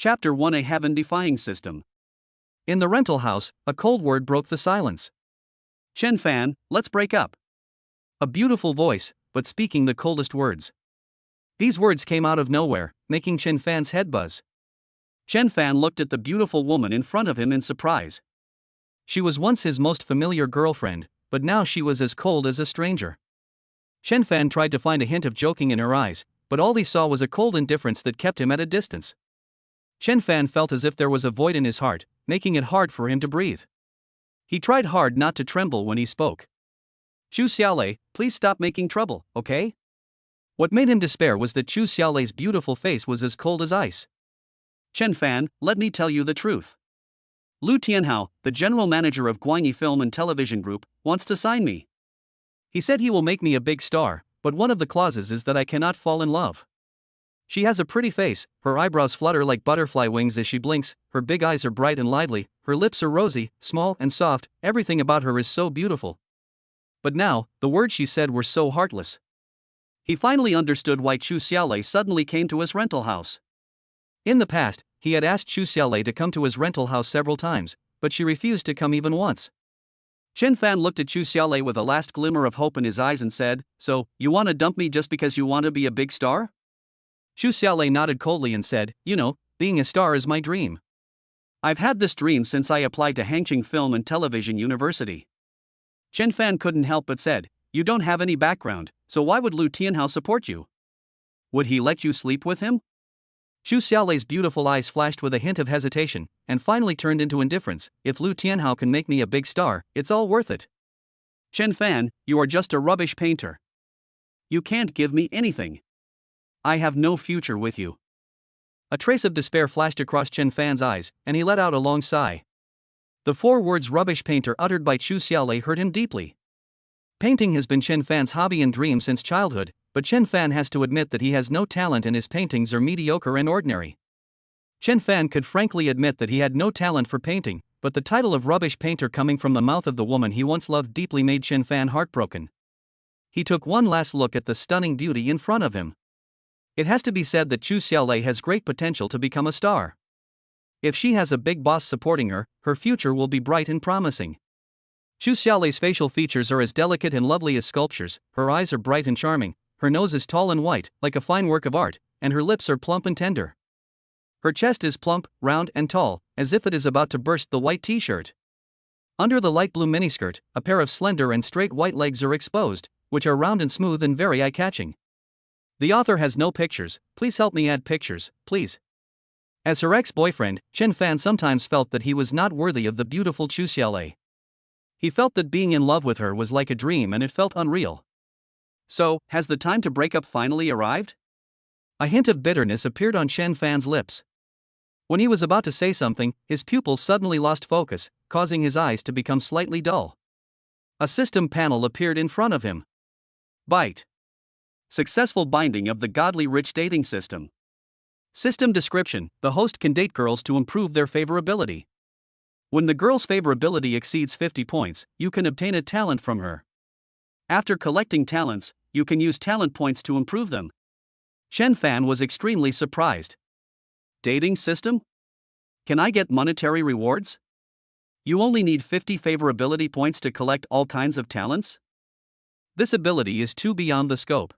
Chapter 1: A Heaven-Defying System. In the rental house, a cold word broke the silence. "Chen Fan, let's break up." A beautiful voice, but speaking the coldest words. These words came out of nowhere, making Chen Fan's head buzz. Chen Fan looked at the beautiful woman in front of him in surprise. She was once his most familiar girlfriend, but now she was as cold as a stranger. Chen Fan tried to find a hint of joking in her eyes, but all he saw was a cold indifference that kept him at a distance. Chen Fan felt as if there was a void in his heart, making it hard for him to breathe. He tried hard not to tremble when he spoke. "Chu Xiaolei, please stop making trouble, okay?" What made him despair was that Chu Xiaolei's beautiful face was as cold as ice. "Chen Fan, let me tell you the truth. Lu Tianhao, the general manager of Guanyi Film and Television Group, wants to sign me. He said he will make me a big star, but one of the clauses is that I cannot fall in love. She has a pretty face, her eyebrows flutter like butterfly wings as she blinks, her big eyes are bright and lively, her lips are rosy, small and soft, everything about her is so beautiful. But now, the words she said were so heartless." He finally understood why Chu Xiaolei suddenly came to his rental house. In the past, he had asked Chu Xiaolei to come to his rental house several times, but she refused to come even once. Chen Fan looked at Chu Xiaolei with a last glimmer of hope in his eyes and said, "So, you want to dump me just because you want to be a big star?" Chu Xiaolei nodded coldly and said, "You know, being a star is my dream. I've had this dream since I applied to Hangqing Film and Television University." Chen Fan couldn't help but said, "You don't have any background, so why would Lu Tianhao support you? Would he let you sleep with him?" Chu Xiaolei's beautiful eyes flashed with a hint of hesitation, and finally turned into indifference. "If Lu Tianhao can make me a big star, it's all worth it." "Chen Fan, you are just a rubbish painter. You can't give me anything. I have no future with you." A trace of despair flashed across Chen Fan's eyes, and he let out a long sigh. The 4 words "rubbish painter" uttered by Chu Xiaolei hurt him deeply. Painting has been Chen Fan's hobby and dream since childhood, but Chen Fan has to admit that he has no talent and his paintings are mediocre and ordinary. Chen Fan could frankly admit that he had no talent for painting, but the title of rubbish painter coming from the mouth of the woman he once loved deeply made Chen Fan heartbroken. He took one last look at the stunning beauty in front of him. It has to be said that Chu Xiaolei has great potential to become a star. If she has a big boss supporting her, her future will be bright and promising. Chu Xiaolei's facial features are as delicate and lovely as sculptures, her eyes are bright and charming, her nose is tall and white, like a fine work of art, and her lips are plump and tender. Her chest is plump, round and tall, as if it is about to burst the white t-shirt. Under the light blue miniskirt, a pair of slender and straight white legs are exposed, which are round and smooth and very eye-catching. The author has no pictures, please help me add pictures, please. As her ex-boyfriend, Chen Fan sometimes felt that he was not worthy of the beautiful Chu Xiaolei. He felt that being in love with her was like a dream and it felt unreal. "So, has the time to break up finally arrived?" A hint of bitterness appeared on Chen Fan's lips. When he was about to say something, his pupils suddenly lost focus, causing his eyes to become slightly dull. A system panel appeared in front of him. Byte. Successful binding of the godly rich dating system. System description: the host can date girls to improve their favorability. When the girl's favorability exceeds 50 points, you can obtain a talent from her. After collecting talents, you can use talent points to improve them. Chen Fan was extremely surprised. Dating system? Can I get monetary rewards? You only need 50 favorability points to collect all kinds of talents? This ability is too beyond the scope.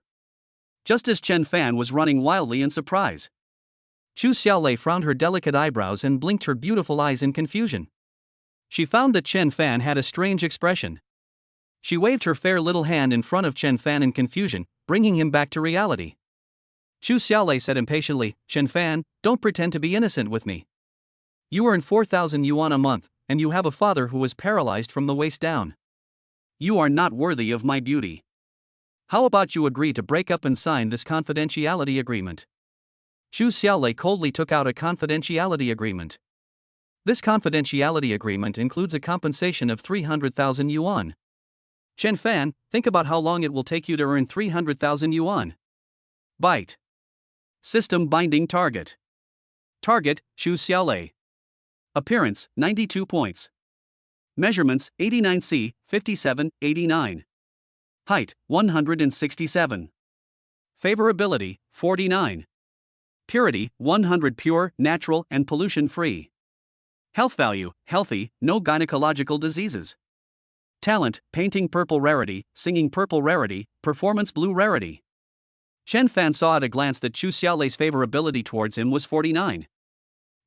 Just as Chen Fan was running wildly in surprise, Chu Xiaolei frowned her delicate eyebrows and blinked her beautiful eyes in confusion. She found that Chen Fan had a strange expression. She waved her fair little hand in front of Chen Fan in confusion, bringing him back to reality. Chu Xiaolei said impatiently, "Chen Fan, don't pretend to be innocent with me. You earn 4,000 yuan a month, and you have a father who is paralyzed from the waist down. You are not worthy of my beauty. How about you agree to break up and sign this confidentiality agreement?" Chu Xiaolei coldly took out a confidentiality agreement. This confidentiality agreement includes a compensation of 300,000 yuan. Chen Fan, think about how long it will take you to earn 300,000 yuan. Byte. System binding target. Target, Chu Xiaolei. Appearance, 92 points. Measurements, 89c, 57, 89. Height, 167. Favorability, 49. Purity, 100 pure, natural, and pollution-free. Health value, healthy, no gynecological diseases. Talent, painting purple rarity, singing purple rarity, performance blue rarity. Chen Fan saw at a glance that Chu Xiaolei's favorability towards him was 49.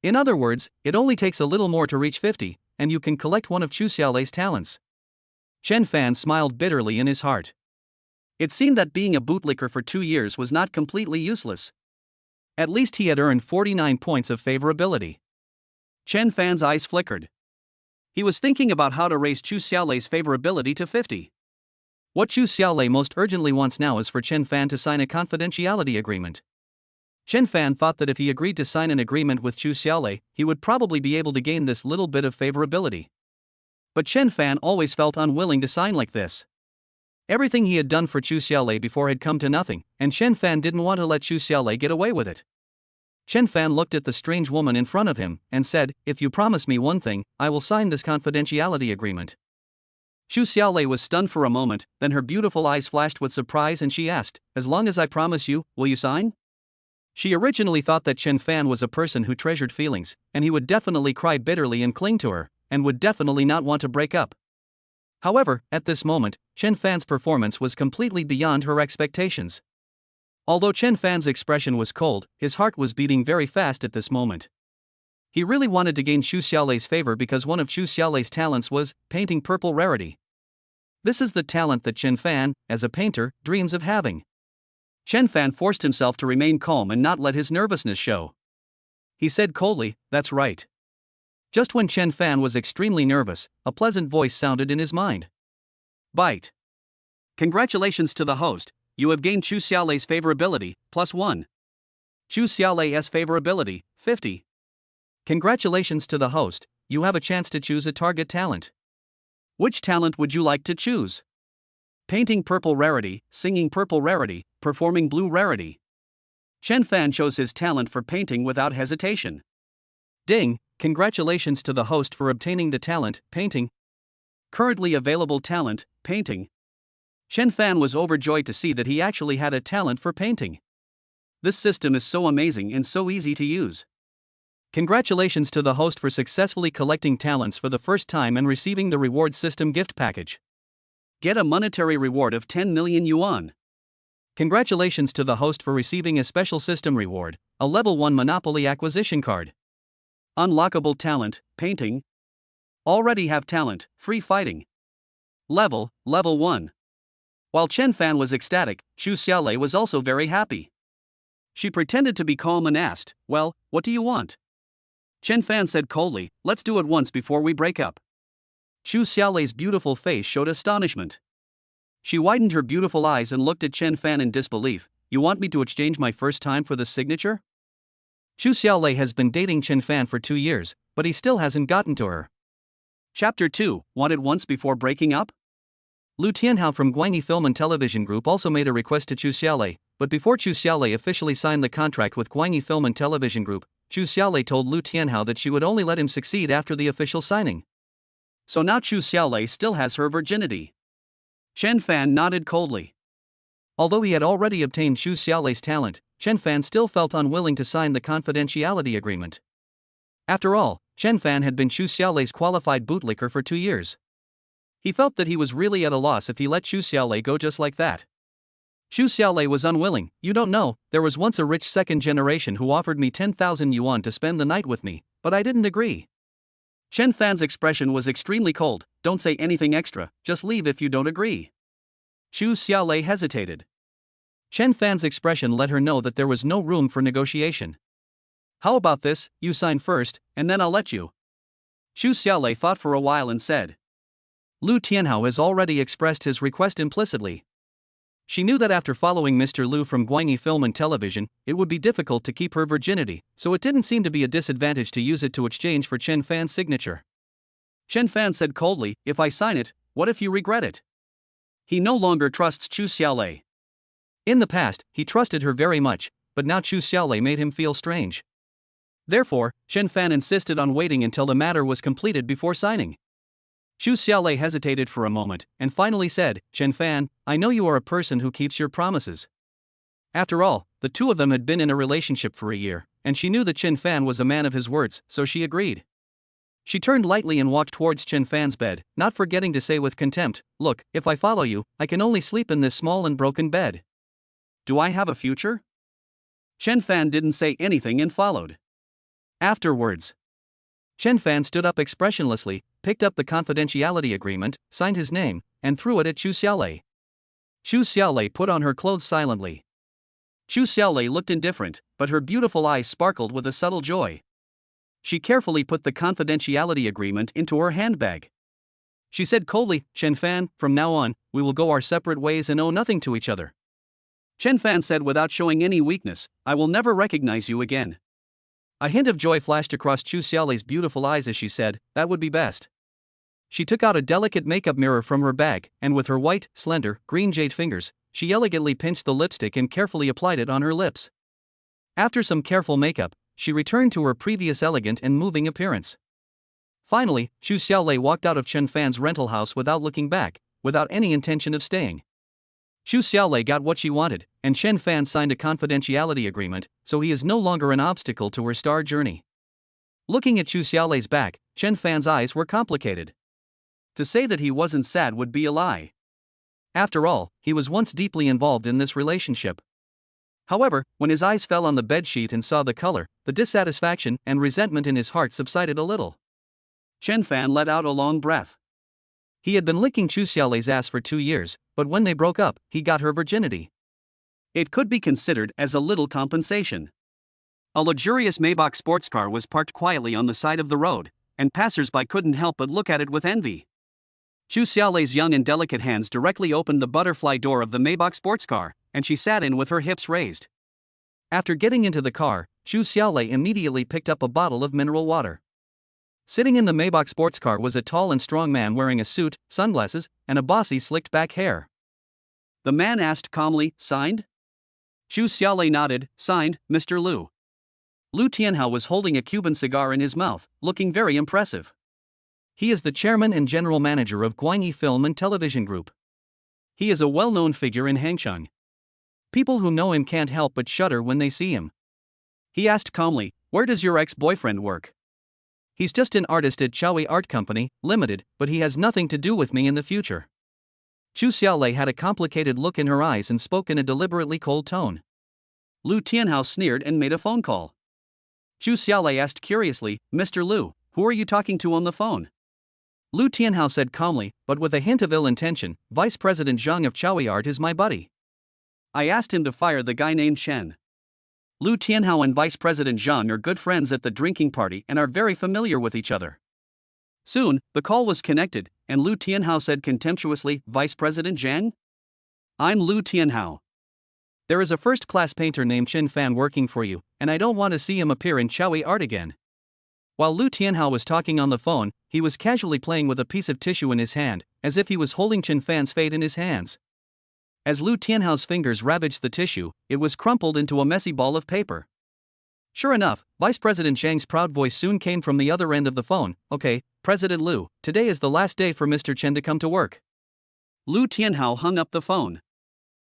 In other words, it only takes a little more to reach 50, and you can collect one of Chu Xiaolei's talents. Chen Fan smiled bitterly in his heart. It seemed that being a bootlicker for 2 years was not completely useless. At least he had earned 49 points of favorability. Chen Fan's eyes flickered. He was thinking about how to raise Chu Xiaolei's favorability to 50. What Chu Xiaolei most urgently wants now is for Chen Fan to sign a confidentiality agreement. Chen Fan thought that if he agreed to sign an agreement with Chu Xiaolei, he would probably be able to gain this little bit of favorability. But Chen Fan always felt unwilling to sign like this. Everything he had done for Chu Xiaolei before had come to nothing, and Chen Fan didn't want to let Chu Xiaolei get away with it. Chen Fan looked at the strange woman in front of him and said, "If you promise me one thing, I will sign this confidentiality agreement." Chu Xiaolei was stunned for a moment, then her beautiful eyes flashed with surprise and she asked, "As long as I promise you, will you sign?" She originally thought that Chen Fan was a person who treasured feelings, and he would definitely cry bitterly and cling to her, and would definitely not want to break up. However, at this moment, Chen Fan's performance was completely beyond her expectations. Although Chen Fan's expression was cold, his heart was beating very fast at this moment. He really wanted to gain Chu Xiaolei's favor because one of Chu Xiaolei's talents was painting purple rarity. This is the talent that Chen Fan, as a painter, dreams of having. Chen Fan forced himself to remain calm and not let his nervousness show. He said coldly, "That's right." Just when Chen Fan was extremely nervous, a pleasant voice sounded in his mind. "Bite. Congratulations to the host, you have gained Chu Xiaolei's favorability, +1. Chu Xiaolei's favorability, 50. Congratulations to the host, you have a chance to choose a target talent. Which talent would you like to choose? Painting purple rarity, singing purple rarity, performing blue rarity." Chen Fan chose his talent for painting without hesitation. Ding, congratulations to the host for obtaining the talent, painting. Currently available talent, painting. Chen Fan was overjoyed to see that he actually had a talent for painting. This system is so amazing and so easy to use. Congratulations to the host for successfully collecting talents for the first time and receiving the reward system gift package. Get a monetary reward of 10 million yuan. Congratulations to the host for receiving a special system reward, a level 1 Monopoly acquisition card. Unlockable talent, painting. Already have talent, free fighting. Level 1. While Chen Fan was ecstatic, Chu Xiaolei was also very happy. She pretended to be calm and asked, "Well, what do you want?" Chen Fan said coldly, "Let's do it once before we break up." Chu Xiaolei's beautiful face showed astonishment. She widened her beautiful eyes and looked at Chen Fan in disbelief. "You want me to exchange my first time for the signature?" Chu Xiaolei has been dating Chen Fan for 2 years, but he still hasn't gotten to her. Chapter 2, Want It Once Before Breaking Up? Lu Tianhao from Guangyi Film and Television Group also made a request to Chu Xiaolei, but before Chu Xiaolei officially signed the contract with Guangyi Film and Television Group, Chu Xiaolei told Lu Tianhao that she would only let him succeed after the official signing. So now Chu Xiaolei still has her virginity. Chen Fan nodded coldly. Although he had already obtained Chu Xiaolei's talent, Chen Fan still felt unwilling to sign the confidentiality agreement. After all, Chen Fan had been Chu Xiaolei's qualified bootlicker for 2 years. He felt that he was really at a loss if he let Chu Xiaolei go just like that. Chu Xiaolei was unwilling. "You don't know, there was once a rich second generation who offered me 10,000 yuan to spend the night with me, but I didn't agree." Chen Fan's expression was extremely cold. "Don't say anything extra, just leave if you don't agree." Chu Xiaolei hesitated. Chen Fan's expression let her know that there was no room for negotiation. "How about this, you sign first, and then I'll let you." Chu Xiaolei thought for a while and said. Lu Tianhao has already expressed his request implicitly. She knew that after following Mr. Lu from Guangyi Film and Television, it would be difficult to keep her virginity, so it didn't seem to be a disadvantage to use it to exchange for Chen Fan's signature. Chen Fan said coldly, "If I sign it, what if you regret it?" He no longer trusts Chu Xiaolei. In the past, he trusted her very much, but now Chu Xiaolei made him feel strange. Therefore, Chen Fan insisted on waiting until the matter was completed before signing. Chu Xiaolei hesitated for a moment, and finally said, "Chen Fan, I know you are a person who keeps your promises. After all, the two of them had been in a relationship for a year, and she knew that Chen Fan was a man of his words, so she agreed. She turned lightly and walked towards Chen Fan's bed, not forgetting to say with contempt, "Look, if I follow you, I can only sleep in this small and broken bed. Do I have a future?" Chen Fan didn't say anything and followed. Afterwards, Chen Fan stood up expressionlessly, picked up the confidentiality agreement, signed his name, and threw it at Chu Xiaolei. Chu Xiaolei put on her clothes silently. Chu Xiaolei looked indifferent, but her beautiful eyes sparkled with a subtle joy. She carefully put the confidentiality agreement into her handbag. She said coldly, "Chen Fan, from now on, we will go our separate ways and owe nothing to each other." Chen Fan said without showing any weakness, "I will never recognize you again." A hint of joy flashed across Chu Xiaolei's beautiful eyes as she said, "That would be best." She took out a delicate makeup mirror from her bag, and with her white, slender, green jade fingers, she elegantly pinched the lipstick and carefully applied it on her lips. After some careful makeup, she returned to her previous elegant and moving appearance. Finally, Chu Xiaolei walked out of Chen Fan's rental house without looking back, without any intention of staying. Chu Xiaolei got what she wanted, and Chen Fan signed a confidentiality agreement, so he is no longer an obstacle to her star journey. Looking at Chu Xiaolei's back, Chen Fan's eyes were complicated. To say that he wasn't sad would be a lie. After all, he was once deeply involved in this relationship. However, when his eyes fell on the bedsheet and saw the color, the dissatisfaction and resentment in his heart subsided a little. Chen Fan let out a long breath. He had been licking Chu Xiaolei's ass for 2 years, but when they broke up, he got her virginity. It could be considered as a little compensation. A luxurious Maybach sports car was parked quietly on the side of the road, and passers-by couldn't help but look at it with envy. Chu Xiaolei's young and delicate hands directly opened the butterfly door of the Maybach sports car, and she sat in with her hips raised. After getting into the car, Chu Xiaolei immediately picked up a bottle of mineral water. Sitting in the Maybach sports car was a tall and strong man wearing a suit, sunglasses, and a bossy slicked back hair. The man asked calmly, "Signed?" Chu Xiaolei nodded, "Signed, Mr. Liu." Liu Tianhao was holding a Cuban cigar in his mouth, looking very impressive. He is the chairman and general manager of Guanyi Film and Television Group. He is a well-known figure in Hangcheng. People who know him can't help but shudder when they see him. He asked calmly, "Where does your ex-boyfriend work?" "He's just an artist at Chaui Art Company, Limited, but he has nothing to do with me in the future." Chu Xiaolei had a complicated look in her eyes and spoke in a deliberately cold tone. Liu Tianhao sneered and made a phone call. Chu Xiaolei asked curiously, "Mr. Liu, who are you talking to on the phone?" Liu Tianhao said calmly, but with a hint of ill intention, "Vice President Zhang of Chaui Art is my buddy. I asked him to fire the guy named Chen." Liu Tianhao and Vice President Zhang are good friends at the drinking party and are very familiar with each other. Soon, the call was connected, and Liu Tianhao said contemptuously, "Vice President Zhang? I'm Liu Tianhao. There is a first-class painter named Chen Fan working for you, and I don't want to see him appear in Chaui Art again." While Liu Tianhao was talking on the phone, he was casually playing with a piece of tissue in his hand, as if he was holding Chen Fan's fate in his hands. As Liu Tianhao's fingers ravaged the tissue, it was crumpled into a messy ball of paper. Sure enough, Vice President Zhang's proud voice soon came from the other end of the phone. "Okay, President Liu, today is the last day for Mr. Chen to come to work." Liu Tianhao hung up the phone.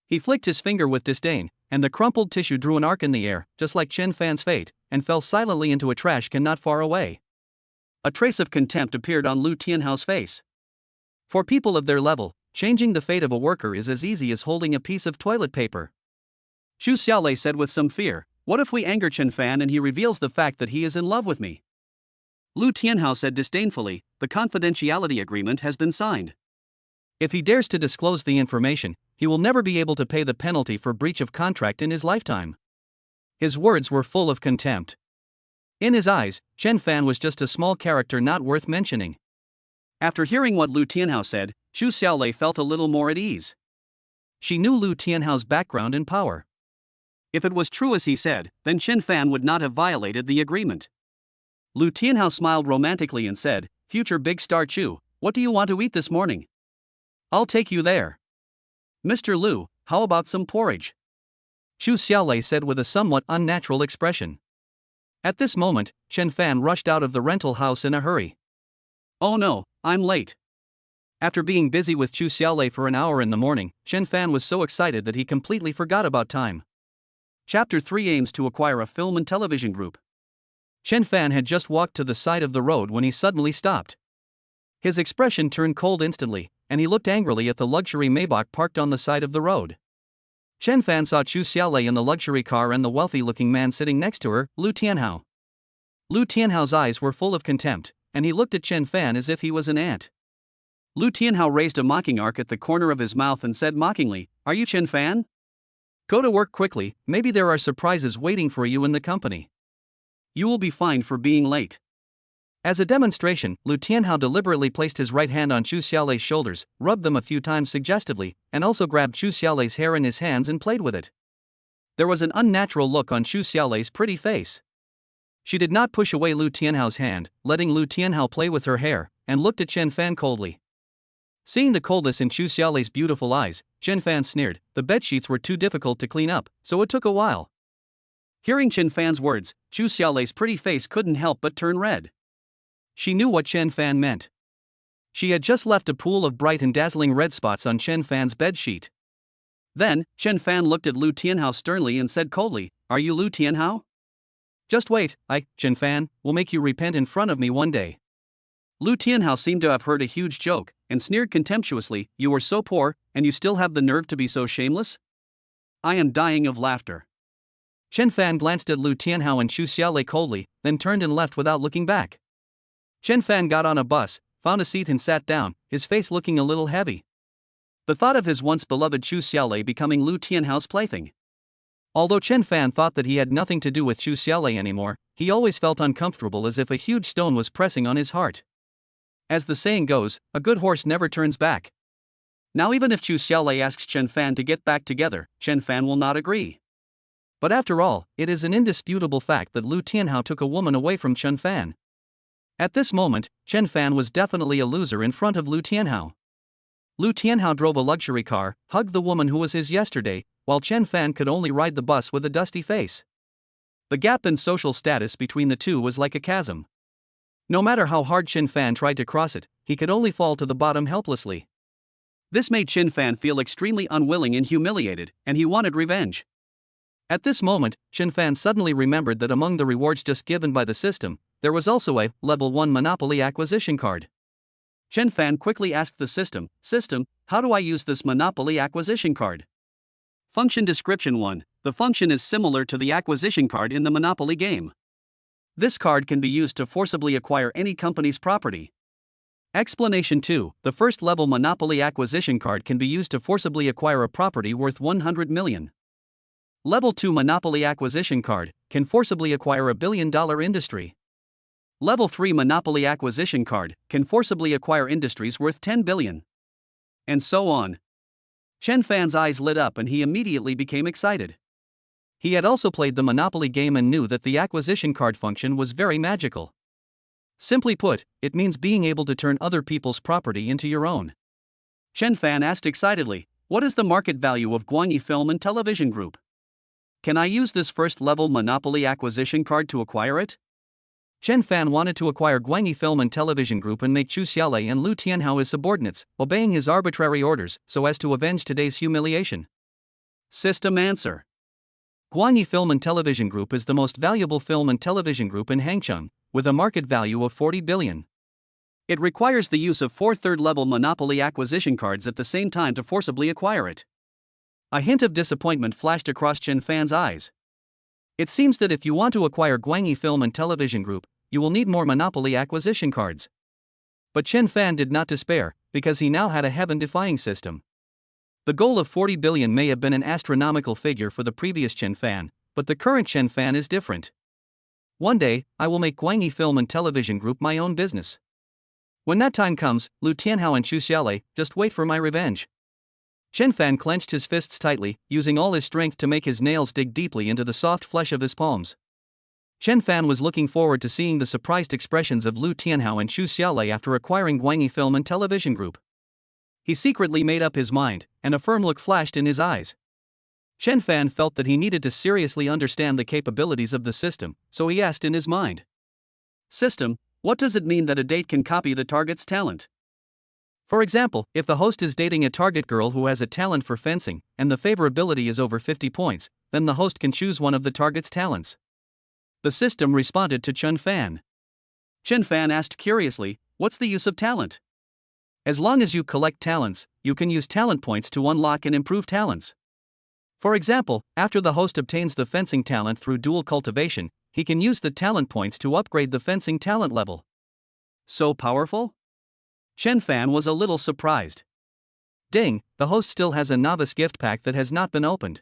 He flicked his finger with disdain, and the crumpled tissue drew an arc in the air, just like Chen Fan's fate, and fell silently into a trash can not far away. A trace of contempt appeared on Liu Tianhao's face. For people of their level, changing the fate of a worker is as easy as holding a piece of toilet paper. Chu Xiaolei said with some fear, "What if we anger Chen Fan and he reveals the fact that he is in love with me?" Liu Tianhao said disdainfully, "The confidentiality agreement has been signed. If he dares to disclose the information, he will never be able to pay the penalty for breach of contract in his lifetime." His words were full of contempt. In his eyes, Chen Fan was just a small character not worth mentioning. After hearing what Liu Tianhao said, Chu Xiaolei felt a little more at ease. She knew Liu Tianhao's background and power. If it was true as he said, then Chen Fan would not have violated the agreement. Liu Tianhao smiled romantically and said, "Future big star Chu, what do you want to eat this morning? I'll take you there." "Mr. Liu, how about some porridge?" Chu Xiaolei said with a somewhat unnatural expression. At this moment, Chen Fan rushed out of the rental house in a hurry. "Oh no, I'm late." After being busy with Chu Xiaolei for an hour in the morning, Chen Fan was so excited that he completely forgot about time. Chapter 3 aims to acquire a film and television group. Chen Fan had just walked to the side of the road when he suddenly stopped. His expression turned cold instantly, and he looked angrily at the luxury Maybach parked on the side of the road. Chen Fan saw Chu Xiaolei in the luxury car and the wealthy-looking man sitting next to her, Lu Tianhao. Lu Tianhao's eyes were full of contempt, and he looked at Chen Fan as if he was an ant. Lu Tianhao raised a mocking arc at the corner of his mouth and said mockingly, "Are you Chen Fan? Go to work quickly, maybe there are surprises waiting for you in the company. You will be fined for being late." As a demonstration, Lu Tianhao deliberately placed his right hand on Chu Xiaolei's shoulders, rubbed them a few times suggestively, and also grabbed Chu Xiaolei's hair in his hands and played with it. There was an unnatural look on Chu Xiaolei's pretty face. She did not push away Lu Tianhao's hand, letting Lu Tianhao play with her hair, and looked at Chen Fan coldly. Seeing the coldness in Chu Xiaolei's beautiful eyes, Chen Fan sneered. The bedsheets were too difficult to clean up, so it took a while. Hearing Chen Fan's words, Chu Xiaolei's pretty face couldn't help but turn red. She knew what Chen Fan meant. She had just left a pool of bright and dazzling red spots on Chen Fan's bedsheet. Then, Chen Fan looked at Lu Tianhao sternly and said coldly, "Are you Lu Tianhao? Just wait, Chen Fan, will make you repent in front of me one day." Lu Tianhao seemed to have heard a huge joke, and sneered contemptuously, "You are so poor, and you still have the nerve to be so shameless? I am dying of laughter." Chen Fan glanced at Lu Tianhao and Chu Xiaolei coldly, then turned and left without looking back. Chen Fan got on a bus, found a seat and sat down, his face looking a little heavy. The thought of his once beloved Chu Xiaolei becoming Lu Tianhao's plaything. Although Chen Fan thought that he had nothing to do with Chu Xiaolei anymore, he always felt uncomfortable as if a huge stone was pressing on his heart. As the saying goes, a good horse never turns back. Now even if Chu Xiaolei asks Chen Fan to get back together, Chen Fan will not agree. But after all, it is an indisputable fact that Lu Tianhao took a woman away from Chen Fan. At this moment, Chen Fan was definitely a loser in front of Lu Tianhao. Lu Tianhao drove a luxury car, hugged the woman who was his yesterday, while Chen Fan could only ride the bus with a dusty face. The gap in social status between the two was like a chasm. No matter how hard Chen Fan tried to cross it, he could only fall to the bottom helplessly. This made Chen Fan feel extremely unwilling and humiliated, and he wanted revenge. At this moment, Chen Fan suddenly remembered that among the rewards just given by the system, there was also a Level 1 Monopoly acquisition card. Chen Fan quickly asked the system, "How do I use this Monopoly acquisition card?" Function description 1. The function is similar to the acquisition card in the Monopoly game. This card can be used to forcibly acquire any company's property. Explanation 2. The first level Monopoly acquisition card can be used to forcibly acquire a property worth 100 million. Level 2 Monopoly acquisition card can forcibly acquire a billion-dollar industry. Level 3 Monopoly acquisition card can forcibly acquire industries worth 10 billion. And so on. Chen Fan's eyes lit up and he immediately became excited. He had also played the Monopoly game and knew that the acquisition card function was very magical. Simply put, it means being able to turn other people's property into your own. Chen Fan asked excitedly, "What is the market value of Guanyi Film and Television Group? Can I use this first-level Monopoly acquisition card to acquire it?" Chen Fan wanted to acquire Guanyi Film and Television Group and make Chu Xiaolei and Lu Tianhao his subordinates, obeying his arbitrary orders so as to avenge today's humiliation. System answer. Guanyi Film and Television Group is the most valuable film and television group in Hangzhou, with a market value of 40 billion. It requires the use of 4 third-level Monopoly acquisition cards at the same time to forcibly acquire it. A hint of disappointment flashed across Chen Fan's eyes. It seems that if you want to acquire Guanyi Film and Television Group, you will need more Monopoly acquisition cards. But Chen Fan did not despair, because he now had a heaven-defying system. The goal of 40 billion may have been an astronomical figure for the previous Chen Fan, but the current Chen Fan is different. One day, I will make Guanyi Film and Television Group my own business. When that time comes, Lu Tianhao and Chu Xiaolei, just wait for my revenge. Chen Fan clenched his fists tightly, using all his strength to make his nails dig deeply into the soft flesh of his palms. Chen Fan was looking forward to seeing the surprised expressions of Lu Tianhao and Chu Xiaolei after acquiring Guanyi Film and Television Group. He secretly made up his mind, and a firm look flashed in his eyes. Chen Fan felt that he needed to seriously understand the capabilities of the system, so he asked in his mind, "System, what does it mean that a date can copy the target's talent?" For example, if the host is dating a target girl who has a talent for fencing, and the favorability is over 50 points, then the host can choose one of the target's talents. The system responded to Chen Fan. Chen Fan asked curiously, "What's the use of talent?" As long as you collect talents, you can use talent points to unlock and improve talents. For example, after the host obtains the fencing talent through dual cultivation, he can use the talent points to upgrade the fencing talent level. So powerful? Chen Fan was a little surprised. Ding, the host still has a novice gift pack that has not been opened.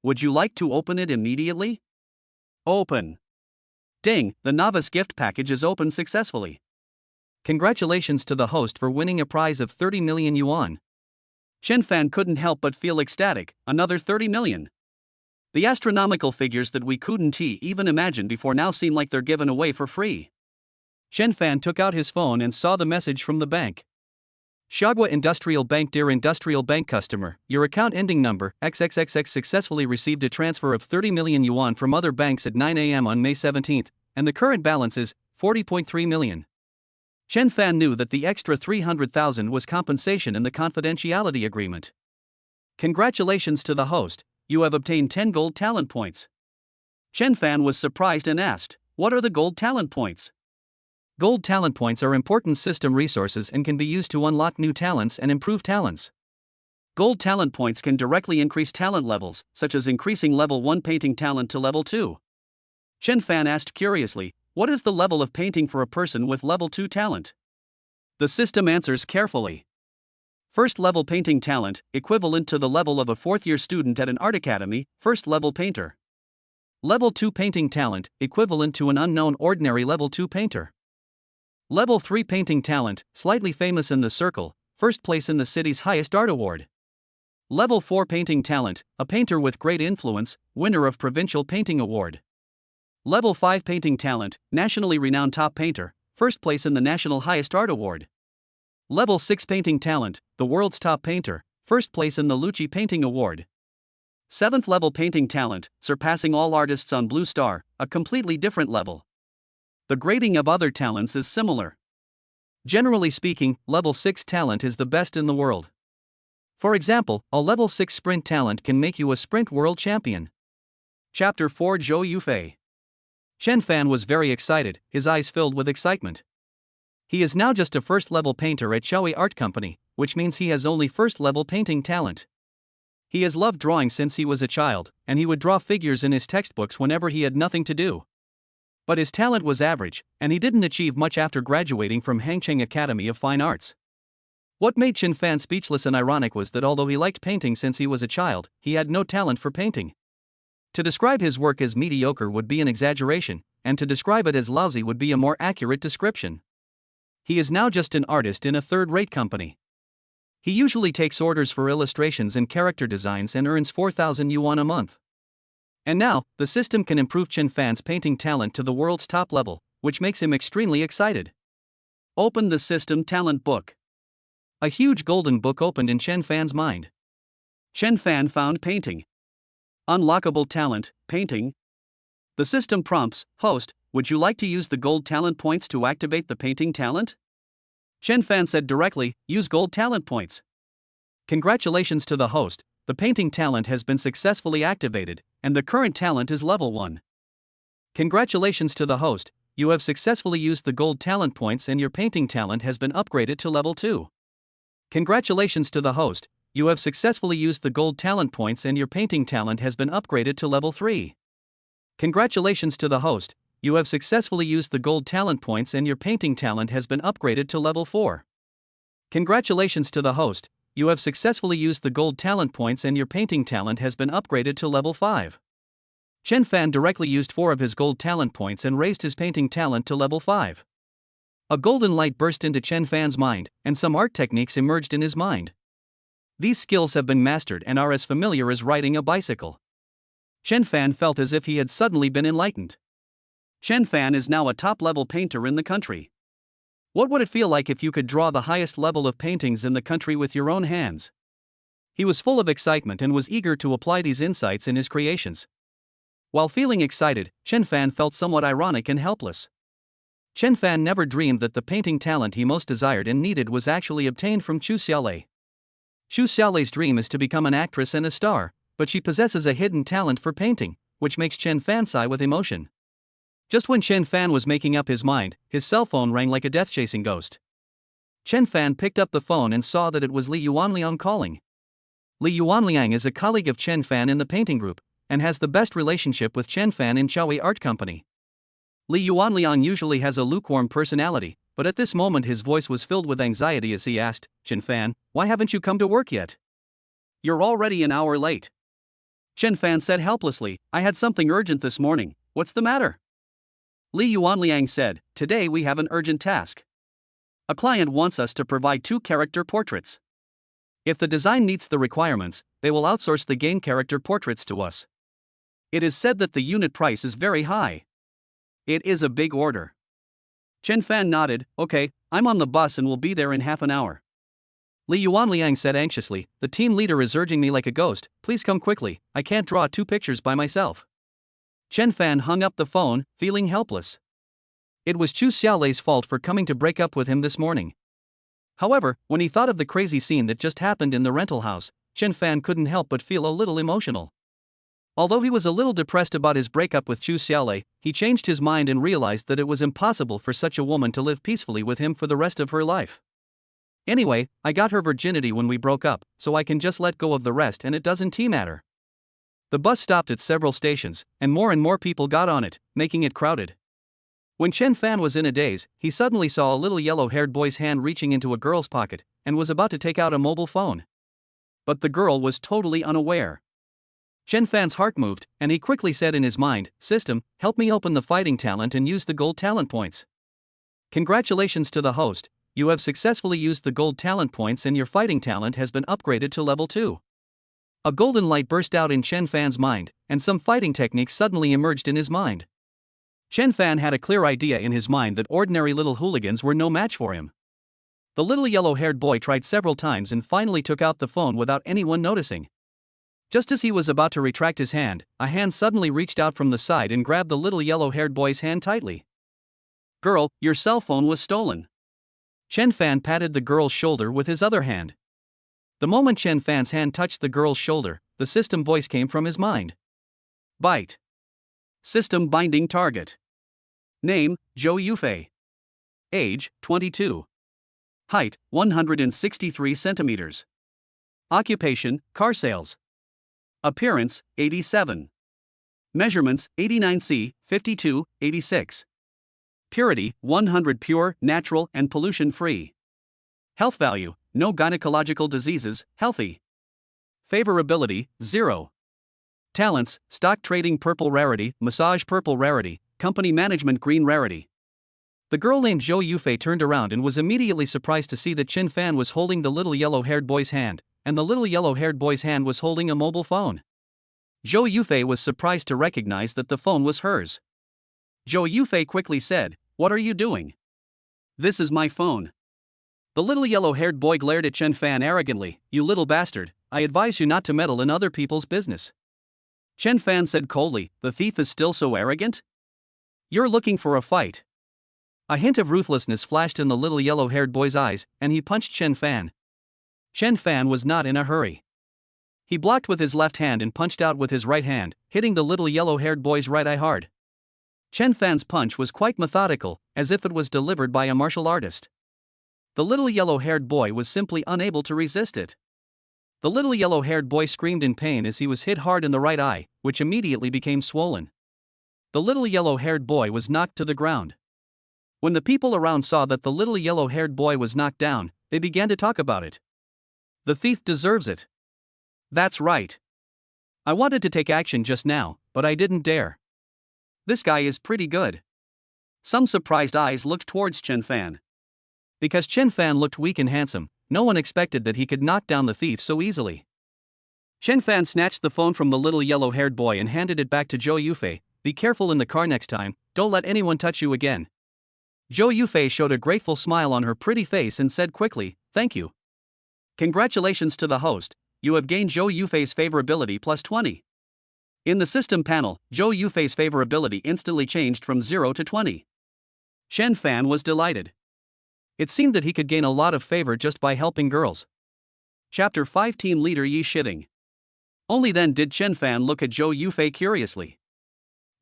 Would you like to open it immediately? Open. Ding, the novice gift package is opened successfully. Congratulations to the host for winning a prize of 30 million yuan. Chen Fan couldn't help but feel ecstatic, another 30 million. The astronomical figures that we couldn't even imagine before now seem like they're given away for free. Chen Fan took out his phone and saw the message from the bank. Xiaogua Industrial Bank. Dear Industrial Bank customer, your account ending number XXXX successfully received a transfer of 30 million yuan from other banks at 9 a.m. on May 17, and the current balance is 40.3 million. Chen Fan knew that the extra 300,000 was compensation in the confidentiality agreement. Congratulations to the host, you have obtained 10 gold talent points. Chen Fan was surprised and asked, "What are the gold talent points?" Gold talent points are important system resources and can be used to unlock new talents and improve talents. Gold talent points can directly increase talent levels, such as increasing level 1 painting talent to level 2. Chen Fan asked curiously, "What is the level of painting for a person with level 2 talent?" The system answers carefully. First level painting talent, equivalent to the level of a 4th-year student at an art academy, first level painter. Level 2 painting talent, equivalent to an unknown ordinary level 2 painter. Level 3 painting talent, slightly famous in the circle, first place in the city's highest art award. Level 4 painting talent, a painter with great influence, winner of provincial painting award. Level 5 painting talent, nationally renowned top painter, first place in the national highest art award. Level 6 painting talent, the world's top painter, first place in the Lucci painting award. 7th level painting talent, surpassing all artists on Blue Star, a completely different level. The grading of other talents is similar. Generally speaking, level 6 talent is the best in the world. For example, a level 6 sprint talent can make you a sprint world champion. Chapter 4. Zhou Yufei. Chen Fan was very excited, his eyes filled with excitement. He is now just a first-level painter at Xiao Art Company, which means he has only first-level painting talent. He has loved drawing since he was a child, and he would draw figures in his textbooks whenever he had nothing to do. But his talent was average, and he didn't achieve much after graduating from Hangcheng Academy of Fine Arts. What made Chen Fan speechless and ironic was that although he liked painting since he was a child, he had no talent for painting. To describe his work as mediocre would be an exaggeration, and to describe it as lousy would be a more accurate description. He is now just an artist in a third-rate company. He usually takes orders for illustrations and character designs and earns 4,000 yuan a month. And now, the system can improve Chen Fan's painting talent to the world's top level, which makes him extremely excited. Open the system talent book. A huge golden book opened in Chen Fan's mind. Chen Fan found painting. Unlockable talent, painting. The system prompts, "Host, would you like to use the gold talent points to activate the painting talent?" Chen Fan said directly, "Use gold talent points." Congratulations to the host, the painting talent has been successfully activated, and the current talent is level 1. Congratulations to the host, you have successfully used the gold talent points and your painting talent has been upgraded to level 2. Congratulations to the host, you have successfully used the gold talent points and your painting talent has been upgraded to level 3. Congratulations to the host, you have successfully used the gold talent points and your painting talent has been upgraded to level 4. Congratulations to the host, you have successfully used the gold talent points and your painting talent has been upgraded to level 5. Chen Fan directly used 4 of his gold talent points and raised his painting talent to level 5. A golden light burst into Chen Fan's mind, and some art techniques emerged in his mind. These skills have been mastered and are as familiar as riding a bicycle. Chen Fan felt as if he had suddenly been enlightened. Chen Fan is now a top-level painter in the country. What would it feel like if you could draw the highest level of paintings in the country with your own hands? He was full of excitement and was eager to apply these insights in his creations. While feeling excited, Chen Fan felt somewhat ironic and helpless. Chen Fan never dreamed that the painting talent he most desired and needed was actually obtained from Chu Xiaolei. Chu Xiaolei's dream is to become an actress and a star, but she possesses a hidden talent for painting, which makes Chen Fan sigh with emotion. Just when Chen Fan was making up his mind, his cell phone rang like a death-chasing ghost. Chen Fan picked up the phone and saw that it was Li Yuanliang calling. Li Yuanliang is a colleague of Chen Fan in the painting group, and has the best relationship with Chen Fan in Xiaowei Art Company. Li Yuanliang usually has a lukewarm personality, but at this moment his voice was filled with anxiety as he asked, "Chen Fan, why haven't you come to work yet? You're already an hour late." Chen Fan said helplessly, "I had something urgent this morning, what's the matter?" Li Yuanliang said, "Today we have an urgent task. A client wants us to provide 2 character portraits. If the design meets the requirements, they will outsource the game character portraits to us. It is said that the unit price is very high. It is a big order." Chen Fan nodded, "Okay, I'm on the bus and will be there in half an hour." Li Yuanliang said anxiously, "The team leader is urging me like a ghost, please come quickly, I can't draw 2 pictures by myself." Chen Fan hung up the phone, feeling helpless. It was Chu Xiaolei's fault for coming to break up with him this morning. However, when he thought of the crazy scene that just happened in the rental house, Chen Fan couldn't help but feel a little emotional. Although he was a little depressed about his breakup with Chu Xiaolei, he changed his mind and realized that it was impossible for such a woman to live peacefully with him for the rest of her life. "Anyway, I got her virginity when we broke up, so I can just let go of the rest and it doesn't matter." The bus stopped at several stations, and more people got on it, making it crowded. When Chen Fan was in a daze, he suddenly saw a little yellow-haired boy's hand reaching into a girl's pocket, and was about to take out a mobile phone. But the girl was totally unaware. Chen Fan's heart moved, and he quickly said in his mind, "System, help me open the fighting talent and use the gold talent points." Congratulations to the host, you have successfully used the gold talent points and your fighting talent has been upgraded to level 2. A golden light burst out in Chen Fan's mind, and some fighting techniques suddenly emerged in his mind. Chen Fan had a clear idea in his mind that ordinary little hooligans were no match for him. The little yellow-haired boy tried several times and finally took out the phone without anyone noticing. Just as he was about to retract his hand, a hand suddenly reached out from the side and grabbed the little yellow-haired boy's hand tightly. "Girl, your cell phone was stolen." Chen Fan patted the girl's shoulder with his other hand. The moment Chen Fan's hand touched the girl's shoulder, the system voice came from his mind. Byte. System binding target. Name, Zhou Yufei. Age, 22. Height, 163 centimeters. Occupation, car sales. Appearance, 87. Measurements, 89 c, 52, 86. Purity, 100 pure, natural, and pollution-free. Health value, no gynecological diseases, healthy. Favorability, 0. Talents, stock trading purple rarity, massage purple rarity, company management green rarity. The girl named Zhou Yufei turned around and was immediately surprised to see that Chen Fan was holding the little yellow-haired boy's hand, and the little yellow-haired boy's hand was holding a mobile phone. Zhou Yufei was surprised to recognize that the phone was hers. Zhou Yufei quickly said, "What are you doing?" "This is my phone." The little yellow-haired boy glared at Chen Fan arrogantly, "You little bastard, I advise you not to meddle in other people's business." Chen Fan said coldly, "The thief is still so arrogant? You're looking for a fight." A hint of ruthlessness flashed in the little yellow-haired boy's eyes, and he punched Chen Fan. Chen Fan was not in a hurry. He blocked with his left hand and punched out with his right hand, hitting the little yellow-haired boy's right eye hard. Chen Fan's punch was quite methodical, as if it was delivered by a martial artist. The little yellow-haired boy was simply unable to resist it. The little yellow-haired boy screamed in pain as he was hit hard in the right eye, which immediately became swollen. The little yellow-haired boy was knocked to the ground. When the people around saw that the little yellow-haired boy was knocked down, they began to talk about it. "The thief deserves it." "That's right. I wanted to take action just now, but I didn't dare. This guy is pretty good." Some surprised eyes looked towards Chen Fan. Because Chen Fan looked weak and handsome, no one expected that he could knock down the thief so easily. Chen Fan snatched the phone from the little yellow-haired boy and handed it back to Zhou Yufei. "Be careful in the car next time, don't let anyone touch you again." Zhou Yufei showed a grateful smile on her pretty face and said quickly, "Thank you. Congratulations to the host, you have gained Zhou Yufei's favorability plus 20. In the system panel, Zhou Yufei's favorability instantly changed from 0 to 20. Chen Fan was delighted. It seemed that he could gain a lot of favor just by helping girls. Chapter 5 Team Leader Yi Shitting. Only then did Chen Fan look at Zhou Yufei curiously.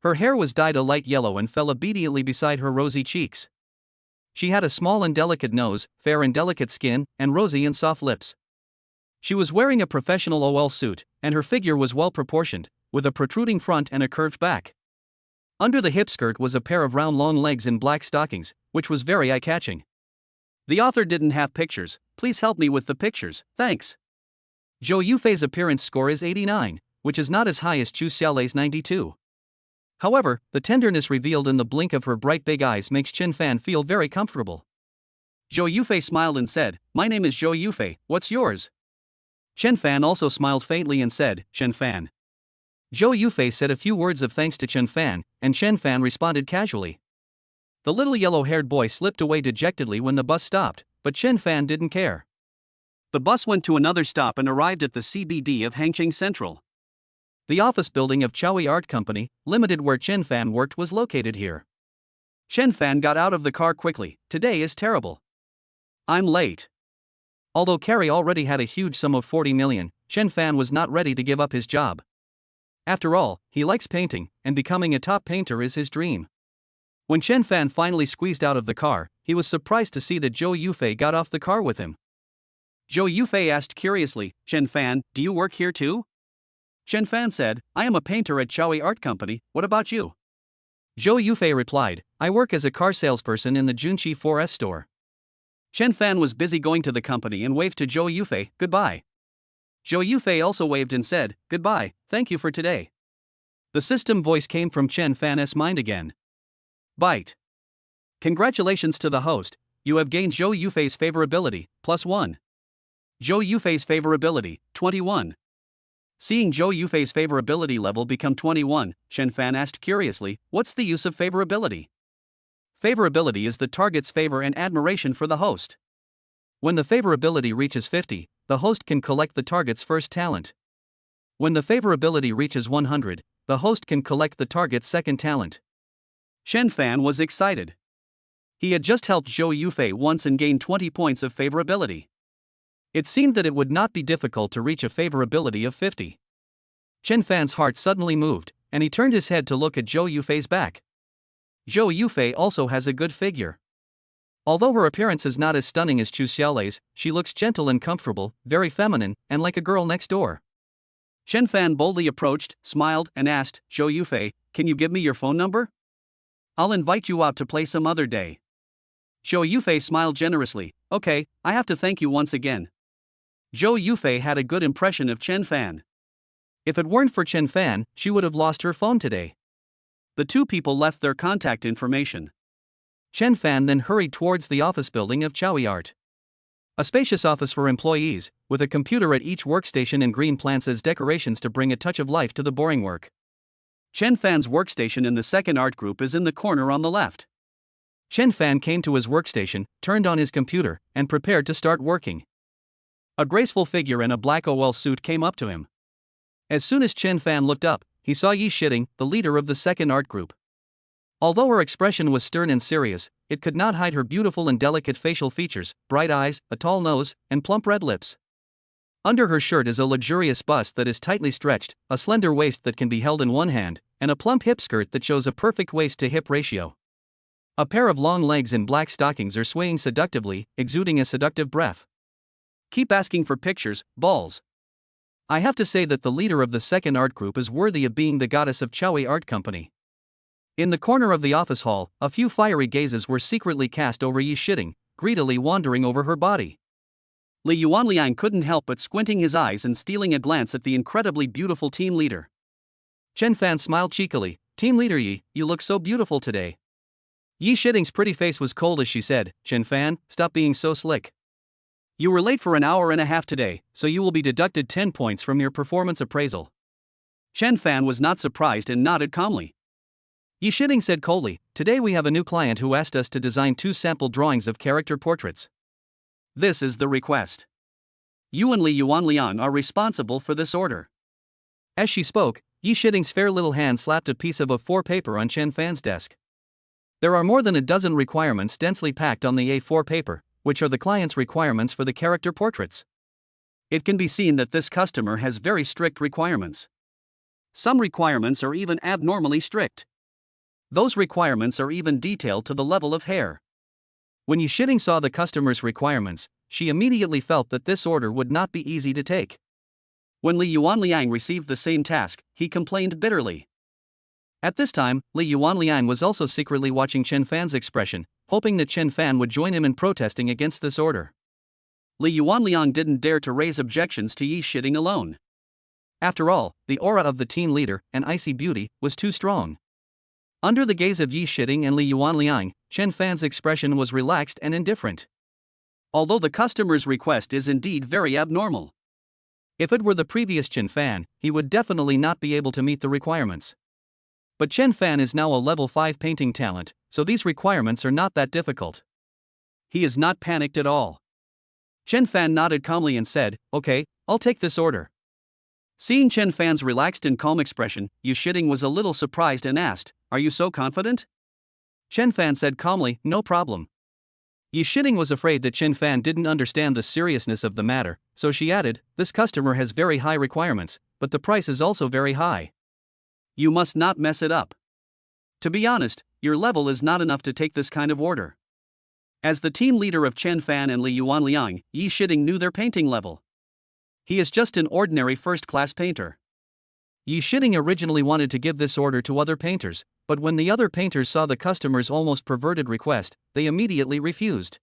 Her hair was dyed a light yellow and fell obediently beside her rosy cheeks. She had a small and delicate nose, fair and delicate skin, and rosy and soft lips. She was wearing a professional OL suit, and her figure was well proportioned, with a protruding front and a curved back. Under the hip skirt was a pair of round long legs in black stockings, which was very eye-catching. The author didn't have pictures. Please help me with the pictures, thanks. Zhou Yufei's appearance score is 89, which is not as high as Chu Xiaolei's 92. However, the tenderness revealed in the blink of her bright big eyes makes Chen Fan feel very comfortable. Zhou Yufei smiled and said, "My name is Zhou Yufei, what's yours?" Chen Fan also smiled faintly and said, "Chen Fan." Zhou Yufei said a few words of thanks to Chen Fan, and Chen Fan responded casually. The little yellow-haired boy slipped away dejectedly when the bus stopped, but Chen Fan didn't care. The bus went to another stop and arrived at the CBD of Hangqing Central. The office building of Xiaoyi Art Company, Limited, where Chen Fan worked, was located here. Chen Fan got out of the car quickly. Today is terrible. I'm late. Although Carrie already had a huge sum of 40 million, Chen Fan was not ready to give up his job. After all, he likes painting, and becoming a top painter is his dream. When Chen Fan finally squeezed out of the car, he was surprised to see that Zhou Yufei got off the car with him. Zhou Yufei asked curiously, "Chen Fan, do you work here too?" Chen Fan said, "I am a painter at Xiaoyi Art Company, what about you?" Zhou Yufei replied, "I work as a car salesperson in the Junqi 4S store." Chen Fan was busy going to the company and waved to Zhou Yufei, "Goodbye." Zhou Yufei also waved and said, "Goodbye, thank you for today." The system voice came from Chen Fan's mind again. Bite. Congratulations to the host, you have gained Zhou Yufei's favorability, +1. Zhou Yufei's favorability, 21. Seeing Zhou Yufei's favorability level become 21, Chen Fan asked curiously, "What's the use of favorability?" Favorability is the target's favor and admiration for the host. When the favorability reaches 50, the host can collect the target's first talent. When the favorability reaches 100, the host can collect the target's second talent. Chen Fan was excited. He had just helped Zhou Yufei once and gained 20 points of favorability. It seemed that it would not be difficult to reach a favorability of 50. Chen Fan's heart suddenly moved, and he turned his head to look at Zhou Yufei's back. Zhou Yufei also has a good figure. Although her appearance is not as stunning as Chu Xiaolei's, she looks gentle and comfortable, very feminine, and like a girl next door. Chen Fan boldly approached, smiled, and asked, "Zhou Yufei, can you give me your phone number? I'll invite you out to play some other day." Zhou Yufei smiled generously, "Okay, I have to thank you once again." Zhou Yufei had a good impression of Chen Fan. If it weren't for Chen Fan, she would have lost her phone today. The two people left their contact information. Chen Fan then hurried towards the office building of Xiaoyi Art. A spacious office for employees, with a computer at each workstation and green plants as decorations to bring a touch of life to the boring work. Chen Fan's workstation in the second art group is in the corner on the left. Chen Fan came to his workstation, turned on his computer, and prepared to start working. A graceful figure in a black OL suit came up to him. As soon as Chen Fan looked up, he saw Yi Shitting, the leader of the second art group. Although her expression was stern and serious, it could not hide her beautiful and delicate facial features, bright eyes, a tall nose, and plump red lips. Under her shirt is a luxurious bust that is tightly stretched, a slender waist that can be held in one hand, and a plump hip skirt that shows a perfect waist-to-hip ratio. A pair of long legs in black stockings are swaying seductively, exuding a seductive breath. Keep asking for pictures, balls. I have to say that the leader of the second art group is worthy of being the goddess of Xiaoyi Art Company. In the corner of the office hall, a few fiery gazes were secretly cast over Yi Shitting, greedily wandering over her body. Li Yuanliang couldn't help but squinting his eyes and stealing a glance at the incredibly beautiful team leader. Chen Fan smiled cheekily, "Team leader Yi, you look so beautiful today." Yi Shitting's pretty face was cold as she said, "Chen Fan, stop being so slick. You were late for an hour and a half today, so you will be deducted 10 points from your performance appraisal." Chen Fan was not surprised and nodded calmly. Yi Shitting said coldly, "Today we have a new client who asked us to design 2 sample drawings of character portraits. This is the request. You and Li Yuanliang are responsible for this order." As she spoke, Yi Shitting's fair little hand slapped a piece of A4 paper on Chen Fan's desk. There are more than a dozen requirements densely packed on the A4 paper, which are the client's requirements for the character portraits. It can be seen that this customer has very strict requirements. Some requirements are even abnormally strict. Those requirements are even detailed to the level of hair. When Yishiding saw the customer's requirements, she immediately felt that this order would not be easy to take. When Li Yuanliang received the same task, he complained bitterly. At this time, Li Yuanliang was also secretly watching Chen Fan's expression, hoping that Chen Fan would join him in protesting against this order. Li Yuanliang didn't dare to raise objections to Yishiding alone. After all, the aura of the team leader, an icy beauty, was too strong. Under the gaze of Yishiding and Li Yuanliang, Chen Fan's expression was relaxed and indifferent. Although the customer's request is indeed very abnormal. If it were the previous Chen Fan, he would definitely not be able to meet the requirements. But Chen Fan is now a level 5 painting talent, so these requirements are not that difficult. He is not panicked at all. Chen Fan nodded calmly and said, "Okay, I'll take this order." Seeing Chen Fan's relaxed and calm expression, Yishiding was a little surprised and asked, "Are you so confident?" Chen Fan said calmly, "No problem." Yishiding was afraid that Chen Fan didn't understand the seriousness of the matter, so she added, "This customer has very high requirements, but the price is also very high. You must not mess it up. To be honest, your level is not enough to take this kind of order." As the team leader of Chen Fan and Li Yuanliang, Yishiding knew their painting level. He is just an ordinary first-class painter. Yishiding originally wanted to give this order to other painters, but when the other painters saw the customer's almost perverted request, they immediately refused.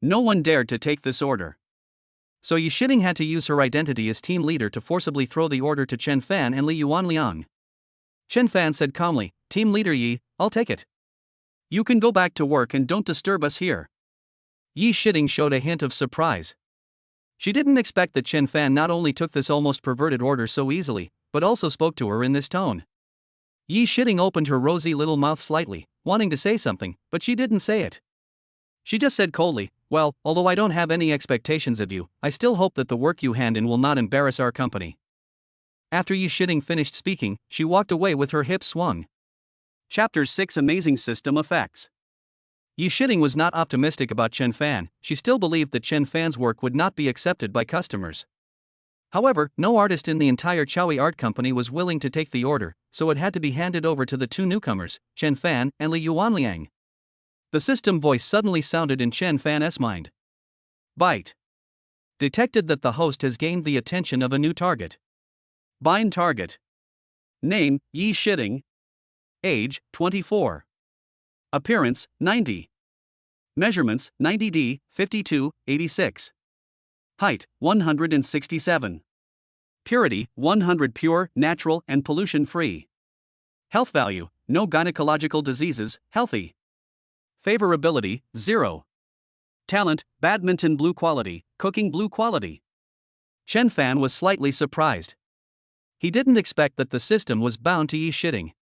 No one dared to take this order. So Yishiding had to use her identity as team leader to forcibly throw the order to Chen Fan and Li Yuanliang. Chen Fan said calmly, "Team leader Yi, I'll take it. You can go back to work and don't disturb us here." Yishiding showed a hint of surprise. She didn't expect that Chen Fan not only took this almost perverted order so easily, but also spoke to her in this tone. Yishiding opened her rosy little mouth slightly, wanting to say something, but she didn't say it. She just said coldly, "Well, although I don't have any expectations of you, I still hope that the work you hand in will not embarrass our company." After Yishiding finished speaking, she walked away with her hips swung. Chapter 6 Amazing System Effects. Yishiding was not optimistic about Chen Fan. She still believed that Chen Fan's work would not be accepted by customers. However, no artist in the entire Xiaoi art company was willing to take the order, so it had to be handed over to the two newcomers, Chen Fan and Li Yuanliang. The system voice suddenly sounded in Chen Fan's mind. Byte. Detected that the host has gained the attention of a new target. Bind target. Name, Yishiding. Age, 24. Appearance, 90. Measurements, 90D, 52, 86. Height, 167. Purity, 100 pure, natural, and pollution-free. Health value, no gynecological diseases, healthy. Favorability, 0. Talent, badminton blue quality, cooking blue quality. Chen Fan was slightly surprised. He didn't expect that the system was bound to Yishiding.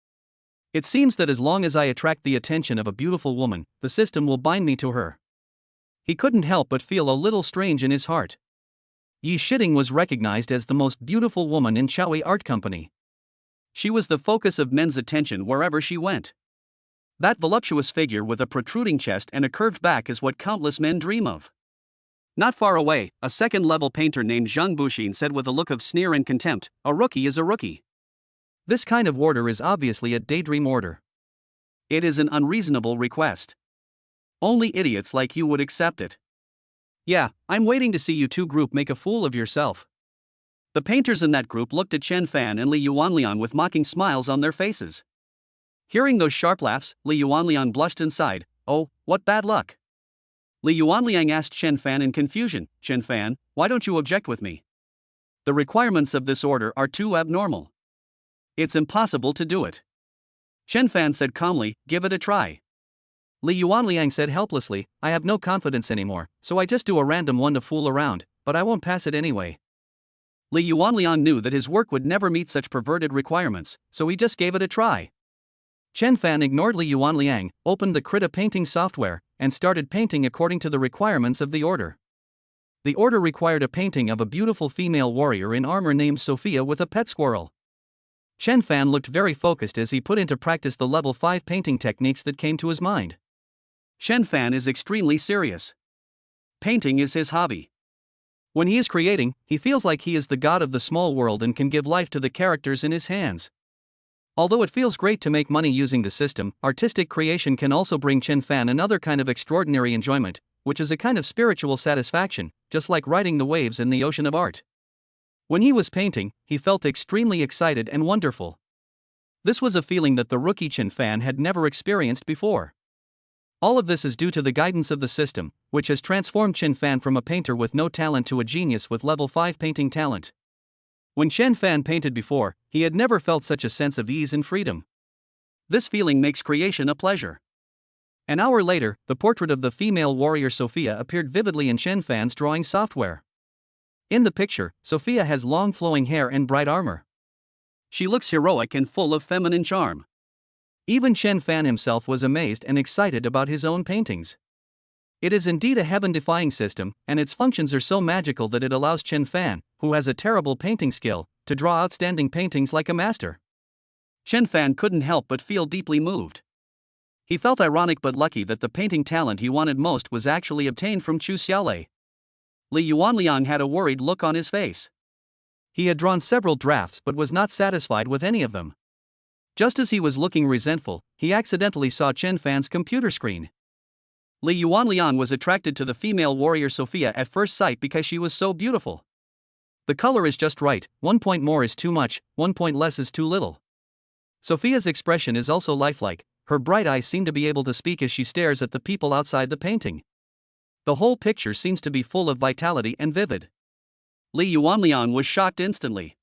It seems that as long as I attract the attention of a beautiful woman, the system will bind me to her. He couldn't help but feel a little strange in his heart. Yishiding was recognized as the most beautiful woman in Xiaoi Art Company. She was the focus of men's attention wherever she went. That voluptuous figure with a protruding chest and a curved back is what countless men dream of. Not far away, a second-level painter named Zhang Buxin said with a look of sneer and contempt, "A rookie is a rookie. This kind of order is obviously a daydream order. It is an unreasonable request. Only idiots like you would accept it. Yeah, I'm waiting to see you two group make a fool of yourself." The painters in that group looked at Chen Fan and Li Yuanliang with mocking smiles on their faces. Hearing those sharp laughs, Li Yuanliang blushed and sighed, "Oh, what bad luck." Li Yuanliang asked Chen Fan in confusion, "Chen Fan, why don't you object with me? The requirements of this order are too abnormal. It's impossible to do it." Chen Fan said calmly, "Give it a try." Li Yuanliang said helplessly, "I have no confidence anymore, so I just do a random one to fool around, but I won't pass it anyway." Li Yuanliang knew that his work would never meet such perverted requirements, so he just gave it a try. Chen Fan ignored Li Yuanliang, opened the Krita painting software, and started painting according to the requirements of the order. The order required a painting of a beautiful female warrior in armor named Sophia with a pet squirrel. Chen Fan looked very focused as he put into practice the level 5 painting techniques that came to his mind. Chen Fan is extremely serious. Painting is his hobby. When he is creating, he feels like he is the god of the small world and can give life to the characters in his hands. Although it feels great to make money using the system, artistic creation can also bring Chen Fan another kind of extraordinary enjoyment, which is a kind of spiritual satisfaction, just like riding the waves in the ocean of art. When he was painting, he felt extremely excited and wonderful. This was a feeling that the rookie Chen Fan had never experienced before. All of this is due to the guidance of the system, which has transformed Chen Fan from a painter with no talent to a genius with level 5 painting talent. When Chen Fan painted before, he had never felt such a sense of ease and freedom. This feeling makes creation a pleasure. An hour later, the portrait of the female warrior Sophia appeared vividly in Chen Fan's drawing software. In the picture, Sophia has long flowing hair and bright armor. She looks heroic and full of feminine charm. Even Chen Fan himself was amazed and excited about his own paintings. It is indeed a heaven-defying system, and its functions are so magical that it allows Chen Fan, who has a terrible painting skill, to draw outstanding paintings like a master. Chen Fan couldn't help but feel deeply moved. He felt ironic but lucky that the painting talent he wanted most was actually obtained from Chu Xiaolei. Li Yuanliang had a worried look on his face. He had drawn several drafts but was not satisfied with any of them. Just as he was looking resentful, he accidentally saw Chen Fan's computer screen. Li Yuanliang was attracted to the female warrior Sophia at first sight because she was so beautiful. The color is just right, 1 point more is too much, 1 point less is too little. Sophia's expression is also lifelike, her bright eyes seem to be able to speak as she stares at the people outside the painting. The whole picture seems to be full of vitality and vivid. Li Yuanliang was shocked instantly.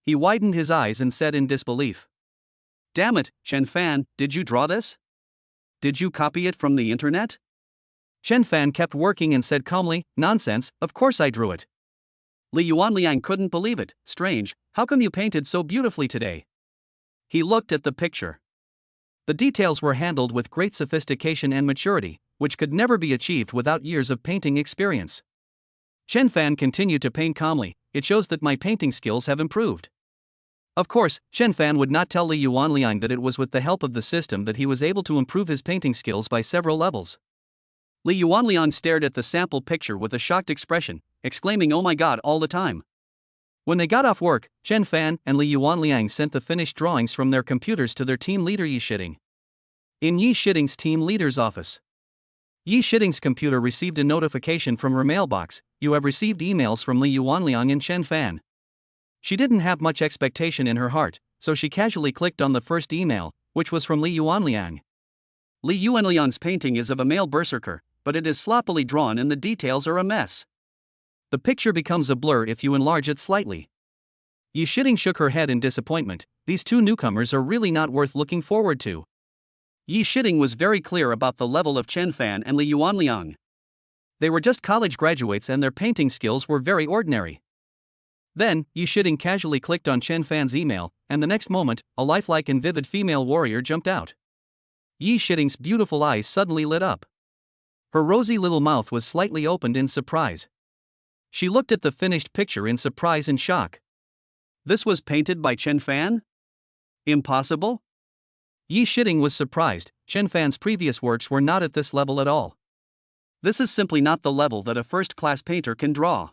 He widened his eyes and said in disbelief, "Damn it, Chen Fan, did you draw this? Did you copy it from the internet?" Chen Fan kept working and said calmly, "Nonsense, of course I drew it." Li Yuanliang couldn't believe it. "Strange, how come you painted so beautifully today?" He looked at the picture. The details were handled with great sophistication and maturity, which could never be achieved without years of painting experience. Chen Fan continued to paint calmly. "It shows that my painting skills have improved." Of course, Chen Fan would not tell Li Yuanliang that it was with the help of the system that he was able to improve his painting skills by several levels. Li Yuanliang stared at the sample picture with a shocked expression, exclaiming "Oh my god" all the time. When they got off work, Chen Fan and Li Yuanliang sent the finished drawings from their computers to their team leader Yi Shiding. In Yi Shiding's team leader's office, Yi Shiding's computer received a notification from her mailbox: "You have received emails from Li Yuanliang and Chen Fan." She didn't have much expectation in her heart, so she casually clicked on the first email, which was from Li Yuanliang. Li Yuanliang's painting is of a male berserker, but it is sloppily drawn and the details are a mess. The picture becomes a blur if you enlarge it slightly. Yi Shiding shook her head in disappointment. These two newcomers are really not worth looking forward to. Yi Shiding was very clear about the level of Chen Fan and Li Yuanliang. They were just college graduates and their painting skills were very ordinary. Then, Yi Shiding casually clicked on Chen Fan's email, and the next moment, a lifelike and vivid female warrior jumped out. Yi Shiding's beautiful eyes suddenly lit up. Her rosy little mouth was slightly opened in surprise. She looked at the finished picture in surprise and shock. This was painted by Chen Fan? Impossible? Yi Shiding was surprised. Chen Fan's previous works were not at this level at all. This is simply not the level that a first-class painter can draw.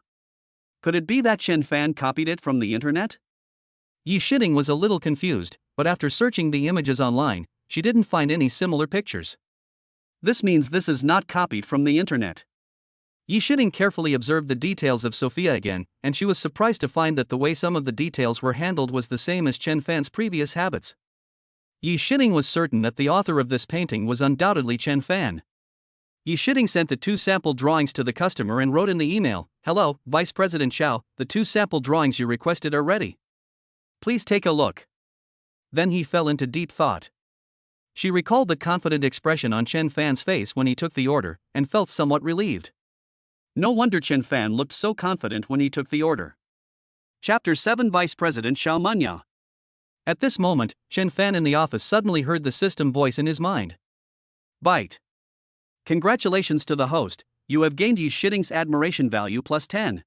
Could it be that Chen Fan copied it from the internet? Yi Shiding was a little confused, but after searching the images online, she didn't find any similar pictures. This means this is not copied from the internet. Yi Shiding carefully observed the details of Sophia again, and she was surprised to find that the way some of the details were handled was the same as Chen Fan's previous habits. Yi Shiding was certain that the author of this painting was undoubtedly Chen Fan. Yi Shiding sent the 2 sample drawings to the customer and wrote in the email, "Hello, Vice President Xiao, the 2 sample drawings you requested are ready. Please take a look." Then he fell into deep thought. She recalled the confident expression on Chen Fan's face when he took the order, and felt somewhat relieved. No wonder Chen Fan looked so confident when he took the order. Chapter 7 Vice President Xiao Manya. At this moment, Chen Fan in the office suddenly heard the system voice in his mind. "Bite. Congratulations to the host, you have gained Yi Shiding's admiration value plus 10.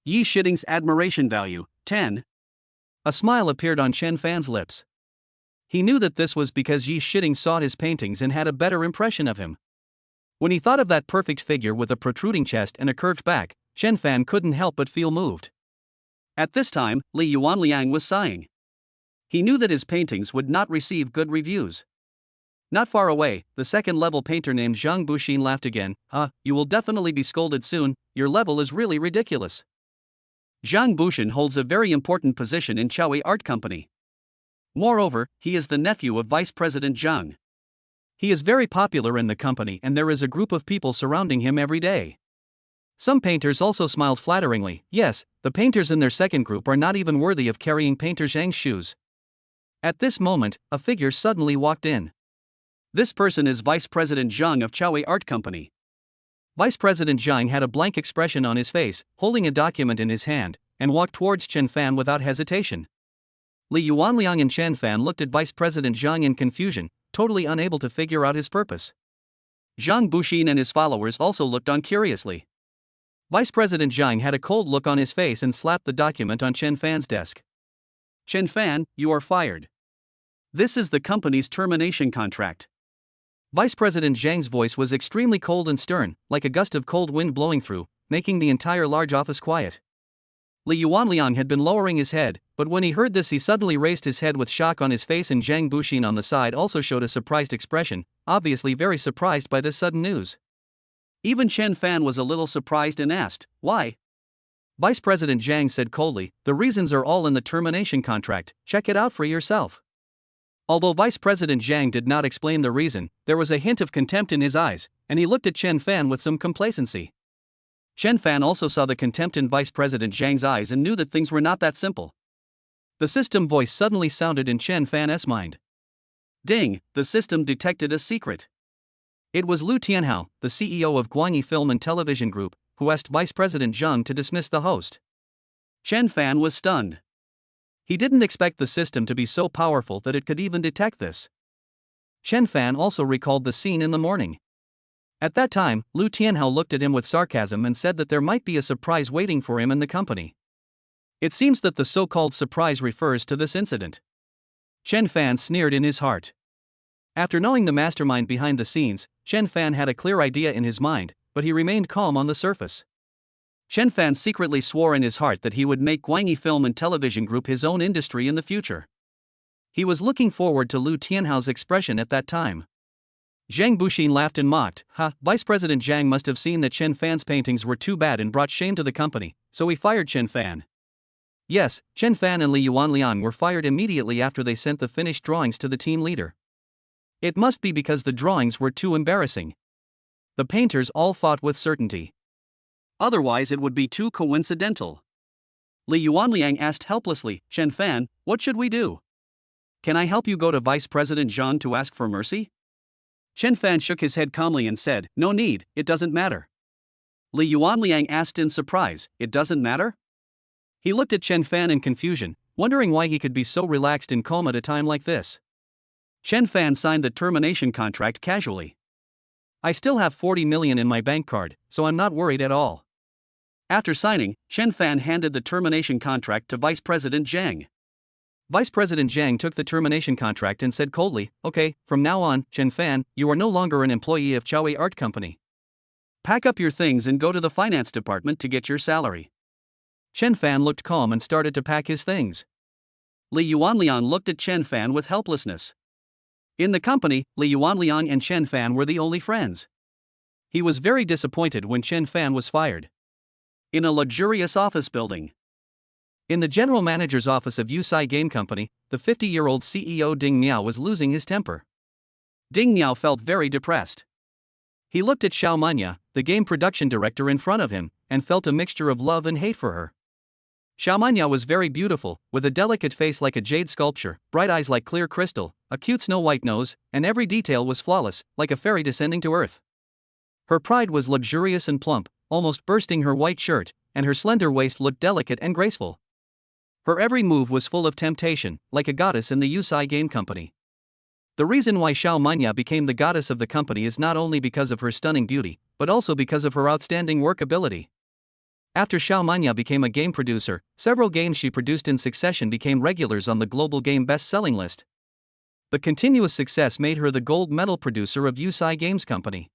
Yi Shiding's admiration value, 10. A smile appeared on Chen Fan's lips. He knew that this was because Yi Shiding saw his paintings and had a better impression of him. When he thought of that perfect figure with a protruding chest and a curved back, Chen Fan couldn't help but feel moved. At this time, Li Yuanliang was sighing. He knew that his paintings would not receive good reviews. Not far away, the second-level painter named Zhang Buxin laughed again. You will definitely be scolded soon, your level is really ridiculous. Zhang Buxin holds a very important position in Xiao Art Company. Moreover, he is the nephew of Vice President Zhang. He is very popular in the company and there is a group of people surrounding him every day. Some painters also smiled flatteringly. Yes, the painters in their second group are not even worthy of carrying Painter Zhang's shoes. At this moment, a figure suddenly walked in. This person is Vice President Zhang of Xiao Art Company. Vice President Zhang had a blank expression on his face, holding a document in his hand, and walked towards Chen Fan without hesitation. Li Yuanliang and Chen Fan looked at Vice President Zhang in confusion, totally unable to figure out his purpose. Zhang Buxin and his followers also looked on curiously. Vice President Zhang had a cold look on his face and slapped the document on Chen Fan's desk. Chen Fan, you are fired. This is the company's termination contract. Vice President Zhang's voice was extremely cold and stern, like a gust of cold wind blowing through, making the entire large office quiet. Li Yuanliang had been lowering his head, but when he heard this he suddenly raised his head with shock on his face, and Zhang Buxin on the side also showed a surprised expression, obviously very surprised by this sudden news. Even Chen Fan was a little surprised and asked, why? Vice President Zhang said coldly, the reasons are all in the termination contract, check it out for yourself. Although Vice President Zhang did not explain the reason, there was a hint of contempt in his eyes, and he looked at Chen Fan with some complacency. Chen Fan also saw the contempt in Vice President Zhang's eyes and knew that things were not that simple. The system voice suddenly sounded in Chen Fan's mind. Ding, the system detected a secret. It was Liu Tianhao, the CEO of Guanyi Film and Television Group, who asked Vice President Zhang to dismiss the host. Chen Fan was stunned. He didn't expect the system to be so powerful that it could even detect this. Chen Fan also recalled the scene in the morning. At that time, Liu Tianhao looked at him with sarcasm and said that there might be a surprise waiting for him in the company. It seems that the so-called surprise refers to this incident. Chen Fan sneered in his heart. After knowing the mastermind behind the scenes, Chen Fan had a clear idea in his mind, but he remained calm on the surface. Chen Fan secretly swore in his heart that he would make Guanyi Film and Television Group his own industry in the future. He was looking forward to Liu Tianhao's expression at that time. Zhang Buxin laughed and mocked. Vice President Zhang must have seen that Chen Fan's paintings were too bad and brought shame to the company, so he fired Chen Fan. Yes, Chen Fan and Li Yuanliang were fired immediately after they sent the finished drawings to the team leader. It must be because the drawings were too embarrassing. The painters all thought with certainty. Otherwise it would be too coincidental. Li Yuanliang asked helplessly, Chen Fan, what should we do? Can I help you go to Vice President Zhang to ask for mercy? Chen Fan shook his head calmly and said, no need, it doesn't matter. Li Yuanliang asked in surprise, it doesn't matter? He looked at Chen Fan in confusion, wondering why he could be so relaxed and calm at a time like this. Chen Fan signed the termination contract casually. I still have 40 million in my bank card, so I'm not worried at all. After signing, Chen Fan handed the termination contract to Vice President Zhang. Vice President Zhang took the termination contract and said coldly, okay, from now on, Chen Fan, you are no longer an employee of Xiao Art Company. Pack up your things and go to the finance department to get your salary. Chen Fan looked calm and started to pack his things. Li Yuanliang looked at Chen Fan with helplessness. In the company, Li Yuanliang and Chen Fan were the only friends. He was very disappointed when Chen Fan was fired. In a luxurious office building. In the general manager's office of Yufei Game Company, the 50-year-old CEO Ding Miao was losing his temper. Ding Miao felt very depressed. He looked at Xiao Manya, the game production director in front of him, and felt a mixture of love and hate for her. Xiao Manya was very beautiful, with a delicate face like a jade sculpture, bright eyes like clear crystal, a cute snow-white nose, and every detail was flawless, like a fairy descending to earth. Her pride was luxurious and plump, almost bursting her white shirt, and her slender waist looked delicate and graceful. Her every move was full of temptation, like a goddess in the Yufei Game Company. The reason why Xiao Manya became the goddess of the company is not only because of her stunning beauty, but also because of her outstanding work ability. After Xiao Manya became a game producer, several games she produced in succession became regulars on the global game best-selling list. The continuous success made her the gold medal producer of Yufei Games Company.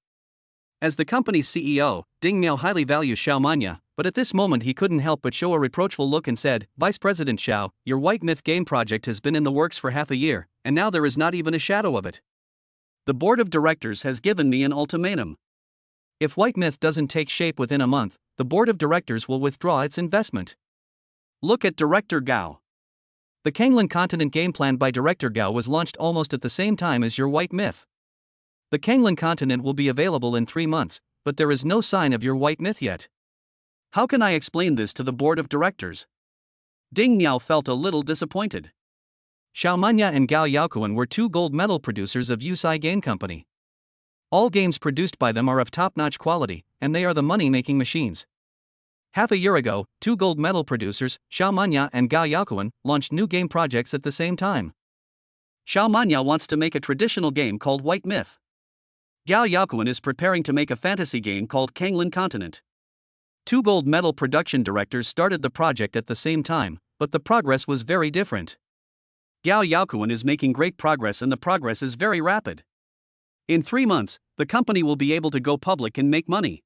As the company's CEO, Ding Miao highly values Xiao Manya, but at this moment he couldn't help but show a reproachful look and said, "Vice President Xiao, your White Myth game project has been in the works for half a year, and now there is not even a shadow of it. The board of directors has given me an ultimatum. If White Myth doesn't take shape within a month, the board of directors will withdraw its investment." Look at Director Gao. The Kanglan Continent game plan by Director Gao was launched almost at the same time as your White Myth. The Kanglan Continent will be available in 3 months, but there is no sign of your White Myth yet. How can I explain this to the board of directors? Ding Miao felt a little disappointed. Xiao Manya and Gao Yaoquan were 2 gold medal producers of Yufei Game Company. All games produced by them are of top-notch quality, and they are the money-making machines. Half a year ago, 2 gold medal producers, Xiao Manya and Gao Yaoquan, launched new game projects at the same time. Xiao Manya wants to make a traditional game called White Myth. Gao Yaoquan is preparing to make a fantasy game called Kanglan Continent. 2 gold medal production directors started the project at the same time, but the progress was very different. Gao Yaoquan is making great progress and the progress is very rapid. In 3 months, the company will be able to go public and make money.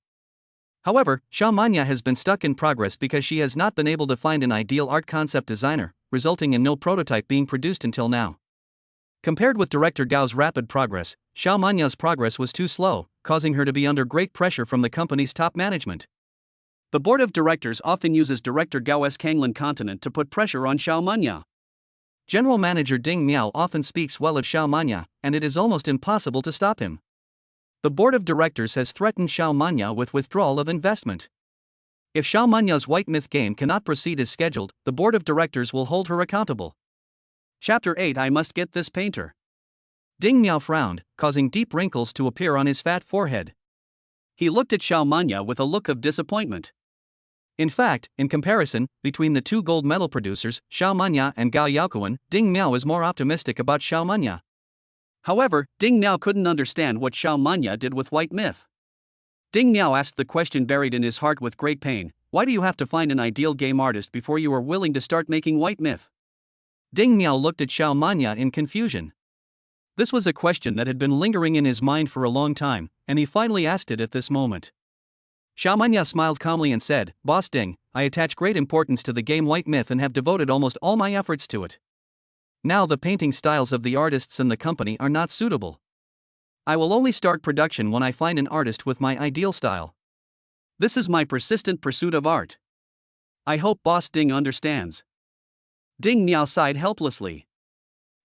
However, Xiao Manya has been stuck in progress because she has not been able to find an ideal art concept designer, resulting in no prototype being produced until now. Compared with Director Gao's rapid progress, Xiao Manya's progress was too slow, causing her to be under great pressure from the company's top management. The board of directors often uses Director Gao's Kanglan Continent to put pressure on Xiao Manya. General Manager Ding Miao often speaks well of Xiao Manya, and it is almost impossible to stop him. The board of directors has threatened Xiao Manya with withdrawal of investment. If Xiao Manya's White Myth game cannot proceed as scheduled, the board of directors will hold her accountable. Chapter 8 I must get this painter. Ding Miao frowned, causing deep wrinkles to appear on his fat forehead. He looked at Xiao Manya with a look of disappointment. In fact, in comparison, between the 2 gold medal producers, Xiao Manya and Gao Yaoquan, Ding Miao is more optimistic about Xiao Manya. However, Ding Miao couldn't understand what Xiao Manya did with White Myth. Ding Miao asked the question buried in his heart with great pain: why do you have to find an ideal game artist before you are willing to start making White Myth? Ding Miao looked at Xiao Manya in confusion. This was a question that had been lingering in his mind for a long time, and he finally asked it at this moment. Xiao Manya smiled calmly and said, "Boss Ding, I attach great importance to the game White Myth and have devoted almost all my efforts to it. Now the painting styles of the artists in the company are not suitable. I will only start production when I find an artist with my ideal style. This is my persistent pursuit of art. I hope Boss Ding understands." Ding Miao sighed helplessly.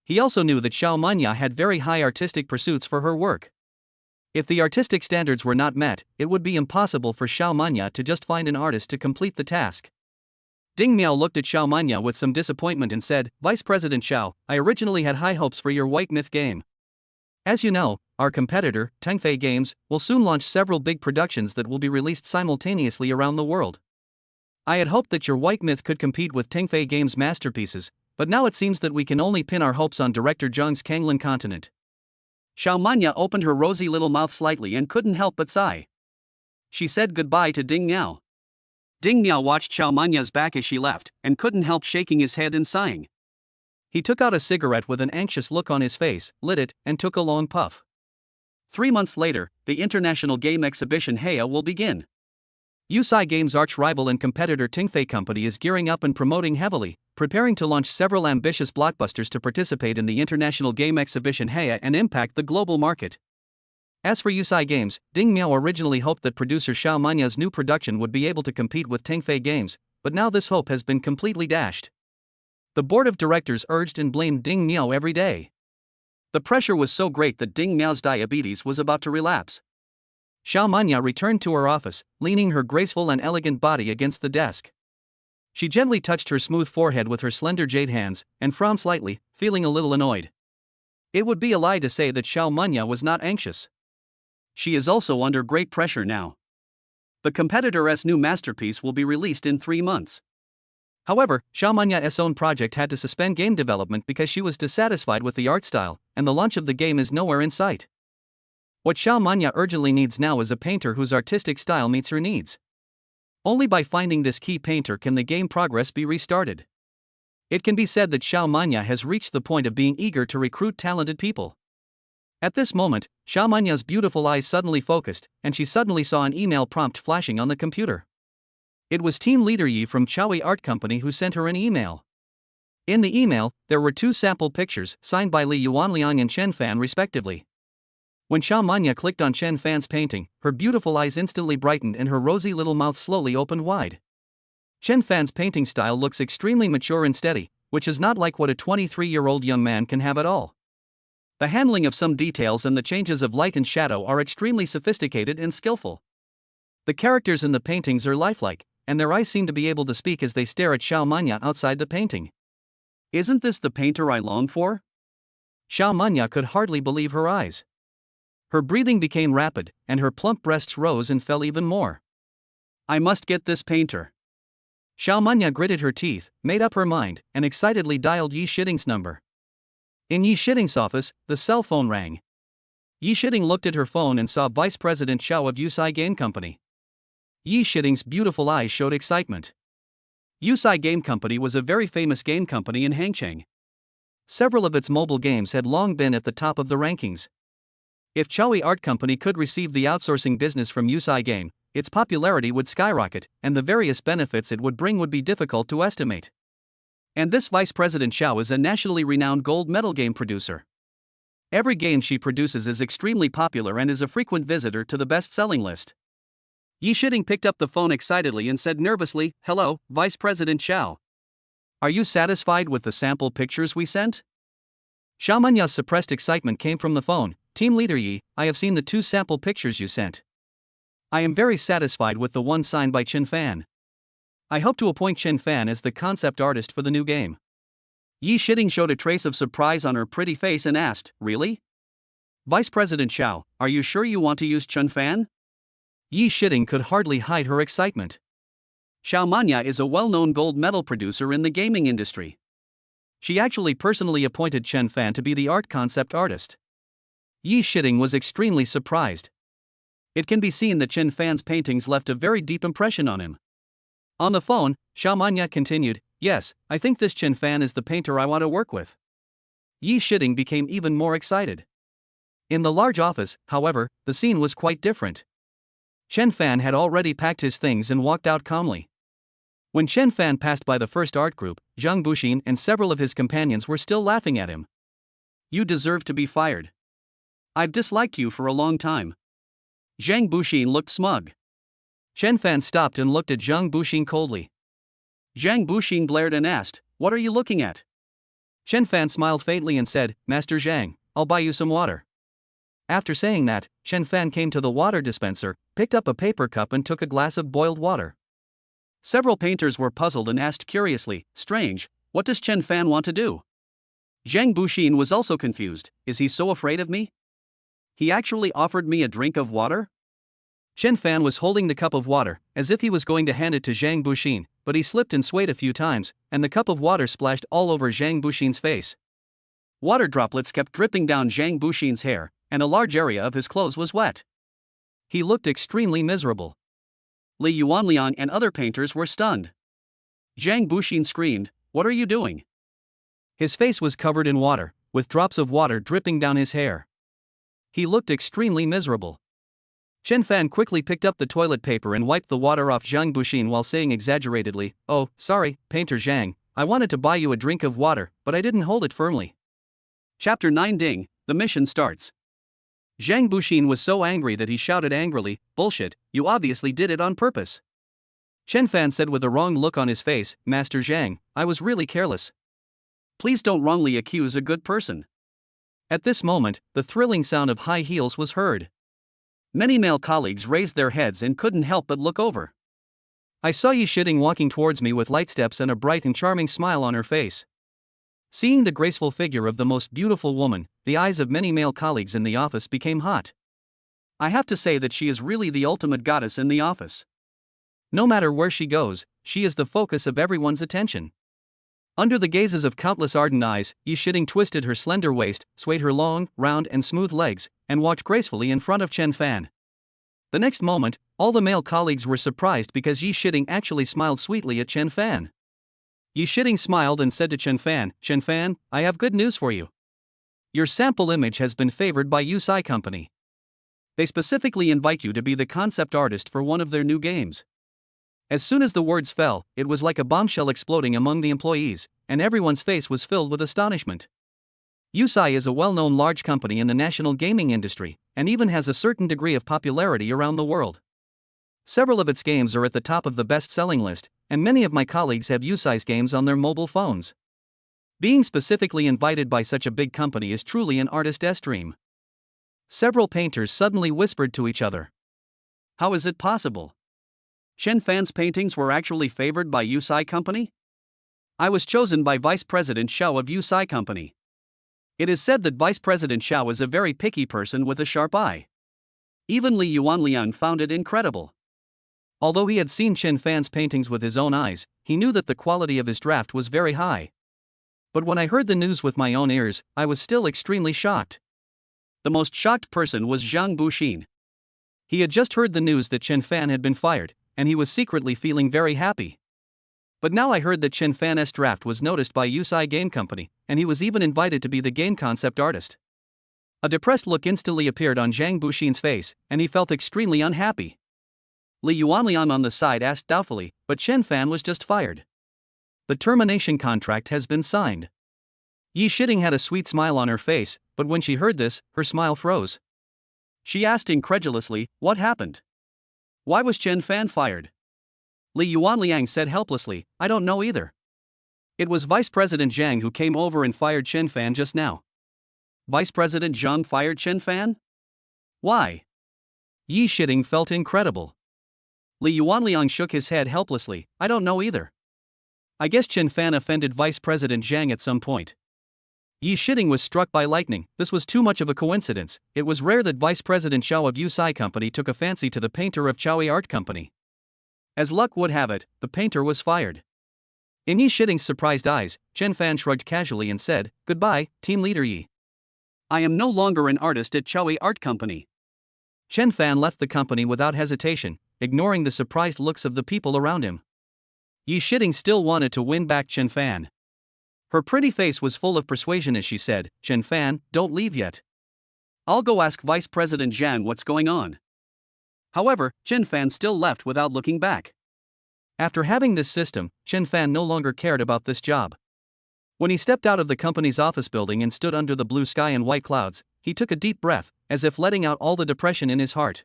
He also knew that Xiao Manya had very high artistic pursuits for her work. If the artistic standards were not met, it would be impossible for Xiao Manya to just find an artist to complete the task. Ding Miao looked at Xiao Manya with some disappointment and said, "Vice President Xiao, I originally had high hopes for your White Myth game. As you know, our competitor, Tengfei Games, will soon launch several big productions that will be released simultaneously around the world. I had hoped that your White Myth could compete with Tengfei Games' masterpieces, but now it seems that we can only pin our hopes on Director Zheng's Kanglan Continent." Xiao Manya opened her rosy little mouth slightly and couldn't help but sigh. She said goodbye to Ding Miao. Ding Miao watched Xiao Manya's back as she left, and couldn't help shaking his head and sighing. He took out a cigarette with an anxious look on his face, lit it, and took a long puff. 3 months later, the International Game Exhibition Heya will begin. Yufei Games' arch-rival and competitor Tengfei Company is gearing up and promoting heavily, preparing to launch several ambitious blockbusters to participate in the International Game Exhibition Heya and impact the global market. As for Yufei Games, Ding Miao originally hoped that producer Xiao Manya's new production would be able to compete with Tengfei Games, but now this hope has been completely dashed. The board of directors urged and blamed Ding Miao every day. The pressure was so great that Ding Miao's diabetes was about to relapse. Xiao Manya returned to her office, leaning her graceful and elegant body against the desk. She gently touched her smooth forehead with her slender jade hands, and frowned slightly, feeling a little annoyed. It would be a lie to say that Xiao Manya was not anxious. She is also under great pressure now. The competitor's new masterpiece will be released in 3 months. However, Xiao Manya's own project had to suspend game development because she was dissatisfied with the art style, and the launch of the game is nowhere in sight. What Xiao Manya urgently needs now is a painter whose artistic style meets her needs. Only by finding this key painter can the game progress be restarted. It can be said that Xiao Manya has reached the point of being eager to recruit talented people. At this moment, Xiao Manya's beautiful eyes suddenly focused, and she suddenly saw an email prompt flashing on the computer. It was team leader Yi from Xiaoi Art Company who sent her an email. In the email, there were 2 sample pictures, signed by Li Yuanliang and Chen Fan respectively. When Xiao Manya clicked on Chen Fan's painting, her beautiful eyes instantly brightened and her rosy little mouth slowly opened wide. Chen Fan's painting style looks extremely mature and steady, which is not like what a 23-year-old young man can have at all. The handling of some details and the changes of light and shadow are extremely sophisticated and skillful. The characters in the paintings are lifelike, and their eyes seem to be able to speak as they stare at Xiao Manya outside the painting. Isn't this the painter I long for? Xiao Manya could hardly believe her eyes. Her breathing became rapid, and her plump breasts rose and fell even more. I must get this painter. Xiao Manya gritted her teeth, made up her mind, and excitedly dialed Yi Shiding's number. In Yi Shiding's office, the cell phone rang. Yi Shiding looked at her phone and saw Vice President Xiao of Yufei Game Company. Yi Shiding's beautiful eyes showed excitement. Yufei Game Company was a very famous game company in Hangcheng. Several of its mobile games had long been at the top of the rankings. If Xiaoi Art Company could receive the outsourcing business from Yufei Game, its popularity would skyrocket, and the various benefits it would bring would be difficult to estimate. And this Vice President Xiao is a nationally renowned gold medal game producer. Every game she produces is extremely popular and is a frequent visitor to the best-selling list. Yi Shiding picked up the phone excitedly and said nervously, "Hello, Vice President Xiao. Are you satisfied with the sample pictures we sent?" Xiao Manya's suppressed excitement came from the phone. "Team Leader Yi, I have seen the 2 sample pictures you sent. I am very satisfied with the one signed by Chen Fan. I hope to appoint Chen Fan as the concept artist for the new game." Yi Shiding showed a trace of surprise on her pretty face and asked, "Really? Vice President Xiao, are you sure you want to use Chen Fan?" Yi Shiding could hardly hide her excitement. Xiao Manya is a well-known gold medal producer in the gaming industry. She actually personally appointed Chen Fan to be the art concept artist. Yi Shiding was extremely surprised. It can be seen that Chen Fan's paintings left a very deep impression on him. On the phone, Xiao Manya continued, "Yes, I think this Chen Fan is the painter I want to work with." Yi Shiding became even more excited. In the large office, however, the scene was quite different. Chen Fan had already packed his things and walked out calmly. When Chen Fan passed by the first art group, Zhang Buxin and several of his companions were still laughing at him. "You deserve to be fired. I've disliked you for a long time." Zhang Buxin looked smug. Chen Fan stopped and looked at Zhang Buxin coldly. Zhang Buxin glared and asked, "What are you looking at?" Chen Fan smiled faintly and said, "Master Zhang, I'll buy you some water." After saying that, Chen Fan came to the water dispenser, picked up a paper cup and took a glass of boiled water. Several painters were puzzled and asked curiously, "Strange, what does Chen Fan want to do?" Zhang Buxin was also confused. "Is he so afraid of me? He actually offered me a drink of water?" Chen Fan was holding the cup of water, as if he was going to hand it to Zhang Buxin, but he slipped and swayed a few times, and the cup of water splashed all over Zhang Buxin's face. Water droplets kept dripping down Zhang Buxin's hair, and a large area of his clothes was wet. He looked extremely miserable. Li Yuanliang and other painters were stunned. Zhang Buxin screamed, "What are you doing?" His face was covered in water, with drops of water dripping down his hair. He looked extremely miserable. Chen Fan quickly picked up the toilet paper and wiped the water off Zhang Buxin while saying exaggeratedly, "Oh, sorry, Painter Zhang, I wanted to buy you a drink of water, but I didn't hold it firmly." Chapter 9 Ding, the mission starts. Zhang Buxin was so angry that he shouted angrily, "Bullshit, you obviously did it on purpose." Chen Fan said with a wrong look on his face, "Master Zhang, I was really careless. Please don't wrongly accuse a good person." At this moment, the thrilling sound of high heels was heard. Many male colleagues raised their heads and couldn't help but look over. I saw Yi Shiding walking towards me with light steps and a bright and charming smile on her face. Seeing the graceful figure of the most beautiful woman, the eyes of many male colleagues in the office became hot. I have to say that she is really the ultimate goddess in the office. No matter where she goes, she is the focus of everyone's attention. Under the gazes of countless ardent eyes, Yi Shiding twisted her slender waist, swayed her long, round and smooth legs, and walked gracefully in front of Chen Fan. The next moment, all the male colleagues were surprised because Yi Shiding actually smiled sweetly at Chen Fan. Yi Shiding smiled and said to Chen Fan, I have good news for you. Your sample image has been favored by Yufei Company. They specifically invite you to be the concept artist for one of their new games. As soon as the words fell, it was like a bombshell exploding among the employees, and everyone's face was filled with astonishment. Yufei is a well-known large company in the national gaming industry, and even has a certain degree of popularity around the world. Several of its games are at the top of the best-selling list, and many of my colleagues have Yufei's games on their mobile phones. Being specifically invited by such a big company is truly an artist's dream. Several painters suddenly whispered to each other. How is it possible? Chen Fan's paintings were actually favored by Yufei Company? I was chosen by Vice President Xiao of Yufei Company. It is said that Vice President Xiao is a very picky person with a sharp eye. Even Li Yuanliang found it incredible. Although he had seen Chen Fan's paintings with his own eyes, he knew that the quality of his draft was very high. But when I heard the news with my own ears, I was still extremely shocked. The most shocked person was Zhang Buxin. He had just heard the news that Chen Fan had been fired, and he was secretly feeling very happy. But now I heard that Chen Fan's draft was noticed by Yufei Game Company, and he was even invited to be the game concept artist. A depressed look instantly appeared on Zhang Buxin's face, and he felt extremely unhappy. Li Yuanliang on the side asked doubtfully, but Chen Fan was just fired. The termination contract has been signed. Yi Shiding had a sweet smile on her face, but when she heard this, her smile froze. She asked incredulously, what happened? Why was Chen Fan fired? Li Yuanliang said helplessly, I don't know either. It was Vice President Zhang who came over and fired Chen Fan just now. Vice President Zhang fired Chen Fan? Why? Yi Shiding felt incredible. Li Yuanliang shook his head helplessly, I don't know either. I guess Chen Fan offended Vice President Zhang at some point. Yi Shiding was struck by lightning. This was too much of a coincidence. It was rare that Vice President Xiao of Yufei Company took a fancy to the painter of Xiao Art Company. As luck would have it, the painter was fired. In Yi Shiding's surprised eyes, Chen Fan shrugged casually and said, Goodbye, team leader Yi. I am no longer an artist at Xiao Art Company. Chen Fan left the company without hesitation, ignoring the surprised looks of the people around him. Yi Shiding still wanted to win back Chen Fan. Her pretty face was full of persuasion as she said, Chen Fan, don't leave yet. I'll go ask Vice President Zhang what's going on. However, Chen Fan still left without looking back. After having this system, Chen Fan no longer cared about this job. When he stepped out of the company's office building and stood under the blue sky and white clouds, he took a deep breath, as if letting out all the depression in his heart.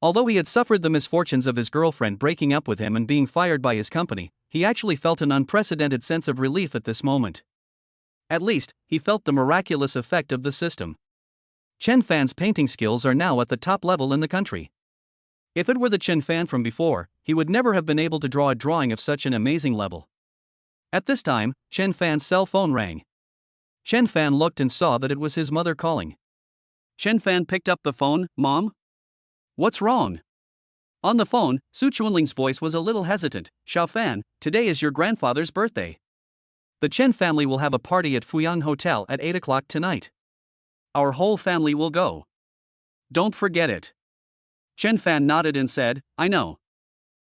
Although he had suffered the misfortunes of his girlfriend breaking up with him and being fired by his company, he actually felt an unprecedented sense of relief at this moment. At least, he felt the miraculous effect of the system. Chen Fan's painting skills are now at the top level in the country. If it were the Chen Fan from before, he would never have been able to draw a drawing of such an amazing level. At this time, Chen Fan's cell phone rang. Chen Fan looked and saw that it was his mother calling. Chen Fan picked up the phone, Mom? What's wrong? On the phone, Su Chunling's voice was a little hesitant. Xiao Fan, today is your grandfather's birthday. The Chen family will have a party at Fuyang Hotel at 8 o'clock tonight. Our whole family will go. Don't forget it. Chen Fan nodded and said, I know.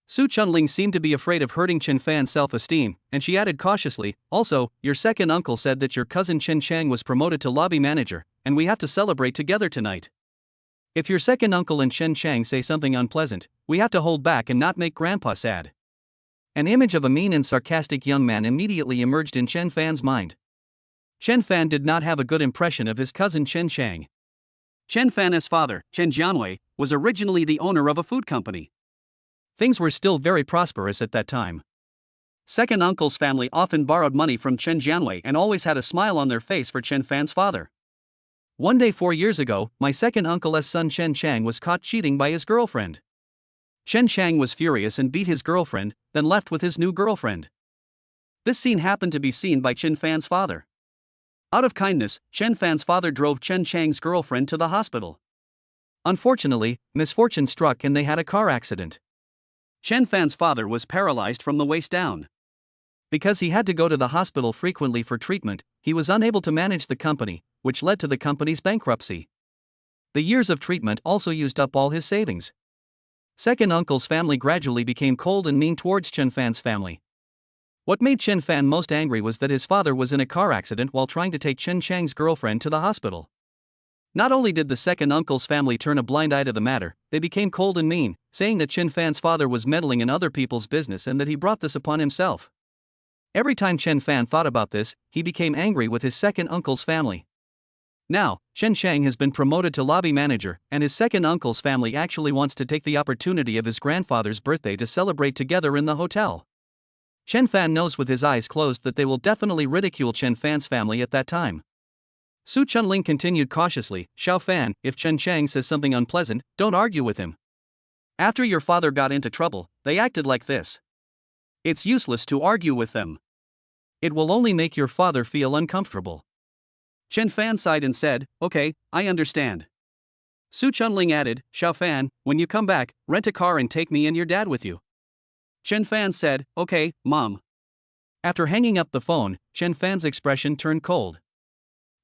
Su Chunling seemed to be afraid of hurting Chen Fan's self-esteem, and she added cautiously, also, your second uncle said that your cousin Chen Chang was promoted to lobby manager, and we have to celebrate together tonight. If your second uncle and Chen Chang say something unpleasant, we have to hold back and not make Grandpa sad. An image of a mean and sarcastic young man immediately emerged in Chen Fan's mind. Chen Fan did not have a good impression of his cousin Chen Chang. Chen Fan's father, Chen Jianwei, was originally the owner of a food company. Things were still very prosperous at that time. Second uncle's family often borrowed money from Chen Jianwei and always had a smile on their face for Chen Fan's father. One day 4 years ago, my second uncle's son Chen Chang was caught cheating by his girlfriend. Chen Chang was furious and beat his girlfriend, then left with his new girlfriend. This scene happened to be seen by Chen Fan's father. Out of kindness, Chen Fan's father drove Chen Chang's girlfriend to the hospital. Unfortunately, misfortune struck and they had a car accident. Chen Fan's father was paralyzed from the waist down. Because he had to go to the hospital frequently for treatment, he was unable to manage the company, which led to the company's bankruptcy. The years of treatment also used up all his savings. Second uncle's family gradually became cold and mean towards Chen Fan's family. What made Chen Fan most angry was that his father was in a car accident while trying to take Chen Chang's girlfriend to the hospital. Not only did the second uncle's family turn a blind eye to the matter, they became cold and mean, saying that Chen Fan's father was meddling in other people's business and that he brought this upon himself. Every time Chen Fan thought about this, he became angry with his second uncle's family. Now, Chen Chang has been promoted to lobby manager, and his second uncle's family actually wants to take the opportunity of his grandfather's birthday to celebrate together in the hotel. Chen Fan knows with his eyes closed that they will definitely ridicule Chen Fan's family at that time. Su Chunling continued cautiously, Xiao Fan, if Chen Chang says something unpleasant, don't argue with him. After your father got into trouble, they acted like this. It's useless to argue with them. It will only make your father feel uncomfortable. Chen Fan sighed and said, okay, I understand. Su Chunling added, Xiao Fan, when you come back, rent a car and take me and your dad with you. Chen Fan said, okay, Mom. After hanging up the phone, Chen Fan's expression turned cold.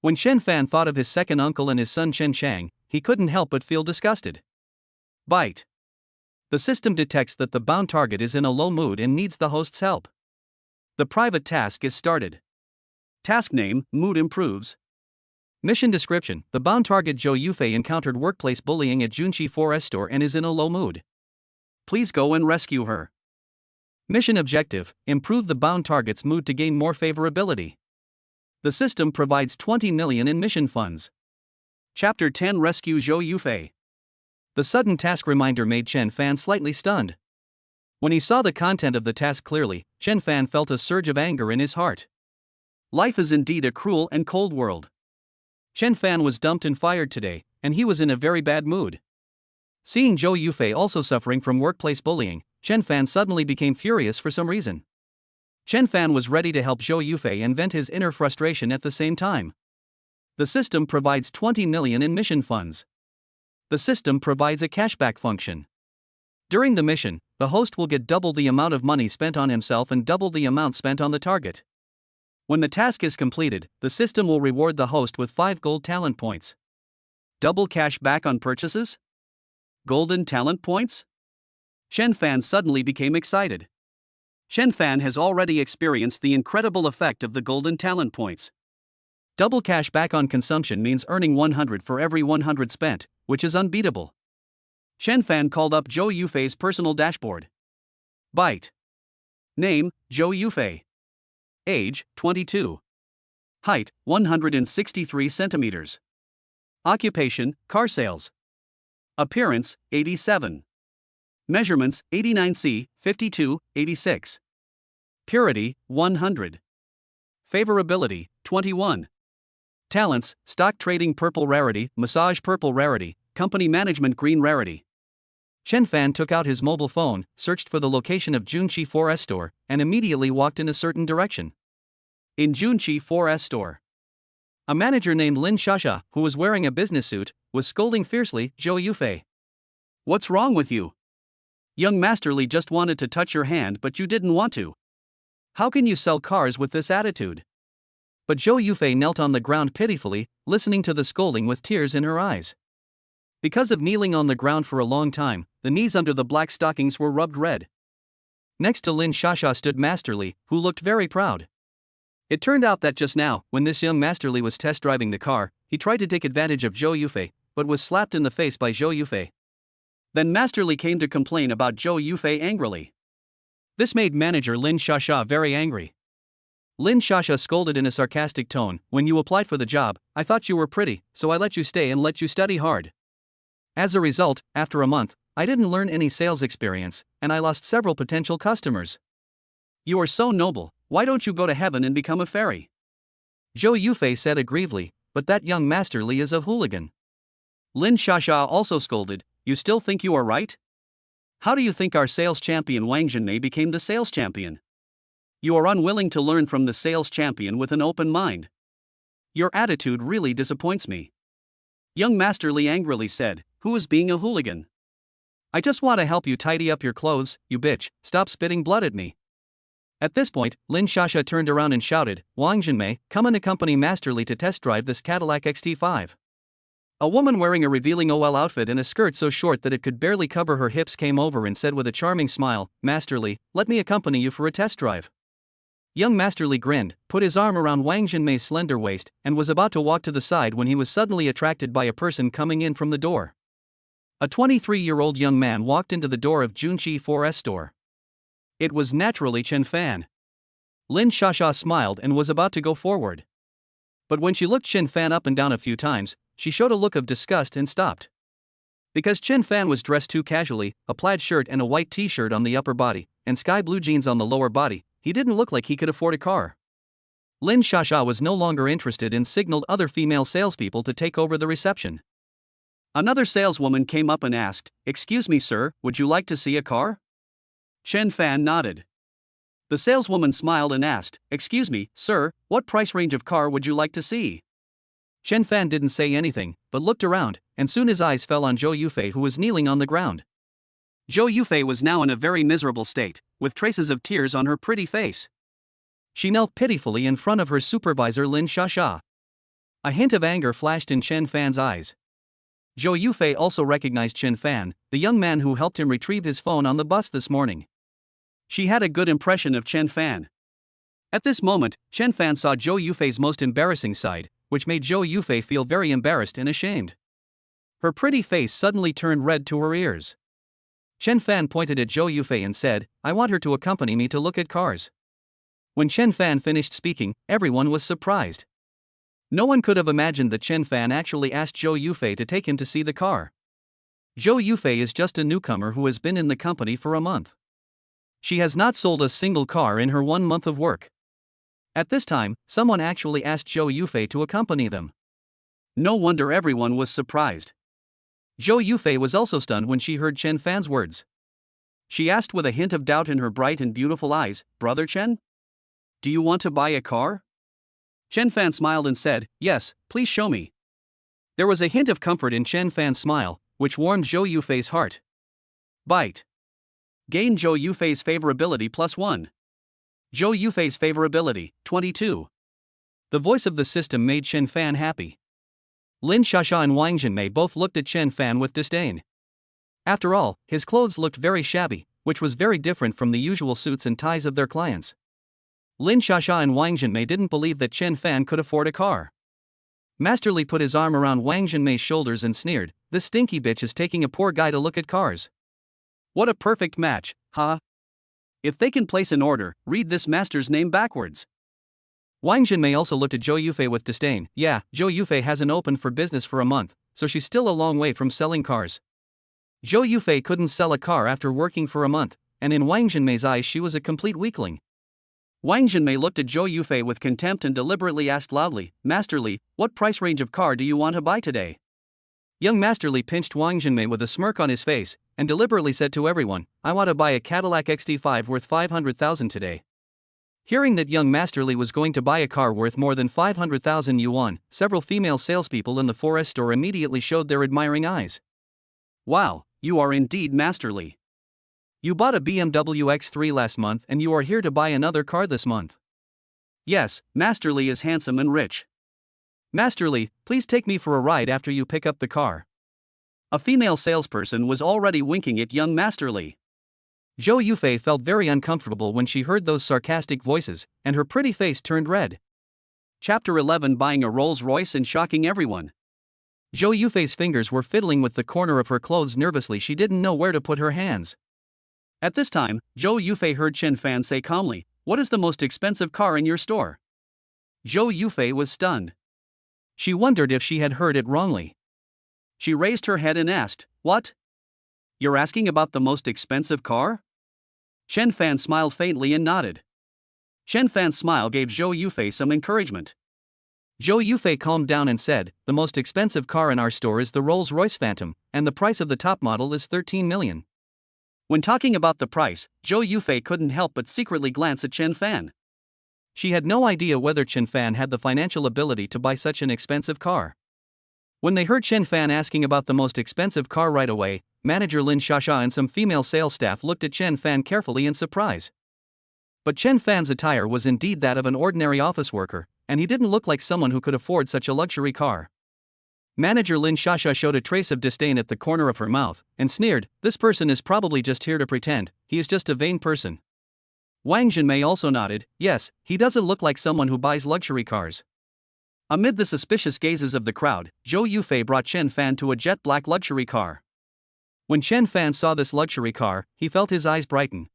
When Chen Fan thought of his second uncle and his son Chen Chang, he couldn't help but feel disgusted. Bite. The system detects that the bound target is in a low mood and needs the host's help. The private task is started. Task name, Mood Improves. Mission description, the bound target Zhou Yufei encountered workplace bullying at Junqi 4S store and is in a low mood. Please go and rescue her. Mission objective, improve the bound target's mood to gain more favorability. The system provides 20 million in mission funds. Chapter 10 Rescue Zhou Yufei. The sudden task reminder made Chen Fan slightly stunned. When he saw the content of the task clearly, Chen Fan felt a surge of anger in his heart. Life is indeed a cruel and cold world. Chen Fan was dumped and fired today, and he was in a very bad mood. Seeing Zhou Yufei also suffering from workplace bullying, Chen Fan suddenly became furious for some reason. Chen Fan was ready to help Zhou Yufei and vent his inner frustration at the same time. The system provides 20 million in mission funds. The system provides a cashback function. During the mission, the host will get double the amount of money spent on himself and double the amount spent on the target. When the task is completed, the system will reward the host with 5 gold talent points. Double cash back on purchases? Golden talent points? Chen Fan suddenly became excited. Chen Fan has already experienced the incredible effect of the golden talent points. Double cash back on consumption means earning 100 for every 100 spent, which is unbeatable. Chen Fan called up Zhou Yufei's personal dashboard. Byte. Name, Zhou Yufei. Age, 22. Height, 163 centimeters. Occupation, car sales. Appearance, 87. Measurements, 89C, 52, 86. Purity, 100. Favorability, 21. Talents, stock trading purple rarity, massage purple rarity, company management green rarity. Chen Fan took out his mobile phone, searched for the location of Junqi 4S store, and immediately walked in a certain direction. In Junqi 4S store, a manager named Lin Shasha, who was wearing a business suit, was scolding fiercely, Zhou Yufei. What's wrong with you? Young Masterly just wanted to touch your hand but you didn't want to. How can you sell cars with this attitude? But Zhou Yufei knelt on the ground pitifully, listening to the scolding with tears in her eyes. Because of kneeling on the ground for a long time, the knees under the black stockings were rubbed red. Next to Lin Shasha stood Masterly, who looked very proud. It turned out that just now, when this young Masterly was test driving the car, he tried to take advantage of Zhou Yufei, but was slapped in the face by Zhou Yufei. Then Masterly came to complain about Zhou Yufei angrily. This made manager Lin Shasha very angry. Lin Shasha scolded in a sarcastic tone, when you applied for the job, I thought you were pretty, so I let you stay and let you study hard. As a result, after a month, I didn't learn any sales experience, and I lost several potential customers. You are so noble, why don't you go to heaven and become a fairy? Zhou Yufei said aggrievedly, but that young Masterly is a hooligan. Lin Shasha also scolded, you still think you are right? How do you think our sales champion Wang Zhenmei became the sales champion? You are unwilling to learn from the sales champion with an open mind. Your attitude really disappoints me. Young Masterly angrily said, who is being a hooligan? I just want to help you tidy up your clothes, you bitch, stop spitting blood at me. At this point, Lin Shasha turned around and shouted, Wang Zhenmei, come and accompany Masterly to test drive this Cadillac XT5. A woman wearing a revealing OL outfit and a skirt so short that it could barely cover her hips came over and said with a charming smile, "Masterly, let me accompany you for a test drive." Young Masterly grinned, put his arm around Wang Jinmei's slender waist, and was about to walk to the side when he was suddenly attracted by a person coming in from the door. A 23-year-old young man walked into the door of Junqi 4S store. It was naturally Chen Fan. Lin Shasha smiled and was about to go forward. But when she looked Chen Fan up and down a few times, she showed a look of disgust and stopped. Because Chen Fan was dressed too casually, a plaid shirt and a white t-shirt on the upper body, and sky blue jeans on the lower body, he didn't look like he could afford a car. Lin Shasha was no longer interested and signaled other female salespeople to take over the reception. Another saleswoman came up and asked, "Excuse me, sir, would you like to see a car?" Chen Fan nodded. The saleswoman smiled and asked, "Excuse me, sir, what price range of car would you like to see?" Chen Fan didn't say anything, but looked around, and soon his eyes fell on Zhou Yufei, who was kneeling on the ground. Zhou Yufei was now in a very miserable state, with traces of tears on her pretty face. She knelt pitifully in front of her supervisor Lin Shasha. A hint of anger flashed in Chen Fan's eyes. Zhou Yufei also recognized Chen Fan, the young man who helped him retrieve his phone on the bus this morning. She had a good impression of Chen Fan. At this moment, Chen Fan saw Zhou Yufei's most embarrassing side, which made Zhou Yufei feel very embarrassed and ashamed. Her pretty face suddenly turned red to her ears. Chen Fan pointed at Zhou Yufei and said, "I want her to accompany me to look at cars." When Chen Fan finished speaking, everyone was surprised. No one could have imagined that Chen Fan actually asked Zhou Yufei to take him to see the car. Zhou Yufei is just a newcomer who has been in the company for a month. She has not sold a single car in her 1 month of work. At this time, someone actually asked Zhou Yufei to accompany them. No wonder everyone was surprised. Zhou Yufei was also stunned when she heard Chen Fan's words. She asked with a hint of doubt in her bright and beautiful eyes, "Brother Chen? Do you want to buy a car?" Chen Fan smiled and said, "Yes, please show me." There was a hint of comfort in Chen Fan's smile, which warmed Zhou Yufei's heart. Bite. Gain Zhou Yufei's favorability +1. Zhou Yufei's favorability, 22. The voice of the system made Chen Fan happy. Lin Shasha and Wang Jinmei both looked at Chen Fan with disdain. After all, his clothes looked very shabby, which was very different from the usual suits and ties of their clients. Lin Shasha and Wang Jinmei didn't believe that Chen Fan could afford a car. Masterly put his arm around Wang Jinmei's shoulders and sneered, "This stinky bitch is taking a poor guy to look at cars. What a perfect match, huh? If they can place an order, read this master's name backwards." Wang Jinmei also looked at Zhou Yufei with disdain. Yeah, Zhou Yufei hasn't opened for business for a month, so she's still a long way from selling cars. Zhou Yufei couldn't sell a car after working for a month, and in Wang Jinmei's eyes she was a complete weakling. Wang Jinmei looked at Zhou Yufei with contempt and deliberately asked loudly, "Masterly, what price range of car do you want to buy today?" Young Masterly pinched Wang Jinmei with a smirk on his face, and deliberately said to everyone, "I want to buy a Cadillac XT5 worth 500,000 today." Hearing that young Masterly was going to buy a car worth more than 500,000 yuan, several female salespeople in the 4S store immediately showed their admiring eyes. "Wow, you are indeed masterly. You bought a BMW X3 last month and you are here to buy another car this month." "Yes, Masterly is handsome and rich. Masterly, please take me for a ride after you pick up the car." A female salesperson was already winking at young Masterly. Zhou Yufei felt very uncomfortable when she heard those sarcastic voices, and her pretty face turned red. Chapter 11: Buying a Rolls-Royce and shocking everyone. Zhou Yufei's fingers were fiddling with the corner of her clothes nervously. She didn't know where to put her hands. At this time, Zhou Yufei heard Chen Fan say calmly, "What is the most expensive car in your store?" Zhou Yufei was stunned. She wondered if she had heard it wrongly. She raised her head and asked, "What? You're asking about the most expensive car?" Chen Fan smiled faintly and nodded. Chen Fan's smile gave Zhou Yufei some encouragement. Zhou Yufei calmed down and said, "The most expensive car in our store is the Rolls-Royce Phantom, and the price of the top model is 13 million. When talking about the price, Zhou Yufei couldn't help but secretly glance at Chen Fan. She had no idea whether Chen Fan had the financial ability to buy such an expensive car. When they heard Chen Fan asking about the most expensive car right away, manager Lin Shasha and some female sales staff looked at Chen Fan carefully in surprise. But Chen Fan's attire was indeed that of an ordinary office worker, and he didn't look like someone who could afford such a luxury car. Manager Lin Shasha showed a trace of disdain at the corner of her mouth, and sneered, "This person is probably just here to pretend, he is just a vain person." Wang Zhenmei also nodded, "Yes, he doesn't look like someone who buys luxury cars." Amid the suspicious gazes of the crowd, Zhou Yufei brought Chen Fan to a jet black luxury car. When Chen Fan saw this luxury car, he felt his eyes brighten.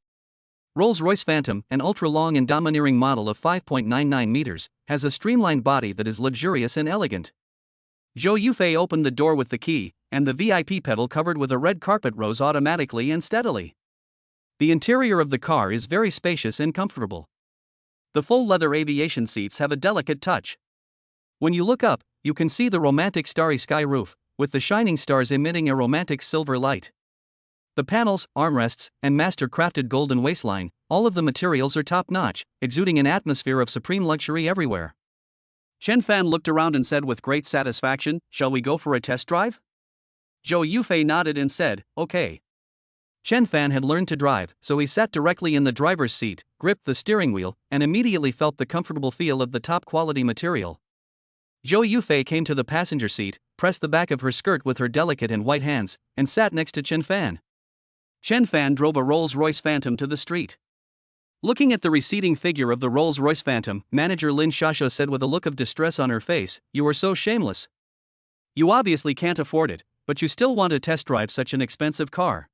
Rolls-Royce Phantom, an ultra-long and domineering model of 5.99 meters, has a streamlined body that is luxurious and elegant. Zhou Yufei opened the door with the key, and the VIP pedal covered with a red carpet rose automatically and steadily. The interior of the car is very spacious and comfortable. The full leather aviation seats have a delicate touch. When you look up, you can see the romantic starry sky roof, with the shining stars emitting a romantic silver light. The panels, armrests, and master-crafted golden waistline, all of the materials are top-notch, exuding an atmosphere of supreme luxury everywhere. Chen Fan looked around and said with great satisfaction, "Shall we go for a test drive?" Zhou Yufei nodded and said, "Okay." Chen Fan had learned to drive, so he sat directly in the driver's seat, gripped the steering wheel, and immediately felt the comfortable feel of the top-quality material. Zhou Yufei came to the passenger seat, pressed the back of her skirt with her delicate and white hands, and sat next to Chen Fan. Chen Fan drove a Rolls-Royce Phantom to the street. Looking at the receding figure of the Rolls-Royce Phantom, manager Lin Shasha said with a look of distress on her face, "You are so shameless. You obviously can't afford it, but you still want to test drive such an expensive car.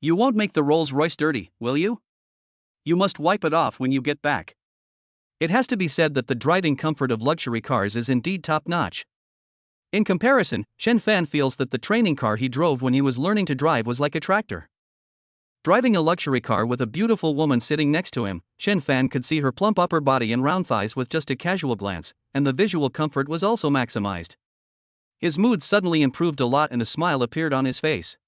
You won't make the Rolls-Royce dirty, will you? You must wipe it off when you get back." It has to be said that the driving comfort of luxury cars is indeed top-notch. In comparison, Chen Fan feels that the training car he drove when he was learning to drive was like a tractor. Driving a luxury car with a beautiful woman sitting next to him, Chen Fan could see her plump upper body and round thighs with just a casual glance, and the visual comfort was also maximized. His mood suddenly improved a lot and a smile appeared on his face.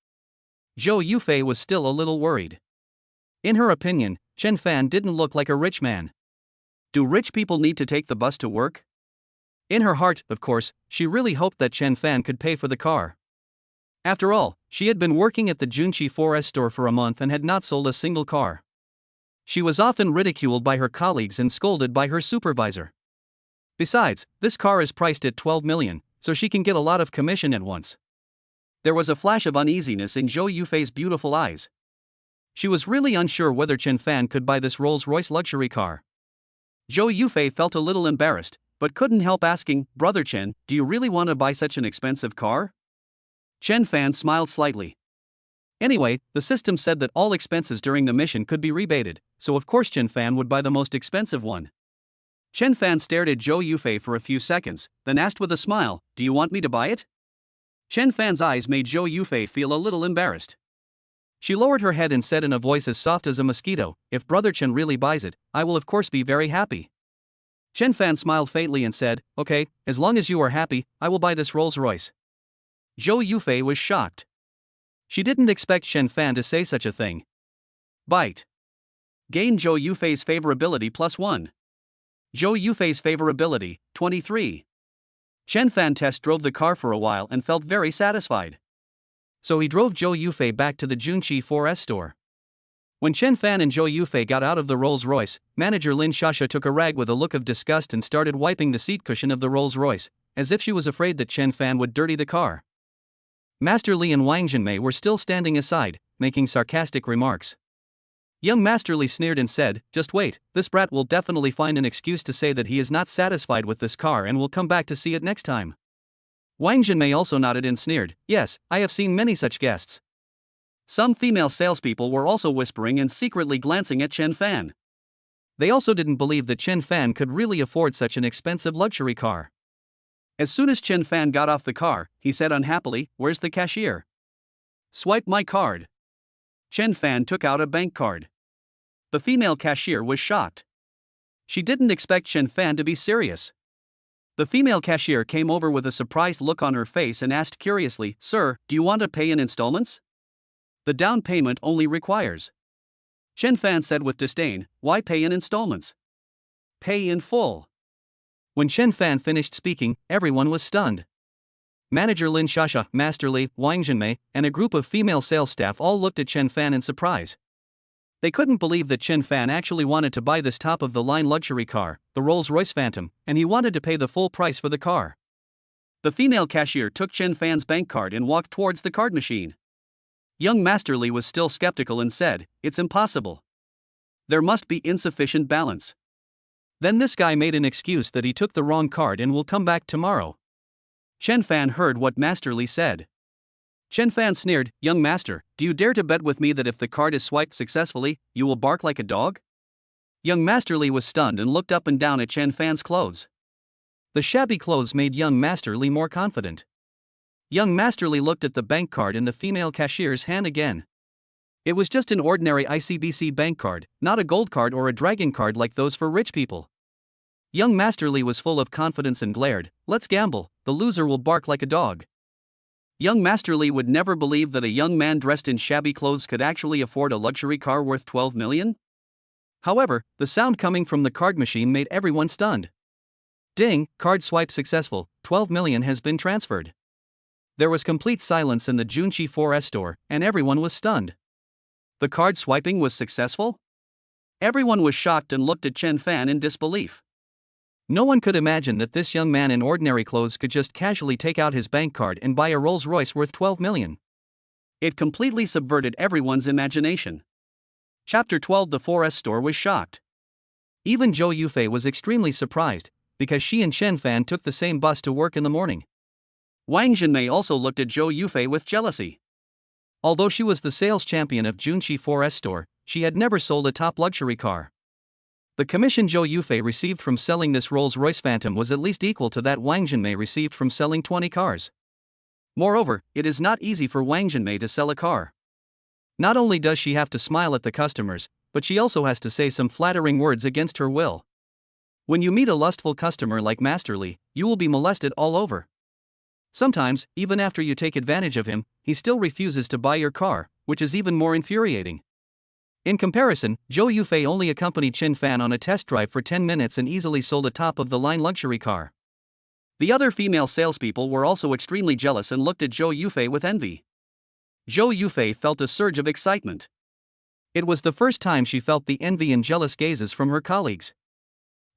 Zhou Yufei was still a little worried. In her opinion, Chen Fan didn't look like a rich man. Do rich people need to take the bus to work? In her heart, of course, she really hoped that Chen Fan could pay for the car. After all, she had been working at the Junqi 4S store for a month and had not sold a single car. She was often ridiculed by her colleagues and scolded by her supervisor. Besides, this car is priced at 12 million, so she can get a lot of commission at once. There was a flash of uneasiness in Zhou Yufei's beautiful eyes. She was really unsure whether Chen Fan could buy this Rolls-Royce luxury car. Zhou Yufei felt a little embarrassed, but couldn't help asking, "Brother Chen, do you really want to buy such an expensive car?" Chen Fan smiled slightly. Anyway, the system said that all expenses during the mission could be rebated, so of course Chen Fan would buy the most expensive one. Chen Fan stared at Zhou Yufei for a few seconds, then asked with a smile, "Do you want me to buy it?" Chen Fan's eyes made Zhou Yufei feel a little embarrassed. She lowered her head and said in a voice as soft as a mosquito, "If Brother Chen really buys it, I will of course be very happy." Chen Fan smiled faintly and said, "Okay, as long as you are happy, I will buy this Rolls-Royce." Zhou Yufei was shocked. She didn't expect Chen Fan to say such a thing. Bite. Gain Zhou Yufei's favorability +1. Zhou Yufei's favorability, 23. Chen Fan test drove the car for a while and felt very satisfied. So he drove Zhou Yufei back to the Junqi 4S store. When Chen Fan and Zhou Yufei got out of the Rolls-Royce, manager Lin Shasha took a rag with a look of disgust and started wiping the seat cushion of the Rolls-Royce, as if she was afraid that Chen Fan would dirty the car. Master Li and Wang Zhenmei were still standing aside, making sarcastic remarks. Young Master Li sneered and said, "Just wait, this brat will definitely find an excuse to say that he is not satisfied with this car and will come back to see it next time." Wang Zhenmei also nodded and sneered, "Yes, I have seen many such guests." Some female salespeople were also whispering and secretly glancing at Chen Fan. They also didn't believe that Chen Fan could really afford such an expensive luxury car. As soon as Chen Fan got off the car, he said unhappily, "Where's the cashier? Swipe my card." Chen Fan took out a bank card. The female cashier was shocked. She didn't expect Chen Fan to be serious. The female cashier came over with a surprised look on her face and asked curiously, "Sir, do you want to pay in installments? The down payment only requires." Chen Fan said with disdain, "Why pay in installments? Pay in full." When Chen Fan finished speaking, everyone was stunned. Manager Lin Shasha, Master Li, Wang Zhenmei, and a group of female sales staff all looked at Chen Fan in surprise. They couldn't believe that Chen Fan actually wanted to buy this top-of-the-line luxury car, the Rolls-Royce Phantom, and he wanted to pay the full price for the car. The female cashier took Chen Fan's bank card and walked towards the card machine. Young Master Li was still skeptical and said, "It's impossible. There must be insufficient balance." Then this guy made an excuse that he took the wrong card and will come back tomorrow. Chen Fan heard what Master Li said. Chen Fan sneered, "Young master, do you dare to bet with me that if the card is swiped successfully, you will bark like a dog?" Young Master Li was stunned and looked up and down at Chen Fan's clothes. The shabby clothes made young Master Li more confident. Young Master Li looked at the bank card in the female cashier's hand again. It was just an ordinary ICBC bank card, not a gold card or a dragon card like those for rich people. Young Master Li was full of confidence and glared, "Let's gamble, the loser will bark like a dog." Young Master Li would never believe that a young man dressed in shabby clothes could actually afford a luxury car worth 12 million. However, the sound coming from the card machine made everyone stunned. Ding, card swipe successful, 12 million has been transferred. There was complete silence in the Junshi 4S store, and everyone was stunned. The card swiping was successful? Everyone was shocked and looked at Chen Fan in disbelief. No one could imagine that this young man in ordinary clothes could just casually take out his bank card and buy a Rolls-Royce worth 12 million. It completely subverted everyone's imagination. Chapter 12. The 4S store was shocked. Even Zhou Yufei was extremely surprised, because she and Chen Fan took the same bus to work in the morning. Wang Zhenmei also looked at Zhou Yufei with jealousy. Although she was the sales champion of Junshi 4S store, she had never sold a top luxury car. The commission Zhou Yufei received from selling this Rolls-Royce Phantom was at least equal to that Wang Zhenmei received from selling 20 cars. Moreover, it is not easy for Wang Zhenmei to sell a car. Not only does she have to smile at the customers, but she also has to say some flattering words against her will. When you meet a lustful customer like Master Li, you will be molested all over. Sometimes, even after you take advantage of him, he still refuses to buy your car, which is even more infuriating. In comparison, Zhou Yufei only accompanied Chen Fan on a test drive for 10 minutes and easily sold a top-of-the-line luxury car. The other female salespeople were also extremely jealous and looked at Zhou Yufei with envy. Zhou Yufei felt a surge of excitement. It was the first time she felt the envy and jealous gazes from her colleagues.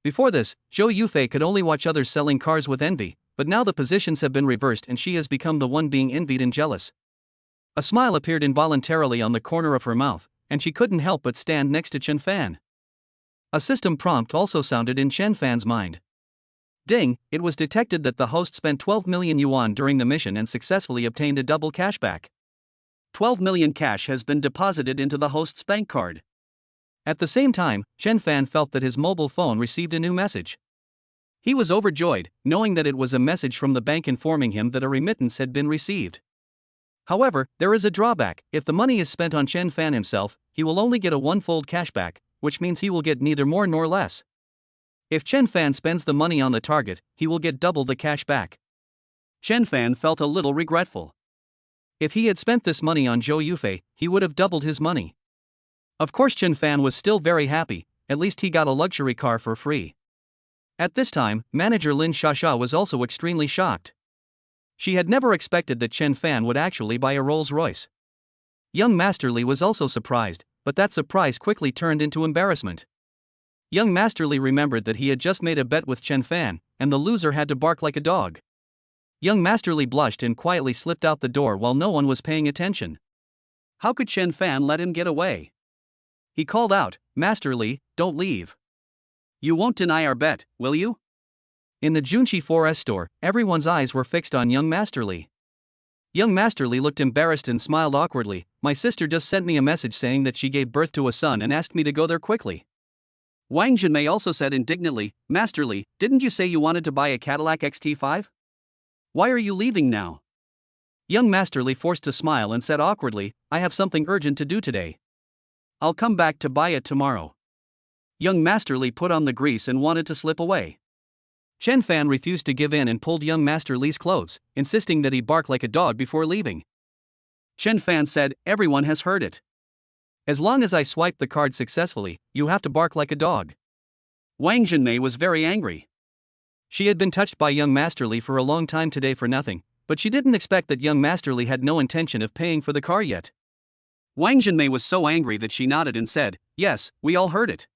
Before this, Zhou Yufei could only watch others selling cars with envy, but now the positions have been reversed and she has become the one being envied and jealous. A smile appeared involuntarily on the corner of her mouth, and she couldn't help but stand next to Chen Fan. A system prompt also sounded in Chen Fan's mind. Ding, it was detected that the host spent 12 million yuan during the mission and successfully obtained a double cashback. 12 million cash has been deposited into the host's bank card. At the same time, Chen Fan felt that his mobile phone received a new message. He was overjoyed, knowing that it was a message from the bank informing him that a remittance had been received. However, there is a drawback. If the money is spent on Chen Fan himself, he will only get a one-fold cashback, which means he will get neither more nor less. If Chen Fan spends the money on the target, he will get double the cash back. Chen Fan felt a little regretful. If he had spent this money on Zhou Yufei, he would have doubled his money. Of course, Chen Fan was still very happy, at least he got a luxury car for free. At this time, manager Lin Shasha was also extremely shocked. She had never expected that Chen Fan would actually buy a Rolls-Royce. Young Master Li was also surprised, but that surprise quickly turned into embarrassment. Young Master Li remembered that he had just made a bet with Chen Fan, and the loser had to bark like a dog. Young Master Li blushed and quietly slipped out the door while no one was paying attention. How could Chen Fan let him get away? He called out, "Master Li, don't leave. You won't deny our bet, will you?" In the Junshi 4S store, everyone's eyes were fixed on young Master Li. Young Master Li looked embarrassed and smiled awkwardly. "My sister just sent me a message saying that she gave birth to a son and asked me to go there quickly." Wang Zhenmei also said indignantly, "Master Li, didn't you say you wanted to buy a Cadillac XT5? Why are you leaving now?" Young Master Li forced a smile and said awkwardly, "I have something urgent to do today. I'll come back to buy it tomorrow." Young Master Li put on the grease and wanted to slip away. Chen Fan refused to give in and pulled young Master Li's clothes, insisting that he bark like a dog before leaving. Chen Fan said, "Everyone has heard it. As long as I swipe the card successfully, you have to bark like a dog." Wang Zhenmei was very angry. She had been touched by young Master Li for a long time today for nothing, but she didn't expect that young Master Li had no intention of paying for the car yet. Wang Zhenmei was so angry that she nodded and said, "Yes, we all heard it."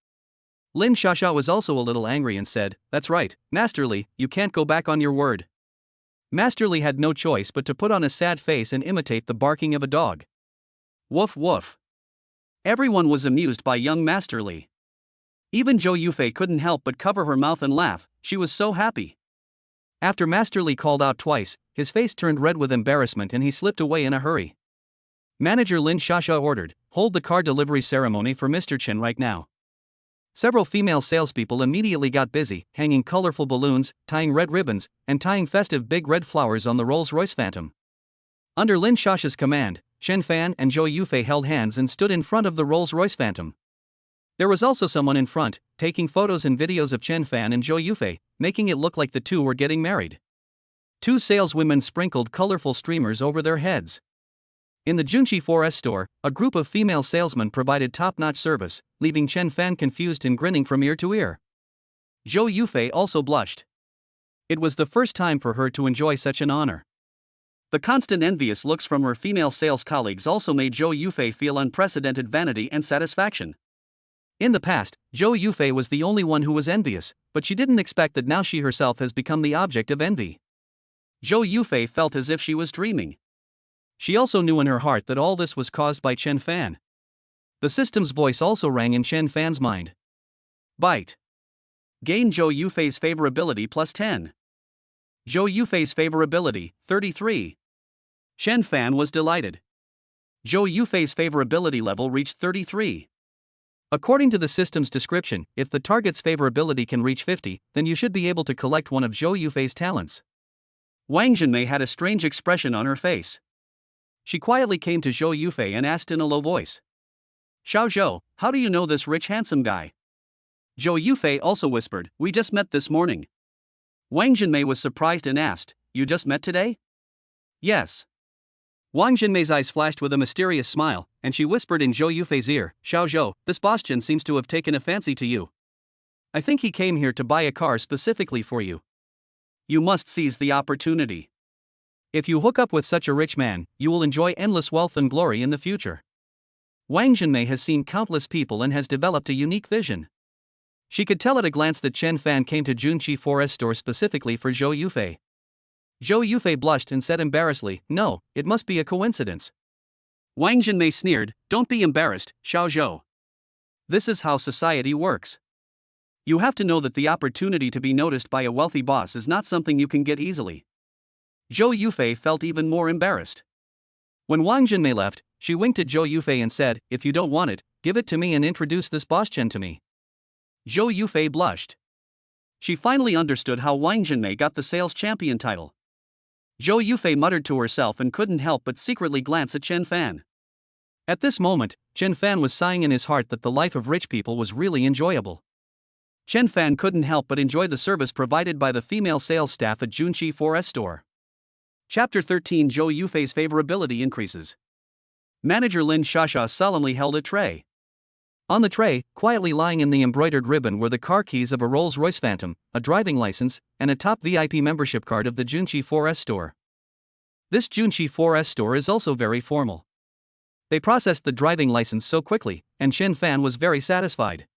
Lin Shasha was also a little angry and said, "That's right, Master Li, you can't go back on your word." Master Li had no choice but to put on a sad face and imitate the barking of a dog. Woof woof. Everyone was amused by young Master Li. Even Zhou Yufei couldn't help but cover her mouth and laugh, she was so happy. After Master Li called out twice, his face turned red with embarrassment and he slipped away in a hurry. Manager Lin Shasha ordered, "Hold the car delivery ceremony for Mr. Chen right now." Several female salespeople immediately got busy, hanging colorful balloons, tying red ribbons, and tying festive big red flowers on the Rolls-Royce Phantom. Under Lin Shasha's command, Chen Fan and Zhou Yufei held hands and stood in front of the Rolls-Royce Phantom. There was also someone in front, taking photos and videos of Chen Fan and Zhou Yufei, making it look like the two were getting married. Two saleswomen sprinkled colorful streamers over their heads. In the Junqi 4S store, a group of female salesmen provided top-notch service, leaving Chen Fan confused and grinning from ear to ear. Zhou Yufei also blushed. It was the first time for her to enjoy such an honor. The constant envious looks from her female sales colleagues also made Zhou Yufei feel unprecedented vanity and satisfaction. In the past, Zhou Yufei was the only one who was envious, but she didn't expect that now she herself has become the object of envy. Zhou Yufei felt as if she was dreaming. She also knew in her heart that all this was caused by Chen Fan. The system's voice also rang in Chen Fan's mind. Bite. Gain Zhou Yufei's favorability plus 10. Zhou Yufei's favorability, 33. Chen Fan was delighted. Zhou Yufei's favorability level reached 33. According to the system's description, if the target's favorability can reach 50, then you should be able to collect one of Zhou Yufei's talents. Wang Zhenmei had a strange expression on her face. She quietly came to Zhou Yufei and asked in a low voice. "Xiao Zhou, how do you know this rich handsome guy?" Zhou Yufei also whispered, "We just met this morning." Wang Zhenmei was surprised and asked, "You just met today?" "Yes." Wang Zhenmei's eyes flashed with a mysterious smile, and she whispered in Zhou Yufei's ear, "Xiao Zhou, this boss Chen seems to have taken a fancy to you. I think he came here to buy a car specifically for you. You must seize the opportunity. If you hook up with such a rich man, you will enjoy endless wealth and glory in the future." Wang Zhenmei has seen countless people and has developed a unique vision. She could tell at a glance that Chen Fan came to Junqi 4S store specifically for Zhou Yufei. Zhou Yufei blushed and said embarrassedly, "No, it must be a coincidence." Wang Zhenmei sneered, "Don't be embarrassed, Xiao Zhou. This is how society works. You have to know that the opportunity to be noticed by a wealthy boss is not something you can get easily." Zhou Yufei felt even more embarrassed. When Wang Zhenmei left, she winked at Zhou Yufei and said, "If you don't want it, give it to me and introduce this boss Chen to me." Zhou Yufei blushed. She finally understood how Wang Zhenmei got the sales champion title. Zhou Yufei muttered to herself and couldn't help but secretly glance at Chen Fan. At this moment, Chen Fan was sighing in his heart that the life of rich people was really enjoyable. Chen Fan couldn't help but enjoy the service provided by the female sales staff at Junqi 4S store. Chapter 13 Zhou Yufei's favorability increases. Manager Lin Shasha solemnly held a tray. On the tray, quietly lying in the embroidered ribbon were the car keys of a Rolls-Royce Phantom, a driving license, and a top VIP membership card of the Junqi 4S store. This Junqi 4S store is also very formal. They processed the driving license so quickly, and Chen Fan was very satisfied.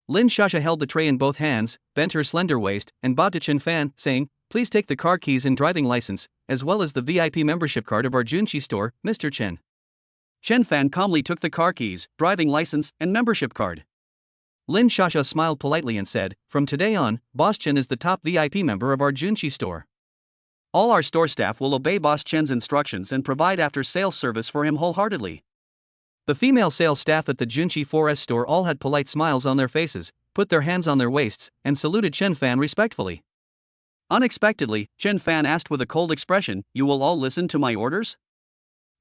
Lin Shasha held the tray in both hands, bent her slender waist, and bowed to Chen Fan, saying, "Please take the car keys and driving license, as well as the VIP membership card of our Junqi store, Mr. Chen." Chen Fan calmly took the car keys, driving license, and membership card. Lin Shasha smiled politely and said, "From today on, Boss Chen is the top VIP member of our Junqi store. All our store staff will obey Boss Chen's instructions and provide after-sales service for him wholeheartedly." The female sales staff at the Junqi 4S store all had polite smiles on their faces, put their hands on their waists, and saluted Chen Fan respectfully. Unexpectedly, Chen Fan asked with a cold expression, "You will all listen to my orders?"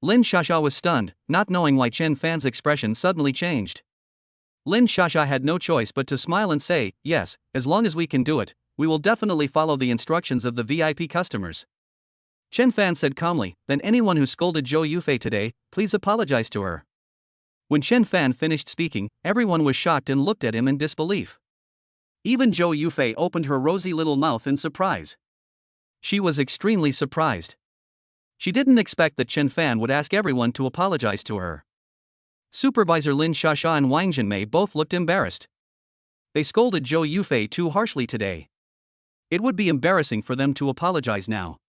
Lin Shasha was stunned, not knowing why Chen Fan's expression suddenly changed. Lin Shasha had no choice but to smile and say, "Yes, as long as we can do it, we will definitely follow the instructions of the VIP customers." Chen Fan said calmly, "Then anyone who scolded Zhou Yufei today, please apologize to her." When Chen Fan finished speaking, everyone was shocked and looked at him in disbelief. Even Zhou Yufei opened her rosy little mouth in surprise. She was extremely surprised. She didn't expect that Chen Fan would ask everyone to apologize to her. Supervisor Lin Shasha and Wang Zhenmei both looked embarrassed. They scolded Zhou Yufei too harshly today. It would be embarrassing for them to apologize now.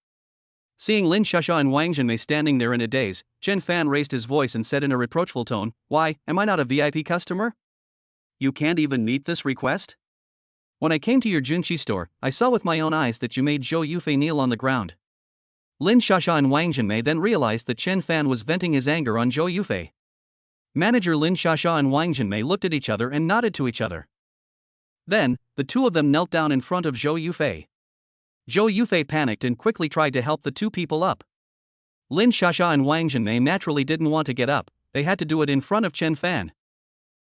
Seeing Lin Xiaxia and Wang Zhenmei standing there in a daze, Chen Fan raised his voice and said in a reproachful tone, "Why, am I not a VIP customer? You can't even meet this request? When I came to your Junqi store, I saw with my own eyes that you made Zhou Yufei kneel on the ground." Lin Xiaxia and Wang Zhenmei then realized that Chen Fan was venting his anger on Zhou Yufei. Manager Lin Xiaxia and Wang Zhenmei looked at each other and nodded to each other. Then, the two of them knelt down in front of Zhou Yufei. Zhou Yufei panicked and quickly tried to help the two people up. Lin Xiaxia and Wang Zhenmei naturally didn't want to get up, they had to do it in front of Chen Fan.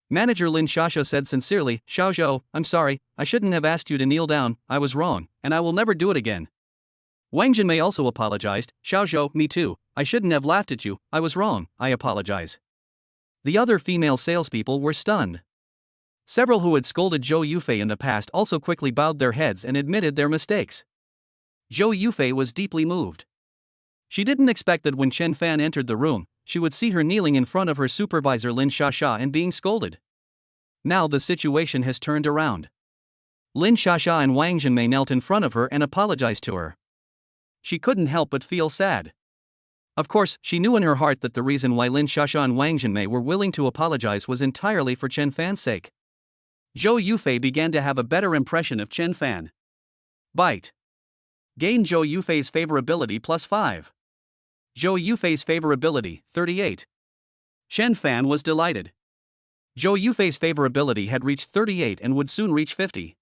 Manager Lin Xiaxia said sincerely, "Xiao Zhou, I'm sorry, I shouldn't have asked you to kneel down, I was wrong, and I will never do it again." Wang Zhenmei also apologized, "Xiao Zhou, me too, I shouldn't have laughed at you, I was wrong, I apologize." The other female salespeople were stunned. Several who had scolded Zhou Yufei in the past also quickly bowed their heads and admitted their mistakes. Zhou Yufei was deeply moved. She didn't expect that when Chen Fan entered the room, she would see her kneeling in front of her supervisor Lin Xiaxia and being scolded. Now the situation has turned around. Lin Xiaxia and Wang Zhenmei knelt in front of her and apologized to her. She couldn't help but feel sad. Of course, she knew in her heart that the reason why Lin Xiaxia and Wang Zhenmei were willing to apologize was entirely for Chen Fan's sake. Zhou Yufei began to have a better impression of Chen Fan. Bite. Gain Zhou Yufei's favorability +5. Zhou Yufei's favorability, 38. Chen Fan was delighted. Zhou Yufei's favorability had reached 38 and would soon reach 50.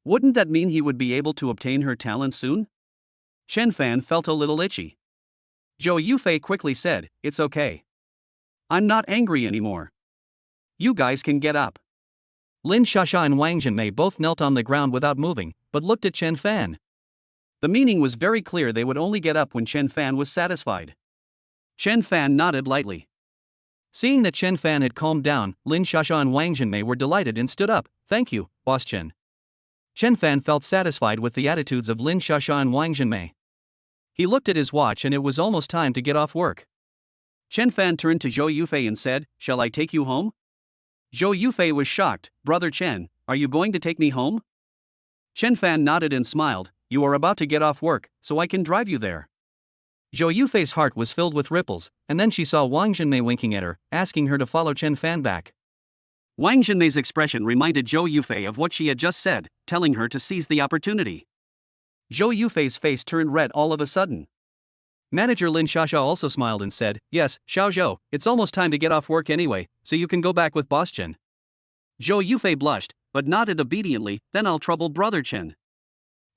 Wouldn't that mean he would be able to obtain her talent soon? Chen Fan felt a little itchy. Zhou Yufei quickly said, "It's okay. I'm not angry anymore. You guys can get up." Lin Xiaxia and Wang Zhenmei both knelt on the ground without moving, but looked at Chen Fan. The meaning was very clear, they would only get up when Chen Fan was satisfied. Chen Fan nodded lightly. Seeing that Chen Fan had calmed down, Lin Xiaxia and Wang Zhenmei were delighted and stood up. "Thank you, Boss Chen." Chen Fan felt satisfied with the attitudes of Lin Xiaxia and Wang Zhenmei. He looked at his watch and it was almost time to get off work. Chen Fan turned to Zhou Yufei and said, "Shall I take you home?" Zhou Yufei was shocked. "Brother Chen, are you going to take me home?" Chen Fan nodded and smiled. "You are about to get off work, so I can drive you there." Zhou Yufei's heart was filled with ripples, and then she saw Wang Zhenmei winking at her, asking her to follow Chen Fan back. Wang Zhenmei's expression reminded Zhou Yufei of what she had just said, telling her to seize the opportunity. Zhou Yufei's face turned red all of a sudden. Manager Lin Xiaxia also smiled and said, "Yes, Xiao Zhou, it's almost time to get off work anyway, so you can go back with Boss Chen." Zhou Yufei blushed, but nodded obediently. "Then I'll trouble Brother Chen."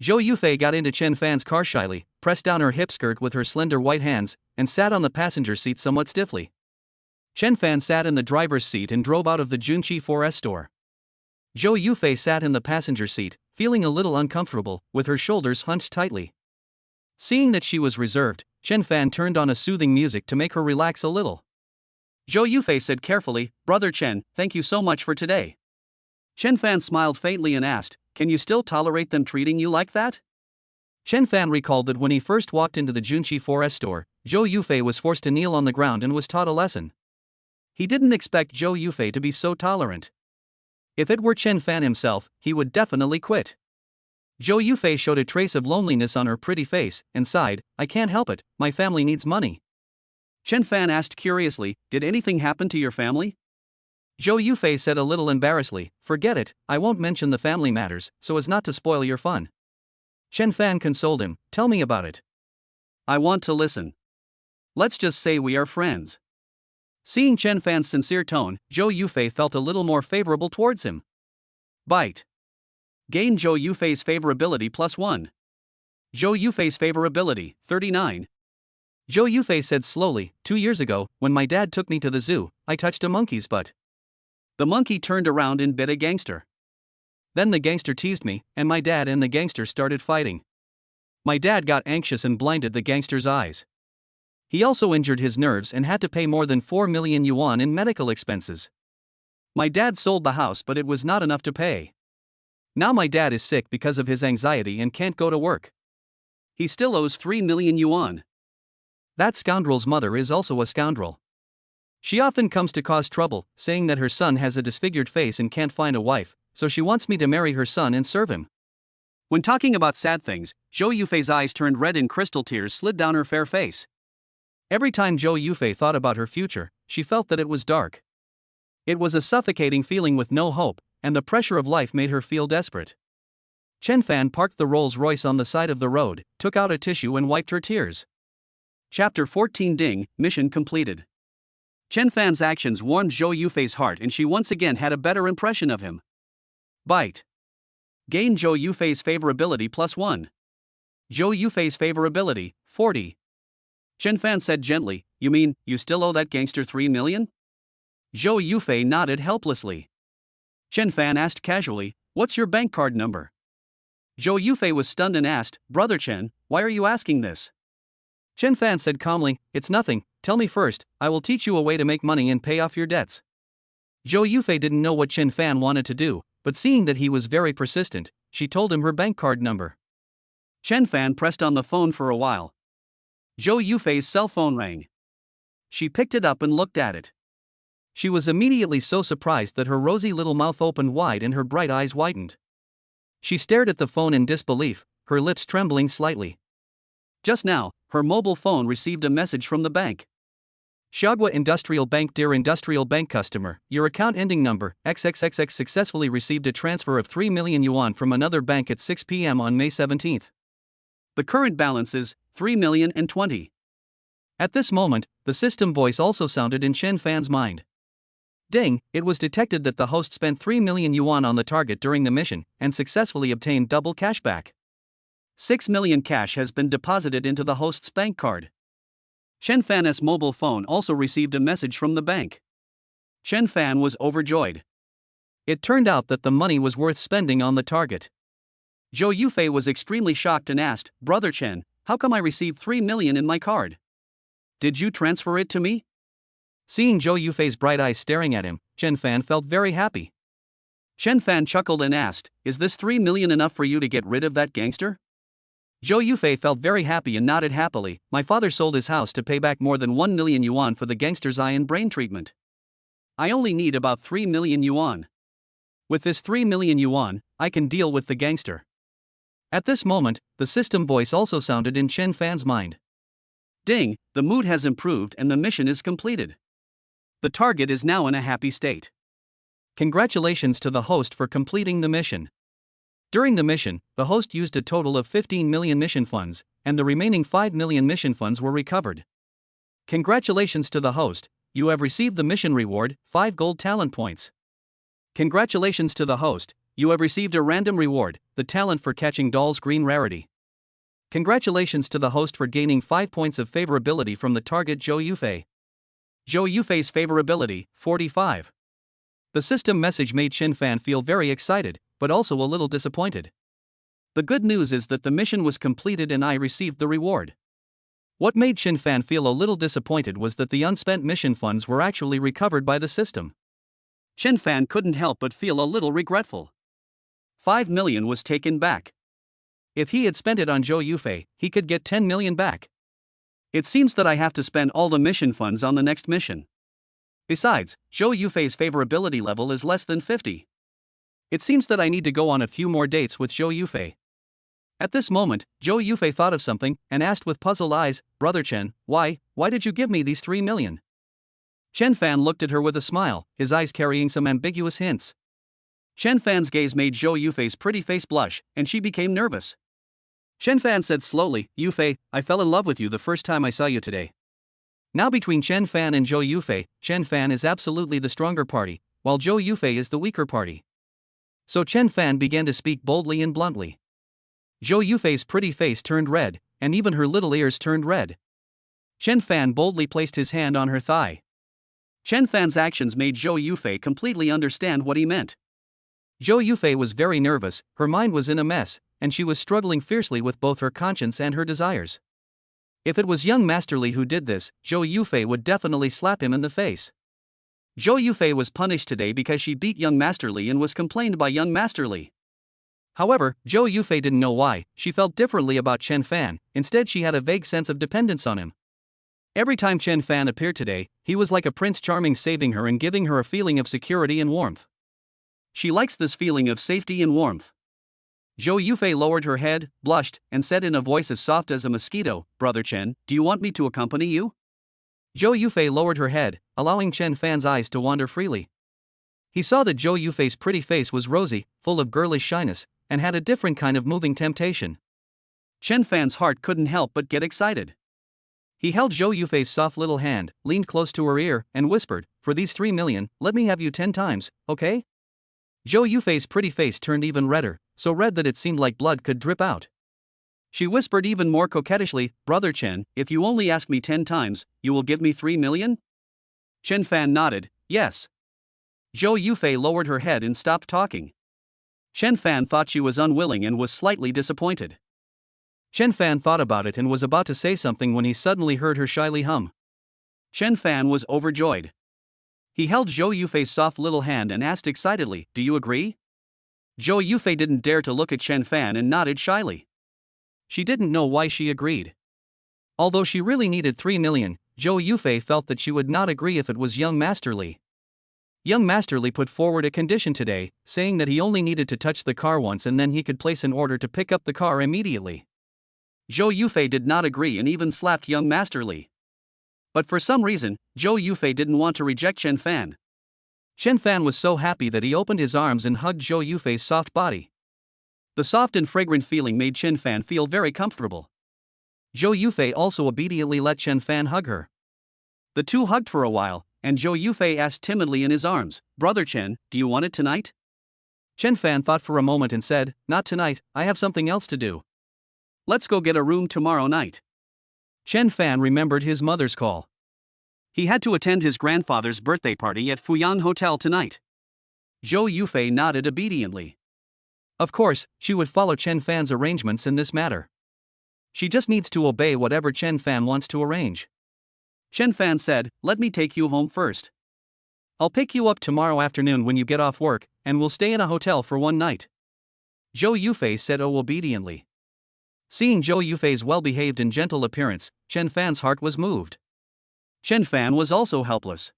Zhou Yufei got into Chen Fan's car shyly, pressed down her hip skirt with her slender white hands, and sat on the passenger seat somewhat stiffly. Chen Fan sat in the driver's seat and drove out of the Junqi 4S store. Zhou Yufei sat in the passenger seat, feeling a little uncomfortable, with her shoulders hunched tightly. Seeing that she was reserved, Chen Fan turned on a soothing music to make her relax a little. Zhou Yufei said carefully, "Brother Chen, thank you so much for today." Chen Fan smiled faintly and asked, "Can you still tolerate them treating you like that?" Chen Fan recalled that when he first walked into the Junqi 4S store, Zhou Yufei was forced to kneel on the ground and was taught a lesson. He didn't expect Zhou Yufei to be so tolerant. If it were Chen Fan himself, he would definitely quit. Zhou Yufei showed a trace of loneliness on her pretty face, and sighed, "I can't help it, my family needs money." Chen Fan asked curiously, "Did anything happen to your family?" Zhou Yufei said a little embarrassedly, "Forget it, I won't mention the family matters, so as not to spoil your fun." Chen Fan consoled him, "Tell me about it. I want to listen. Let's just say we are friends." Seeing Chen Fan's sincere tone, Zhou Yufei felt a little more favorable towards him. Bite. Gain Zhou Yufei's favorability +1. Zhou Yufei's favorability, 39. Zhou Yufei said slowly, 2 years ago, when my dad took me to the zoo, I touched a monkey's butt. The monkey turned around and bit a gangster. Then the gangster teased me, and my dad and the gangster started fighting. My dad got anxious and blinded the gangster's eyes. He also injured his nerves and had to pay more than 4 million yuan in medical expenses. My dad sold the house, but it was not enough to pay. Now my dad is sick because of his anxiety and can't go to work. He still owes 3 million yuan. That scoundrel's mother is also a scoundrel. She often comes to cause trouble, saying that her son has a disfigured face and can't find a wife, so she wants me to marry her son and serve him. When talking about sad things, Zhou Yufei's eyes turned red and crystal tears slid down her fair face. Every time Zhou Yufei thought about her future, she felt that it was dark. It was a suffocating feeling with no hope, and the pressure of life made her feel desperate. Chen Fan parked the Rolls-Royce on the side of the road, took out a tissue and wiped her tears. Chapter 14 Ding, Mission completed. Chen Fan's actions warmed Zhou Yufei's heart and she once again had a better impression of him. Bite. Gain Zhou Yufei's favorability +1. Zhou Yufei's favorability, 40. Chen Fan said gently, "You mean, you still owe that gangster 3 million? Zhou Yufei nodded helplessly. Chen Fan asked casually, "What's your bank card number?" Zhou Yufei was stunned and asked, "Brother Chen, why are you asking this?" Chen Fan said calmly, "It's nothing, tell me first, I will teach you a way to make money and pay off your debts." Zhou Yufei didn't know what Chen Fan wanted to do, but seeing that he was very persistent, she told him her bank card number. Chen Fan pressed on the phone for a while. Zhou Yufei's cell phone rang. She picked it up and looked at it. She was immediately so surprised that her rosy little mouth opened wide and her bright eyes widened. She stared at the phone in disbelief, her lips trembling slightly. Just now, her mobile phone received a message from the bank. Xiaogua Industrial Bank. Dear Industrial Bank customer, your account ending number XXXX successfully received a transfer of 3 million yuan from another bank at 6 p.m. on May 17. The current balance is 3,020,000. At this moment, the system voice also sounded in Chen Fan's mind. Ding, it was detected that the host spent 3 million yuan on the target during the mission and successfully obtained double cashback. 6 million cash has been deposited into the host's bank card. Chen Fan's mobile phone also received a message from the bank. Chen Fan was overjoyed. It turned out that the money was worth spending on the target. Zhou Yufei was extremely shocked and asked, "Brother Chen, how come I received 3 million in my card? Did you transfer it to me?" Seeing Zhou Yufei's bright eyes staring at him, Chen Fan felt very happy. Chen Fan chuckled and asked, "Is this 3 million enough for you to get rid of that gangster?" Zhou Yufei felt very happy and nodded happily. "My father sold his house to pay back more than 1 million yuan for the gangster's eye and brain treatment. I only need about 3 million yuan. With this 3 million yuan, I can deal with the gangster." At this moment, the system voice also sounded in Chen Fan's mind. Ding, the mood has improved and the mission is completed. The target is now in a happy state. Congratulations to the host for completing the mission. During the mission, the host used a total of 15 million mission funds, and the remaining 5 million mission funds were recovered. Congratulations to the host, you have received the mission reward, 5 gold talent points. Congratulations to the host, you have received a random reward, the talent for catching dolls green rarity. Congratulations to the host for gaining 5 points of favorability from the target Zhou Yufei. Zhou Yufei's favorability, 45. The system message made Chen Fan feel very excited, but also a little disappointed. The good news is that the mission was completed and I received the reward. What made Chen Fan feel a little disappointed was that the unspent mission funds were actually recovered by the system. Chen Fan couldn't help but feel a little regretful. 5 million was taken back. If he had spent it on Zhou Yufei, he could get 10 million back. It seems that I have to spend all the mission funds on the next mission. Besides, Zhou Yufei's favorability level is less than 50. It seems that I need to go on a few more dates with Zhou Yufei. At this moment, Zhou Yufei thought of something and asked with puzzled eyes, "Brother Chen, why did you give me these 3 million? Chen Fan looked at her with a smile, his eyes carrying some ambiguous hints. Chen Fan's gaze made Zhou Yufei's pretty face blush, and she became nervous. Chen Fan said slowly, "Yufei, I fell in love with you the first time I saw you today." Now between Chen Fan and Zhou Yufei, Chen Fan is absolutely the stronger party, while Zhou Yufei is the weaker party. So Chen Fan began to speak boldly and bluntly. Zhou Yufei's pretty face turned red, and even her little ears turned red. Chen Fan boldly placed his hand on her thigh. Chen Fan's actions made Zhou Yufei completely understand what he meant. Zhou Yufei was very nervous, her mind was in a mess, and she was struggling fiercely with both her conscience and her desires. If it was young Master Li who did this, Zhou Yufei would definitely slap him in the face. Zhou Yufei was punished today because she beat young Master Li and was complained by young Master Li. However, Zhou Yufei didn't know why. She felt differently about Chen Fan, instead she had a vague sense of dependence on him. Every time Chen Fan appeared today, he was like a Prince Charming saving her and giving her a feeling of security and warmth. She likes this feeling of safety and warmth. Zhou Yufei lowered her head, blushed, and said in a voice as soft as a mosquito, Brother Chen, do you want me to accompany you? Zhou Yufei lowered her head, allowing Chen Fan's eyes to wander freely. He saw that Zhou Yufei's pretty face was rosy, full of girlish shyness, and had a different kind of moving temptation. Chen Fan's heart couldn't help but get excited. He held Zhou Yufei's soft little hand, leaned close to her ear, and whispered, for these 3 million, let me have you 10 times, okay? Zhou Yufei's pretty face turned even redder, so red that it seemed like blood could drip out. She whispered even more coquettishly, Brother Chen, if you only ask me 10 times, you will give me 3 million? Chen Fan nodded, yes. Zhou Yufei lowered her head and stopped talking. Chen Fan thought she was unwilling and was slightly disappointed. Chen Fan thought about it and was about to say something when he suddenly heard her shyly hum. Chen Fan was overjoyed. He held Zhou Yufei's soft little hand and asked excitedly, do you agree? Zhou Yufei didn't dare to look at Chen Fan and nodded shyly. She didn't know why she agreed. Although she really needed 3 million, Zhou Yufei felt that she would not agree if it was young Master Li. Young Master Li put forward a condition today, saying that he only needed to touch the car once and then he could place an order to pick up the car immediately. Zhou Yufei did not agree and even slapped young Master Li. But for some reason, Zhou Yufei didn't want to reject Chen Fan. Chen Fan was so happy that he opened his arms and hugged Zhou Yufei's soft body. The soft and fragrant feeling made Chen Fan feel very comfortable. Zhou Yufei also obediently let Chen Fan hug her. The two hugged for a while, and Zhou Yufei asked timidly in his arms, Brother Chen, do you want it tonight? Chen Fan thought for a moment and said, not tonight, I have something else to do. Let's go get a room tomorrow night. Chen Fan remembered his mother's call. He had to attend his grandfather's birthday party at Fuyang Hotel tonight. Zhou Yufei nodded obediently. Of course, she would follow Chen Fan's arrangements in this matter. She just needs to obey whatever Chen Fan wants to arrange. Chen Fan said, let me take you home first. I'll pick you up tomorrow afternoon when you get off work, and we'll stay in a hotel for one night. Zhou Yufei said obediently. Seeing Zhou Yufei's well-behaved and gentle appearance, Chen Fan's heart was moved. Chen Fan was also helpless.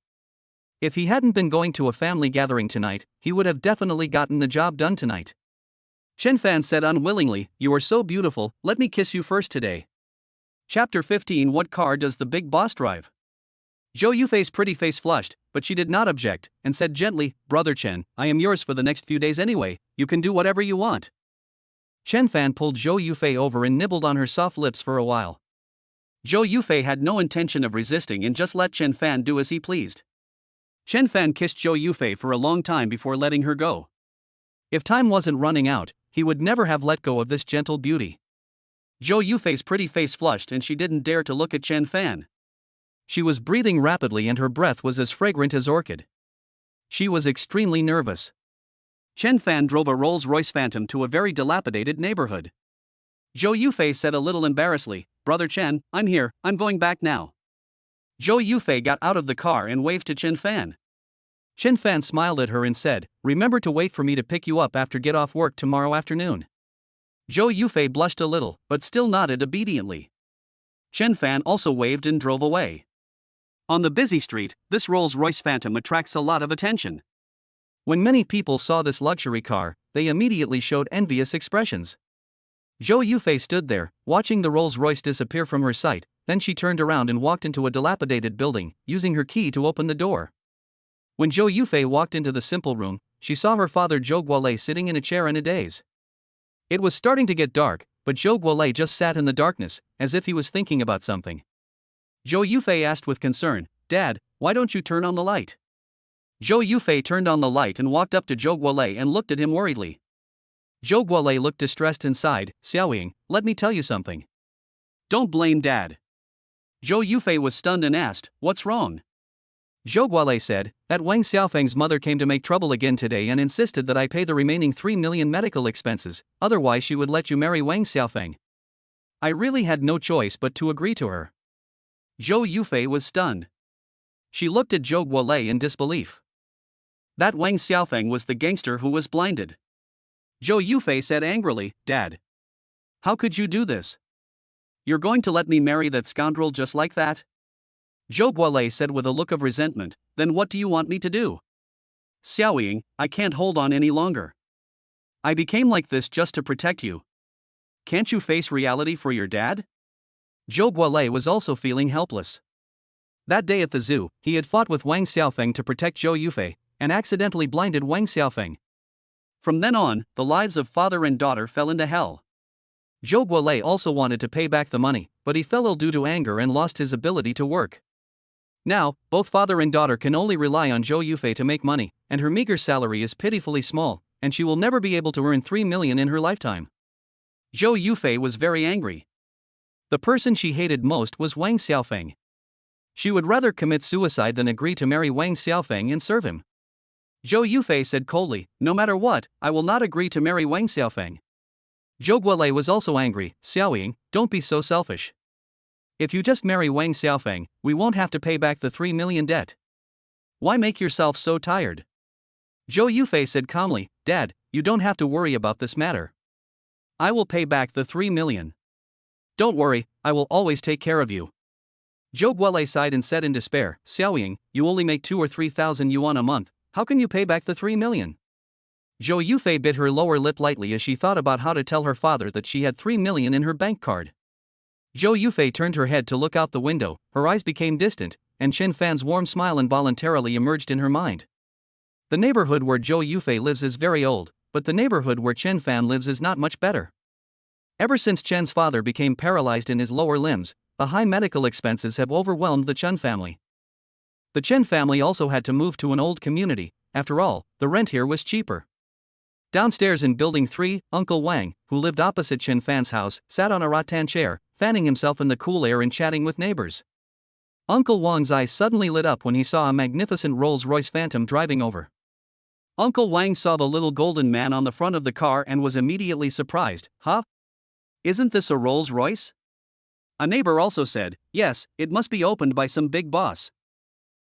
If he hadn't been going to a family gathering tonight, he would have definitely gotten the job done tonight. Chen Fan said unwillingly, you are so beautiful, let me kiss you first today. Chapter 15 What car does the big boss drive? Zhou Yufei's pretty face flushed, but she did not object, and said gently, Brother Chen, I am yours for the next few days anyway, you can do whatever you want. Chen Fan pulled Zhou Yufei over and nibbled on her soft lips for a while. Zhou Yufei had no intention of resisting and just let Chen Fan do as he pleased. Chen Fan kissed Zhou Yufei for a long time before letting her go. If time wasn't running out, he would never have let go of this gentle beauty. Zhou Yufei's pretty face flushed and she didn't dare to look at Chen Fan. She was breathing rapidly and her breath was as fragrant as orchid. She was extremely nervous. Chen Fan drove a Rolls-Royce Phantom to a very dilapidated neighborhood. Zhou Yufei said a little embarrassedly, Brother Chen, I'm here, I'm going back now. Zhou Yufei got out of the car and waved to Chen Fan. Chen Fan smiled at her and said, remember to wait for me to pick you up after get off work tomorrow afternoon. Zhou Yufei blushed a little, but still nodded obediently. Chen Fan also waved and drove away. On the busy street, this Rolls-Royce Phantom attracts a lot of attention. When many people saw this luxury car, they immediately showed envious expressions. Zhou Yufei stood there, watching the Rolls-Royce disappear from her sight, then she turned around and walked into a dilapidated building, using her key to open the door. When Zhou Yufei walked into the simple room, she saw her father Zhou Guolei sitting in a chair in a daze. It was starting to get dark, but Zhou Guolei just sat in the darkness, as if he was thinking about something. Zhou Yufei asked with concern, Dad, why don't you turn on the light? Zhou Yufei turned on the light and walked up to Zhou Guolei and looked at him worriedly. Zhou Guolei looked distressed and sighed, Xiaoying, let me tell you something. Don't blame Dad. Zhou Yufei was stunned and asked, what's wrong? Zhou Guolei said, that Wang Xiaofeng's mother came to make trouble again today and insisted that I pay the remaining 3 million medical expenses, otherwise she would let you marry Wang Xiaofeng. I really had no choice but to agree to her. Zhou Yufei was stunned. She looked at Zhou Guolei in disbelief. That Wang Xiaofeng was the gangster who was blinded. Zhou Yufei said angrily, Dad. How could you do this? You're going to let me marry that scoundrel just like that? Zhou Guolei said with a look of resentment, then what do you want me to do? Xiaoying, I can't hold on any longer. I became like this just to protect you. Can't you face reality for your dad? Zhou Guolei was also feeling helpless. That day at the zoo, he had fought with Wang Xiaofeng to protect Zhou Yufei, and accidentally blinded Wang Xiaofeng. From then on, the lives of father and daughter fell into hell. Zhou Guolei also wanted to pay back the money, but he fell ill due to anger and lost his ability to work. Now, both father and daughter can only rely on Zhou Yufei to make money, and her meager salary is pitifully small, and she will never be able to earn 3 million in her lifetime. Zhou Yufei was very angry. The person she hated most was Wang Xiaofeng. She would rather commit suicide than agree to marry Wang Xiaofeng and serve him. Zhou Yufei said coldly, "No matter what, I will not agree to marry Wang Xiaofeng." Zhou Guolei was also angry. "Xiaoying, don't be so selfish. If you just marry Wang Xiaofeng, we won't have to pay back the 3 million debt. Why make yourself so tired?" Zhou Yufei said calmly, "Dad, you don't have to worry about this matter. I will pay back the 3 million. Don't worry, I will always take care of you." Zhou Guolei sighed and said in despair, "Xiaoying, you only make 2 or 3,000 yuan a month, how can you pay back the 3 million? Zhou Yufei bit her lower lip lightly as she thought about how to tell her father that she had 3 million in her bank card. Zhou Yufei turned her head to look out the window, her eyes became distant, and Chen Fan's warm smile involuntarily emerged in her mind. The neighborhood where Zhou Yufei lives is very old, but the neighborhood where Chen Fan lives is not much better. Ever since Chen's father became paralyzed in his lower limbs, the high medical expenses have overwhelmed the Chen family. The Chen family also had to move to an old community. After all, the rent here was cheaper. Downstairs in Building 3, Uncle Wang, who lived opposite Chen Fan's house, sat on a rattan chair, fanning himself in the cool air and chatting with neighbors. Uncle Wang's eyes suddenly lit up when he saw a magnificent Rolls-Royce Phantom driving over. Uncle Wang saw the little golden man on the front of the car and was immediately surprised. "Huh? Isn't this a Rolls-Royce?" A neighbor also said, "Yes, it must be opened by some big boss."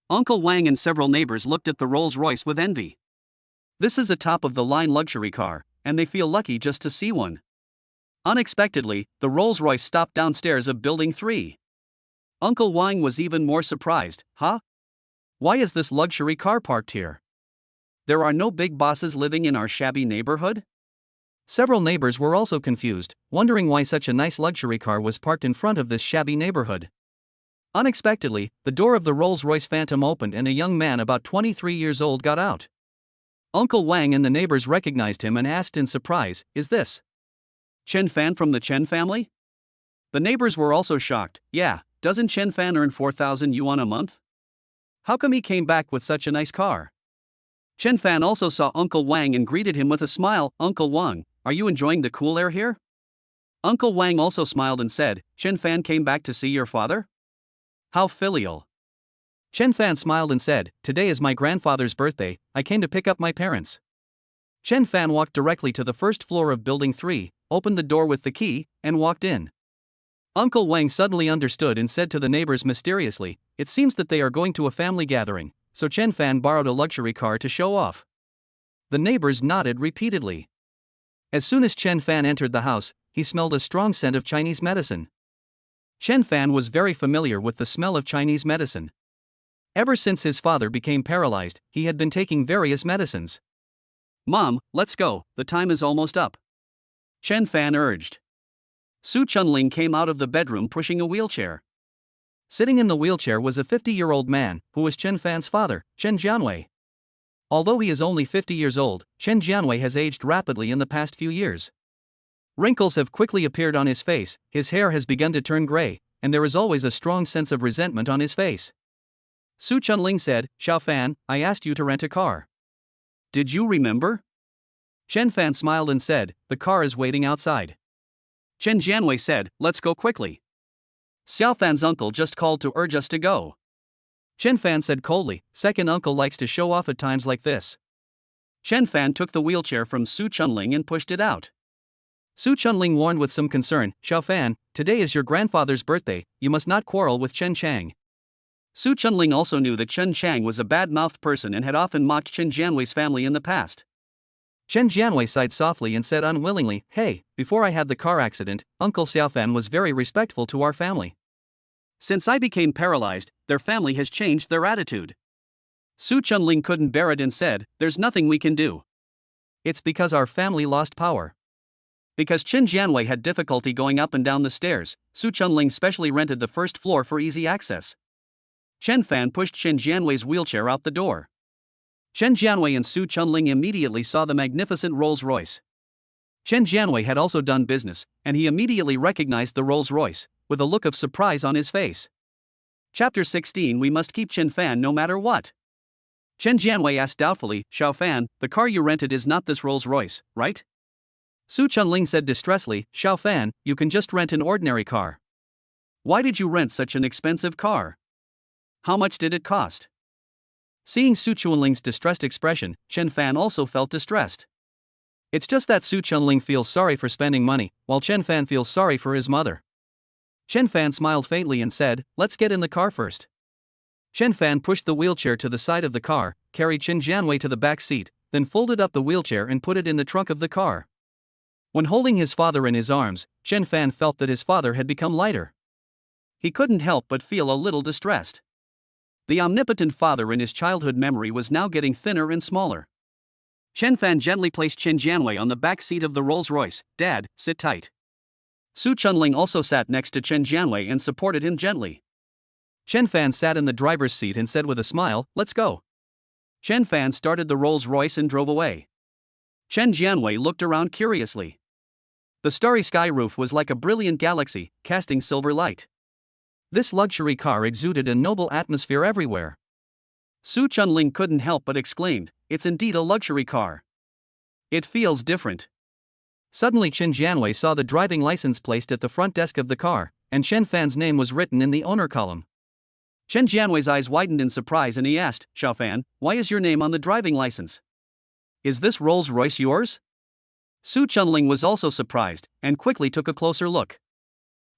Uncle Wang and several neighbors looked at the Rolls-Royce with envy. This is a top-of-the-line luxury car, and they feel lucky just to see one. Unexpectedly, the Rolls-Royce stopped downstairs of Building 3. Uncle Wang was even more surprised. "Huh? Why is this luxury car parked here? There are no big bosses living in our shabby neighborhood?" Several neighbors were also confused, wondering why such a nice luxury car was parked in front of this shabby neighborhood. Unexpectedly, the door of the Rolls-Royce Phantom opened and a young man about 23 years old got out. Uncle Wang and the neighbors recognized him and asked in surprise, "Is this Chen Fan from the Chen family?" The neighbors were also shocked. "Yeah, doesn't Chen Fan earn 4,000 yuan a month? How come he came back with such a nice car?" Chen Fan also saw Uncle Wang and greeted him with a smile. "Uncle Wang, are you enjoying the cool air here?" Uncle Wang also smiled and said, "Chen Fan came back to see your father? How filial." Chen Fan smiled and said, "Today is my grandfather's birthday, I came to pick up my parents." Chen Fan walked directly to the first floor of Building 3, opened the door with the key, and walked in. Uncle Wang suddenly understood and said to the neighbors mysteriously, "It seems that they are going to a family gathering, so Chen Fan borrowed a luxury car to show off." The neighbors nodded repeatedly. As soon as Chen Fan entered the house, he smelled a strong scent of Chinese medicine. Chen Fan was very familiar with the smell of Chinese medicine. Ever since his father became paralyzed, he had been taking various medicines. "Mom, let's go, the time is almost up," Chen Fan urged. Su Chunling came out of the bedroom pushing a wheelchair. Sitting in the wheelchair was a 50-year-old man, who was Chen Fan's father, Chen Jianwei. Although he is only 50 years old, Chen Jianwei has aged rapidly in the past few years. Wrinkles have quickly appeared on his face, his hair has begun to turn gray, and there is always a strong sense of resentment on his face. Su Chunling said, "Xiao Fan, I asked you to rent a car. Did you remember?" Chen Fan smiled and said, "The car is waiting outside." Chen Jianwei said, "Let's go quickly. Xiao Fan's uncle just called to urge us to go." Chen Fan said coldly, "Second uncle likes to show off at times like this." Chen Fan took the wheelchair from Su Chunling and pushed it out. Su Chunling warned with some concern, "Xiao Fan, today is your grandfather's birthday, you must not quarrel with Chen Chang." Su Chunling also knew that Chen Chang was a bad-mouthed person and had often mocked Chen Jianwei's family in the past. Chen Jianwei sighed softly and said unwillingly, "Hey, before I had the car accident, Uncle Xiaofan was very respectful to our family. Since I became paralyzed, their family has changed their attitude." Su Chunling couldn't bear it and said, "There's nothing we can do. It's because our family lost power. Because Qin Jianwei had difficulty going up and down the stairs, Su Chunling specially rented the first floor for easy access. Chen Fan pushed Qin Jianwei's wheelchair out the door. Chen Jianwei and Su Chunling immediately saw the magnificent Rolls-Royce. Chen Jianwei had also done business, and he immediately recognized the Rolls-Royce, with a look of surprise on his face. Chapter 16. We must keep Chen Fan no matter what. Chen Jianwei asked doubtfully, Xiao Fan, the car you rented is not this Rolls-Royce, right? Su Chunling said distressfully, Xiao Fan, you can just rent an ordinary car. Why did you rent such an expensive car? How much did it cost? Seeing Su Chunling's distressed expression, Chen Fan also felt distressed. It's just that Su Chunling feels sorry for spending money, while Chen Fan feels sorry for his mother. Chen Fan smiled faintly and said, let's get in the car first. Chen Fan pushed the wheelchair to the side of the car, carried Qin Jianwei to the back seat, then folded up the wheelchair and put it in the trunk of the car. When holding his father in his arms, Chen Fan felt that his father had become lighter. He couldn't help but feel a little distressed. The omnipotent father in his childhood memory was now getting thinner and smaller. Chen Fan gently placed Qin Jianwei on the back seat of the Rolls-Royce. Dad, sit tight. Su Chunling also sat next to Qin Jianwei and supported him gently. Chen Fan sat in the driver's seat and said with a smile, let's go. Chen Fan started the Rolls-Royce and drove away. Qin Jianwei looked around curiously. The starry sky roof was like a brilliant galaxy, casting silver light. This luxury car exuded a noble atmosphere everywhere. Su Chunling couldn't help but exclaimed, it's indeed a luxury car. It feels different. Suddenly Qin Jianwei saw the driving license placed at the front desk of the car, and Chen Fan's name was written in the owner column. Qin Jianwei's eyes widened in surprise and he asked, Xiao Fan, why is your name on the driving license? Is this Rolls-Royce yours? Su Chunling was also surprised, and quickly took a closer look.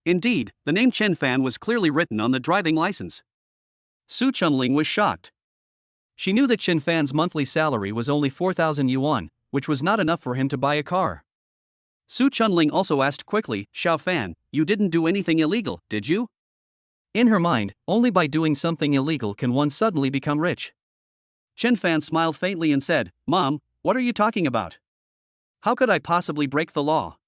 Indeed, the name Chen Fan was clearly written on the driving license. Su Chunling was shocked. She knew that Chen Fan's monthly salary was only 4,000 yuan, which was not enough for him to buy a car. Su Chunling also asked quickly, Xiao Fan, you didn't do anything illegal, did you? In her mind, only by doing something illegal can one suddenly become rich. Chen Fan smiled faintly and said, Mom, what are you talking about? How could I possibly break the law?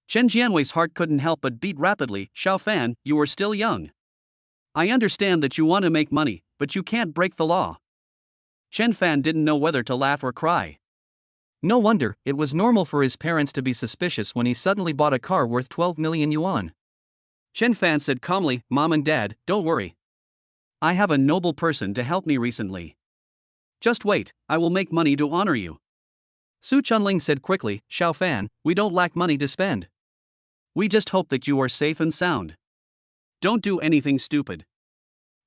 Qin Jianwei's heart couldn't help but beat rapidly. Xiao Fan, you are still young. I understand that you want to make money, but you can't break the law. Chen Fan didn't know whether to laugh or cry. No wonder, it was normal for his parents to be suspicious when he suddenly bought a car worth 12 million yuan. Chen Fan said calmly, Mom and Dad, don't worry. I have a noble person to help me recently. Just wait, I will make money to honor you. Su Chunling said quickly, Xiao Fan, we don't lack money to spend. We just hope that you are safe and sound. Don't do anything stupid.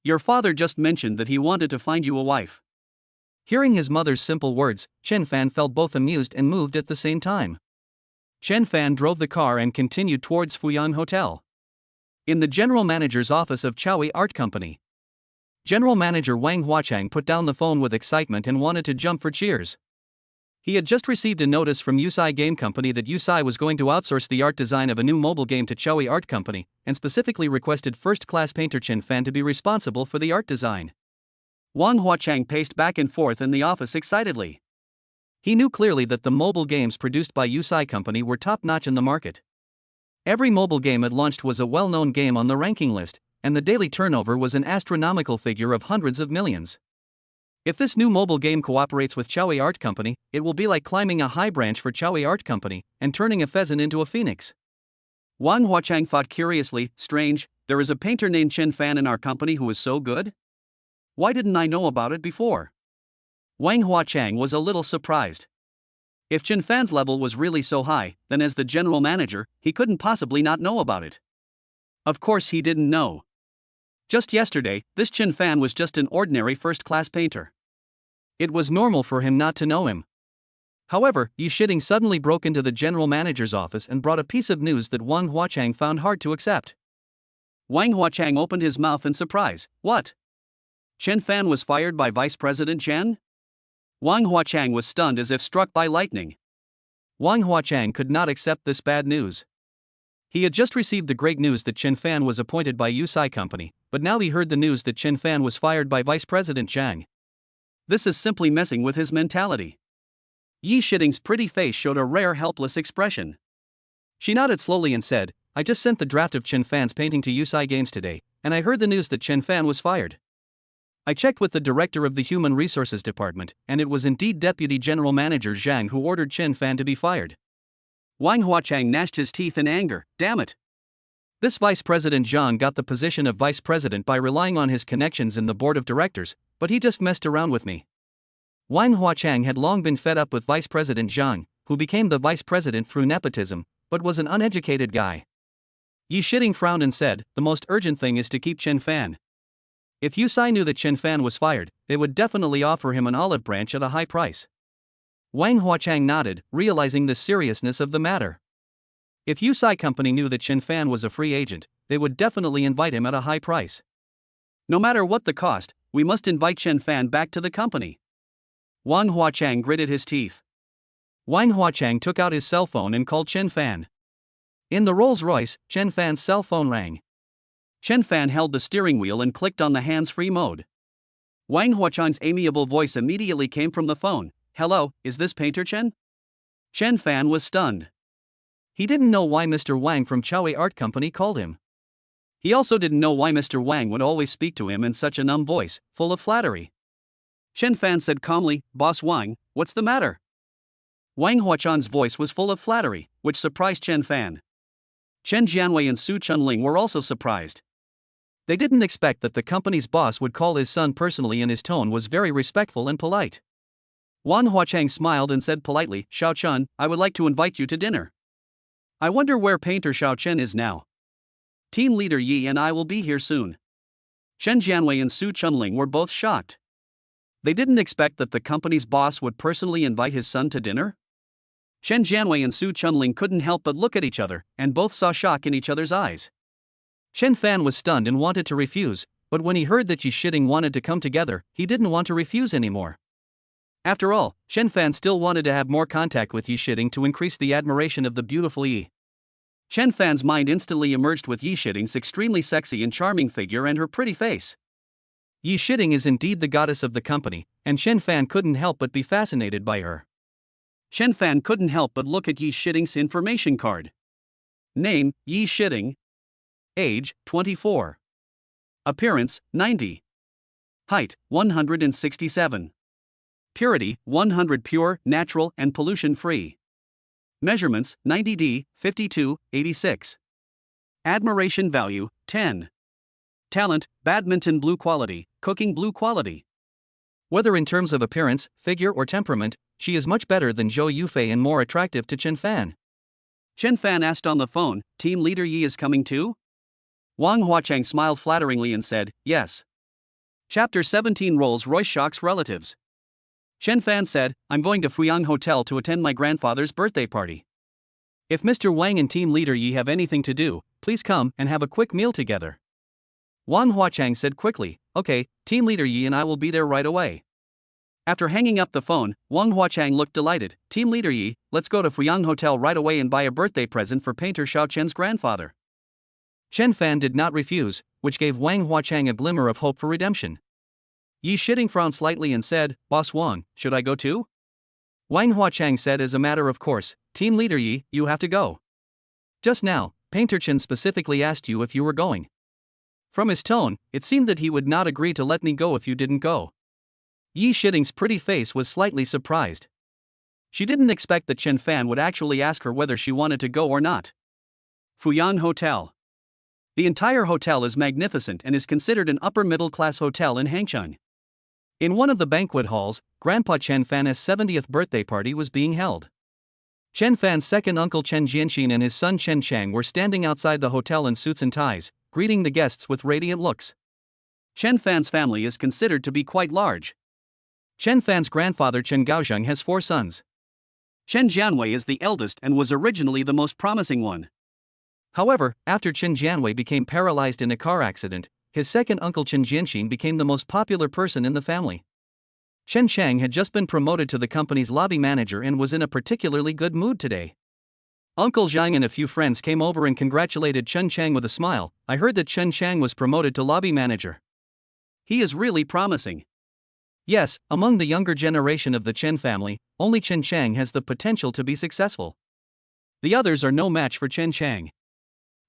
Your father just mentioned that he wanted to find you a wife. Hearing his mother's simple words, Chen Fan felt both amused and moved at the same time. Chen Fan drove the car and continued towards Fuyang Hotel. In the general manager's office of Qiaowei Art Company, General Manager Wang Huachang put down the phone with excitement and wanted to jump for cheers. He had just received a notice from Yufei Game Company that Yufei was going to outsource the art design of a new mobile game to Qiaowei Art Company, and specifically requested first-class painter Chen Fan to be responsible for the art design. Wang Huachang paced back and forth in the office excitedly. He knew clearly that the mobile games produced by Yufei Company were top-notch in the market. Every mobile game it launched was a well-known game on the ranking list, and the daily turnover was an astronomical figure of hundreds of millions. If this new mobile game cooperates with Qiaowei Art Company, it will be like climbing a high branch for Qiaowei Art Company and turning a pheasant into a phoenix. Wang Huachang thought curiously, strange, there is a painter named Chen Fan in our company who is so good? Why didn't I know about it before? Wang Huachang was a little surprised. If Chen Fan's level was really so high, then as the general manager, he couldn't possibly not know about it. Of course he didn't know. Just yesterday, this Chen Fan was just an ordinary first-class painter. It was normal for him not to know him. However, Yi Shiding suddenly broke into the general manager's office and brought a piece of news that Wang Huachang found hard to accept. Wang Huachang opened his mouth in surprise. What? Chen Fan was fired by Vice President Chen? Wang Huachang was stunned as if struck by lightning. Wang Huachang could not accept this bad news. He had just received the great news that Chen Fan was appointed by Yufei Company, but now he heard the news that Chen Fan was fired by Vice President Zhang. This is simply messing with his mentality. Yi Shiding's pretty face showed a rare helpless expression. She nodded slowly and said, I just sent the draft of Chen Fan's painting to Yusai Games today, and I heard the news that Chen Fan was fired. I checked with the director of the Human Resources Department, and it was indeed Deputy General Manager Zhang who ordered Chen Fan to be fired. Wang Huachang gnashed his teeth in anger. Damn it! This Vice President Zhang got the position of Vice President by relying on his connections in the Board of Directors, but he just messed around with me. Wang Huachang had long been fed up with Vice President Zhang, who became the Vice President through nepotism, but was an uneducated guy. Yi Shiding frowned and said, the most urgent thing is to keep Chen Fan. If Yusai knew that Chen Fan was fired, they would definitely offer him an olive branch at a high price. Wang Huachang nodded, realizing the seriousness of the matter. If Yusai Company knew that Chen Fan was a free agent, they would definitely invite him at a high price. No matter what the cost, we must invite Chen Fan back to the company. Wang Huachang gritted his teeth. Wang Huachang took out his cell phone and called Chen Fan. In the Rolls-Royce, Chen Fan's cell phone rang. Chen Fan held the steering wheel and clicked on the hands-free mode. Wang Huachang's amiable voice immediately came from the phone. Hello, is this Painter Chen? Chen Fan was stunned. He didn't know why Mr. Wang from Chaowei Art Company called him. He also didn't know why Mr. Wang would always speak to him in such a numb voice, full of flattery. Chen Fan said calmly, Boss Wang, what's the matter? Wang Huachang's voice was full of flattery, which surprised Chen Fan. Chen Jianwei and Su Chunling were also surprised. They didn't expect that the company's boss would call his son personally, and his tone was very respectful and polite. Wang Huachang smiled and said politely, Xiao Chun, I would like to invite you to dinner. I wonder where Painter Xiao Chen is now. Team leader Yi and I will be here soon. Chen Jianwei and Su Chunling were both shocked. They didn't expect that the company's boss would personally invite his son to dinner. Chen Jianwei and Su Chunling couldn't help but look at each other, and both saw shock in each other's eyes. Chen Fan was stunned and wanted to refuse, but when he heard that Yi Shiding wanted to come together, he didn't want to refuse anymore. After all, Chen Fan still wanted to have more contact with Yi Shiding to increase the admiration of the beautiful Yi. Chen Fan's mind instantly emerged with Yi Shiding's extremely sexy and charming figure and her pretty face. Yi Shiding is indeed the goddess of the company, and Chen Fan couldn't help but be fascinated by her. Chen Fan couldn't help but look at Yi Shiding's information card. Name, Yi Shiding. Age, 24. Appearance, 90. Height, 167. Purity, 100 pure, natural, and pollution-free. Measurements, 90D, 52, 86. Admiration value, 10. Talent, badminton blue quality, cooking blue quality. Whether in terms of appearance, figure, or temperament, she is much better than Zhou Yufei and more attractive to Chen Fan. Chen Fan asked on the phone, Team leader Yi is coming too? Wang Huachang smiled flatteringly and said, yes. Chapter 17 Rolls-Royce shocks relatives. Chen Fan said, I'm going to Fuyang Hotel to attend my grandfather's birthday party. If Mr. Wang and Team leader Yi have anything to do, please come and have a quick meal together. Wang Huachang said quickly, okay, Team leader Yi and I will be there right away. After hanging up the phone, Wang Huachang looked delighted. Team leader Yi, let's go to Fuyang Hotel right away and buy a birthday present for Painter Xiao Chen's grandfather. Chen Fan did not refuse, which gave Wang Huachang a glimmer of hope for redemption. Yi Shiding frowned slightly and said, Boss Wang, should I go too? Wang Huachang said as a matter of course, Team leader Yi, you have to go. Just now, Painter Chen specifically asked you if you were going. From his tone, it seemed that he would not agree to let me go if you didn't go. Yi Shiding's pretty face was slightly surprised. She didn't expect that Chen Fan would actually ask her whether she wanted to go or not. Fuyang Hotel. The entire hotel is magnificent and is considered an upper-middle-class hotel in Hangcheng. In one of the banquet halls, Grandpa Chen Fan's 70th birthday party was being held. Chen Fan's second uncle Chen Jianxin and his son Chen Chang were standing outside the hotel in suits and ties, greeting the guests with radiant looks. Chen Fan's family is considered to be quite large. Chen Fan's grandfather Chen Gaozheng has 4 sons. Chen Jianwei is the eldest and was originally the most promising one. However, after Chen Jianwei became paralyzed in a car accident, his second uncle Chen Jianxin became the most popular person in the family. Chen Chang had just been promoted to the company's lobby manager and was in a particularly good mood today. Uncle Zhang and a few friends came over and congratulated Chen Chang with a smile. I heard that Chen Chang was promoted to lobby manager. He is really promising. Yes, among the younger generation of the Chen family, only Chen Chang has the potential to be successful. The others are no match for Chen Chang.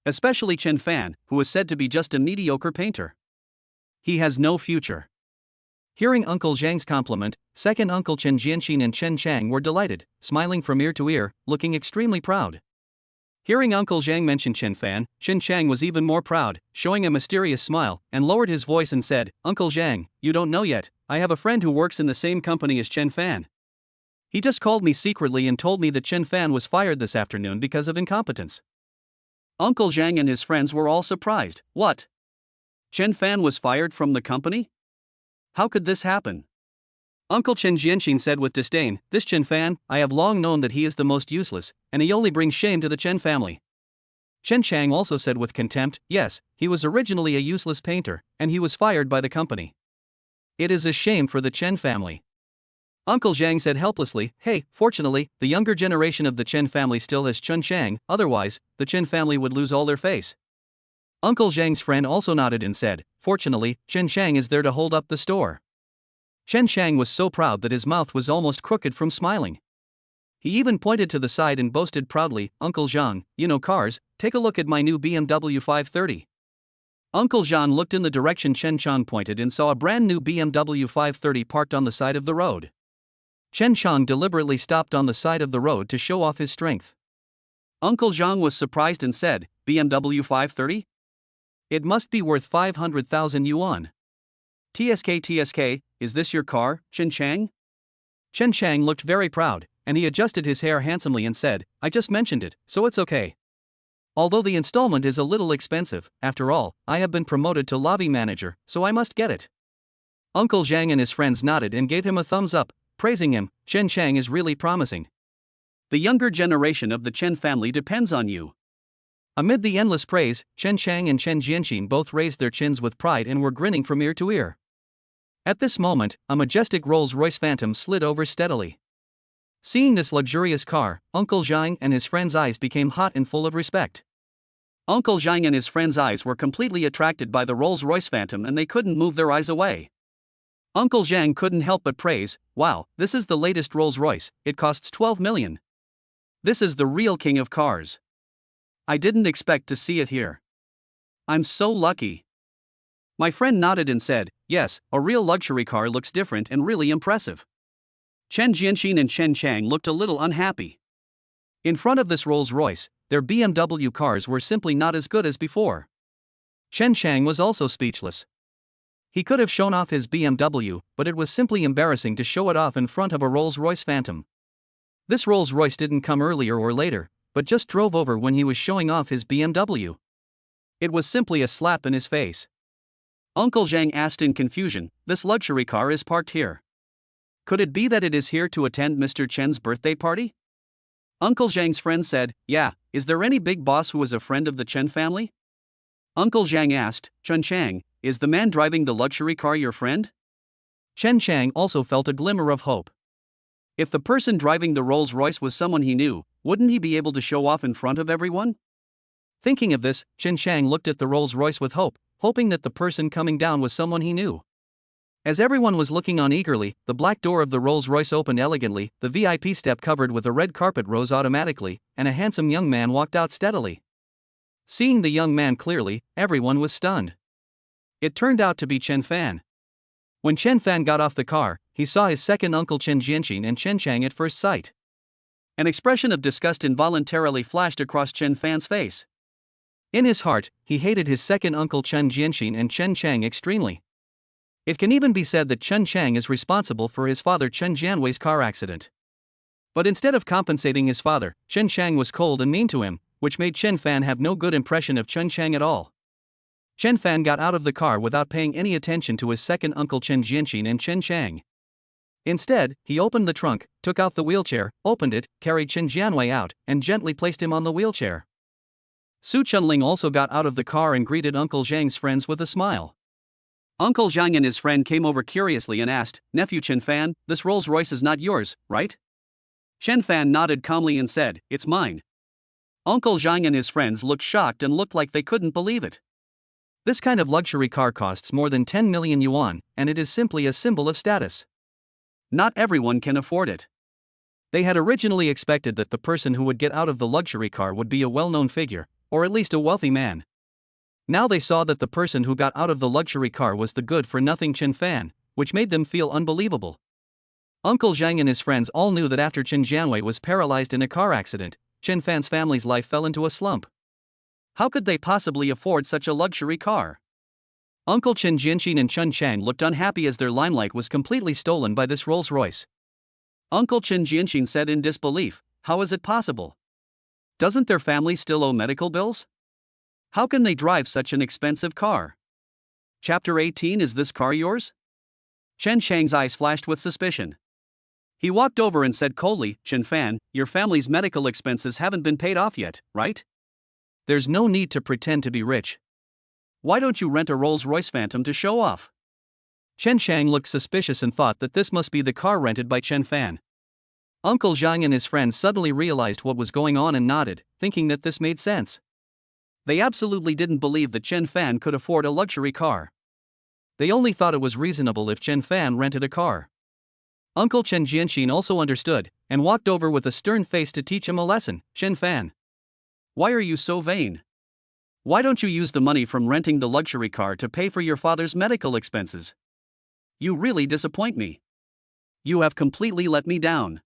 Especially Chen Fan, who is said to be just a mediocre painter. He has no future. Hearing Uncle Zhang's compliment, second Uncle Chen Jianxin and Chen Chang were delighted, smiling from ear to ear, looking extremely proud. Hearing Uncle Zhang mention Chen Fan, Chen Chang was even more proud, showing a mysterious smile, and lowered his voice and said, "Uncle Zhang, you don't know yet, I have a friend who works in the same company as Chen Fan. He just called me secretly and told me that Chen Fan was fired this afternoon because of incompetence." Uncle Zhang and his friends were all surprised. What? Chen Fan was fired from the company? How could this happen? Uncle Chen Jianxin said with disdain, "This Chen Fan, I have long known that he is the most useless, and he only brings shame to the Chen family." Chen Chang also said with contempt, "Yes, he was originally a useless painter, and he was fired by the company. It is a shame for the Chen family." Uncle Zhang said helplessly, "Hey, fortunately, the younger generation of the Chen family still has Chen Chang, otherwise, the Chen family would lose all their face." Uncle Zhang's friend also nodded and said, "Fortunately, Chen Chang is there to hold up the store." Chen Chang was so proud that his mouth was almost crooked from smiling. He even pointed to the side and boasted proudly, "Uncle Zhang, you know cars, take a look at my new BMW 530. Uncle Zhang looked in the direction Chen Chang pointed and saw a brand new BMW 530 parked on the side of the road. Chen Chang deliberately stopped on the side of the road to show off his strength. Uncle Zhang was surprised and said, "BMW 530? It must be worth 500,000 yuan. TSK, is this your car, Chen Chang?" Chen Chang looked very proud, and he adjusted his hair handsomely and said, "I just mentioned it, so it's okay. Although the installment is a little expensive, after all, I have been promoted to lobby manager, so I must get it." Uncle Zhang and his friends nodded and gave him a thumbs up, praising him. Chen Chang is really promising. The younger generation of the Chen family depends on you. Amid the endless praise, Chen Chang and Chen Jianxin both raised their chins with pride and were grinning from ear to ear. At this moment, a majestic Rolls-Royce Phantom slid over steadily. Seeing this luxurious car, Uncle Zhang and his friend's eyes became hot and full of respect. Uncle Zhang and his friend's eyes were completely attracted by the Rolls-Royce Phantom and they couldn't move their eyes away. Uncle Zhang couldn't help but praise, "Wow, this is the latest Rolls-Royce, it costs 12 million. This is the real king of cars. I didn't expect to see it here. I'm so lucky." My friend nodded and said, "Yes, a real luxury car looks different and really impressive." Chen Jianxin and Chen Chang looked a little unhappy. In front of this Rolls-Royce, their BMW cars were simply not as good as before. Chen Chang was also speechless. He could have shown off his BMW, but it was simply embarrassing to show it off in front of a Rolls-Royce Phantom. This Rolls-Royce didn't come earlier or later, but just drove over when he was showing off his BMW. It was simply a slap in his face. Uncle Zhang asked in confusion, "This luxury car is parked here. Could it be that it is here to attend Mr. Chen's birthday party?" Uncle Zhang's friend said, "Yeah, is there any big boss who is a friend of the Chen family?" Uncle Zhang asked, "Chen Chang, is the man driving the luxury car your friend?" Chen Chang also felt a glimmer of hope. If the person driving the Rolls-Royce was someone he knew, wouldn't he be able to show off in front of everyone? Thinking of this, Chen Chang looked at the Rolls-Royce with hope, hoping that the person coming down was someone he knew. As everyone was looking on eagerly, the black door of the Rolls-Royce opened elegantly, the VIP step covered with a red carpet rose automatically, and a handsome young man walked out steadily. Seeing the young man clearly, everyone was stunned. It turned out to be Chen Fan. When Chen Fan got off the car, he saw his second uncle Chen Jianxin and Chen Chang at first sight. An expression of disgust involuntarily flashed across Chen Fan's face. In his heart, he hated his second uncle Chen Jianxin and Chen Chang extremely. It can even be said that Chen Chang is responsible for his father Chen Jianwei's car accident. But instead of compensating his father, Chen Chang was cold and mean to him, which made Chen Fan have no good impression of Chen Chang at all. Chen Fan got out of the car without paying any attention to his second uncle Chen Jianxin and Chen Chang. Instead, he opened the trunk, took out the wheelchair, opened it, carried Chen Jianwei out, and gently placed him on the wheelchair. Su Chunling also got out of the car and greeted Uncle Zhang's friends with a smile. Uncle Zhang and his friend came over curiously and asked, "Nephew Chen Fan, this Rolls-Royce is not yours, right?" Chen Fan nodded calmly and said, "It's mine." Uncle Zhang and his friends looked shocked and looked like they couldn't believe it. This kind of luxury car costs more than 10 million yuan, and it is simply a symbol of status. Not everyone can afford it. They had originally expected that the person who would get out of the luxury car would be a well-known figure, or at least a wealthy man. Now they saw that the person who got out of the luxury car was the good-for-nothing Chen Fan, which made them feel unbelievable. Uncle Zhang and his friends all knew that after Chen Jianwei was paralyzed in a car accident, Chen Fan's family's life fell into a slump. How could they possibly afford such a luxury car? Uncle Chen Jianqin and Chen Chang looked unhappy as their limelight was completely stolen by this Rolls-Royce. Uncle Chen Jianqin said in disbelief, "How is it possible? Doesn't their family still owe medical bills? How can they drive such an expensive car?" Chapter 18. Is this car yours? Chen Chang's eyes flashed with suspicion. He walked over and said coldly, "Chen Fan, your family's medical expenses haven't been paid off yet, right? There's no need to pretend to be rich. Why don't you rent a Rolls-Royce Phantom to show off?" Chen Chang looked suspicious and thought that this must be the car rented by Chen Fan. Uncle Zhang and his friends suddenly realized what was going on and nodded, thinking that this made sense. They absolutely didn't believe that Chen Fan could afford a luxury car. They only thought it was reasonable if Chen Fan rented a car. Uncle Chen Jianqin also understood, and walked over with a stern face to teach him a lesson. "Chen Fan, why are you so vain? Why don't you use the money from renting the luxury car to pay for your father's medical expenses? You really disappoint me. You have completely let me down."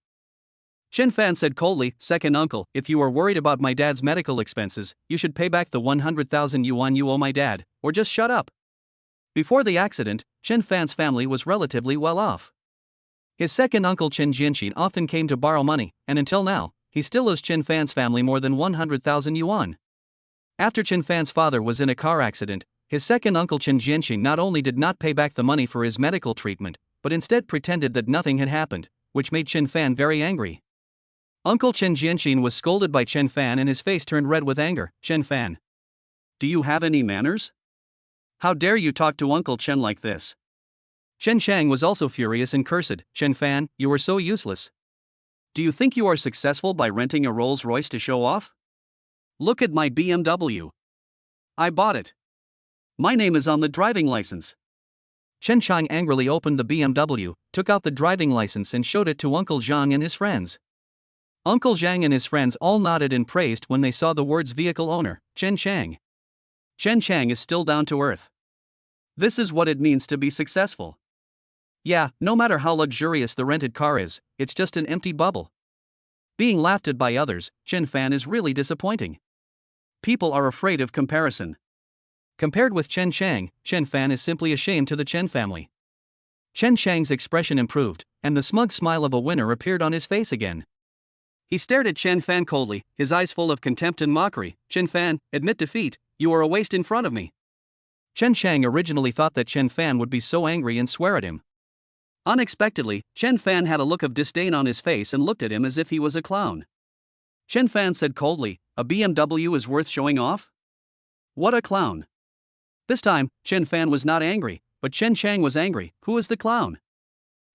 Chen Fan said coldly, "Second uncle, if you are worried about my dad's medical expenses, you should pay back the 100,000 yuan you owe my dad, or just shut up." Before the accident, Chen Fan's family was relatively well off. His second uncle Chen Jianqin often came to borrow money, and until now, he still owes Chen Fan's family more than 100,000 yuan. After Chen Fan's father was in a car accident, his second uncle Chen Jianqin not only did not pay back the money for his medical treatment, but instead pretended that nothing had happened, which made Chen Fan very angry. Uncle Chen Jianqin was scolded by Chen Fan and his face turned red with anger. "Chen Fan, do you have any manners? How dare you talk to Uncle Chen like this?" Chen Chang was also furious and cursed. "Chen Fan, you are so useless. Do you think you are successful by renting a Rolls-Royce to show off? Look at my BMW. I bought it. My name is on the driving license." Chen Chang angrily opened the BMW, took out the driving license and showed it to Uncle Zhang and his friends. Uncle Zhang and his friends all nodded and praised when they saw the words vehicle owner, Chen Chang. Chen Chang is still down to earth. This is what it means to be successful. Yeah, no matter how luxurious the rented car is, it's just an empty bubble. Being laughed at by others, Chen Fan is really disappointing. People are afraid of comparison. Compared with Chen Chang, Chen Fan is simply a shame to the Chen family. Chen Chang's expression improved, and the smug smile of a winner appeared on his face again. He stared at Chen Fan coldly, his eyes full of contempt and mockery. "Chen Fan, admit defeat, you are a waste in front of me." Chen Chang originally thought that Chen Fan would be so angry and swear at him. Unexpectedly, Chen Fan had a look of disdain on his face and looked at him as if he was a clown. Chen Fan said coldly, "A BMW is worth showing off? What a clown." This time, Chen Fan was not angry, but Chen Chang was angry. "Who is the clown?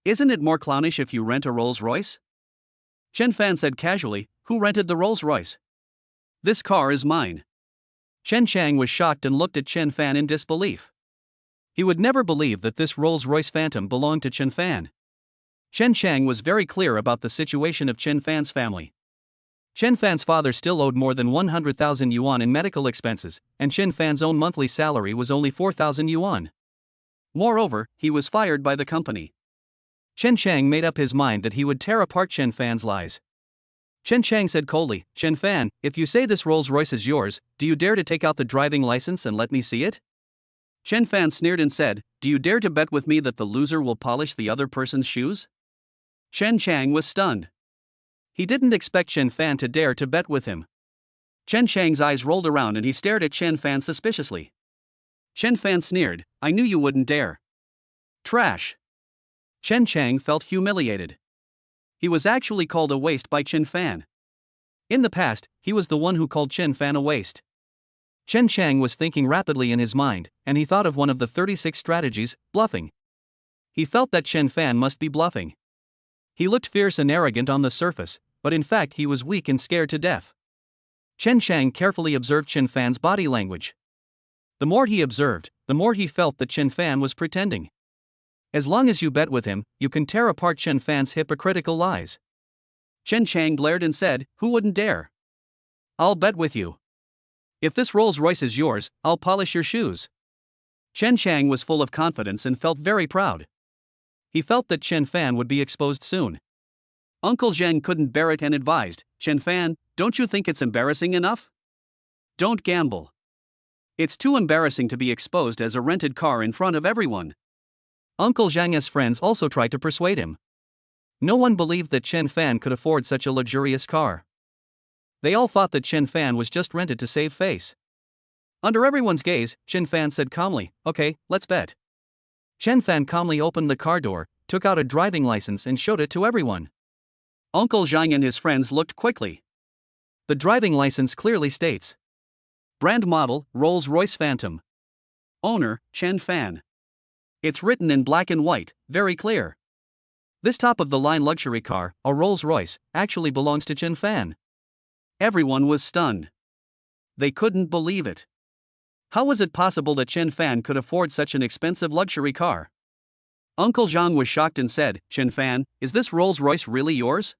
Isn't it more clownish if you rent a Rolls-Royce?" Chen Fan said casually, "Who rented the Rolls-Royce? This car is mine." Chen Chang was shocked and looked at Chen Fan in disbelief. He would never believe that this Rolls-Royce Phantom belonged to Chen Fan. Chen Chang was very clear about the situation of Chen Fan's family. Chen Fan's father still owed more than 100,000 yuan in medical expenses, and Chen Fan's own monthly salary was only 4,000 yuan. Moreover, he was fired by the company. Chen Chang made up his mind that he would tear apart Chen Fan's lies. Chen Chang said coldly, "Chen Fan, if you say this Rolls-Royce is yours, do you dare to take out the driving license and let me see it?" Chen Fan sneered and said, "Do you dare to bet with me that the loser will polish the other person's shoes?" Chen Chang was stunned. He didn't expect Chen Fan to dare to bet with him. Chen Chang's eyes rolled around and he stared at Chen Fan suspiciously. Chen Fan sneered, "I knew you wouldn't dare. Trash." Chen Chang felt humiliated. He was actually called a waste by Chen Fan. In the past, he was the one who called Chen Fan a waste. Chen Chang was thinking rapidly in his mind, and he thought of one of the 36 strategies, bluffing. He felt that Chen Fan must be bluffing. He looked fierce and arrogant on the surface, but in fact he was weak and scared to death. Chen Chang carefully observed Chen Fan's body language. The more he observed, the more he felt that Chen Fan was pretending. As long as you bet with him, you can tear apart Chen Fan's hypocritical lies. Chen Chang glared and said, "Who wouldn't dare? I'll bet with you. If this Rolls-Royce is yours, I'll polish your shoes." Chen Chang was full of confidence and felt very proud. He felt that Chen Fan would be exposed soon. Uncle Zheng couldn't bear it and advised, "Chen Fan, don't you think it's embarrassing enough? Don't gamble. It's too embarrassing to be exposed as a rented car in front of everyone." Uncle Zhang's friends also tried to persuade him. No one believed that Chen Fan could afford such a luxurious car. They all thought that Chen Fan was just rented to save face. Under everyone's gaze, Chen Fan said calmly, "Okay, let's bet." Chen Fan calmly opened the car door, took out a driving license and showed it to everyone. Uncle Zhang and his friends looked quickly. The driving license clearly states, brand model, Rolls-Royce Phantom. Owner, Chen Fan. It's written in black and white, very clear. This top-of-the-line luxury car, a Rolls-Royce, actually belongs to Chen Fan. Everyone was stunned. They couldn't believe it. How was it possible that Chen Fan could afford such an expensive luxury car? Uncle Zhang was shocked and said, "Chen Fan, is this Rolls-Royce really yours?"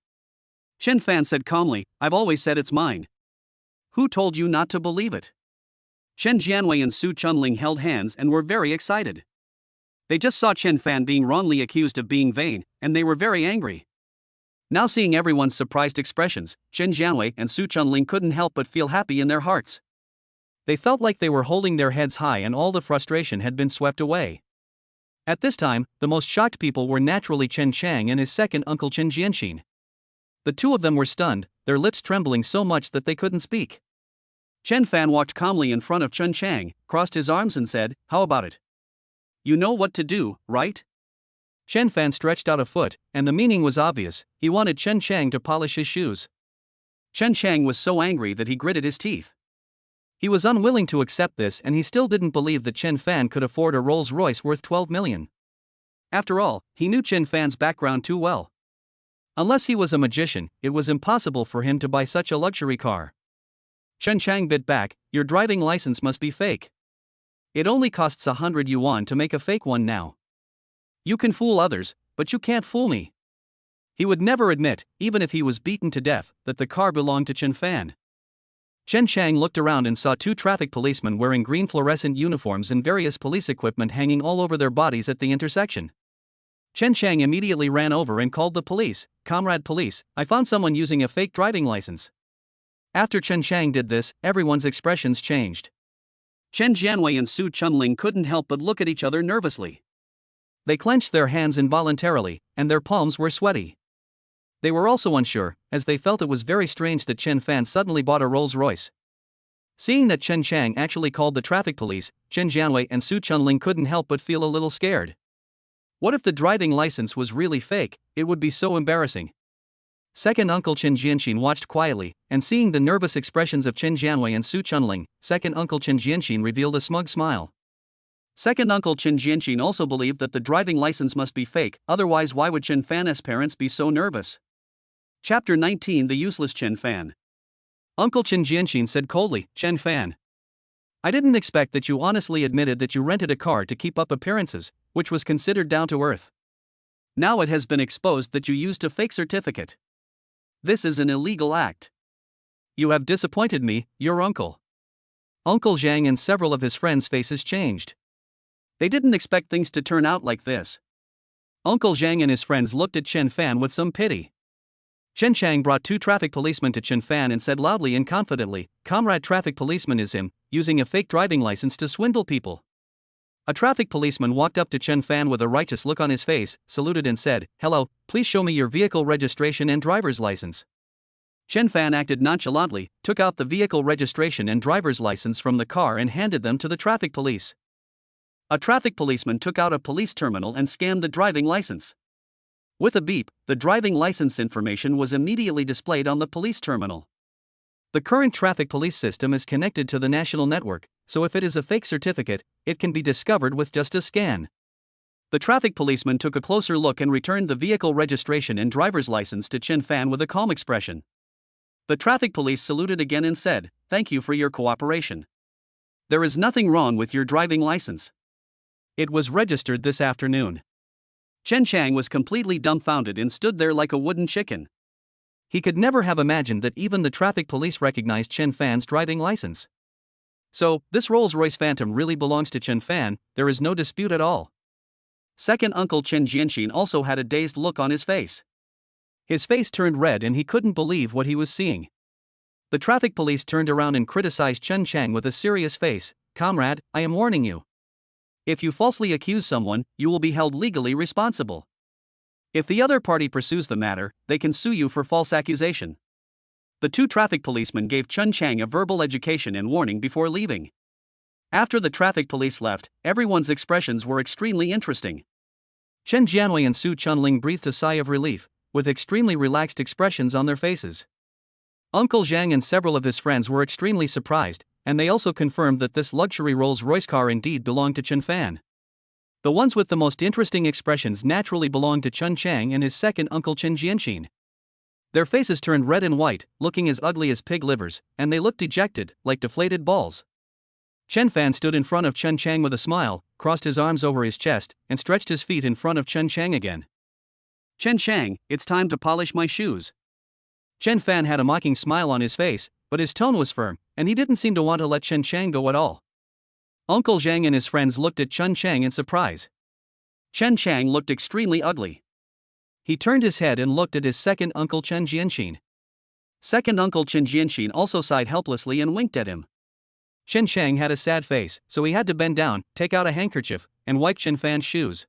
Chen Fan said calmly, "I've always said it's mine." "Who told you not to believe it?" Chen Jianwei and Su Chunling held hands and were very excited. They just saw Chen Fan being wrongly accused of being vain, and they were very angry. Now seeing everyone's surprised expressions, Chen Jianwei and Su Chunling couldn't help but feel happy in their hearts. They felt like they were holding their heads high and all the frustration had been swept away. At this time, the most shocked people were naturally Chen Chang and his second uncle Chen Jianxin. The two of them were stunned, their lips trembling so much that they couldn't speak. Chen Fan walked calmly in front of Chen Chang, crossed his arms and said, "How about it? You know what to do, right?" Chen Fan stretched out a foot, and the meaning was obvious, he wanted Chen Chang to polish his shoes. Chen Chang was so angry that he gritted his teeth. He was unwilling to accept this and he still didn't believe that Chen Fan could afford a Rolls-Royce worth 12 million. After all, he knew Chen Fan's background too well. Unless he was a magician, it was impossible for him to buy such a luxury car. Chen Chang bit back, "Your driving license must be fake. It only costs 100 yuan to make a fake one now. You can fool others, but you can't fool me." He would never admit, even if he was beaten to death, that the car belonged to Chen Fan. Chen Chang looked around and saw two traffic policemen wearing green fluorescent uniforms and various police equipment hanging all over their bodies at the intersection. Chen Chang immediately ran over and called the police, "Comrade police, I found someone using a fake driving license." After Chen Chang did this, everyone's expressions changed. Chen Jianwei and Su Chunling couldn't help but look at each other nervously. They clenched their hands involuntarily, and their palms were sweaty. They were also unsure, as they felt it was very strange that Chen Fan suddenly bought a Rolls-Royce. Seeing that Chen Chang actually called the traffic police, Chen Jianwei and Su Chunling couldn't help but feel a little scared. What if the driving license was really fake? It would be so embarrassing. Second uncle Chen Jianxin watched quietly, and seeing the nervous expressions of Chen Jianwei and Su Chunling, second uncle Chen Jianxin revealed a smug smile. Second uncle Chen Jianxin also believed that the driving license must be fake, otherwise why would Chen Fan's parents be so nervous? Chapter 19 The Useless Chen Fan. Uncle Chen Jianxin said coldly, "Chen Fan, I didn't expect that you honestly admitted that you rented a car to keep up appearances, which was considered down to earth. Now it has been exposed that you used a fake certificate. This is an illegal act. You have disappointed me, your uncle." Uncle Zhang and several of his friends' faces changed. They didn't expect things to turn out like this. Uncle Zhang and his friends looked at Chen Fan with some pity. Chen Chang brought two traffic policemen to Chen Fan and said loudly and confidently, "Comrade traffic policeman is him, using a fake driving license to swindle people." A traffic policeman walked up to Chen Fan with a righteous look on his face, saluted and said, "Hello, please show me your vehicle registration and driver's license." Chen Fan acted nonchalantly, took out the vehicle registration and driver's license from the car and handed them to the traffic police. A traffic policeman took out a police terminal and scanned the driving license. With a beep, the driving license information was immediately displayed on the police terminal. The current traffic police system is connected to the national network, so if it is a fake certificate, it can be discovered with just a scan. The traffic policeman took a closer look and returned the vehicle registration and driver's license to Chen Fan with a calm expression. The traffic police saluted again and said, "Thank you for your cooperation." There is nothing wrong with your driving license. It was registered this afternoon. Chen Chang was completely dumbfounded and stood there like a wooden chicken. He could never have imagined that even the traffic police recognized Chen Fan's driving license. So, this Rolls-Royce Phantom really belongs to Chen Fan, there is no dispute at all. Second uncle Chen Jianxin also had a dazed look on his face. His face turned red and he couldn't believe what he was seeing. The traffic police turned around and criticized Chen Chang with a serious face. "Comrade, I am warning you. If you falsely accuse someone, you will be held legally responsible. If the other party pursues the matter, they can sue you for false accusation." The two traffic policemen gave Chen Chang a verbal education and warning before leaving. After the traffic police left, everyone's expressions were extremely interesting. Chen Jianwei and Su Chunling breathed a sigh of relief, with extremely relaxed expressions on their faces. Uncle Zhang and several of his friends were extremely surprised, and they also confirmed that this luxury Rolls-Royce car indeed belonged to Chen Fan. The ones with the most interesting expressions naturally belonged to Chen Chang and his second uncle Chen Jianxin. Their faces turned red and white, looking as ugly as pig livers, and they looked dejected, like deflated balls. Chen Fan stood in front of Chen Chang with a smile, crossed his arms over his chest, and stretched his feet in front of Chen Chang again. "Chen Chang, it's time to polish my shoes." Chen Fan had a mocking smile on his face, but his tone was firm, and he didn't seem to want to let Chen Chang go at all. Uncle Zhang and his friends looked at Chen Chang in surprise. Chen Chang looked extremely ugly. He turned his head and looked at his second uncle Chen Jianxin. Second uncle Chen Jianxin also sighed helplessly and winked at him. Chen Chang had a sad face, so he had to bend down, take out a handkerchief, and wipe Chen Fan's shoes.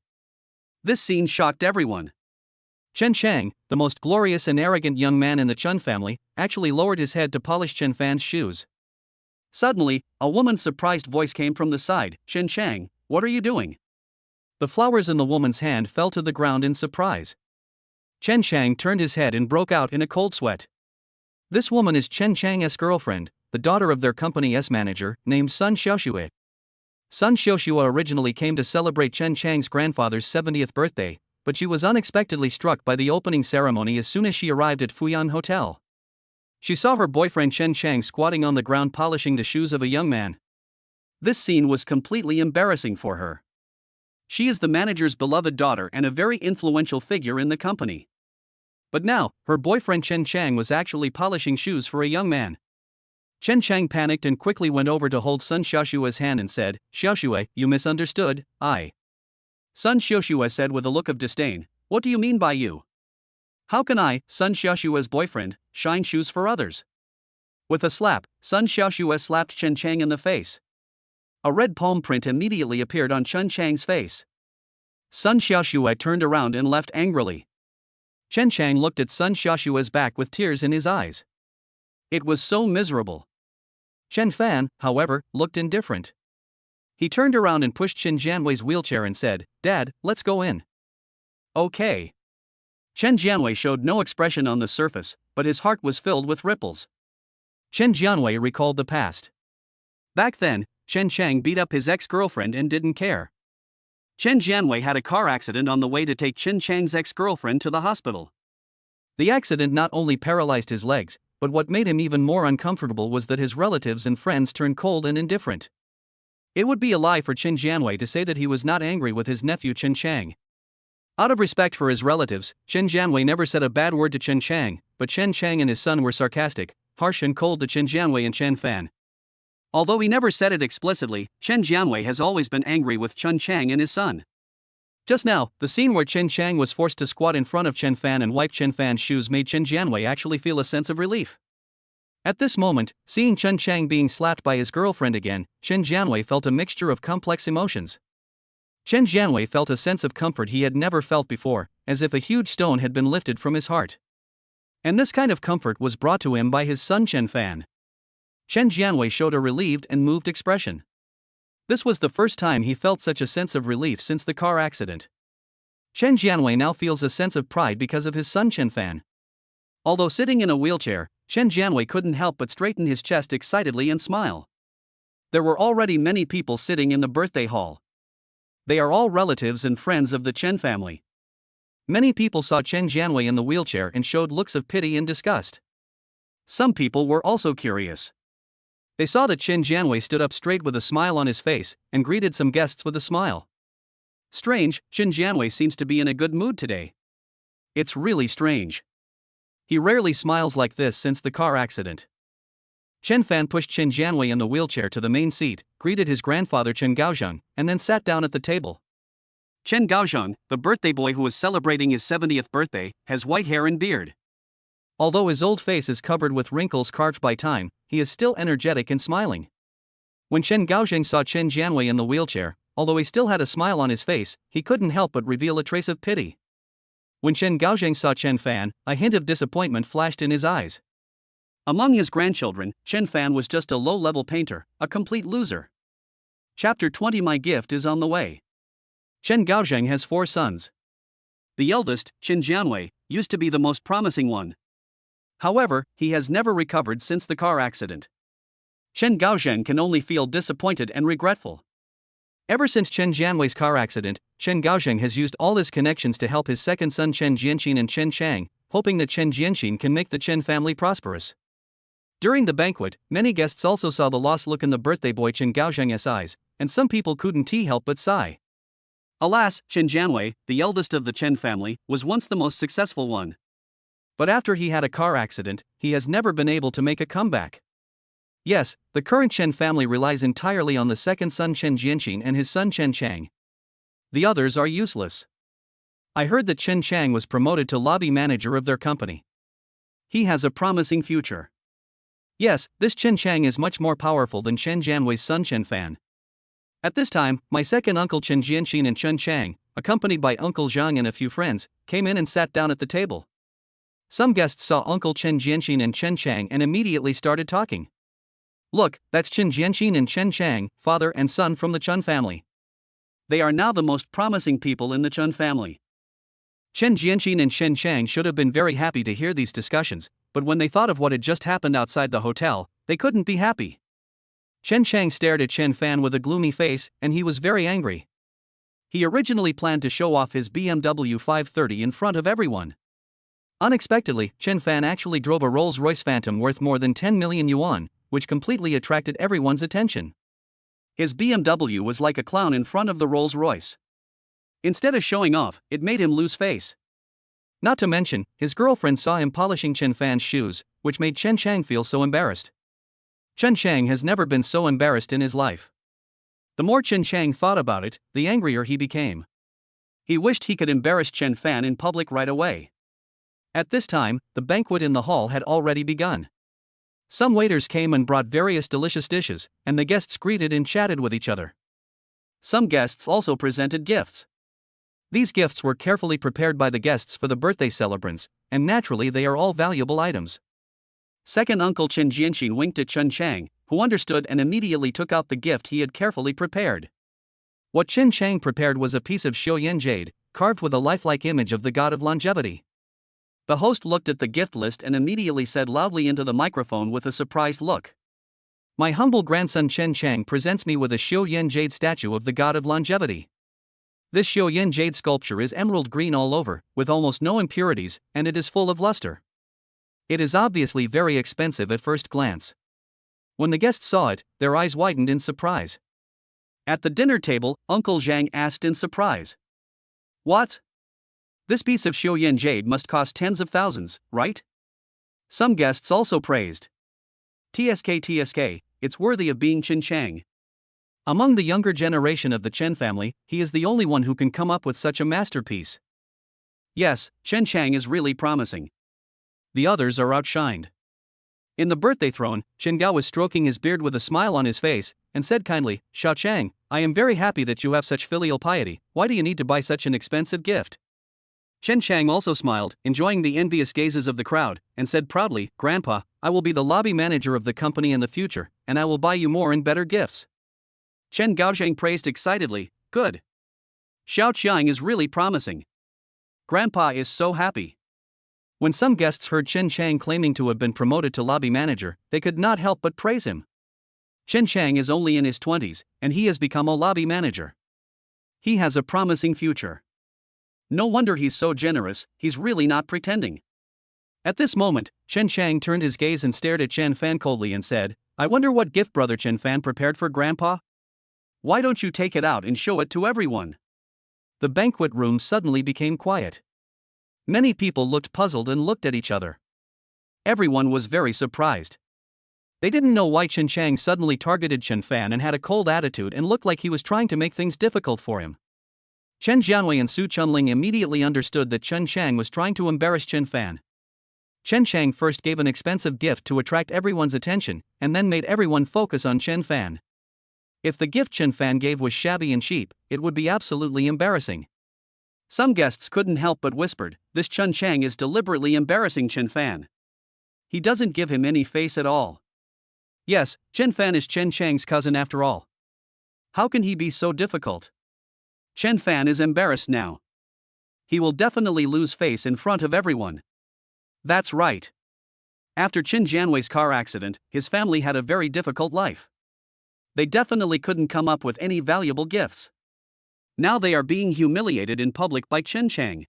This scene shocked everyone. Chen Chang, the most glorious and arrogant young man in the Chen family, actually lowered his head to polish Chen Fan's shoes. Suddenly, a woman's surprised voice came from the side. "Chen Chang, what are you doing?" The flowers in the woman's hand fell to the ground in surprise. Chen Chang turned his head and broke out in a cold sweat. This woman is Chen Chang's girlfriend, the daughter of their company's manager, named Sun Xiaoxue. Sun Xiaoxue originally came to celebrate Chen Chang's grandfather's 70th birthday, but she was unexpectedly struck by the opening ceremony as soon as she arrived at Fuyuan Hotel. She saw her boyfriend Chen Chang squatting on the ground polishing the shoes of a young man. This scene was completely embarrassing for her. She is the manager's beloved daughter and a very influential figure in the company. But now, her boyfriend Chen Chang was actually polishing shoes for a young man. Chen Chang panicked and quickly went over to hold Sun Xiaoshue's hand and said, "Xiaoxue, you misunderstood, I." Sun Xiaoxue said with a look of disdain, "What do you mean by you? How can I, Sun Xiaoshue's boyfriend, shine shoes for others?" With a slap, Sun Xiaoxue slapped Chen Chang in the face. A red palm print immediately appeared on Chen Chang's face. Sun Xiaoxue turned around and left angrily. Chen Chang looked at Sun Xiaoshue's back with tears in his eyes. It was so miserable. Chen Fan, however, looked indifferent. He turned around and pushed Chen Jianwei's wheelchair and said, "Dad, let's go in." "Okay." Chen Jianwei showed no expression on the surface, but his heart was filled with ripples. Chen Jianwei recalled the past. Back then, Chen Chang beat up his ex-girlfriend and didn't care. Chen Jianwei had a car accident on the way to take Chen Chang's ex-girlfriend to the hospital. The accident not only paralyzed his legs, but what made him even more uncomfortable was that his relatives and friends turned cold and indifferent. It would be a lie for Chen Jianwei to say that he was not angry with his nephew Chen Chang. Out of respect for his relatives, Chen Jianwei never said a bad word to Chen Chang, but Chen Chang and his son were sarcastic, harsh and cold to Chen Jianwei and Chen Fan. Although he never said it explicitly, Chen Jianwei has always been angry with Chen Chang and his son. Just now, the scene where Chen Chang was forced to squat in front of Chen Fan and wipe Chen Fan's shoes made Chen Jianwei actually feel a sense of relief. At this moment, seeing Chen Chang being slapped by his girlfriend again, Chen Jianwei felt a mixture of complex emotions. Chen Jianwei felt a sense of comfort he had never felt before, as if a huge stone had been lifted from his heart. And this kind of comfort was brought to him by his son Chen Fan. Chen Jianwei showed a relieved and moved expression. This was the first time he felt such a sense of relief since the car accident. Chen Jianwei now feels a sense of pride because of his son Chen Fan. Although sitting in a wheelchair, Chen Jianwei couldn't help but straighten his chest excitedly and smile. There were already many people sitting in the birthday hall. They are all relatives and friends of the Chen family. Many people saw Chen Jianwei in the wheelchair and showed looks of pity and disgust. Some people were also curious. They saw that Chen Jianwei stood up straight with a smile on his face and greeted some guests with a smile. Strange, Chen Jianwei seems to be in a good mood today. It's really strange. He rarely smiles like this since the car accident. Chen Fan pushed Chen Jianwei in the wheelchair to the main seat, greeted his grandfather Chen Gaozheng, and then sat down at the table. Chen Gaozheng, the birthday boy who was celebrating his 70th birthday, has white hair and beard. Although his old face is covered with wrinkles carved by time, he is still energetic and smiling. When Chen Gaozheng saw Chen Jianwei in the wheelchair, although he still had a smile on his face, he couldn't help but reveal a trace of pity. When Chen Gaozheng saw Chen Fan, a hint of disappointment flashed in his eyes. Among his grandchildren, Chen Fan was just a low-level painter, a complete loser. Chapter 20. My gift is on the way. Chen Gaozheng has 4 sons. The eldest, Chen Jianwei, used to be the most promising one. However, he has never recovered since the car accident. Chen Gaozheng can only feel disappointed and regretful. Ever since Chen Jianwei's car accident, Chen Gaozheng has used all his connections to help his second son Chen Jianqin and Chen Chang, hoping that Chen Jianqin can make the Chen family prosperous. During the banquet, many guests also saw the lost look in the birthday boy Chen Gaozheng's eyes, and some people couldn't help but sigh. Alas, Chen Jianwei, the eldest of the Chen family, was once the most successful one. But after he had a car accident, he has never been able to make a comeback. Yes, the current Chen family relies entirely on the second son Chen Jianqin and his son Chen Chang. The others are useless. I heard that Chen Chang was promoted to lobby manager of their company. He has a promising future. Yes, this Chen Chang is much more powerful than Chen Jianwei's son Chen Fan. At this time, my second uncle Chen Jianqin and Chen Chang, accompanied by Uncle Zhang and a few friends, came in and sat down at the table. Some guests saw Uncle Chen Jianqin and Chen Chang and immediately started talking. Look, that's Chen Jianqin and Chen Chang, father and son from the Chen family. They are now the most promising people in the Chen family. Chen Jianqin and Chen Chang should have been very happy to hear these discussions, but when they thought of what had just happened outside the hotel, they couldn't be happy. Chen Chang stared at Chen Fan with a gloomy face, and he was very angry. He originally planned to show off his BMW 530 in front of everyone. Unexpectedly, Chen Fan actually drove a Rolls-Royce Phantom worth more than 10 million yuan, which completely attracted everyone's attention. His BMW was like a clown in front of the Rolls-Royce. Instead of showing off, it made him lose face. Not to mention, his girlfriend saw him polishing Chen Fan's shoes, which made Chen Chang feel so embarrassed. Chen Chang has never been so embarrassed in his life. The more Chen Chang thought about it, the angrier he became. He wished he could embarrass Chen Fan in public right away. At this time, the banquet in the hall had already begun. Some waiters came and brought various delicious dishes, and the guests greeted and chatted with each other. Some guests also presented gifts. These gifts were carefully prepared by the guests for the birthday celebrants, and naturally they are all valuable items. Second uncle Chen Jianqin winked at Chen Chang, who understood and immediately took out the gift he had carefully prepared. What Chen Chang prepared was a piece of Xiao jade, carved with a lifelike image of the god of longevity. The host looked at the gift list and immediately said loudly into the microphone with a surprised look. My humble grandson Chen Chang presents me with a Xiao jade statue of the god of longevity. This Xiao jade sculpture is emerald green all over, with almost no impurities, and it is full of luster. It is obviously very expensive at first glance. When the guests saw it, their eyes widened in surprise. At the dinner table, Uncle Zhang asked in surprise. What? This piece of Xiao jade must cost tens of thousands, right? Some guests also praised. TSK, it's worthy of being Chen Chang. Among the younger generation of the Chen family, he is the only one who can come up with such a masterpiece. Yes, Chen Chang is really promising. The others are outshined. In the birthday throne, Chen Gao was stroking his beard with a smile on his face, and said kindly, Xiao Chang, I am very happy that you have such filial piety. Why do you need to buy such an expensive gift? Chen Chang also smiled, enjoying the envious gazes of the crowd, and said proudly, Grandpa, I will be the lobby manager of the company in the future, and I will buy you more and better gifts. Chen Gaozheng praised excitedly, good. Xiao Qiang is really promising. Grandpa is so happy. When some guests heard Chen Chang claiming to have been promoted to lobby manager, they could not help but praise him. Chen Chang is only in his 20s, and he has become a lobby manager. He has a promising future. No wonder he's so generous, he's really not pretending. At this moment, Chen Chang turned his gaze and stared at Chen Fan coldly and said, I wonder what gift Brother Chen Fan prepared for Grandpa? Why don't you take it out and show it to everyone? The banquet room suddenly became quiet. Many people looked puzzled and looked at each other. Everyone was very surprised. They didn't know why Chen Chang suddenly targeted Chen Fan and had a cold attitude and looked like he was trying to make things difficult for him. Chen Jianwei and Su Chunling immediately understood that Chen Chang was trying to embarrass Chen Fan. Chen Chang first gave an expensive gift to attract everyone's attention, and then made everyone focus on Chen Fan. If the gift Chen Fan gave was shabby and cheap, it would be absolutely embarrassing. Some guests couldn't help but whispered, "This Chen Chang is deliberately embarrassing Chen Fan. He doesn't give him any face at all." Yes, Chen Fan is Chen Chang's cousin after all. How can he be so difficult? Chen Fan is embarrassed now. He will definitely lose face in front of everyone. That's right. After Chen Jianwei's car accident, his family had a very difficult life. They definitely couldn't come up with any valuable gifts. Now they are being humiliated in public by Chen Chang.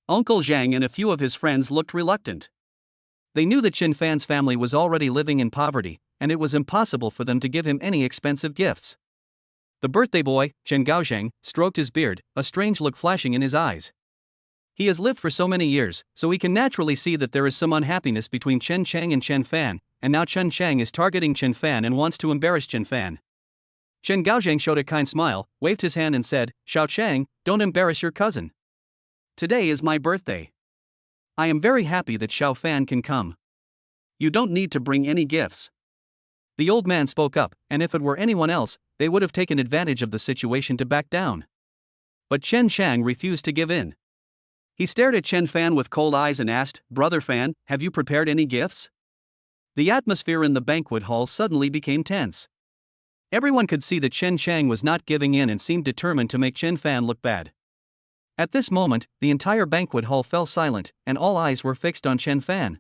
Uncle Zhang and a few of his friends looked reluctant. They knew that Chen Fan's family was already living in poverty, and it was impossible for them to give him any expensive gifts. The birthday boy, Chen Gaozheng, stroked his beard, a strange look flashing in his eyes. He has lived for so many years, so he can naturally see that there is some unhappiness between Chen Chang and Chen Fan, and now Chen Chang is targeting Chen Fan and wants to embarrass Chen Fan. Chen Gaozheng showed a kind smile, waved his hand and said, "Xiao Chang, don't embarrass your cousin. Today is my birthday. I am very happy that Xiao Fan can come. You don't need to bring any gifts." The old man spoke up, and if it were anyone else, they would have taken advantage of the situation to back down. But Chen Chang refused to give in. He stared at Chen Fan with cold eyes and asked, "Brother Fan, have you prepared any gifts?" The atmosphere in the banquet hall suddenly became tense. Everyone could see that Chen Chang was not giving in and seemed determined to make Chen Fan look bad. At this moment, the entire banquet hall fell silent, and all eyes were fixed on Chen Fan.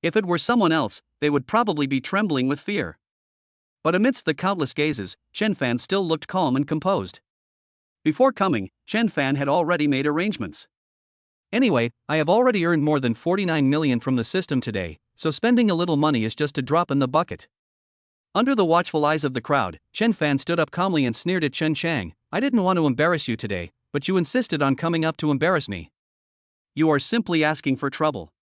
If it were someone else, they would probably be trembling with fear. But amidst the countless gazes, Chen Fan still looked calm and composed. Before coming, Chen Fan had already made arrangements. "Anyway, I have already earned more than 49 million from the system today, so spending a little money is just a drop in the bucket." Under the watchful eyes of the crowd, Chen Fan stood up calmly and sneered at Chen Chang, "I didn't want to embarrass you today, but you insisted on coming up to embarrass me. You are simply asking for trouble."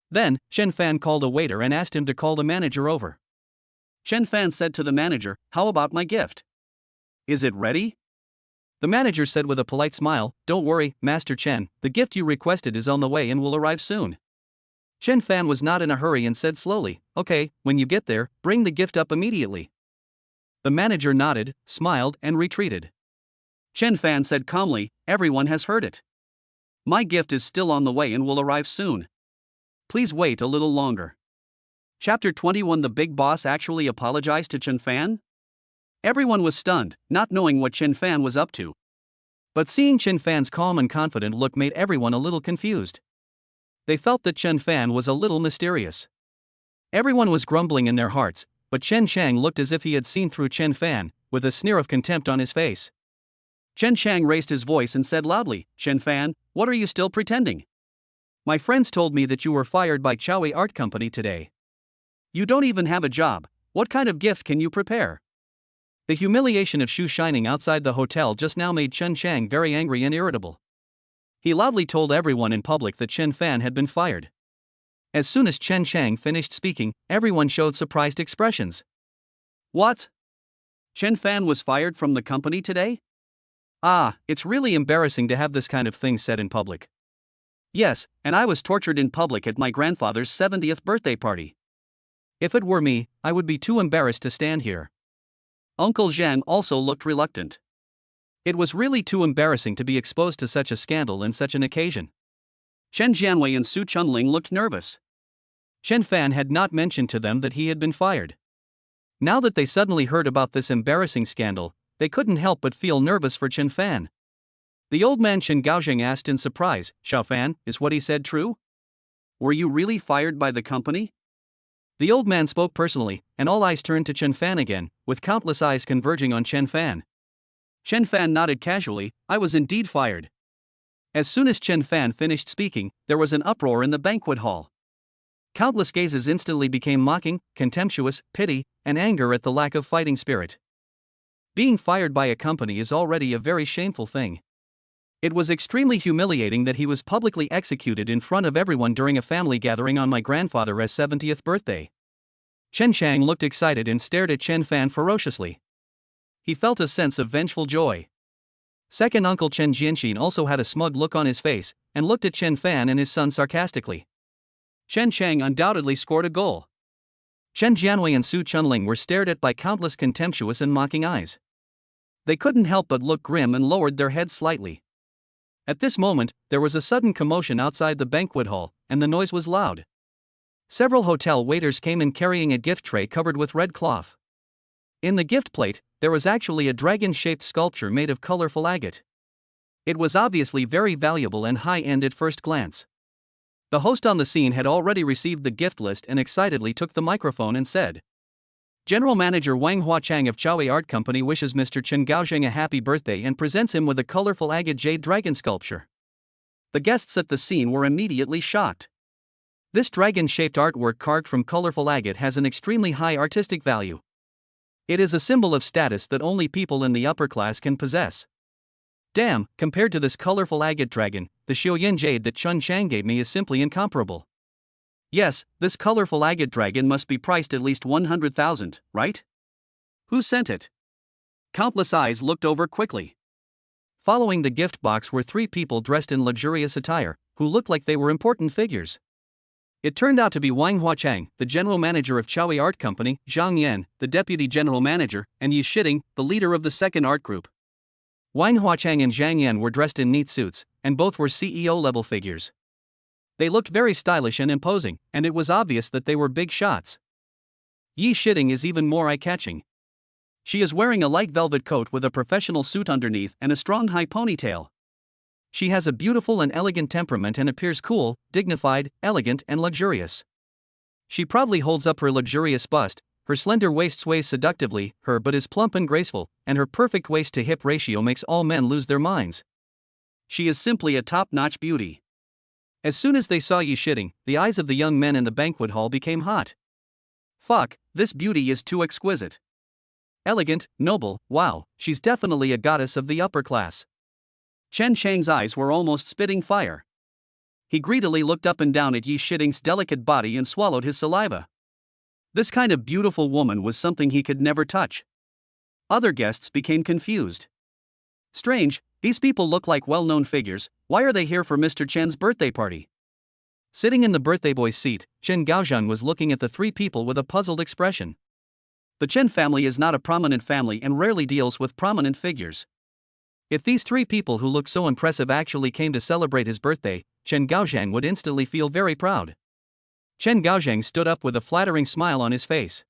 Then, Chen Fan called a waiter and asked him to call the manager over. Chen Fan said to the manager, "How about my gift? Is it ready?" The manager said with a polite smile, "Don't worry, Master Chen, the gift you requested is on the way and will arrive soon." Chen Fan was not in a hurry and said slowly, "Okay, when you get there, bring the gift up immediately." The manager nodded, smiled, and retreated. Chen Fan said calmly, "Everyone has heard it. My gift is still on the way and will arrive soon. Please wait a little longer." Chapter 21. The big boss actually apologized to Chen Fan? Everyone was stunned, not knowing what Chen Fan was up to. But seeing Chen Fan's calm and confident look made everyone a little confused. They felt that Chen Fan was a little mysterious. Everyone was grumbling in their hearts, but Chen Chang looked as if he had seen through Chen Fan, with a sneer of contempt on his face. Chen Chang raised his voice and said loudly, "Chen Fan, what are you still pretending? My friends told me that you were fired by Chaowei Art Company today. You don't even have a job, what kind of gift can you prepare?" The humiliation of Shu shining outside the hotel just now made Chen Chang very angry and irritable. He loudly told everyone in public that Chen Fan had been fired. As soon as Chen Chang finished speaking, everyone showed surprised expressions. "What? Chen Fan was fired from the company today? Ah, it's really embarrassing to have this kind of thing said in public. Yes, and I was tortured in public at my grandfather's 70th birthday party. If it were me, I would be too embarrassed to stand here." Uncle Zhang also looked reluctant. It was really too embarrassing to be exposed to such a scandal in such an occasion. Chen Jianwei and Su Chunling looked nervous. Chen Fan had not mentioned to them that he had been fired. Now that they suddenly heard about this embarrassing scandal, they couldn't help but feel nervous for Chen Fan. The old man Chen Gaozheng asked in surprise, "Xiao Fan, is what he said true? Were you really fired by the company?" The old man spoke personally, and all eyes turned to Chen Fan again, with countless eyes converging on Chen Fan. Chen Fan nodded casually, "I was indeed fired." As soon as Chen Fan finished speaking, there was an uproar in the banquet hall. Countless gazes instantly became mocking, contemptuous, pity, and anger at the lack of fighting spirit. Being fired by a company is already a very shameful thing. It was extremely humiliating that he was publicly executed in front of everyone during a family gathering on my grandfather's 70th birthday. Chen Chang looked excited and stared at Chen Fan ferociously. He felt a sense of vengeful joy. Second uncle Chen Jianxin also had a smug look on his face, and looked at Chen Fan and his son sarcastically. Chen Chang undoubtedly scored a goal. Chen Jianwei and Su Chunling were stared at by countless contemptuous and mocking eyes. They couldn't help but look grim and lowered their heads slightly. At this moment, there was a sudden commotion outside the banquet hall, and the noise was loud. Several hotel waiters came in carrying a gift tray covered with red cloth. In the gift plate, there was actually a dragon-shaped sculpture made of colorful agate. It was obviously very valuable and high-end at first glance. The host on the scene had already received the gift list and excitedly took the microphone and said, General Manager Wang Huachang of Xiao Art Company wishes Mr. Chen Gaozheng a happy birthday and presents him with a colorful agate jade dragon sculpture. The guests at the scene were immediately shocked. This dragon-shaped artwork carved from colorful agate has an extremely high artistic value. It is a symbol of status that only people in the upper class can possess. Damn, compared to this colorful agate dragon, the Xiaoyan jade that Chun Chang gave me is simply incomparable. Yes, this colorful agate dragon must be priced at least 100,000, right? Who sent it? Countless eyes looked over quickly. Following the gift box were three people dressed in luxurious attire, who looked like they were important figures. It turned out to be Wang Huachang, the general manager of Xiao Art Company, Zhang Yan, the deputy general manager, and Yi Shiting, the leader of the second art group. Wang Huachang and Zhang Yan were dressed in neat suits, and both were CEO-level figures. They looked very stylish and imposing, and it was obvious that they were big shots. Yi Shiting is even more eye-catching. She is wearing a light velvet coat with a professional suit underneath and a strong high ponytail. She has a beautiful and elegant temperament and appears cool, dignified, elegant, and luxurious. She proudly holds up her luxurious bust. Her slender waist sways seductively, her butt is plump and graceful, and her perfect waist-to-hip ratio makes all men lose their minds. She is simply a top-notch beauty. As soon as they saw Yi Shiting, the eyes of the young men in the banquet hall became hot. Fuck, this beauty is too exquisite. Elegant, noble, wow, she's definitely a goddess of the upper class. Chen Chang's eyes were almost spitting fire. He greedily looked up and down at Yi Shiting's delicate body and swallowed his saliva. This kind of beautiful woman was something he could never touch. Other guests became confused. Strange, these people look like well-known figures. Why are they here for Mr. Chen's birthday party? Sitting in the birthday boy's seat, Chen Gaozheng was looking at the three people with a puzzled expression. The Chen family is not a prominent family and rarely deals with prominent figures. If these three people who look so impressive actually came to celebrate his birthday, Chen Gaozheng would instantly feel very proud. Chen Gaozheng stood up with a flattering smile on his face.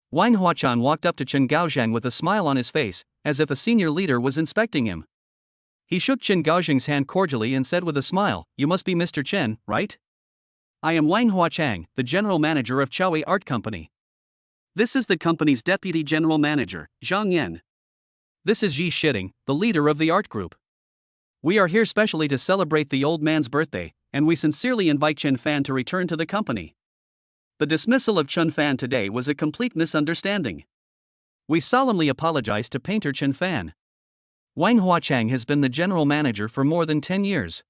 Wang Huachan walked up to Chen Gaozheng with a smile on his face, as if a senior leader was inspecting him. He shook Chen Gaozheng's hand cordially and said with a smile, "You must be Mr. Chen, right? I am Wang Huachang, the general manager of Xiao Art Company. This is the company's deputy general manager, Zhang Yan. This is Yi Shiting, the leader of the art group. We are here specially to celebrate the old man's birthday, and we sincerely invite Chen Fan to return to the company. The dismissal of Chen Fan today was a complete misunderstanding. We solemnly apologize to painter Chen Fan. Wang Huachang has been the general manager for more than 10 years.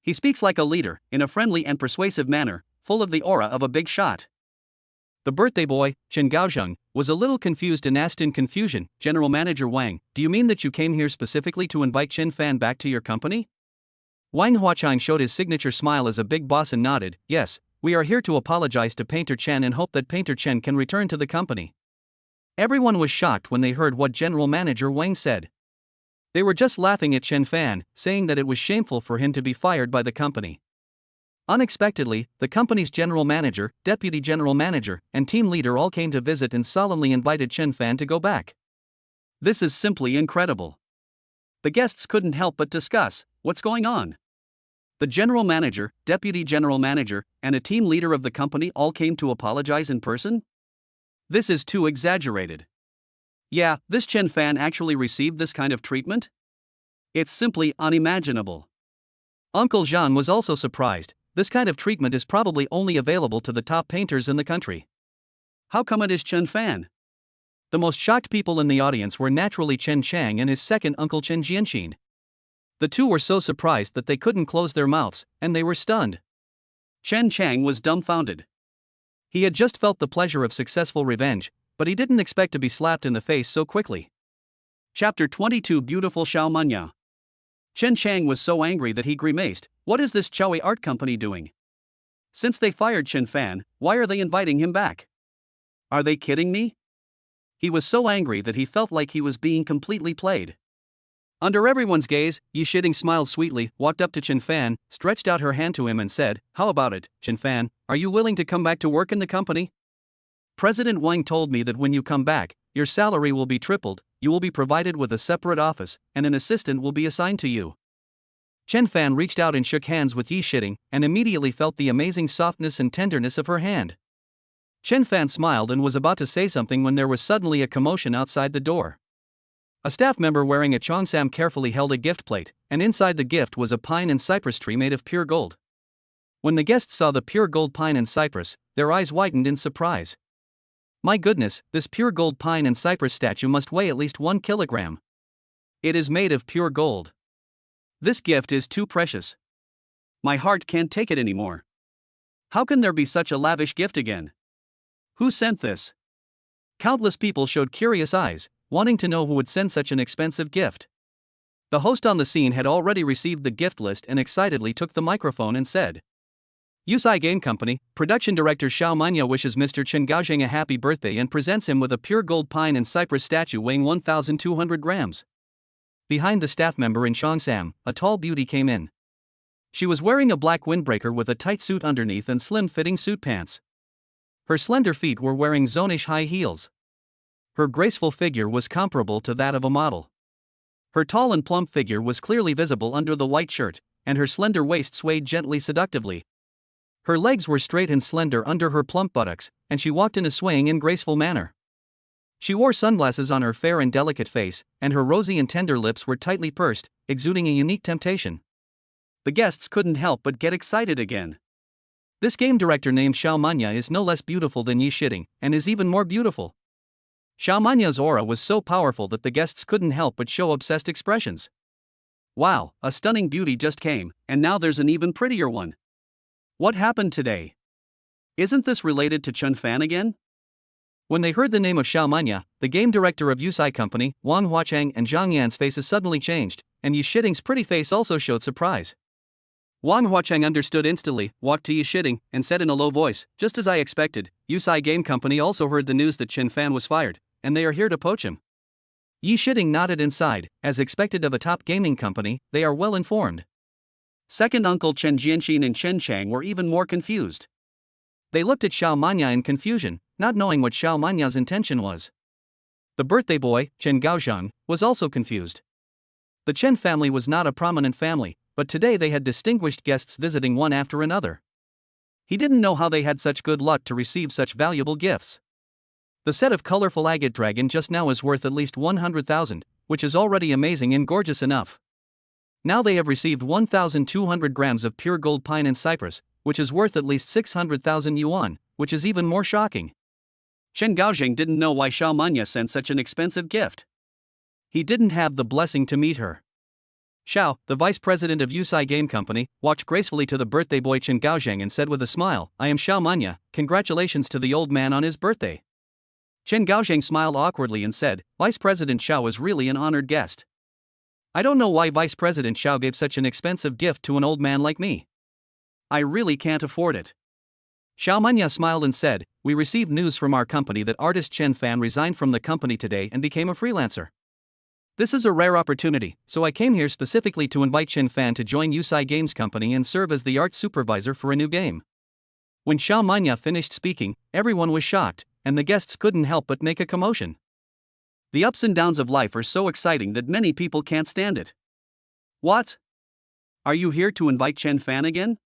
He speaks like a leader, in a friendly and persuasive manner, full of the aura of a big shot." The birthday boy, Chen Gaozheng, was a little confused and asked in confusion, "General Manager Wang, do you mean that you came here specifically to invite Chen Fan back to your company?" Wang Huachang showed his signature smile as a big boss and nodded, "Yes, we are here to apologize to Painter Chen and hope that Painter Chen can return to the company." Everyone was shocked when they heard what General Manager Wang said. They were just laughing at Chen Fan, saying that it was shameful for him to be fired by the company. Unexpectedly, the company's general manager, deputy general manager, and team leader all came to visit and solemnly invited Chen Fan to go back. This is simply incredible. The guests couldn't help but discuss, what's going on? The general manager, deputy general manager, and a team leader of the company all came to apologize in person? This is too exaggerated. Yeah, this Chen Fan actually received this kind of treatment? It's simply unimaginable. Uncle Jean was also surprised. This kind of treatment is probably only available to the top painters in the country. How come it is Chen Fan? The most shocked people in the audience were naturally Chen Chang and his second uncle Chen Jianqin. The two were so surprised that they couldn't close their mouths, and they were stunned. Chen Chang was dumbfounded. He had just felt the pleasure of successful revenge, but he didn't expect to be slapped in the face so quickly. Chapter 22 Beautiful Xiao Manya. Chen Chang was so angry that he grimaced. What is this Xiao Art Company doing? Since they fired Chen Fan, why are they inviting him back? Are they kidding me? He was so angry that he felt like he was being completely played. Under everyone's gaze, Yi Shiding smiled sweetly, walked up to Chen Fan, stretched out her hand to him and said, "How about it, Chen Fan, are you willing to come back to work in the company? President Wang told me that when you come back, your salary will be tripled, you will be provided with a separate office, and an assistant will be assigned to you." Chen Fan reached out and shook hands with Yi Shiding, and immediately felt the amazing softness and tenderness of her hand. Chen Fan smiled and was about to say something when there was suddenly a commotion outside the door. A staff member wearing a cheongsam carefully held a gift plate, and inside the gift was a pine and cypress tree made of pure gold. When the guests saw the pure gold pine and cypress, their eyes widened in surprise. My goodness, this pure gold pine and cypress statue must weigh at least 1 kilogram. It is made of pure gold. This gift is too precious. My heart can't take it anymore. How can there be such a lavish gift again? Who sent this? Countless people showed curious eyes, wanting to know who would send such an expensive gift. The host on the scene had already received the gift list and excitedly took the microphone and said, Yufei Game Company, Production Director Xiao Manya wishes Mr. Chen Gaoxing a happy birthday and presents him with a pure gold pine and cypress statue weighing 1,200 grams. Behind the staff member in cheongsam, a tall beauty came in. She was wearing a black windbreaker with a tight suit underneath and slim-fitting suit pants. Her slender feet were wearing zonish high heels. Her graceful figure was comparable to that of a model. Her tall and plump figure was clearly visible under the white shirt, and her slender waist swayed gently seductively. Her legs were straight and slender under her plump buttocks, and she walked in a swaying and graceful manner. She wore sunglasses on her fair and delicate face, and her rosy and tender lips were tightly pursed, exuding a unique temptation. The guests couldn't help but get excited again. This game director named Xiao Manya is no less beautiful than Yi Shiding, and is even more beautiful. Xiao Manya's aura was so powerful that the guests couldn't help but show obsessed expressions. Wow, a stunning beauty just came, and now there's an even prettier one. What happened today? Isn't this related to Chen Fan again? When they heard the name of Xiao Manya, the game director of Yufei Company, Wang Huachang and Zhang Yan's faces suddenly changed, and Yi Shiding's pretty face also showed surprise. Wang Huachang understood instantly, walked to Yi Shiding, and said in a low voice, "Just as I expected, Yufei Game Company also heard the news that Chen Fan was fired, and they are here to poach him." Yi Shiding nodded and sighed. As expected of a top gaming company, they are well informed. Second uncle Chen Jianqin and Chen Chang were even more confused. They looked at Xiao Manya in confusion, not knowing what Xiao Manya's intention was. The birthday boy, Chen Gaoxiang, was also confused. The Chen family was not a prominent family, but today they had distinguished guests visiting one after another. He didn't know how they had such good luck to receive such valuable gifts. The set of colorful agate dragon just now is worth at least 100,000, which is already amazing and gorgeous enough. Now they have received 1,200 grams of pure gold pine and cypress, which is worth at least 600,000 yuan, which is even more shocking. Chen Gaoxing didn't know why Xiao Manya sent such an expensive gift. He didn't have the blessing to meet her. Xiao, the vice president of Yufei Game Company, walked gracefully to the birthday boy Chen Gaoxing and said with a smile, "I am Xiao Manya, congratulations to the old man on his birthday." Chen Gaoxing smiled awkwardly and said, "Vice President Xiao is really an honored guest. I don't know why Vice President Xiao gave such an expensive gift to an old man like me. I really can't afford it." Xiao Manya smiled and said, "We received news from our company that artist Chen Fan resigned from the company today and became a freelancer. This is a rare opportunity, so I came here specifically to invite Chen Fan to join Yufei Games Company and serve as the art supervisor for a new game." When Xiao Manya finished speaking, everyone was shocked, and the guests couldn't help but make a commotion. The ups and downs of life are so exciting that many people can't stand it. What? Are you here to invite Chen Fan again?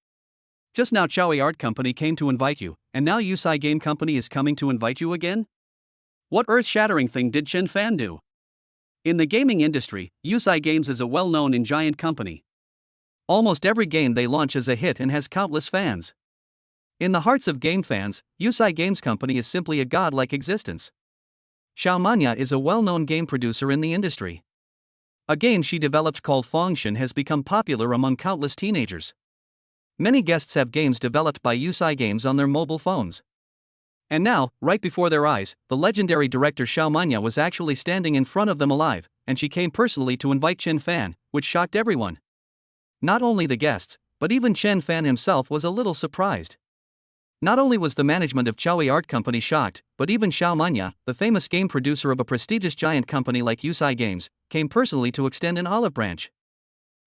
Just now Xiao Art Company came to invite you, and now Yufei Game Company is coming to invite you again? What earth-shattering thing did Chen Fan do? In the gaming industry, Yufei Games is a well-known and giant company. Almost every game they launch is a hit and has countless fans. In the hearts of game fans, Yufei Games Company is simply a godlike existence. Xiao Manya is a well-known game producer in the industry. A game she developed called Fengshen has become popular among countless teenagers. Many guests have games developed by Yufei Games on their mobile phones. And now, right before their eyes, the legendary director Xiao Manya was actually standing in front of them alive, and she came personally to invite Chen Fan, which shocked everyone. Not only the guests, but even Chen Fan himself was a little surprised. Not only was the management of Xiao Art Company shocked, but even Xiao Manya, the famous game producer of a prestigious giant company like Yufei Games, came personally to extend an olive branch.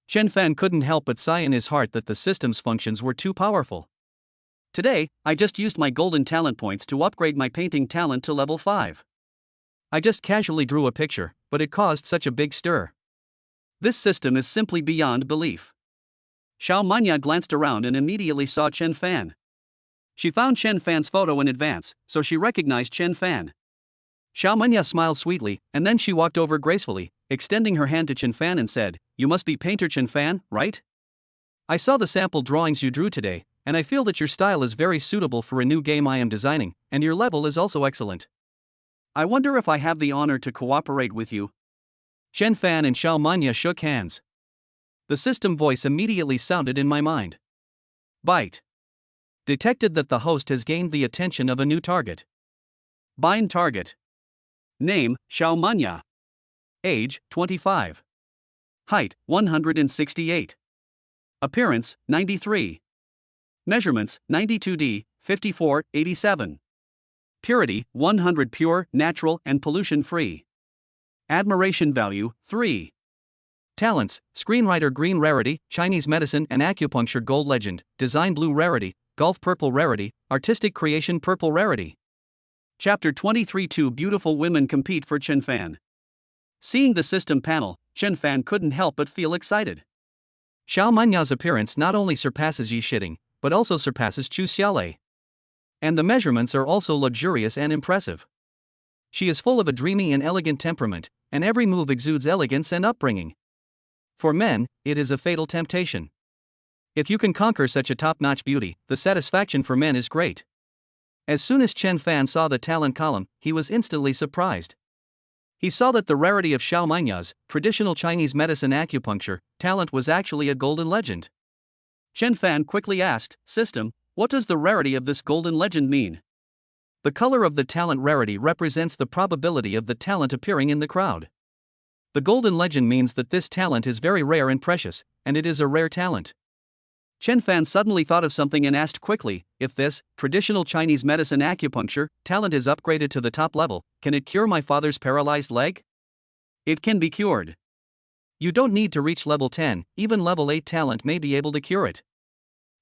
Chen Fan couldn't help but sigh in his heart that the system's functions were too powerful. Today, I just used my golden talent points to upgrade my painting talent to level 5. I just casually drew a picture, but it caused such a big stir. This system is simply beyond belief. Xiao Manya glanced around and immediately saw Chen Fan. She found Chen Fan's photo in advance, so she recognized Chen Fan. Xiao Manya smiled sweetly, and then she walked over gracefully, extending her hand to Chen Fan and said, "You must be painter Chen Fan, right? I saw the sample drawings you drew today, and I feel that your style is very suitable for a new game I am designing, and your level is also excellent. I wonder if I have the honor to cooperate with you." Chen Fan and Xiao Manya shook hands. The system voice immediately sounded in my mind. Byte. Detected that the host has gained the attention of a new target. Bind target. Name, Xiao Manya. Age, 25. Height, 168. Appearance, 93. Measurements, 92D, 54, 87. Purity, 100 pure, natural, and pollution-free. Admiration value, 3. Talents, Screenwriter Green Rarity, Chinese Medicine and Acupuncture Gold Legend, Design Blue Rarity, Golf Purple Rarity, Artistic Creation Purple Rarity. Chapter 23. Two beautiful women compete for Chen Fan. Seeing the system panel, Chen Fan couldn't help but feel excited. Xiao Manya's appearance not only surpasses Yi Shiding, but also surpasses Chu Xiaolei. And the measurements are also luxurious and impressive. She is full of a dreamy and elegant temperament, and every move exudes elegance and upbringing. For men, it is a fatal temptation. If you can conquer such a top-notch beauty, the satisfaction for men is great. As soon as Chen Fan saw the talent column, he was instantly surprised. He saw that the rarity of Xiao Manya's traditional Chinese medicine acupuncture talent was actually a golden legend. Chen Fan quickly asked, "System, what does the rarity of this golden legend mean?" The color of the talent rarity represents the probability of the talent appearing in the crowd. The golden legend means that this talent is very rare and precious, and it is a rare talent. Chen Fan suddenly thought of something and asked quickly, "If this traditional Chinese medicine acupuncture talent is upgraded to the top level, can it cure my father's paralyzed leg?" "It can be cured. You don't need to reach level 10, even level 8 talent may be able to cure it.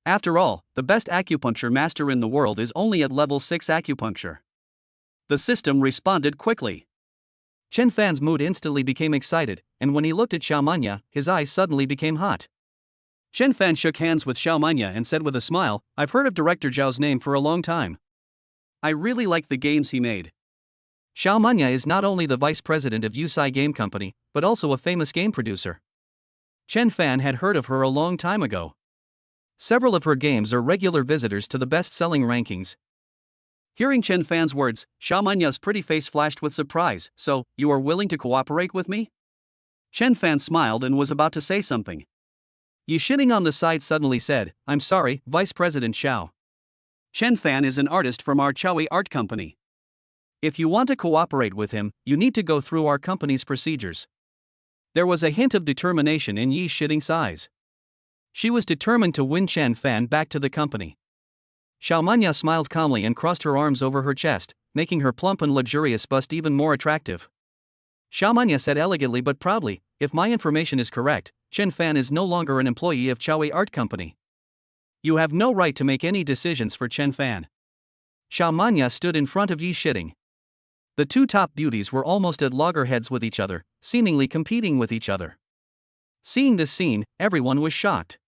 After all, the best acupuncture master in the world is only at level 6 acupuncture." The system responded quickly. Chen Fan's mood instantly became excited, and when he looked at Xiao Manya, his eyes suddenly became hot. Chen Fan shook hands with Xiao Manya and said with a smile, "I've heard of Director Zhou's name for a long time. I really like the games he made." Xiao Manya is not only the vice president of Yufei Game Company, but also a famous game producer. Chen Fan had heard of her a long time ago. Several of her games are regular visitors to the best-selling rankings. Hearing Chen Fan's words, Xiao Manya's pretty face flashed with surprise. "So, you are willing to cooperate with me?" Chen Fan smiled and was about to say something. Yi Shiding on the side suddenly said, "I'm sorry, Vice President Xiao. Chen Fan is an artist from our Xiao Art Company. If you want to cooperate with him, you need to go through our company's procedures." There was a hint of determination in Yi Shiding's eyes. She was determined to win Chen Fan back to the company. Xiao Manya smiled calmly and crossed her arms over her chest, making her plump and luxurious bust even more attractive. Xiao Manya said elegantly but proudly, "If my information is correct, Chen Fan is no longer an employee of Xiao Art Company. You have no right to make any decisions for Chen Fan." Xiao Manya stood in front of Yi Shiding. The two top beauties were almost at loggerheads with each other, seemingly competing with each other. Seeing this scene, everyone was shocked.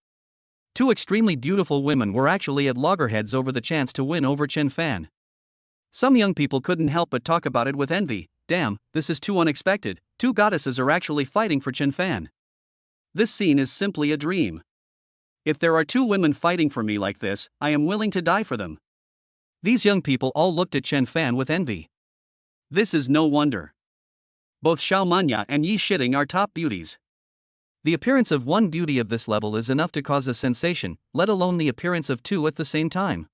Two extremely beautiful women were actually at loggerheads over the chance to win over Chen Fan. Some young people couldn't help but talk about it with envy. "Damn, this is too unexpected, two goddesses are actually fighting for Chen Fan. This scene is simply a dream." If there are two women fighting for me like this, I am willing to die for them. These young people all looked at Chen Fan with envy. This is no wonder. Both Xiao Manya and Yi Shiting are top beauties. The appearance of one beauty of this level is enough to cause a sensation, let alone the appearance of two at the same time.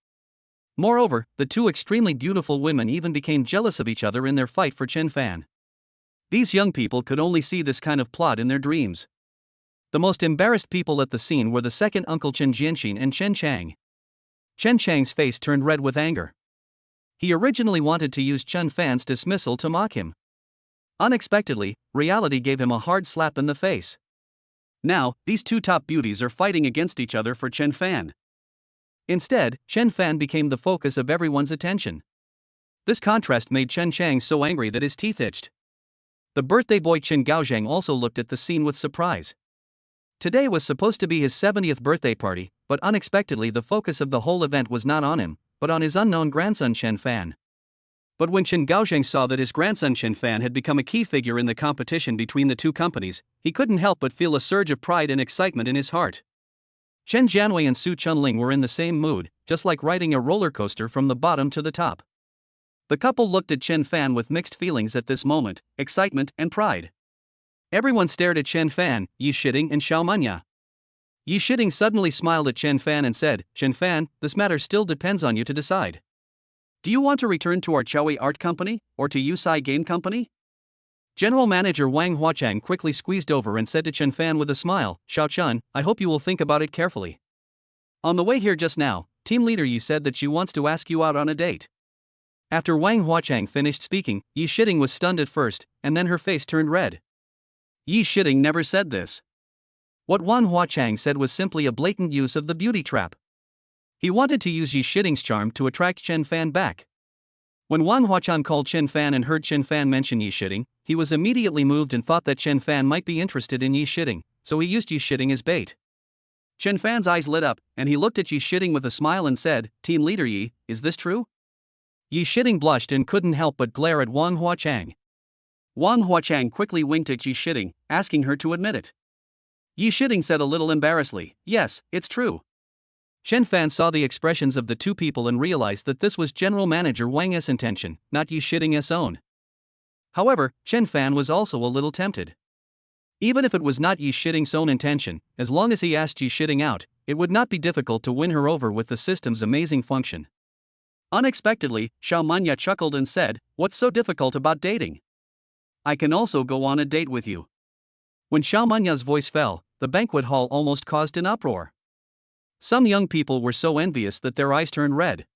Moreover, the two extremely beautiful women even became jealous of each other in their fight for Chen Fan. These young people could only see this kind of plot in their dreams. The most embarrassed people at the scene were the second uncle Chen Jianxin and Chen Chang. Chen Chang's face turned red with anger. He originally wanted to use Chen Fan's dismissal to mock him. Unexpectedly, reality gave him a hard slap in the face. Now, these two top beauties are fighting against each other for Chen Fan. Instead, Chen Fan became the focus of everyone's attention. This contrast made Chen Chang so angry that his teeth itched. The birthday boy Chen Gaozhang also looked at the scene with surprise. Today was supposed to be his 70th birthday party, but unexpectedly the focus of the whole event was not on him, but on his unknown grandson Chen Fan. But when Chen Gaozhang saw that his grandson Chen Fan had become a key figure in the competition between the two companies, he couldn't help but feel a surge of pride and excitement in his heart. Chen Jianwei and Su Chunling were in the same mood, just like riding a roller coaster from the bottom to the top. The couple looked at Chen Fan with mixed feelings at this moment, excitement and pride. Everyone stared at Chen Fan, Yi Shiting and Xiao Manya. Yi Shiting suddenly smiled at Chen Fan and said, "Chen Fan, this matter still depends on you to decide. Do you want to return to our Chowie Art Company, or to Yufei Game Company?" General Manager Wang Huachang quickly squeezed over and said to Chen Fan with a smile, "Xiao Chun, I hope you will think about it carefully. On the way here just now, team leader Yi said that she wants to ask you out on a date." After Wang Huachang finished speaking, Yi Shiting was stunned at first, and then her face turned red. Yi Shiting never said this. What Wang Huachang said was simply a blatant use of the beauty trap. He wanted to use Yi Shiting's charm to attract Chen Fan back. When Wang Huachang called Chen Fan and heard Chen Fan mention Yi Shiting, he was immediately moved and thought that Chen Fan might be interested in Yi Shiting, so he used Yi Shiting as bait. Chen Fan's eyes lit up, and he looked at Yi Shiting with a smile and said, "Team leader Yi, is this true?" Yi Shiting blushed and couldn't help but glare at Wang Huachang. Wang Huachang quickly winked at Yi Shiting, asking her to admit it. Yi Shiting said a little embarrassedly, "Yes, it's true." Chen Fan saw the expressions of the two people and realized that this was General Manager Wang's intention, not Yi Shiting's own. However, Chen Fan was also a little tempted. Even if it was not Yi Shiting's own intention, as long as he asked Yi Shiting out, it would not be difficult to win her over with the system's amazing function. Unexpectedly, Xiao Manya chuckled and said, "What's so difficult about dating? I can also go on a date with you." When Xiao Manya's voice fell, the banquet hall almost caused an uproar. Some young people were so envious that their eyes turned red.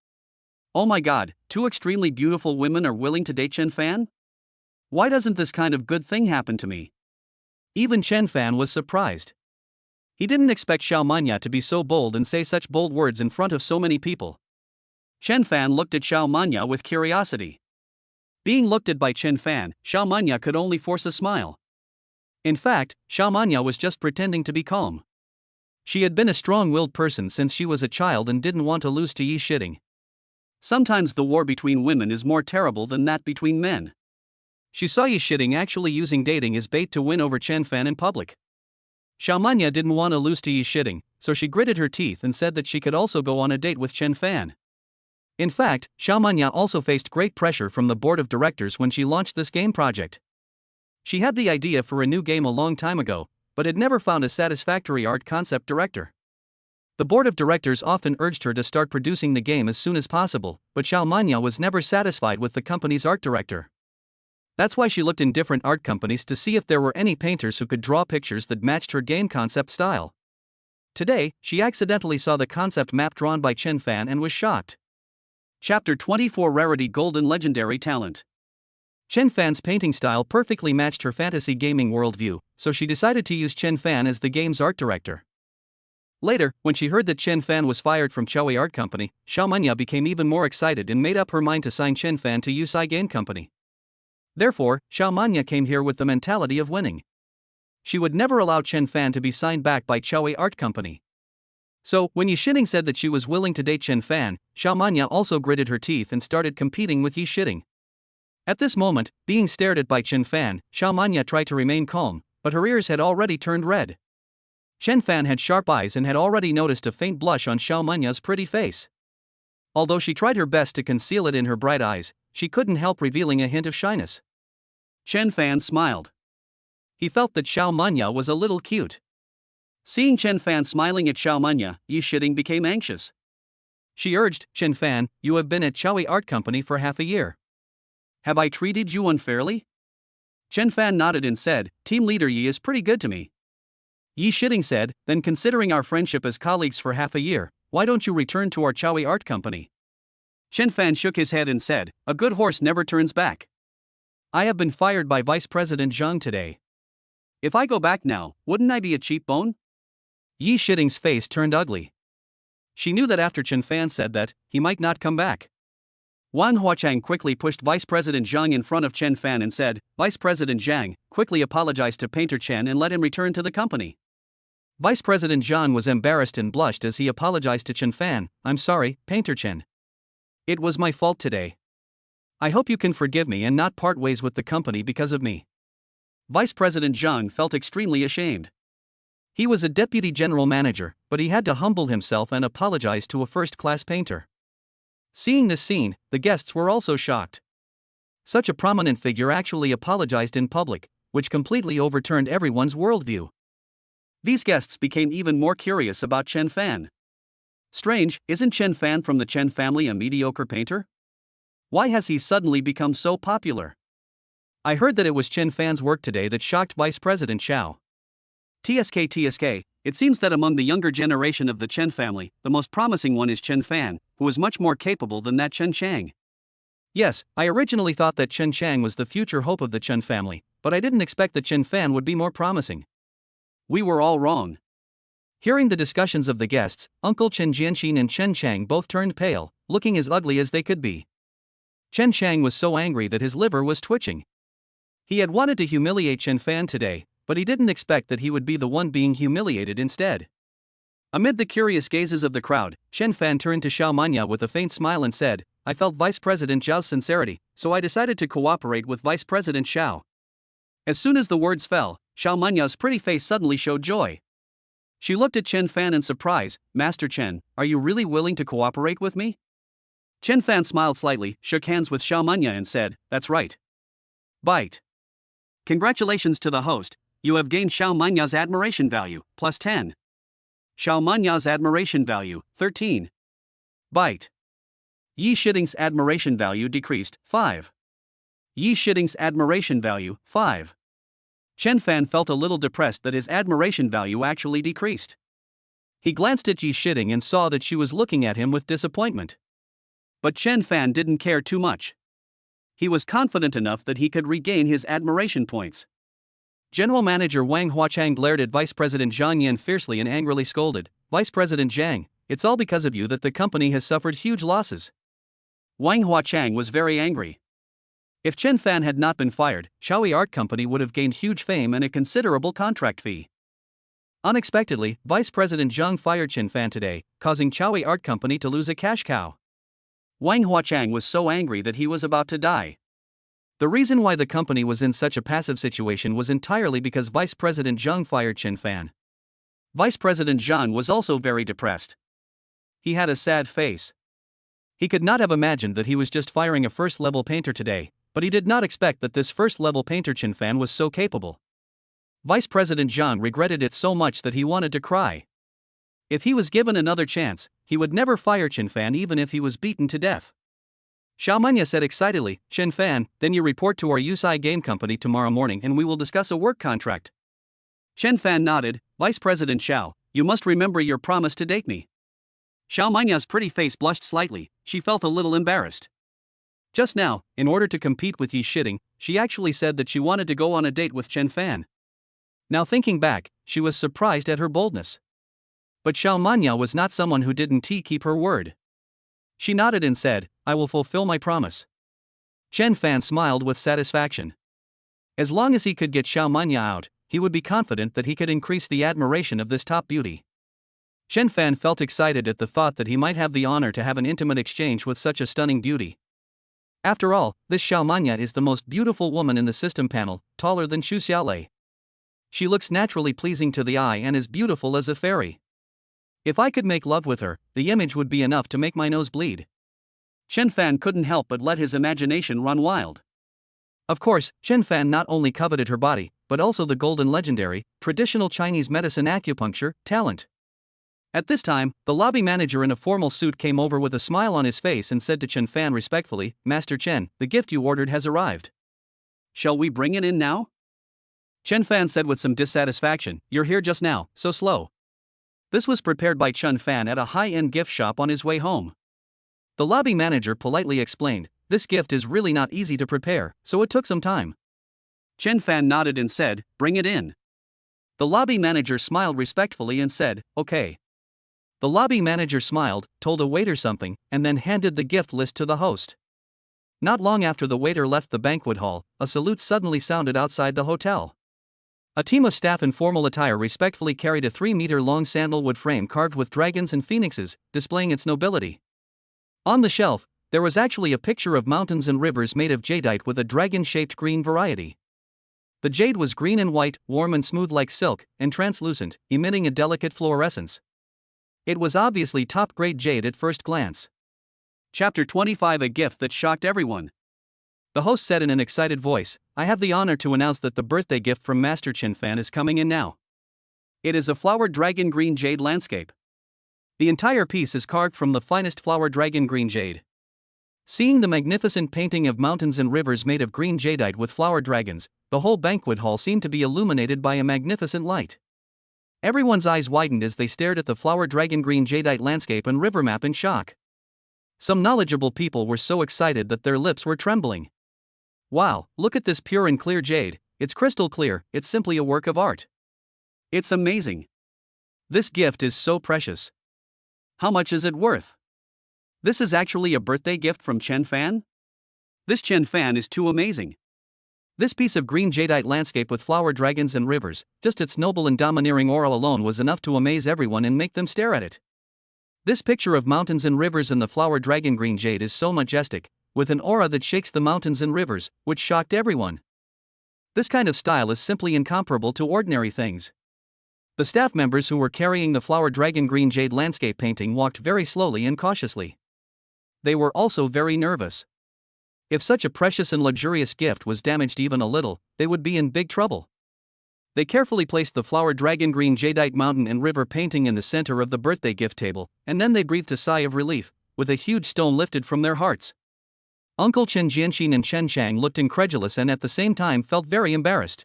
"Oh my god, two extremely beautiful women are willing to date Chen Fan? Why doesn't this kind of good thing happen to me?" Even Chen Fan was surprised. He didn't expect Xiao Manya to be so bold and say such bold words in front of so many people. Chen Fan looked at Xiao Manya with curiosity. Being looked at by Chen Fan, Xiao Manya could only force a smile. In fact, Xiao Manya was just pretending to be calm. She had been a strong-willed person since she was a child and didn't want to lose to Yi Shiting. Sometimes the war between women is more terrible than that between men. She saw Yi Shiting actually using dating as bait to win over Chen Fan in public. Xiao Manya didn't want to lose to Yi Shiting, so she gritted her teeth and said that she could also go on a date with Chen Fan. In fact, Xiao Manya also faced great pressure from the board of directors when she launched this game project. She had the idea for a new game a long time ago, but had never found a satisfactory art concept director. The board of directors often urged her to start producing the game as soon as possible, but Xiao Manya was never satisfied with the company's art director. That's why she looked in different art companies to see if there were any painters who could draw pictures that matched her game concept style. Today, she accidentally saw the concept map drawn by Chen Fan and was shocked. Chapter 24 Rarity Golden Legendary Talent. Chen Fan's painting style perfectly matched her fantasy gaming worldview, so she decided to use Chen Fan as the game's art director. Later, when she heard that Chen Fan was fired from Chowie Art Company, Xiao Manya became even more excited and made up her mind to sign Chen Fan to Yufei Game Company. Therefore, Xiao Manya came here with the mentality of winning. She would never allow Chen Fan to be signed back by Chowie Art Company. So, when Yi Shiting said that she was willing to date Chen Fan, Xiao Manya also gritted her teeth and started competing with Yi Shiting. At this moment, being stared at by Chen Fan, Xiao Manya tried to remain calm, but her ears had already turned red. Chen Fan had sharp eyes and had already noticed a faint blush on Xiao Manya's pretty face. Although she tried her best to conceal it in her bright eyes, she couldn't help revealing a hint of shyness. Chen Fan smiled. He felt that Xiao Manya was a little cute. Seeing Chen Fan smiling at Xiao Manya, Yi Shiding became anxious. She urged, Chen Fan, you have been at Xiaoi Art Company for half a year. Have I treated you unfairly? Chen Fan nodded and said, Team Leader Yi is pretty good to me. Yi Shiding said, then considering our friendship as colleagues for half a year, why don't you return to our Xiaoi Art Company? Chen Fan shook his head and said, a good horse never turns back. I have been fired by Vice President Zhang today. If I go back now, wouldn't I be a cheap bone? Yi Shiding's face turned ugly. She knew that after Chen Fan said that, he might not come back. Wang Huachang quickly pushed Vice President Zhang in front of Chen Fan and said, Vice President Zhang, quickly apologize to Painter Chen and let him return to the company. Vice President Zhang was embarrassed and blushed as he apologized to Chen Fan, I'm sorry, Painter Chen. It was my fault today. I hope you can forgive me and not part ways with the company because of me. Vice President Zhang felt extremely ashamed. He was a deputy general manager, but he had to humble himself and apologize to a first-class painter. Seeing this scene, the guests were also shocked. Such a prominent figure actually apologized in public, which completely overturned everyone's worldview. These guests became even more curious about Chen Fan. Strange, isn't Chen Fan from the Chen family a mediocre painter? Why has he suddenly become so popular? I heard that it was Chen Fan's work today that shocked Vice President Xiao. TSK, it seems that among the younger generation of the Chen family, the most promising one is Chen Fan, who is much more capable than that Chen Chang. Yes, I originally thought that Chen Chang was the future hope of the Chen family, but I didn't expect that Chen Fan would be more promising. We were all wrong. Hearing the discussions of the guests, Uncle Chen Jianxin and Chen Chang both turned pale, looking as ugly as they could be. Chen Chang was so angry that his liver was twitching. He had wanted to humiliate Chen Fan today, but he didn't expect that he would be the one being humiliated instead. Amid the curious gazes of the crowd, Chen Fan turned to Xiao Manya with a faint smile and said, I felt Vice President Zhao's sincerity, so I decided to cooperate with Vice President Xiao. As soon as the words fell, Xiao Manya's pretty face suddenly showed joy. She looked at Chen Fan in surprise, Master Chen, are you really willing to cooperate with me? Chen Fan smiled slightly, shook hands with Xiao Manya and said, that's right. Bite. Congratulations to the host, you have gained Xiao Manya's admiration value, plus 10. Xiao Manya's admiration value, 13. Bite. Yi Shiding's admiration value decreased, 5. Yi Shiding's admiration value, 5. Chen Fan felt a little depressed that his admiration value actually decreased. He glanced at Yi Shiding and saw that she was looking at him with disappointment. But Chen Fan didn't care too much. He was confident enough that he could regain his admiration points. General Manager Wang Huachang glared at Vice President Zhang Yan fiercely and angrily scolded, Vice President Zhang, it's all because of you that the company has suffered huge losses. Wang Huachang was very angry. If Chen Fan had not been fired, Xiaoi Art Company would have gained huge fame and a considerable contract fee. Unexpectedly, Vice President Zhang fired Chen Fan today, causing Xiaoi Art Company to lose a cash cow. Wang Huachang was so angry that he was about to die. The reason why the company was in such a passive situation was entirely because Vice President Zhang fired Chen Fan. Vice President Zhang was also very depressed. He had a sad face. He could not have imagined that he was just firing a first-level painter today, but he did not expect that this first-level painter Chen Fan was so capable. Vice President Zhang regretted it so much that he wanted to cry. If he was given another chance, he would never fire Chen Fan even if he was beaten to death. Xiao Manya said excitedly, Chen Fan, then you report to our Yufei game company tomorrow morning and we will discuss a work contract. Chen Fan nodded, Vice President Xiao, you must remember your promise to date me. Xiao Manya's pretty face blushed slightly, she felt a little embarrassed. Just now, in order to compete with Yi Shiding, she actually said that she wanted to go on a date with Chen Fan. Now thinking back, she was surprised at her boldness. But Xiao Manya was not someone who didn't keep her word. She nodded and said, I will fulfill my promise. Chen Fan smiled with satisfaction. As long as he could get Xiao Manya out, he would be confident that he could increase the admiration of this top beauty. Chen Fan felt excited at the thought that he might have the honor to have an intimate exchange with such a stunning beauty. After all, this Xiao Manya is the most beautiful woman in the system panel, taller than Xu Xiaolei. She looks naturally pleasing to the eye and is beautiful as a fairy. If I could make love with her, the image would be enough to make my nose bleed. Chen Fan couldn't help but let his imagination run wild. Of course, Chen Fan not only coveted her body, but also the golden legendary, traditional Chinese medicine acupuncture, talent. At this time, the lobby manager in a formal suit came over with a smile on his face and said to Chen Fan respectfully, "Master Chen, the gift you ordered has arrived. Shall we bring it in now?" Chen Fan said with some dissatisfaction, "You're here just now, so slow." This was prepared by Chen Fan at a high-end gift shop on his way home. The lobby manager politely explained, "This gift is really not easy to prepare, so it took some time." Chen Fan nodded and said, "Bring it in." The lobby manager smiled respectfully and said, "Okay." The lobby manager smiled, told a waiter something, and then handed the gift list to the host. Not long after the waiter left the banquet hall, a salute suddenly sounded outside the hotel. A team of staff in formal attire respectfully carried a 3-meter-long sandalwood frame carved with dragons and phoenixes, displaying its nobility. On the shelf, there was actually a picture of mountains and rivers made of jadeite with a dragon-shaped green variety. The jade was green and white, warm and smooth like silk, and translucent, emitting a delicate fluorescence. It was obviously top-grade jade at first glance. Chapter 25: A gift that shocked everyone. The host said in an excited voice, "I have the honor to announce that the birthday gift from Master Chen Fan is coming in now. It is a flowered dragon green jade landscape. The entire piece is carved from the finest flower dragon green jade." Seeing the magnificent painting of mountains and rivers made of green jadeite with flower dragons, the whole banquet hall seemed to be illuminated by a magnificent light. Everyone's eyes widened as they stared at the flower dragon green jadeite landscape and river map in shock. Some knowledgeable people were so excited that their lips were trembling. "Wow, look at this pure and clear jade, it's crystal clear, it's simply a work of art. It's amazing. This gift is so precious. How much is it worth? This is actually a birthday gift from Chen Fan? This Chen Fan is too amazing. This piece of green jadeite landscape with flower dragons and rivers, just its noble and domineering aura alone was enough to amaze everyone and make them stare at it. This picture of mountains and rivers and the flower dragon green jade is so majestic, with an aura that shakes the mountains and rivers, which shocked everyone. This kind of style is simply incomparable to ordinary things." The staff members who were carrying the flower dragon green jade landscape painting walked very slowly and cautiously. They were also very nervous. If such a precious and luxurious gift was damaged even a little, they would be in big trouble. They carefully placed the flower dragon green jadeite mountain and river painting in the center of the birthday gift table, and then they breathed a sigh of relief, with a huge stone lifted from their hearts. Uncle Chen Jianxin and Chen Chang looked incredulous and at the same time felt very embarrassed.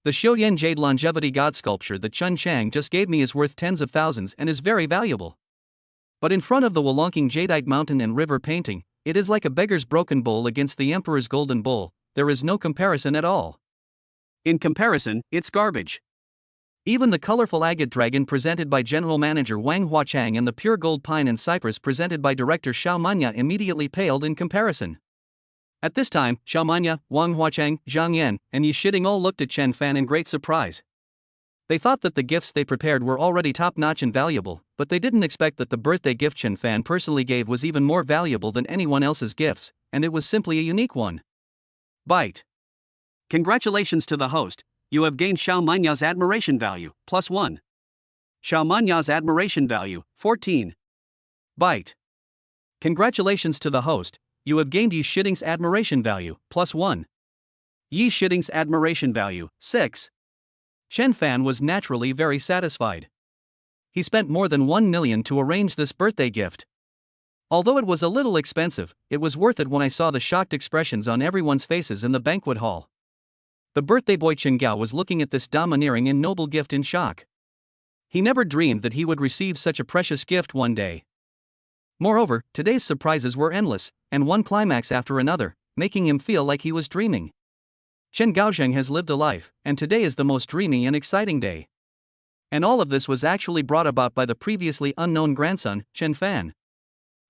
"The Xiaoyan Jade Longevity God sculpture that Chen Chang just gave me is worth tens of thousands and is very valuable. But in front of the Wolongking Jadeite mountain and river painting, it is like a beggar's broken bowl against the emperor's golden bowl. There is no comparison at all. In comparison, it's garbage." Even the colorful agate dragon presented by General Manager Wang Huachang and the pure gold pine and cypress presented by Director Xiao Manya immediately paled in comparison. At this time, Xiao Manya, Wang Huachang, Zhang Yan, and Yi Shiding all looked at Chen Fan in great surprise. They thought that the gifts they prepared were already top-notch and valuable, but they didn't expect that the birthday gift Chen Fan personally gave was even more valuable than anyone else's gifts, and it was simply a unique one. Bite. Congratulations to the host, you have gained Xiao Manya's admiration value, +1. Xiao Manya's admiration value, 14. Bite. Congratulations to the host, you have gained Yi Shiding's admiration value, +1. Yi Shiding's admiration value, 6. Chen Fan was naturally very satisfied. He spent more than 1 million to arrange this birthday gift. Although it was a little expensive, it was worth it when I saw the shocked expressions on everyone's faces in the banquet hall. The birthday boy Chen Gao was looking at this domineering and noble gift in shock. He never dreamed that he would receive such a precious gift one day. Moreover, today's surprises were endless, and one climax after another, making him feel like he was dreaming. Chen Gaozheng has lived a life, and today is the most dreamy and exciting day. And all of this was actually brought about by the previously unknown grandson, Chen Fan.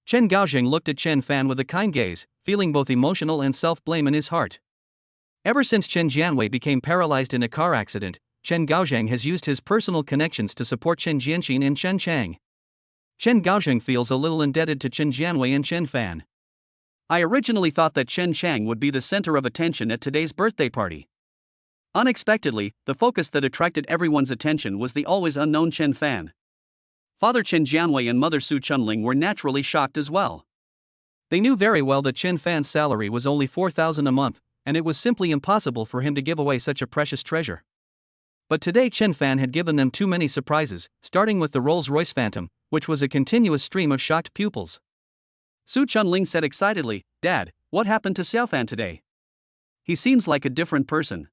Chen Gaozheng looked at Chen Fan with a kind gaze, feeling both emotional and self-blame in his heart. Ever since Chen Jianwei became paralyzed in a car accident, Chen Gaozheng has used his personal connections to support Chen Jianxin and Chen Chang. Chen Gaozheng feels a little indebted to Chen Jianwei and Chen Fan. I originally thought that Chen Chang would be the center of attention at today's birthday party. Unexpectedly, the focus that attracted everyone's attention was the always unknown Chen Fan. Father Chen Jianwei and Mother Su Chunling were naturally shocked as well. They knew very well that Chen Fan's salary was only 4,000 a month, and it was simply impossible for him to give away such a precious treasure. But today Chen Fan had given them too many surprises, starting with the Rolls-Royce Phantom, which was a continuous stream of shocked pupils. Su Chunling said excitedly, "Dad, what happened to Xiao Fan today? He seems like a different person."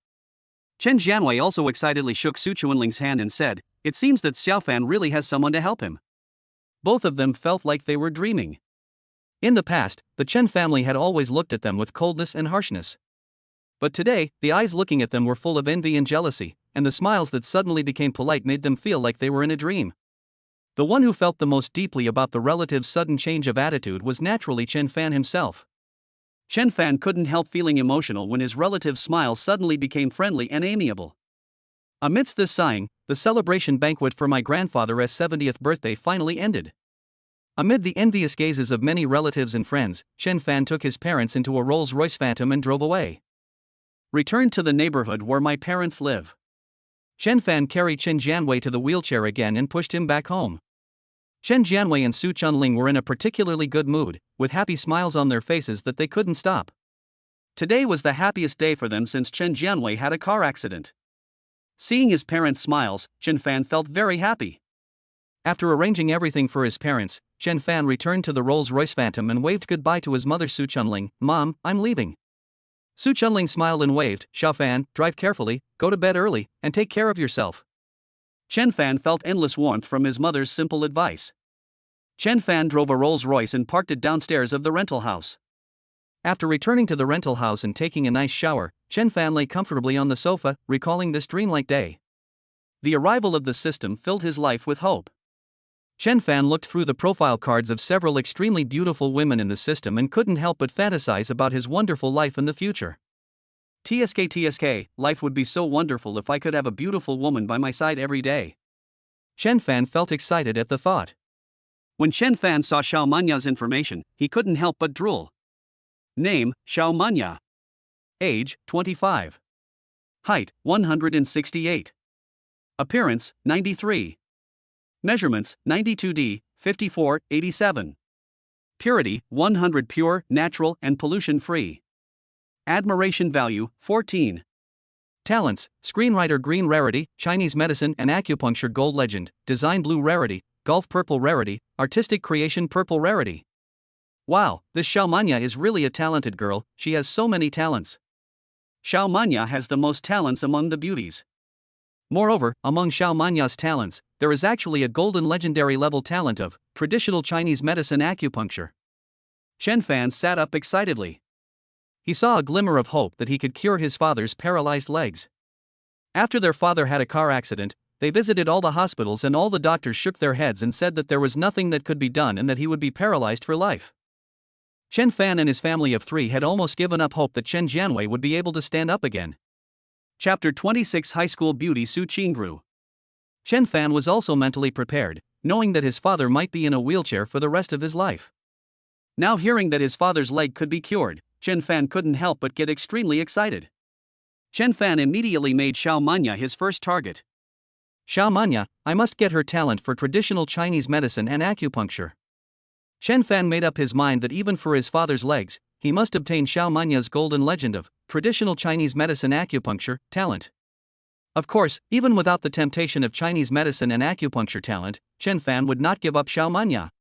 Chen Jianwei also excitedly shook Su Chunling's hand and said, "It seems that Xiao Fan really has someone to help him." Both of them felt like they were dreaming. In the past, the Chen family had always looked at them with coldness and harshness. But today, the eyes looking at them were full of envy and jealousy, and the smiles that suddenly became polite made them feel like they were in a dream. The one who felt the most deeply about the relative's sudden change of attitude was naturally Chen Fan himself. Chen Fan couldn't help feeling emotional when his relative's smile suddenly became friendly and amiable. Amidst this sighing, the celebration banquet for my grandfather's 70th birthday finally ended. Amid the envious gazes of many relatives and friends, Chen Fan took his parents into a Rolls-Royce Phantom and drove away. "Return to the neighborhood where my parents live." Chen Fan carried Chen Jianwei to the wheelchair again and pushed him back home. Chen Jianwei and Su Chunling were in a particularly good mood, with happy smiles on their faces that they couldn't stop. Today was the happiest day for them since Chen Jianwei had a car accident. Seeing his parents' smiles, Chen Fan felt very happy. After arranging everything for his parents, Chen Fan returned to the Rolls-Royce Phantom and waved goodbye to his mother Su Chunling. "Mom, I'm leaving." Su Chunling smiled and waved. "Xiao Fan, drive carefully, go to bed early, and take care of yourself." Chen Fan felt endless warmth from his mother's simple advice. Chen Fan drove a Rolls-Royce and parked it downstairs of the rental house. After returning to the rental house and taking a nice shower, Chen Fan lay comfortably on the sofa, recalling this dreamlike day. The arrival of the system filled his life with hope. Chen Fan looked through the profile cards of several extremely beautiful women in the system and couldn't help but fantasize about his wonderful life in the future. TSK, life would be so wonderful if I could have a beautiful woman by my side every day. Chen Fan felt excited at the thought. When Chen Fan saw Xiao Manya's information, he couldn't help but drool. Name, Xiao Manya. Age, 25. Height, 168. Appearance, 93. Measurements, 92D, 54, 87. Purity, 100 pure, natural, and pollution-free. Admiration value, 14. Talents, screenwriter green rarity, Chinese medicine and acupuncture gold legend, design blue rarity, golf purple rarity, artistic creation purple rarity. Wow, this Xiao Manya is really a talented girl, she has so many talents. Xiao Manya has the most talents among the beauties. Moreover, among Xiao Manya's talents, there is actually a golden legendary level talent of traditional Chinese medicine acupuncture. Chen Fan sat up excitedly. He saw a glimmer of hope that he could cure his father's paralyzed legs. After their father had a car accident, they visited all the hospitals and all the doctors shook their heads and said that there was nothing that could be done and that he would be paralyzed for life. Chen Fan and his family of 3 had almost given up hope that Chen Jianwei would be able to stand up again. Chapter 26 High School Beauty Su Qingru. Chen Fan was also mentally prepared, knowing that his father might be in a wheelchair for the rest of his life. Now hearing that his father's leg could be cured, Chen Fan couldn't help but get extremely excited. Chen Fan immediately made Xiao Manya his first target. "Xiao Manya, I must get her talent for traditional Chinese medicine and acupuncture." Chen Fan made up his mind that even for his father's legs, he must obtain Xiao Manya's golden legend of traditional Chinese medicine acupuncture talent. Of course, even without the temptation of Chinese medicine and acupuncture talent, Chen Fan would not give up Xiao Manya.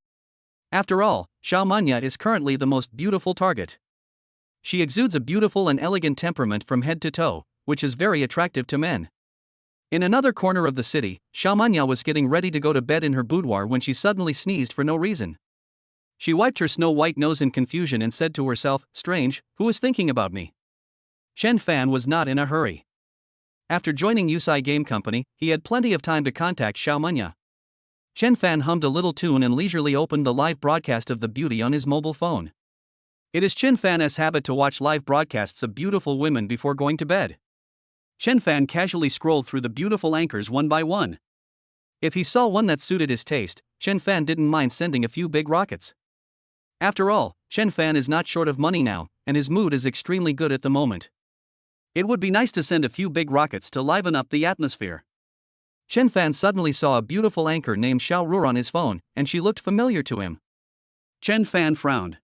After all, Xiao Manya is currently the most beautiful target. She exudes a beautiful and elegant temperament from head to toe, which is very attractive to men. In another corner of the city, Xiao Manya was getting ready to go to bed in her boudoir when she suddenly sneezed for no reason. She wiped her snow-white nose in confusion and said to herself, "Strange, who is thinking about me?" Chen Fan was not in a hurry. After joining Yufei Game Company, he had plenty of time to contact Xiao Manya. Chen Fan hummed a little tune and leisurely opened the live broadcast of the beauty on his mobile phone. It is Chen Fan's habit to watch live broadcasts of beautiful women before going to bed. Chen Fan casually scrolled through the beautiful anchors one by one. If he saw one that suited his taste, Chen Fan didn't mind sending a few big rockets. After all, Chen Fan is not short of money now, and his mood is extremely good at the moment. It would be nice to send a few big rockets to liven up the atmosphere. Chen Fan suddenly saw a beautiful anchor named Xiao Ruor on his phone, and she looked familiar to him. Chen Fan frowned.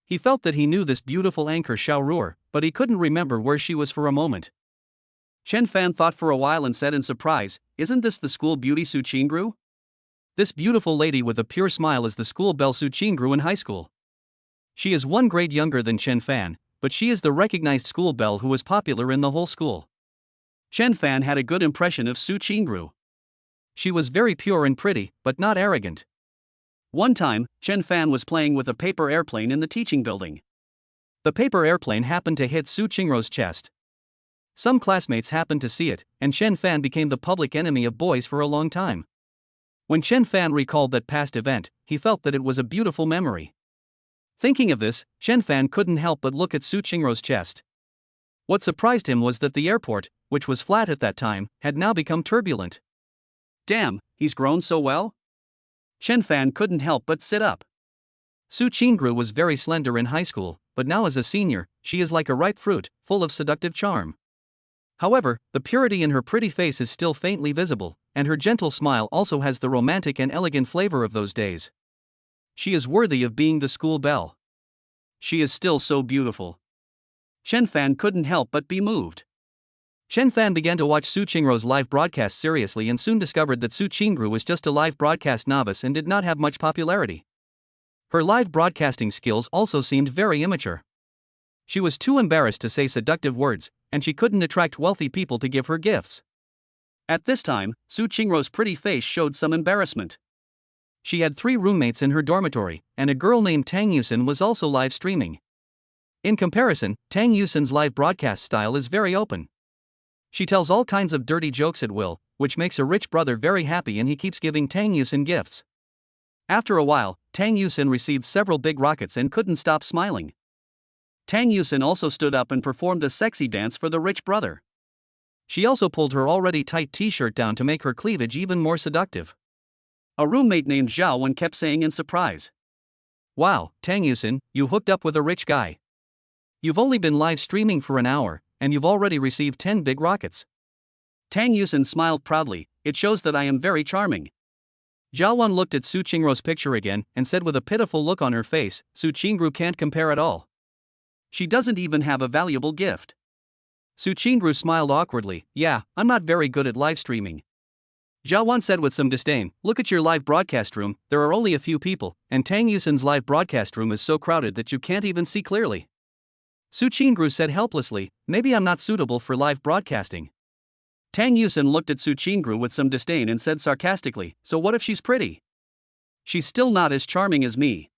He felt that he knew this beautiful anchor Xiao Ruor, but he couldn't remember where she was for a moment. Chen Fan thought for a while and said in surprise, "Isn't this the school beauty Su Qingru? This beautiful lady with a pure smile is the school belle Su Qingru in high school. She is 1 grade younger than Chen Fan, but she is the recognized school belle who was popular in the whole school." Chen Fan had a good impression of Su Qingru. She was very pure and pretty, but not arrogant. One time, Chen Fan was playing with a paper airplane in the teaching building. The paper airplane happened to hit Su Qingru's chest. Some classmates happened to see it, and Chen Fan became the public enemy of boys for a long time. When Chen Fan recalled that past event, he felt that it was a beautiful memory. Thinking of this, Chen Fan couldn't help but look at Su Qingru's chest. What surprised him was that the airport, which was flat at that time, had now become turbulent. Damn, he's grown so well? Chen Fan couldn't help but sit up. Su Qingru was very slender in high school, but now as a senior, she is like a ripe fruit, full of seductive charm. However, the purity in her pretty face is still faintly visible, and her gentle smile also has the romantic and elegant flavor of those days. She is worthy of being the school belle. She is still so beautiful. Chen Fan couldn't help but be moved. Chen Fan began to watch Su Qingru's live broadcast seriously and soon discovered that Su Qingru was just a live broadcast novice and did not have much popularity. Her live broadcasting skills also seemed very immature. She was too embarrassed to say seductive words, and she couldn't attract wealthy people to give her gifts. At this time, Su Qingru's pretty face showed some embarrassment. She had 3 roommates in her dormitory, and a girl named Tang Yusin was also live streaming. In comparison, Tang Yusin's live broadcast style is very open. She tells all kinds of dirty jokes at will, which makes her rich brother very happy and he keeps giving Tang Yusin gifts. After a while, Tang Yusin received several big rockets and couldn't stop smiling. Tang Yusin also stood up and performed a sexy dance for the rich brother. She also pulled her already tight t-shirt down to make her cleavage even more seductive. A roommate named Zhou kept saying in surprise, "Wow, Tang Yusin, you hooked up with a rich guy. You've only been live streaming for an hour, and you've already received 10 big rockets." Tang Yusin smiled proudly, "It shows that I am very charming." Zhao looked at Su Qingru's picture again and said with a pitiful look on her face, "Su Qingru can't compare at all. She doesn't even have a valuable gift." Su Qingru smiled awkwardly, "Yeah, I'm not very good at live streaming." Zhao said with some disdain, "Look at your live broadcast room, there are only a few people, and Tang Yusin's live broadcast room is so crowded that you can't even see clearly." Su Qingru said helplessly, "Maybe I'm not suitable for live broadcasting." Tang Yusin looked at Su Qingru with some disdain and said sarcastically, "So what if she's pretty? She's still not as charming as me."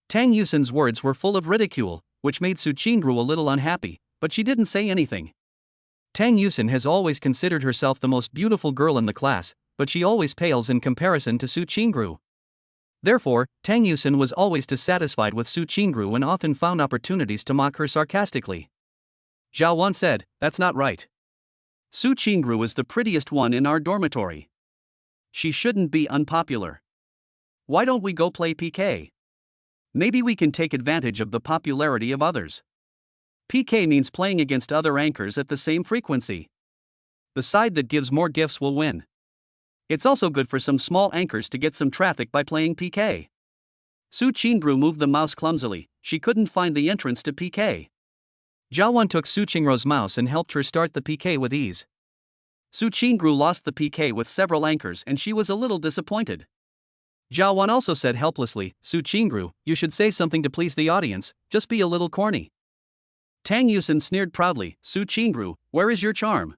Tang Yusin's words were full of ridicule, which made Su Qingru a little unhappy, but she didn't say anything. Tang Yusin has always considered herself the most beautiful girl in the class, but she always pales in comparison to Su Qingru. Therefore, Tang Yusin was always dissatisfied with Su Qingru and often found opportunities to mock her sarcastically. Zhao said, "That's not right. Su Qingru is the prettiest one in our dormitory. She shouldn't be unpopular. Why don't we go play PK? Maybe we can take advantage of the popularity of others." PK means playing against other anchors at the same frequency. The side that gives more gifts will win. It's also good for some small anchors to get some traffic by playing PK. Su Qingru moved the mouse clumsily, she couldn't find the entrance to PK. Zhao took Su Qingru's mouse and helped her start the PK with ease. Su Qingru lost the PK with several anchors and she was a little disappointed. Zhao also said helplessly, "Su Qingru, you should say something to please the audience, just be a little corny." Tang Yusin sneered proudly, "Su Qingru, where is your charm?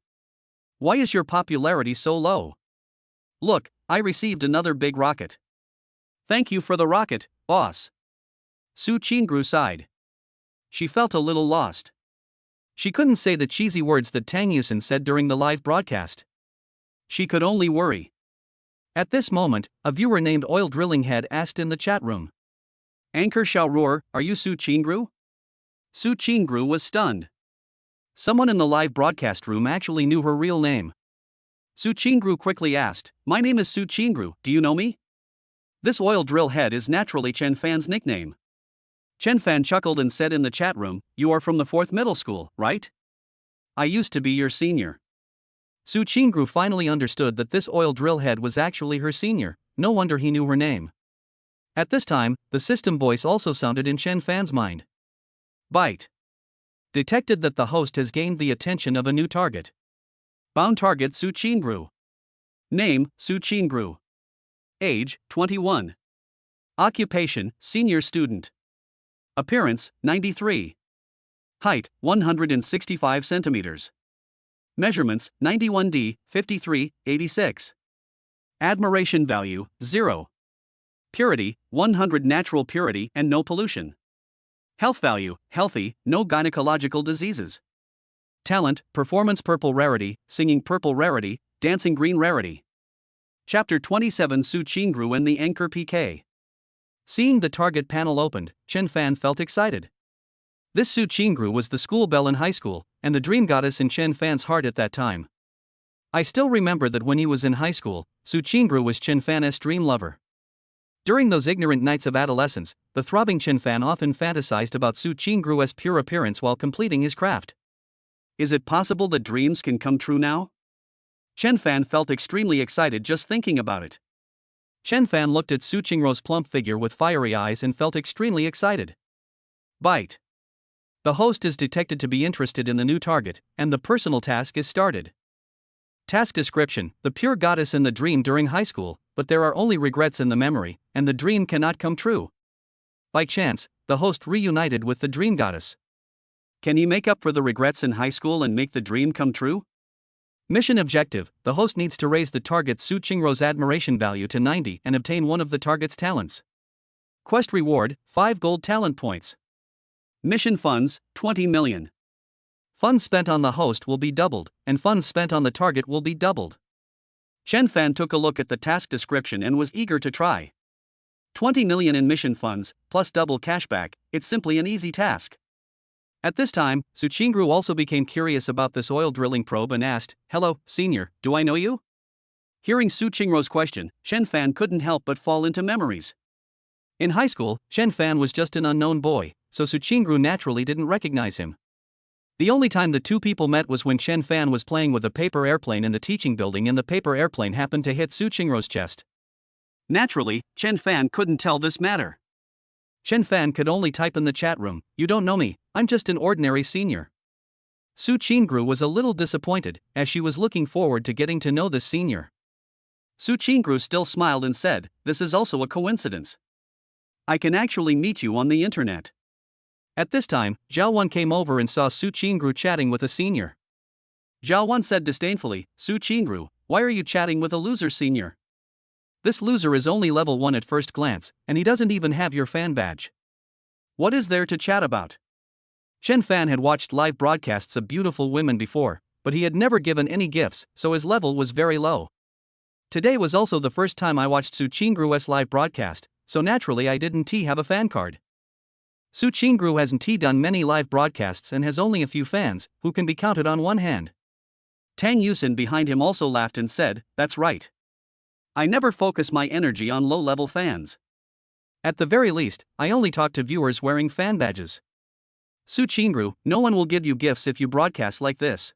Why is your popularity so low? Look, I received another big rocket." "Thank you for the rocket, boss." Su Qingru sighed. She felt a little lost. She couldn't say the cheesy words that Tang Yusin said during the live broadcast. She could only worry. At this moment, a viewer named Oil Drilling Head asked in the chat room, "Anchor Xiao Ruor, are you Su Qingru?" Su Qingru was stunned. Someone in the live broadcast room actually knew her real name. Su Qingru quickly asked, "My name is Su Qingru, do you know me?" This Oil Drill Head is naturally Chen Fan's nickname. Chen Fan chuckled and said in the chat room, "You are from the 4th middle school, right?" I used to be your senior. Su Qingru finally understood that this oil drill head was actually her senior, no wonder he knew her name. At this time, the system voice also sounded in Chen Fan's mind. Bite. Detected that the host has gained the attention of a new target. Bound target Su Qingru. Name, Su Qingru. Age, 21. Occupation, senior student. Appearance, 93. Height, 165 centimeters. Measurements, 91D, 53, 86. Admiration value, 0. Purity, 100 natural purity and no pollution. Health value, healthy, no gynecological diseases. Talent, performance purple rarity, singing purple rarity, dancing green rarity. Chapter 27 Su Qingru and the Anchor PK. Seeing the target panel opened, Chen Fan felt excited. This Su Qingru was the school belle in high school, and the dream goddess in Chen Fan's heart at that time. I still remember that when he was in high school, Su Qingru was Chen Fan's dream lover. During those ignorant nights of adolescence, the throbbing Chen Fan often fantasized about Su Qingru's pure appearance while completing his craft. Is it possible that dreams can come true now? Chen Fan felt extremely excited just thinking about it. Chen Fan looked at Su Qingru's plump figure with fiery eyes and felt extremely excited. Bite. The host is detected to be interested in the new target, and the personal task is started. Task description: the pure goddess in the dream during high school, but there are only regrets in the memory, and the dream cannot come true. By chance, the host reunited with the dream goddess. Can he make up for the regrets in high school and make the dream come true? Mission objective: the host needs to raise the target Su Qingru's admiration value to 90 and obtain one of the target's talents. Quest reward: 5 gold talent points. Mission funds: 20 million. Funds spent on the host will be doubled, and funds spent on the target will be doubled. Chen Fan took a look at the task description and was eager to try. 20 million in mission funds, plus double cashback, it's simply an easy task. At this time, Su Qingru also became curious about this oil drilling probe and asked, "Hello, senior, do I know you?" Hearing Su Qingru's question, Chen Fan couldn't help but fall into memories. In high school, Chen Fan was just an unknown boy, so Su Qingru naturally didn't recognize him. The only time the two people met was when Chen Fan was playing with a paper airplane in the teaching building and the paper airplane happened to hit Su Qingru's chest. Naturally, Chen Fan couldn't tell this matter. Chen Fan could only type in the chat room, "You don't know me, I'm just an ordinary senior." Su Qingru was a little disappointed, as she was looking forward to getting to know this senior. Su Qingru still smiled and said, "This is also a coincidence. I can actually meet you on the internet." At this time, Zhao Wan came over and saw Su Qingru chatting with a senior. Zhao Wan said disdainfully, "Su Qingru, why are you chatting with a loser senior? This loser is only level 1 at first glance, and he doesn't even have your fan badge. What is there to chat about?" Chen Fan had watched live broadcasts of beautiful women before, but he had never given any gifts, so his level was very low. Today was also the first time I watched Su Qingru's live broadcast, so naturally I didn't have a fan card. Su Qingru hasn't done many live broadcasts and has only a few fans, who can be counted on one hand. Tang Yusin behind him also laughed and said, "That's right. I never focus my energy on low-level fans. At the very least, I only talk to viewers wearing fan badges." Su Qingru, no one will give you gifts if you broadcast like this.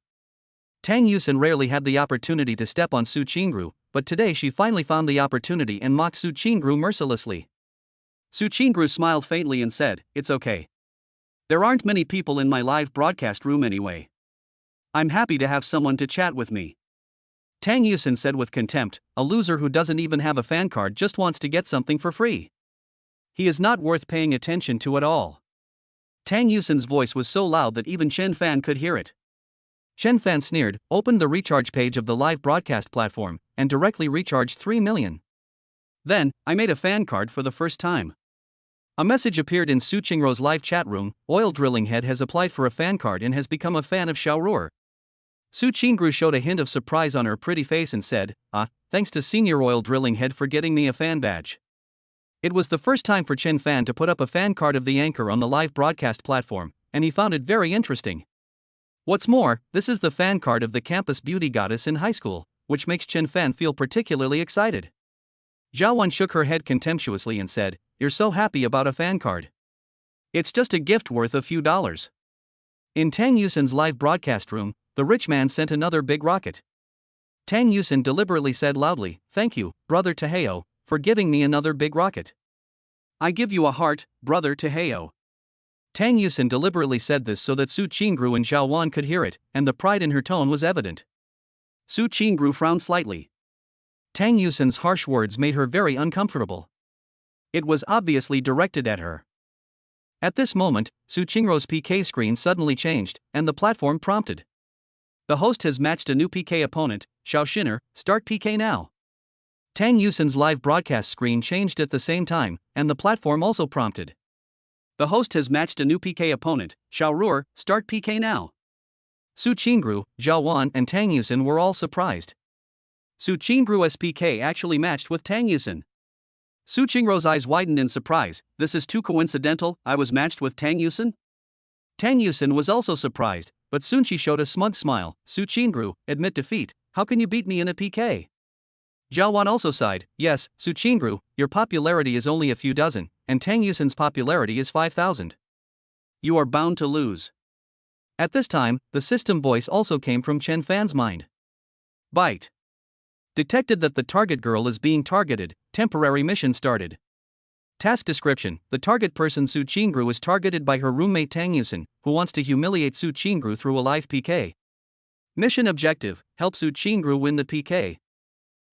Tang Yusin rarely had the opportunity to step on Su Qingru, but today she finally found the opportunity and mocked Su Qingru mercilessly. Su Qingru smiled faintly and said, "It's okay. There aren't many people in my live broadcast room anyway. I'm happy to have someone to chat with me." Tang Yusin said with contempt, "A loser who doesn't even have a fan card just wants to get something for free. He is not worth paying attention to at all." Tang Yusin's voice was so loud that even Chen Fan could hear it. Chen Fan sneered, opened the recharge page of the live broadcast platform, and directly recharged 3 million. Then, I made a fan card for the first time. A message appeared in Su Qingru's live chat room, "Oil Drilling Head has applied for a fan card and has become a fan of Xiao. Su Qingru showed a hint of surprise on her pretty face and said, "Thanks to Senior Oil Drilling Head for getting me a fan badge." It was the first time for Chen Fan to put up a fan card of the anchor on the live broadcast platform, and he found it very interesting. What's more, this is the fan card of the campus beauty goddess in high school, which makes Chen Fan feel particularly excited. Zhao Wan shook her head contemptuously and said, "You're so happy about a fan card. It's just a gift worth a few dollars." In Tang Yusin's live broadcast room, the rich man sent another big rocket. Tang Yusin deliberately said loudly, "Thank you, brother Taeheo, for giving me another big rocket." "I give you a heart, brother Taeheo." Tang Yusin deliberately said this so that Su Qingru and Zhao Wan could hear it, and the pride in her tone was evident. Su Qingru frowned slightly. Tang Yusin's harsh words made her very uncomfortable. It was obviously directed at her. At this moment, Su Qingru's PK screen suddenly changed, and the platform prompted. "The host has matched a new PK opponent, Xiao Xiner, start PK now." Tang Yusin's live broadcast screen changed at the same time, and the platform also prompted. "The host has matched a new PK opponent, Xiao Ruer, start PK now." Su Qingru, Zhao Wan and Tang Yusin were all surprised. Su Qingru's PK actually matched with Tang Yusin. Su Qingru's eyes widened in surprise. "This is too coincidental, I was matched with Tang Yusin?" Tang Yusin was also surprised, but soon she showed a smug smile. "Su Qingru, admit defeat, how can you beat me in a PK?" Zhao Wan also sighed. "Yes, Su Qingru, your popularity is only a few dozen, and Tang Yusin's popularity is 5,000. You are bound to lose." At this time, the system voice also came from Chen Fan's mind. Bite. Detected that the target girl is being targeted, temporary mission started. Task description: the target person Su Qingru is targeted by her roommate Tang Yusin, who wants to humiliate Su Qingru through a live PK. Mission objective: help Su Qingru win the PK.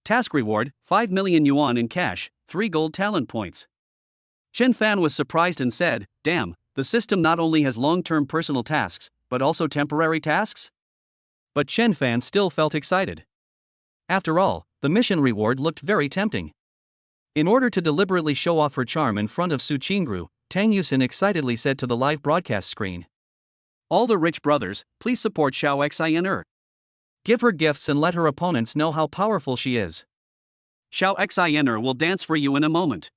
Task reward: 5 million yuan in cash, 3 gold talent points. Chen Fan was surprised and said, "Damn, the system not only has long-term personal tasks, but also temporary tasks?" But Chen Fan still felt excited. After all, the mission reward looked very tempting. In order to deliberately show off her charm in front of Su Qingru, Tang Yusin excitedly said to the live broadcast screen, "All the rich brothers, please support Xiao Xiner. Give her gifts and let her opponents know how powerful she is. Xiao Xiner will dance for you in a moment."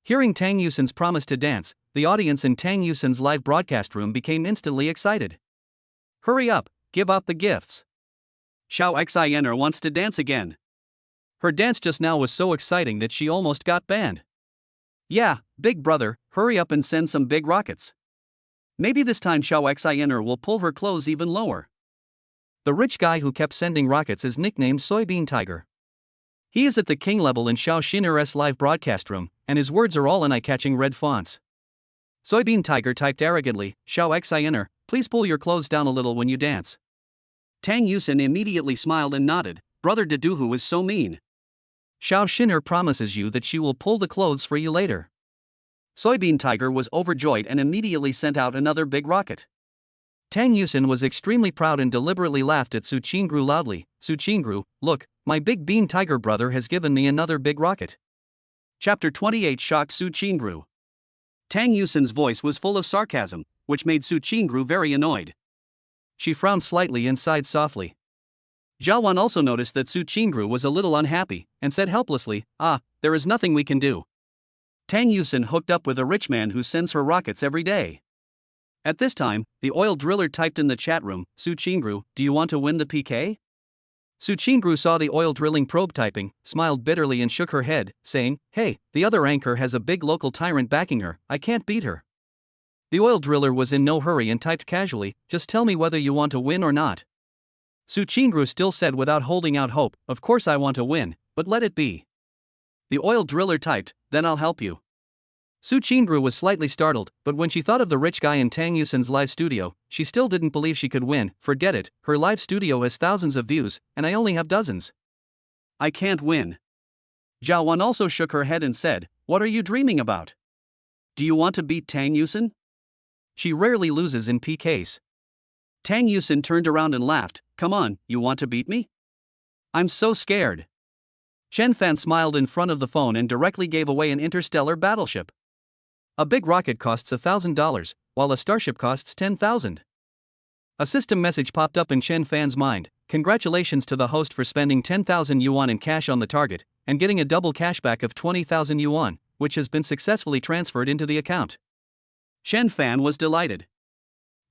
Hearing Tang Yusin's promise to dance, the audience in Tang Yusin's live broadcast room became instantly excited. "Hurry up, give out the gifts. Xiao Xiner wants to dance again. Her dance just now was so exciting that she almost got banned. Yeah, big brother, hurry up and send some big rockets. Maybe this time Xiao Xiner will pull her clothes even lower." The rich guy who kept sending rockets is nicknamed Soybean Tiger. He is at the king level in Xiao Xiner's live broadcast room, and his words are all in eye-catching red fonts. Soybean Tiger typed arrogantly, "Xiao Xiner, please pull your clothes down a little when you dance." Tang Yusin immediately smiled and nodded. "Brother Deduhu is so mean. Xiao Xiner promises you that she will pull the clothes for you later." Soybean Tiger was overjoyed and immediately sent out another big rocket. Tang Yusin was extremely proud and deliberately laughed at Su Qingru loudly. "Su Qingru, look, my big bean tiger brother has given me another big rocket." Chapter 28 shocked Su Qingru. Tang Yusin's voice was full of sarcasm, which made Su Qingru very annoyed. She frowned slightly and sighed softly. Zhao Wan also noticed that Su Qingru was a little unhappy, and said helplessly, "Ah, there is nothing we can do. Tang Yusin hooked up with a rich man who sends her rockets every day." At this time, the oil driller typed in the chat room, "Su Qingru, do you want to win the PK?" Su Qingru saw the oil drilling probe typing, smiled bitterly and shook her head, saying, "Hey, the other anchor has a big local tyrant backing her, I can't beat her." The oil driller was in no hurry and typed casually, "Just tell me whether you want to win or not." Su Qingru still said without holding out hope, "Of course I want to win, but let it be." The oil driller typed, "Then I'll help you." Su Qingru was slightly startled, but when she thought of the rich guy in Tang Yusin's live studio, she still didn't believe she could win. Forget it, her live studio has thousands of views, and I only have dozens. I can't win. Zhao Wan also shook her head and said, "What are you dreaming about? Do you want to beat Tang Yusin? She rarely loses in PKs." Tang Yusin turned around and laughed, "Come on, you want to beat me? I'm so scared." Chen Fan smiled in front of the phone and directly gave away an interstellar battleship. A big rocket costs $1,000, while a starship costs 10,000. A system message popped up in Chen Fan's mind. "Congratulations to the host for spending 10,000 yuan in cash on the target, and getting a double cashback of 20,000 yuan, which has been successfully transferred into the account." Chen Fan was delighted.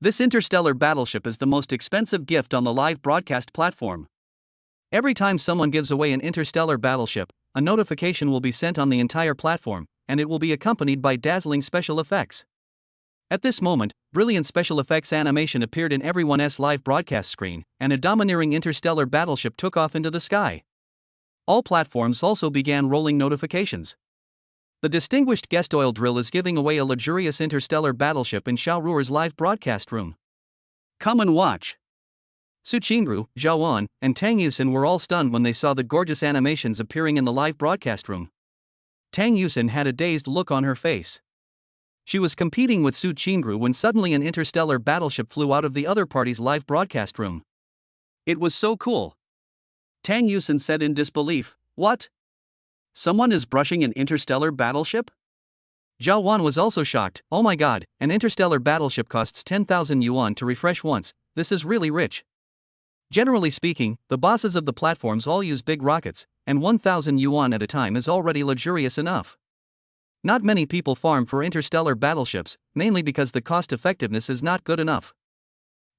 This interstellar battleship is the most expensive gift on the live broadcast platform. Every time someone gives away an interstellar battleship, a notification will be sent on the entire platform, and it will be accompanied by dazzling special effects. At this moment, brilliant special effects animation appeared in everyone's live broadcast screen, and a domineering interstellar battleship took off into the sky. All platforms also began rolling notifications. The distinguished guest oil drill is giving away a luxurious interstellar battleship in Xiao Ruer's live broadcast room. Come and watch. Su Qingru, Zhao Wan, and Tang Yusin were all stunned when they saw the gorgeous animations appearing in the live broadcast room. Tang Yusin had a dazed look on her face. She was competing with Su Qingru when suddenly an interstellar battleship flew out of the other party's live broadcast room. It was so cool. Tang Yusin said in disbelief, "What? Someone is brushing an interstellar battleship?" Zhao Wan was also shocked. "Oh my god, an interstellar battleship costs 10,000 yuan to refresh once, this is really rich." Generally speaking, the bosses of the platforms all use big rockets, and 1,000 yuan at a time is already luxurious enough. Not many people farm for interstellar battleships, mainly because the cost effectiveness is not good enough.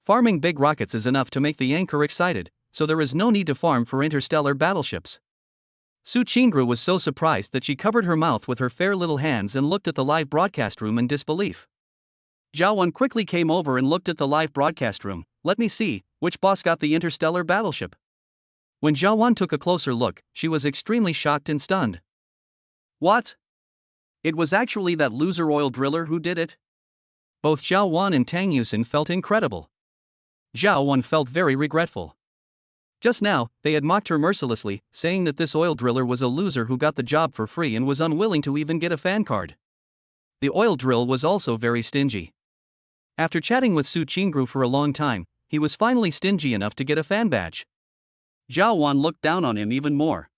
Farming big rockets is enough to make the anchor excited, so there is no need to farm for interstellar battleships. Su Qingru was so surprised that she covered her mouth with her fair little hands and looked at the live broadcast room in disbelief. Zhao Wan quickly came over and looked at the live broadcast room. "Let me see, which boss got the interstellar battleship?" When Zhao Wan took a closer look, she was extremely shocked and stunned. "What? It was actually that loser oil driller who did it?" Both Zhao Wan and Tang Yusin felt incredible. Zhao Wan felt very regretful. Just now, they had mocked her mercilessly, saying that this oil driller was a loser who got the job for free and was unwilling to even get a fan card. The oil drill was also very stingy. After chatting with Su Qingru for a long time, he was finally stingy enough to get a fan badge. Zhao Wan looked down on him even more.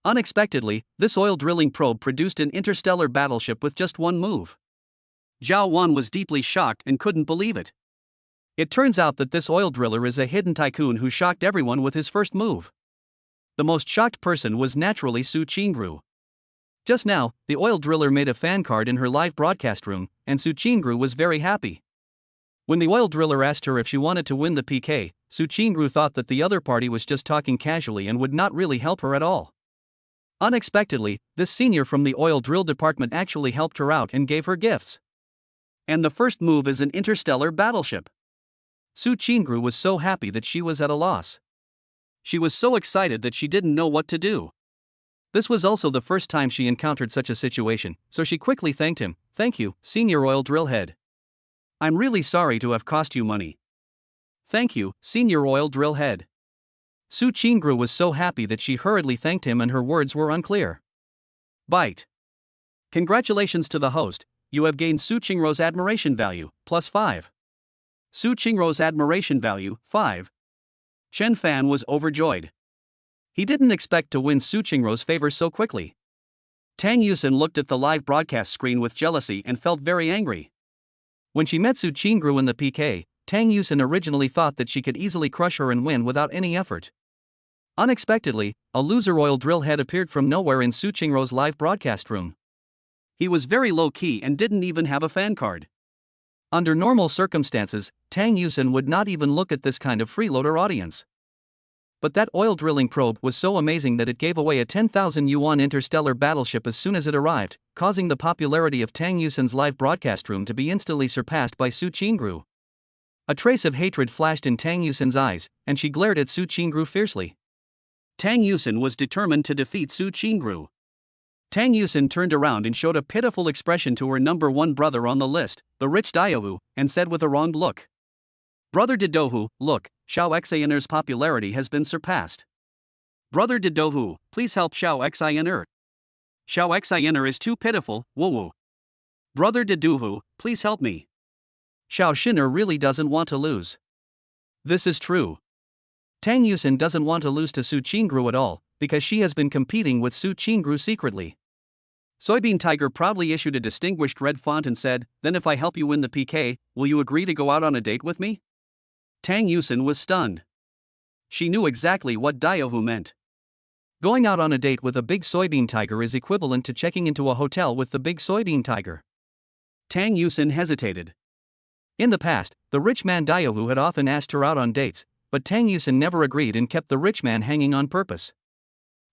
Unexpectedly, this oil drilling probe produced an interstellar battleship with just one move. Zhao Wan was deeply shocked and couldn't believe it. It turns out that this oil driller is a hidden tycoon who shocked everyone with his first move. The most shocked person was naturally Su Qingru. Just now, the oil driller made a fan card in her live broadcast room, and Su Qingru was very happy. When the oil driller asked her if she wanted to win the PK, Su Qingru thought that the other party was just talking casually and would not really help her at all. Unexpectedly, this senior from the oil drill department actually helped her out and gave her gifts. And the first move is an interstellar battleship. Su Qingru was so happy that she was at a loss. She was so excited that she didn't know what to do. This was also the first time she encountered such a situation, so she quickly thanked him. "Thank you, Senior Oil Drill Head. I'm really sorry to have cost you money." "Thank you, Senior Oil Drill Head." Su Qingru was so happy that she hurriedly thanked him and her words were unclear. Bite. Congratulations to the host, you have gained Su Qingru's admiration value, +5. Su Qingru's admiration value, 5. Chen Fan was overjoyed. He didn't expect to win Su Qingru's favor so quickly. Tang Yusin looked at the live broadcast screen with jealousy and felt very angry. When she met Su Qingru in the PK, Tang Yusin originally thought that she could easily crush her and win without any effort. Unexpectedly, a loser oil drill head appeared from nowhere in Su Qingru's live broadcast room. He was very low-key and didn't even have a fan card. Under normal circumstances, Tang Yusin would not even look at this kind of freeloader audience. But that oil drilling probe was so amazing that it gave away a 10,000 yuan interstellar battleship as soon as it arrived, causing the popularity of Tang Yusin's live broadcast room to be instantly surpassed by Su Qingru. A trace of hatred flashed in Tang Yusin's eyes, and she glared at Su Qingru fiercely. Tang Yusin was determined to defeat Su Qingru. Tang Yusin turned around and showed a pitiful expression to her number one brother on the list, the rich Daohu, and said with a wronged look. "Brother Daohu, look, Xiao Xianer's popularity has been surpassed. Brother Daohu, please help Xiao Xianer. Xiao Xianer is too pitiful, woo-woo. Brother Daohu, please help me. Xiao Xiner really doesn't want to lose." This is true. Tang Yusin doesn't want to lose to Su Qingru at all, because she has been competing with Su Qingru secretly. Soybean Tiger proudly issued a distinguished red font and said, "Then if I help you win the PK, will you agree to go out on a date with me?" Tang Yusin was stunned. She knew exactly what Daohu meant. Going out on a date with a big soybean tiger is equivalent to checking into a hotel with the big soybean tiger. Tang Yusin hesitated. In the past, the rich man Daohu had often asked her out on dates, but Tang Yusin never agreed and kept the rich man hanging on purpose.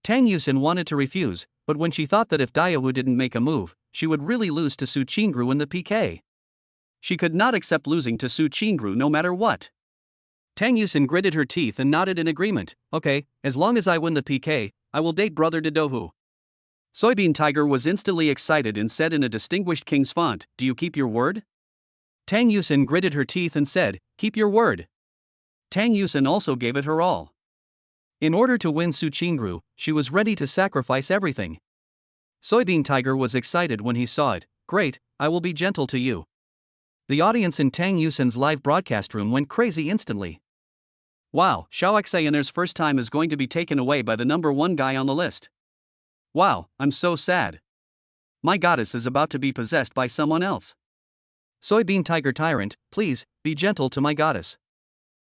Tang Yusin wanted to refuse, but when she thought that if Daohu didn't make a move, she would really lose to Su Qingru in the PK. She could not accept losing to Su Qingru no matter what. Tang Yusin gritted her teeth and nodded in agreement. Okay, as long as I win the PK, I will date brother Dodohu. Soybean Tiger was instantly excited and said in a distinguished king's font, do you keep your word? Tang Yusin gritted her teeth and said, keep your word. Tang Yusin also gave it her all. In order to win Su Qingru, she was ready to sacrifice everything. Soybean Tiger was excited when he saw it. Great, I will be gentle to you. The audience in Tang Yusin's live broadcast room went crazy instantly. Wow, Xiao Xayaner's first time is going to be taken away by the number one guy on the list. Wow, I'm so sad. My goddess is about to be possessed by someone else. Soybean Tiger Tyrant, please, be gentle to my goddess.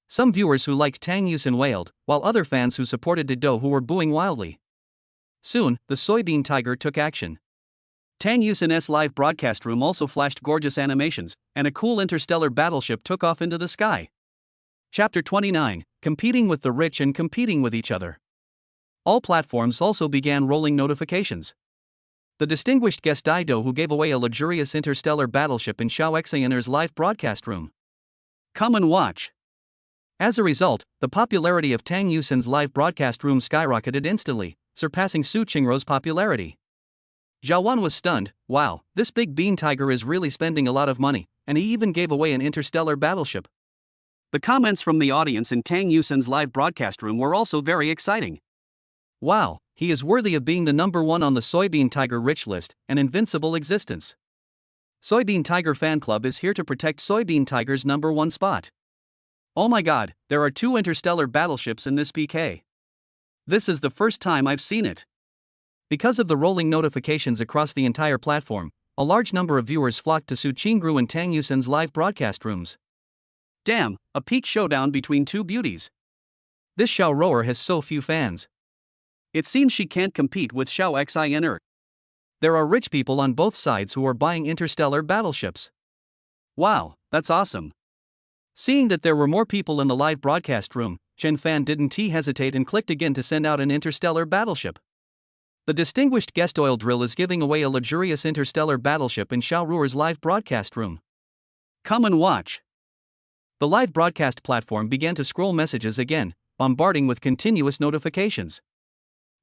Some viewers who liked Tang Yusin wailed, while other fans who supported Dodohu were booing wildly. Soon, the Soybean Tiger took action. Tang Yusin's live broadcast room also flashed gorgeous animations, and a cool interstellar battleship took off into the sky. Chapter 29, Competing with the Rich and Competing with Each Other. All platforms also began rolling notifications. The distinguished guest Dido who gave away a luxurious interstellar battleship in Xiao Xayaner's live broadcast room. Come and watch. As a result, the popularity of Tang Yusin's live broadcast room skyrocketed instantly, surpassing Su Qingru's popularity. Zhao Wan was stunned. Wow, this big bean tiger is really spending a lot of money, and he even gave away an interstellar battleship. The comments from the audience in Tang Yusin's live broadcast room were also very exciting. Wow, he is worthy of being the number one on the Soybean Tiger Rich list, an invincible existence. Soybean Tiger Fan Club is here to protect Soybean Tiger's number one spot. Oh my god, there are 2 interstellar battleships in this PK. This is the first time I've seen it. Because of the rolling notifications across the entire platform, a large number of viewers flocked to Su Qingru and Tang Yusin's live broadcast rooms. Damn, a peak showdown between 2 beauties. This Xiao rower has so few fans. It seems she can't compete with Xiao Xiner. There are rich people on both sides who are buying interstellar battleships. Wow, that's awesome. Seeing that there were more people in the live broadcast room, Chen Fan didn't hesitate and clicked again to send out an interstellar battleship. The distinguished guest Oil Drill is giving away a luxurious interstellar battleship in Xiao Ruer's live broadcast room. Come and watch. The live broadcast platform began to scroll messages again, bombarding with continuous notifications.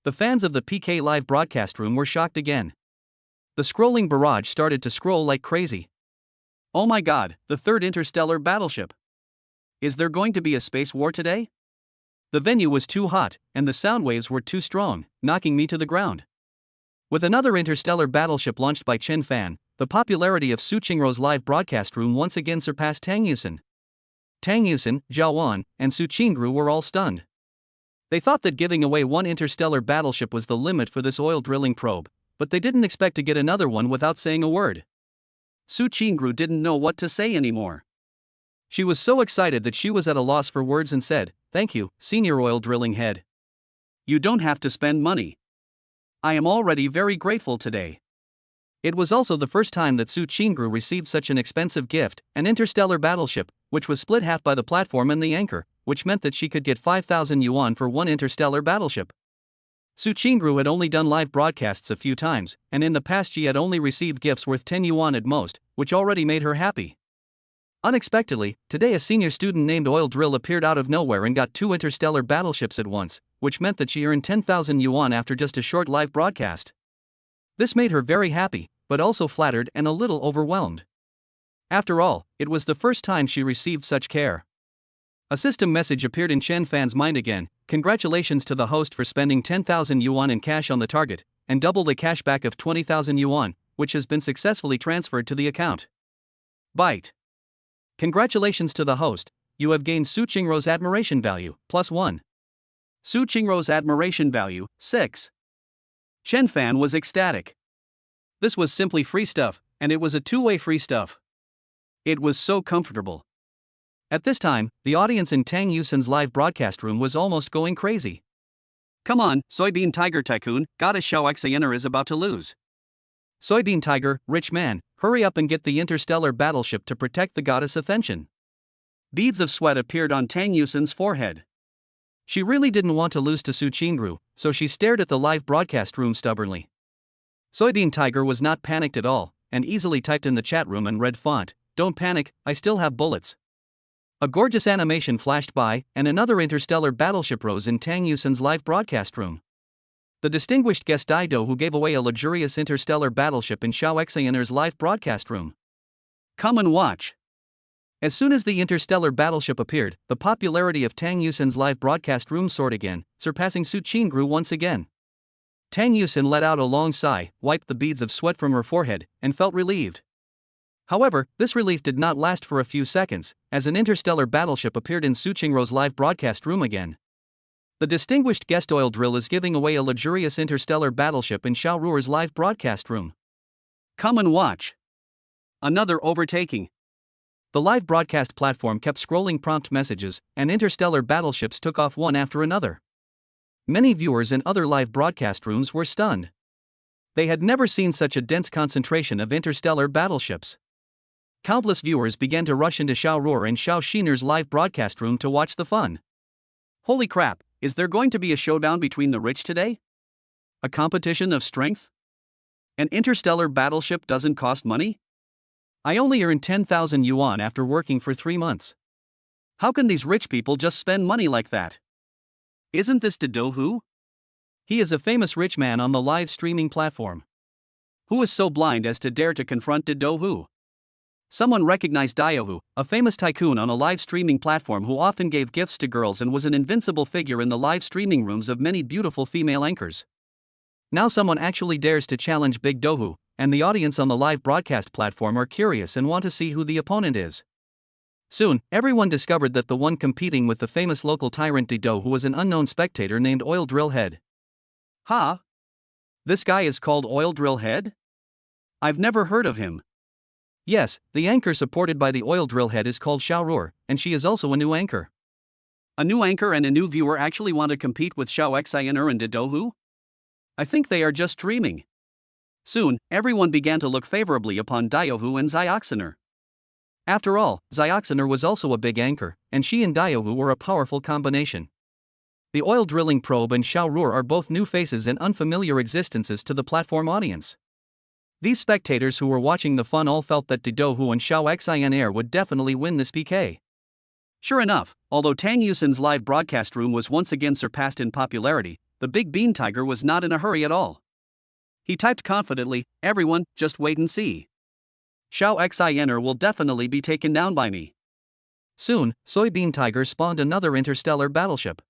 The fans of the PK live broadcast room were shocked again. The scrolling barrage started to scroll like crazy. Oh my god, the 3rd interstellar battleship. Is there going to be a space war today? The venue was too hot, and the sound waves were too strong, knocking me to the ground. With another interstellar battleship launched by Chen Fan, the popularity of Su Qingru's live broadcast room once again surpassed Tang Yusin. Tang Yusin, Zhao Wan, and Su Qingru were all stunned. They thought that giving away 1 interstellar battleship was the limit for this oil drilling probe, but they didn't expect to get another one without saying a word. Su Qingru didn't know what to say anymore. She was so excited that she was at a loss for words and said, "Thank you, senior oil drilling head. You don't have to spend money. I am already very grateful today." It was also the first time that Su Qingru received such an expensive gift, an interstellar battleship, which was split half by the platform and the anchor, which meant that she could get 5,000 yuan for 1 interstellar battleship. Su Qingru had only done live broadcasts a few times, and in the past she had only received gifts worth 10 yuan at most, which already made her happy. Unexpectedly, today a senior student named Oil Drill appeared out of nowhere and got 2 interstellar battleships at once, which meant that she earned 10,000 yuan after just a short live broadcast. This made her very happy, but also flattered and a little overwhelmed. After all, it was the first time she received such care. A system message appeared in Chen Fan's mind again. Congratulations to the host for spending 10,000 yuan in cash on the target, and double the cashback of 20,000 yuan, which has been successfully transferred to the account. Byte. Congratulations to the host, you have gained Su Qingru's admiration value, +1. Su Qingru's admiration value, 6. Chen Fan was ecstatic. This was simply free stuff, and it was a 2-way free stuff. It was so comfortable. At this time, the audience in Tang Yusin's live broadcast room was almost going crazy. Come on, Soybean Tiger Tycoon, Goddess Xiao Xiner is about to lose. Soybean Tiger, rich man, hurry up and get the interstellar battleship to protect the goddess Athention. Beads of sweat appeared on Tang Yusin's forehead. She really didn't want to lose to Su Qingru, so she stared at the live broadcast room stubbornly. Soybean Tiger was not panicked at all, and easily typed in the chat room and read font, don't panic, I still have bullets. A gorgeous animation flashed by, and another interstellar battleship rose in Tang Yusin's live broadcast room. The distinguished guest Dou, who gave away a luxurious interstellar battleship in Xiao Many's live broadcast room. Come and watch. As soon as the interstellar battleship appeared, the popularity of Tang Yusin's live broadcast room soared again, surpassing Su Qingru once again. Tang Yusin let out a long sigh, wiped the beads of sweat from her forehead, and felt relieved. However, this relief did not last for a few seconds, as an interstellar battleship appeared in Su Qingru's live broadcast room again. The distinguished guest oil drill is giving away a luxurious interstellar battleship in Xiao Ruer's live broadcast room. Come and watch. Another overtaking. The live broadcast platform kept scrolling prompt messages, and interstellar battleships took off one after another. Many viewers in other live broadcast rooms were stunned. They had never seen such a dense concentration of interstellar battleships. Countless viewers began to rush into Xiao Ruer and Xiao Xiner's live broadcast room to watch the fun. Holy crap, is there going to be a showdown between the rich today? A competition of strength? An interstellar battleship doesn't cost money? I only earned 10,000 yuan after working for 3 months. How can these rich people just spend money like that? Isn't this Dou? He is a famous rich man on the live streaming platform. Who is so blind as to dare to confront Dou? Someone recognized Dou, a famous tycoon on a live streaming platform who often gave gifts to girls and was an invincible figure in the live streaming rooms of many beautiful female anchors. Now someone actually dares to challenge Big Dou, and the audience on the live broadcast platform are curious and want to see who the opponent is. Soon, everyone discovered that the one competing with the famous local tyrant Dou was an unknown spectator named Oil Drill Head. Huh? This guy is called Oil Drill Head? I've never heard of him. Yes, the anchor supported by the Oil Drill Head is called Xiao Ruer, and she is also a new anchor. A new anchor and a new viewer actually want to compete with Xiao Manya and Dou? I think they are just dreaming. Soon, everyone began to look favorably upon Dou and Xiao. After all, Xiao was also a big anchor, and she and Dou were a powerful combination. The oil drilling probe and Xiao Ruer are both new faces and unfamiliar existences to the platform audience. These spectators who were watching the fun all felt that Dou and Xiao Manya would definitely win this PK. Sure enough, although Tang Yusin's live broadcast room was once again surpassed in popularity, the Big Bean Tiger was not in a hurry at all. He typed confidently, "Everyone, just wait and see. Xiao Manya will definitely be taken down by me." Soon, Soybean Tiger spawned another interstellar battleship.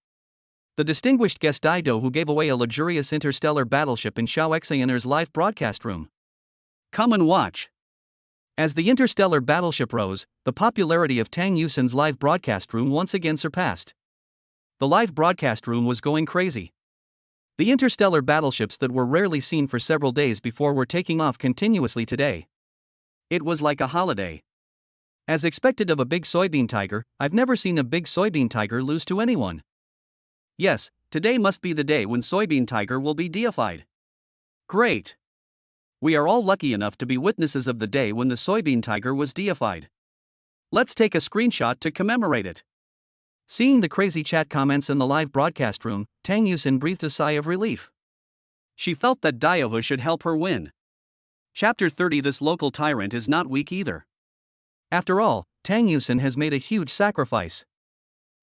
The distinguished guest Dou, who gave away a luxurious interstellar battleship in Xiao Manya's live broadcast room. Come and watch. As the interstellar battleship rose, the popularity of Tang Yusin's live broadcast room once again surpassed. The live broadcast room was going crazy. The interstellar battleships that were rarely seen for several days before were taking off continuously today. It was like a holiday. As expected of a big soybean tiger, I've never seen a big soybean tiger lose to anyone. Yes, today must be the day when soybean tiger will be deified. Great! We are all lucky enough to be witnesses of the day when the soybean tiger was deified. Let's take a screenshot to commemorate it. Seeing the crazy chat comments in the live broadcast room, Tang Yusin breathed a sigh of relief. She felt that Dou should help her win. Chapter 30. This local tyrant is not weak either. After all, Tang Yusin has made a huge sacrifice.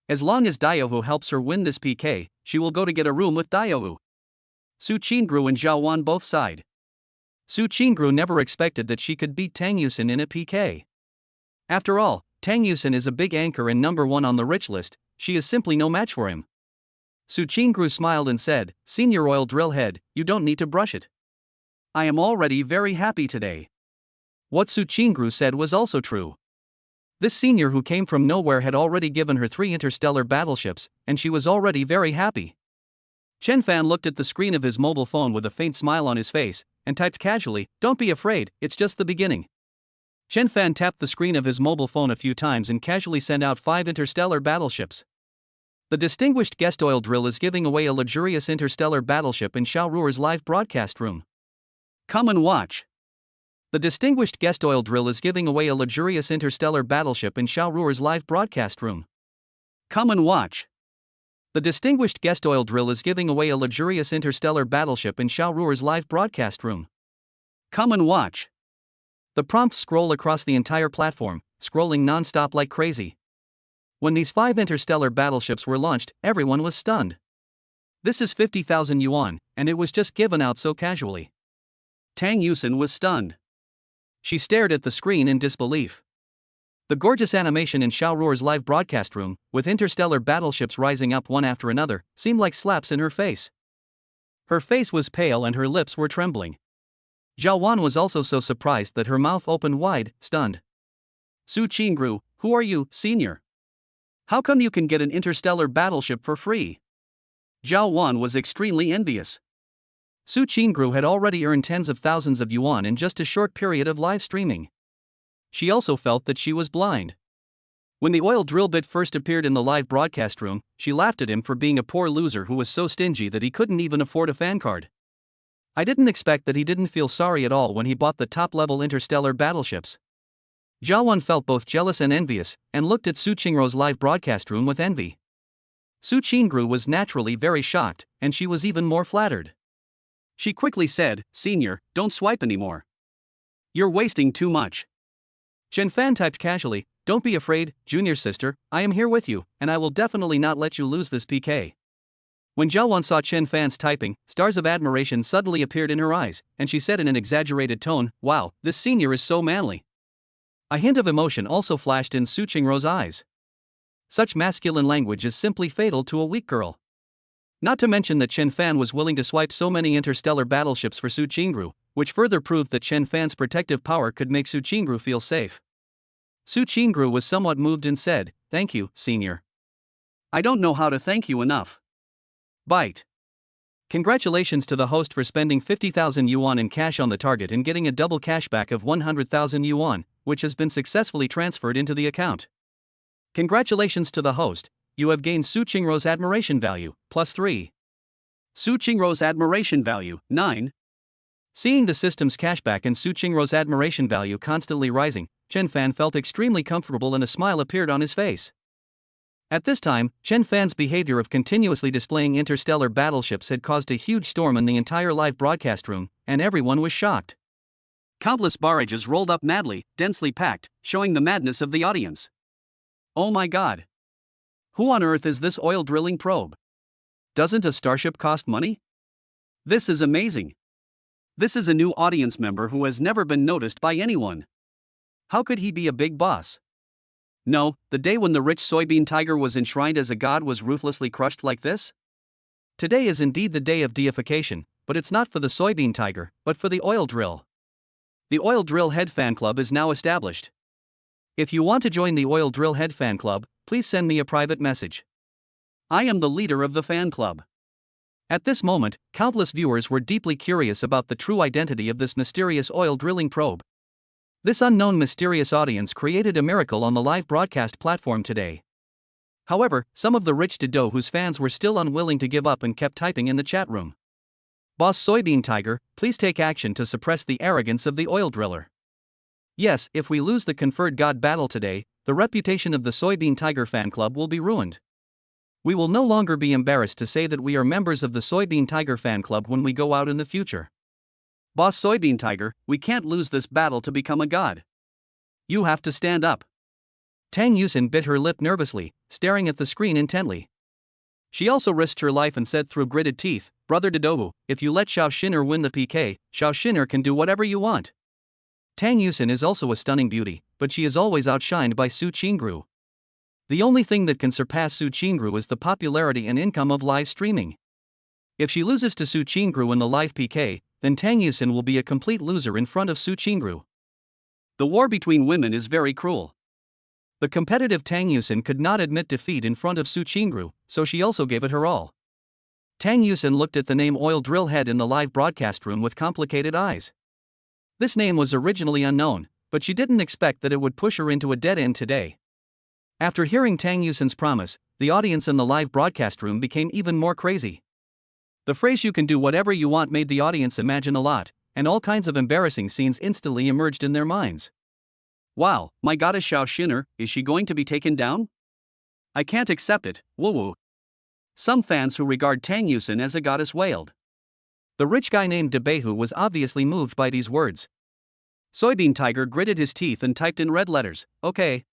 As long as Dou helps her win this PK, she will go to get a room with Dou. Su Qingru and Zhao Wan both sighed. Su Qingru never expected that she could beat Tang Yusin in a PK. After all, Tang Yusin is a big anchor and number 1 on the rich list, she is simply no match for him. Su Qingru smiled and said, "Senior Oil Drill Head, you don't need to brush it. I am already very happy today." What Su Qingru said was also true. This senior who came from nowhere had already given her 3 interstellar battleships, and she was already very happy. Chen Fan looked at the screen of his mobile phone with a faint smile on his face, and typed casually, "Don't be afraid, it's just the beginning." Chen Fan tapped the screen of his mobile phone a few times and casually sent out 5 interstellar battleships. The distinguished guest oil drill is giving away a luxurious interstellar battleship in Xiao Ruer's live broadcast room. Come and watch. The distinguished guest oil drill is giving away a luxurious interstellar battleship in Xiao Ruer's live broadcast room. Come and watch. The distinguished guest oil drill is giving away a luxurious interstellar battleship in Xiao Ruer's live broadcast room. Come and watch. The prompts scroll across the entire platform, scrolling non-stop like crazy. When these 5 interstellar battleships were launched, everyone was stunned. This is 50,000 yuan, and it was just given out so casually. Tang Yusen was stunned. She stared at the screen in disbelief. The gorgeous animation in Xiao Ruo's live broadcast room, with interstellar battleships rising up one after another, seemed like slaps in her face. Her face was pale and her lips were trembling. Zhao Wan was also so surprised that her mouth opened wide, stunned. Su Qingru, who are you, senior? How come you can get an interstellar battleship for free? Zhao Wan was extremely envious. Su Qingru had already earned tens of thousands of yuan in just a short period of live streaming. She also felt that she was blind. When the oil drill bit first appeared in the live broadcast room, she laughed at him for being a poor loser who was so stingy that he couldn't even afford a fan card. I didn't expect that he didn't feel sorry at all when he bought the top-level interstellar battleships. Zhao Wan felt both jealous and envious, and looked at Su Qingru's live broadcast room with envy. Su Qingru was naturally very shocked, and she was even more flattered. She quickly said, "Senior, don't swipe anymore. You're wasting too much." Chen Fan typed casually, "Don't be afraid, junior sister, I am here with you, and I will definitely not let you lose this PK." When Zhao Wan saw Chen Fan's typing, stars of admiration suddenly appeared in her eyes, and she said in an exaggerated tone, "Wow, this senior is so manly." A hint of emotion also flashed in Su Qingru's eyes. Such masculine language is simply fatal to a weak girl. Not to mention that Chen Fan was willing to swipe so many interstellar battleships for Su Qingru, which further proved that Chen Fan's protective power could make Su Qingru feel safe. Su Qingru was somewhat moved and said, "Thank you, senior. I don't know how to thank you enough." Bite. Congratulations to the host for spending 50,000 yuan in cash on the target and getting a double cashback of 100,000 yuan, which has been successfully transferred into the account. Congratulations to the host, you have gained Su Qingru's admiration value, +3. Su Qingru's admiration value, 9. Seeing the system's cashback and Su Qingru's admiration value constantly rising, Chen Fan felt extremely comfortable and a smile appeared on his face. At this time, Chen Fan's behavior of continuously displaying interstellar battleships had caused a huge storm in the entire live broadcast room, and everyone was shocked. Countless barrages rolled up madly, densely packed, showing the madness of the audience. Oh my god! Who on earth is this oil drilling probe? Doesn't a starship cost money? This is amazing. This is a new audience member who has never been noticed by anyone. How could he be a big boss? No, the day when the rich soybean tiger was enshrined as a god was ruthlessly crushed like this? Today is indeed the day of deification, but it's not for the soybean tiger, but for the oil drill. The Oil Drill Head Fan Club is now established. If you want to join the Oil Drill Head Fan Club, please send me a private message. I am the leader of the fan club. At this moment, countless viewers were deeply curious about the true identity of this mysterious oil drilling probe. This unknown mysterious audience created a miracle on the live broadcast platform today. However, some of the rich Dado whose fans were still unwilling to give up and kept typing in the chat room. Boss Soybean Tiger, please take action to suppress the arrogance of the oil driller. Yes, if we lose the conferred god battle today, the reputation of the Soybean Tiger fan club will be ruined. We will no longer be embarrassed to say that we are members of the Soybean Tiger fan club when we go out in the future. Boss Soybean Tiger, we can't lose this battle to become a god. You have to stand up. Tang Yusen bit her lip nervously, staring at the screen intently. She also risked her life and said through gritted teeth, "Brother Dodou, if you let Xiao Shin'er win the PK, Xiao Shin'er can do whatever you want." Tang Yusen is also a stunning beauty, but she is always outshined by Su Qingru. The only thing that can surpass Su Qingru is the popularity and income of live streaming. If she loses to Su Qingru in the live PK, then Tang Yusen will be a complete loser in front of Su Qingru. The war between women is very cruel. The competitive Tang Yusen could not admit defeat in front of Su Qingru, so she also gave it her all. Tang Yusen looked at the name Oil Drill Head in the live broadcast room with complicated eyes. This name was originally unknown, but she didn't expect that it would push her into a dead end today. After hearing Tang Yusen's promise, the audience in the live broadcast room became even more crazy. The phrase "you can do whatever you want" made the audience imagine a lot, and all kinds of embarrassing scenes instantly emerged in their minds. Wow, my goddess Xiao Shin'er, is she going to be taken down? I can't accept it, woo-woo. Some fans who regard Tang Yusen as a goddess wailed. The rich guy named Debehu was obviously moved by these words. Soybean Tiger gritted his teeth and typed in red letters, "Okay."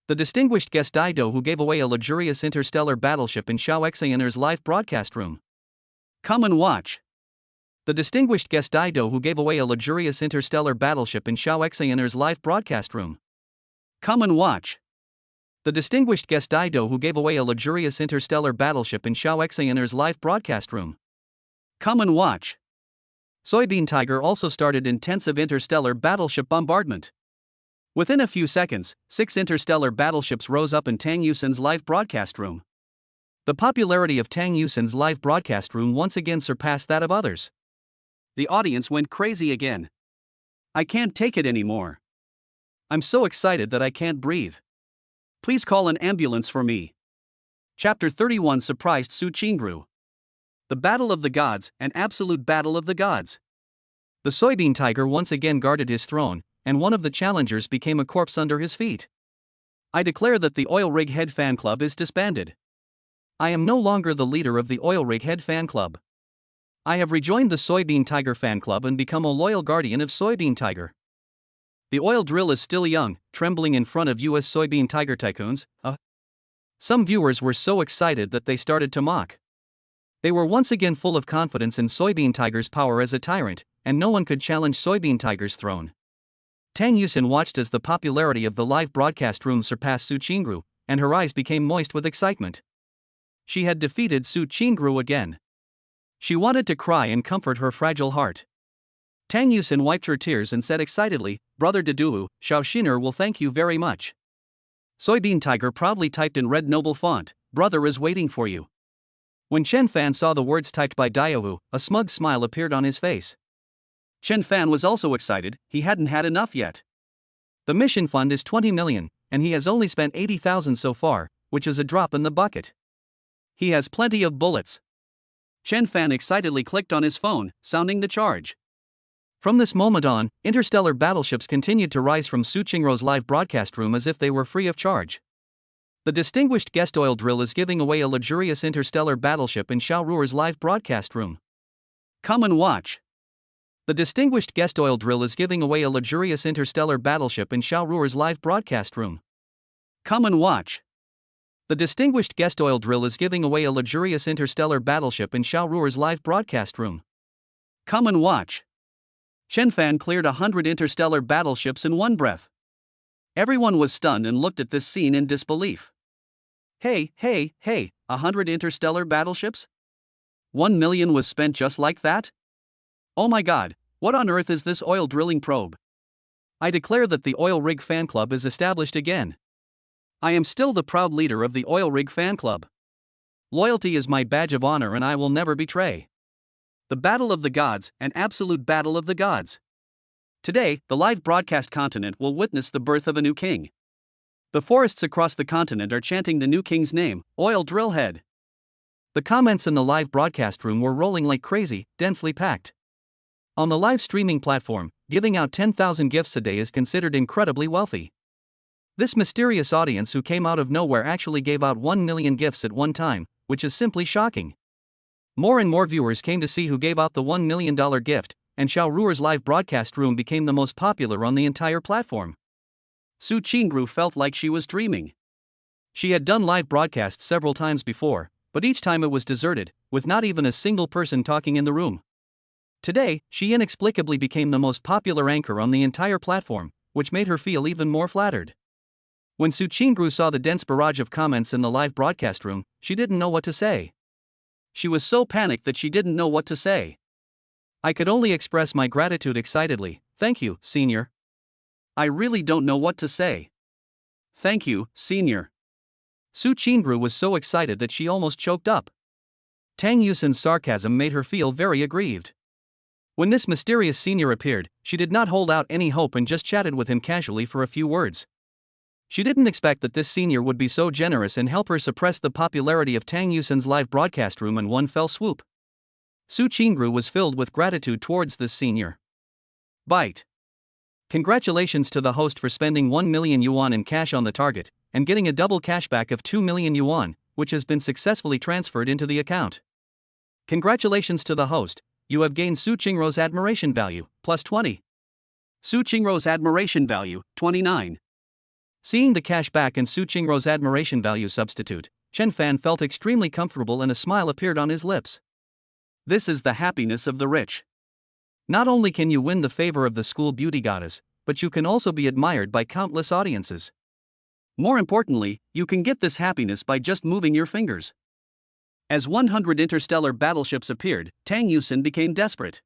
The distinguished guest Zhou, who gave away a luxurious interstellar battleship in Xiao Manya's live broadcast room. Come and watch. The distinguished guest Zhou, who gave away a luxurious interstellar battleship in Xiao Manya's live broadcast room. Come and watch. The distinguished guest Zhou, who gave away a luxurious interstellar battleship in Xiao Manya's live broadcast room. Come and watch. Soybean Tiger also started intensive interstellar battleship bombardment. Within a few seconds, 6 interstellar battleships rose up in Tang Yusin's live broadcast room. The popularity of Tang Yusin's live broadcast room once again surpassed that of others. The audience went crazy again. I can't take it anymore. I'm so excited that I can't breathe. Please call an ambulance for me. Chapter 31 surprised Su Qingru. The Battle of the Gods, an absolute battle of the gods. The Soybean Tiger once again guarded his throne, and one of the challengers became a corpse under his feet. I declare that the Oil Rig Head fan club is disbanded. I am no longer the leader of the Oil Rig Head fan club. I have rejoined the Soybean Tiger fan club and become a loyal guardian of Soybean Tiger. The oil drill is still young, trembling in front of US Soybean Tiger tycoons. Some viewers were so excited that they started to mock. They were once again full of confidence in Soybean Tiger's power as a tyrant, and no one could challenge Soybean Tiger's throne. Tang Yusin watched as the popularity of the live broadcast room surpassed Su Qingru, and her eyes became moist with excitement. She had defeated Su Qingru again. She wanted to cry and comfort her fragile heart. Tang Yusin wiped her tears and said excitedly, "Brother Dedu, Xiao Xiner will thank you very much." Soybean Tiger proudly typed in red noble font, "Brother is waiting for you." When Chen Fan saw the words typed by Diohu, a smug smile appeared on his face. Chen Fan was also excited, he hadn't had enough yet. The mission fund is 20 million, and he has only spent 80,000 so far, which is a drop in the bucket. He has plenty of bullets. Chen Fan excitedly clicked on his phone, sounding the charge. From this moment on, interstellar battleships continued to rise from Su Qingru's live broadcast room as if they were free of charge. The distinguished guest oil drill is giving away a luxurious interstellar battleship in Xiao Ruer's live broadcast room. Come and watch. The distinguished guest oil drill is giving away a luxurious interstellar battleship in Xiao Ruer's live broadcast room. Come and watch. The distinguished guest oil drill is giving away a luxurious interstellar battleship in Xiao Ruer's live broadcast room. Come and watch. Chen Fan cleared 100 interstellar battleships in one breath. Everyone was stunned and looked at this scene in disbelief. Hey, 100 interstellar battleships? 1 million was spent just like that? Oh my god, what on earth is this oil drilling probe? I declare that the Oil Rig Fan Club is established again. I am still the proud leader of the Oil Rig Fan Club. Loyalty is my badge of honor and I will never betray. The Battle of the Gods, an absolute battle of the gods. Today, the live broadcast continent will witness the birth of a new king. The forests across the continent are chanting the new king's name, Oil Drillhead. The comments in the live broadcast room were rolling like crazy, densely packed. On the live streaming platform, giving out 10,000 gifts a day is considered incredibly wealthy. This mysterious audience who came out of nowhere actually gave out 1 million gifts at one time, which is simply shocking. More and more viewers came to see who gave out the $1 million gift, and Xiao Ruer's live broadcast room became the most popular on the entire platform. Su Qingru felt like she was dreaming. She had done live broadcasts several times before, but each time it was deserted, with not even a single person talking in the room. Today, she inexplicably became the most popular anchor on the entire platform, which made her feel even more flattered. When Su Qingru saw the dense barrage of comments in the live broadcast room, she didn't know what to say. She was so panicked that she didn't know what to say. I could only express my gratitude excitedly. Thank you, Senior. I really don't know what to say. Thank you, Senior. Su Qingru was so excited that she almost choked up. Tang Yusin's sarcasm made her feel very aggrieved. When this mysterious senior appeared, she did not hold out any hope and just chatted with him casually for a few words. She didn't expect that this senior would be so generous and help her suppress the popularity of Tang Yusin's live broadcast room in one fell swoop. Su Qingru was filled with gratitude towards this senior. Bite. Congratulations to the host for spending 1 million yuan in cash on the target, and getting a double cashback of 2 million yuan, which has been successfully transferred into the account. Congratulations to the host, you have gained Su Qingru's admiration value, plus 20. Su Qingrou's admiration value, 29. Seeing the cash back and Su Qingrou's admiration value substitute, Chen Fan felt extremely comfortable and a smile appeared on his lips. This is the happiness of the rich. Not only can you win the favor of the school beauty goddess, but you can also be admired by countless audiences. More importantly, you can get this happiness by just moving your fingers. As 100 interstellar battleships appeared, Tang Yusin became desperate.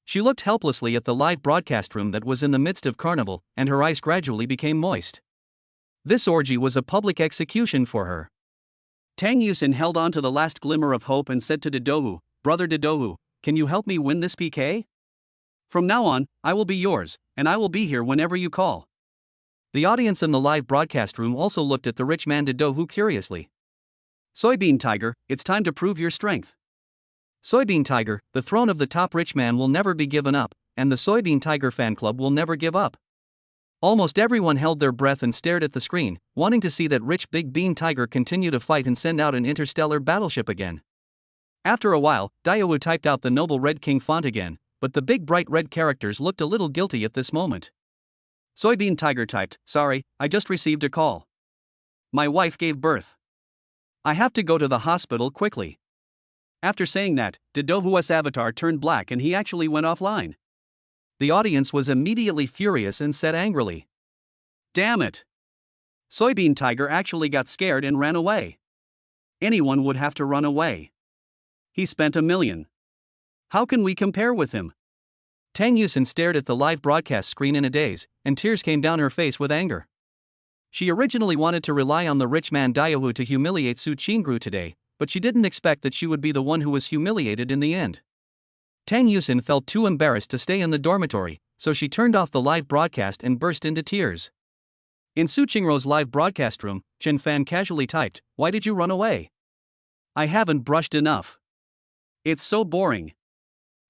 She looked helplessly at the live broadcast room that was in the midst of carnival, and her eyes gradually became moist. This orgy was a public execution for her. Tang Yusin held on to the last glimmer of hope and said to Didou, "Brother Didou, can you help me win this PK? From now on, I will be yours, and I will be here whenever you call." The audience in the live broadcast room also looked at the rich man Didou curiously. Soybean Tiger, it's time to prove your strength. Soybean Tiger, the throne of the top rich man will never be given up, and the Soybean Tiger fan club will never give up. Almost everyone held their breath and stared at the screen, wanting to see that rich Big Bean Tiger continue to fight and send out an interstellar battleship again. After a while, Daiwu typed out the Noble Red King font again, but the big bright red characters looked a little guilty at this moment. Soybean Tiger typed, "Sorry, I just received a call. My wife gave birth. I have to go to the hospital quickly." After saying that, Didou's avatar turned black and he actually went offline. The audience was immediately furious and said angrily, "Damn it! Soybean Tiger actually got scared and ran away. Anyone would have to run away. He spent $1 million. How can we compare with him?" Tang Yusin stared at the live broadcast screen in a daze, and tears came down her face with anger. She originally wanted to rely on the rich man Daiwu to humiliate Su Qingru today, but she didn't expect that she would be the one who was humiliated in the end. Tang Yusin felt too embarrassed to stay in the dormitory, so she turned off the live broadcast and burst into tears. In Su Qingrou's live broadcast room, Chen Fan casually typed, "Why did you run away? I haven't brushed enough. It's so boring."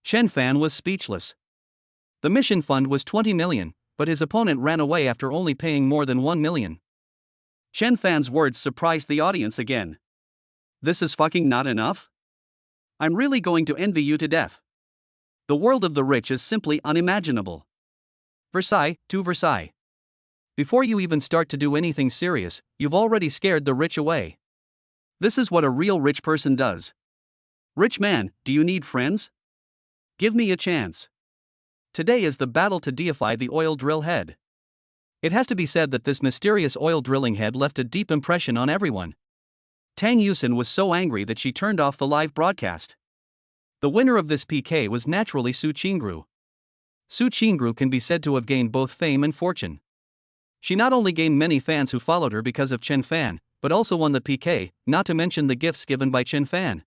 Chen Fan was speechless. The mission fund was 20 million, but his opponent ran away after only paying more than 1 million. Chen Fan's words surprised the audience again. "This is fucking not enough? I'm really going to envy you to death. The world of the rich is simply unimaginable." Versailles, to Versailles. Before you even start to do anything serious, you've already scared the rich away. This is what a real rich person does. Rich man, do you need friends? Give me a chance. Today is the battle to deify the oil drill head. It has to be said that this mysterious oil drilling head left a deep impression on everyone. Tang Yusin was so angry that she turned off the live broadcast. The winner of this PK was naturally Su Qingru. Su Qingru can be said to have gained both fame and fortune. She not only gained many fans who followed her because of Chen Fan, but also won the PK, not to mention the gifts given by Chen Fan.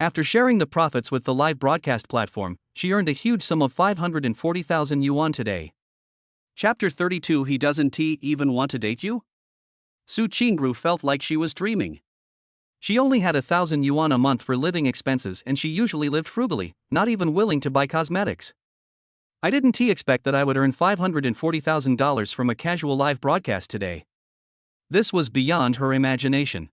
After sharing the profits with the live broadcast platform, she earned a huge sum of 540,000 yuan today. Chapter 32. He doesn't even want to date you? Su Qingru felt like she was dreaming. She only had 1,000 yuan a month for living expenses and she usually lived frugally, not even willing to buy cosmetics. I didn't expect that I would earn $540,000 from a casual live broadcast today. This was beyond her imagination.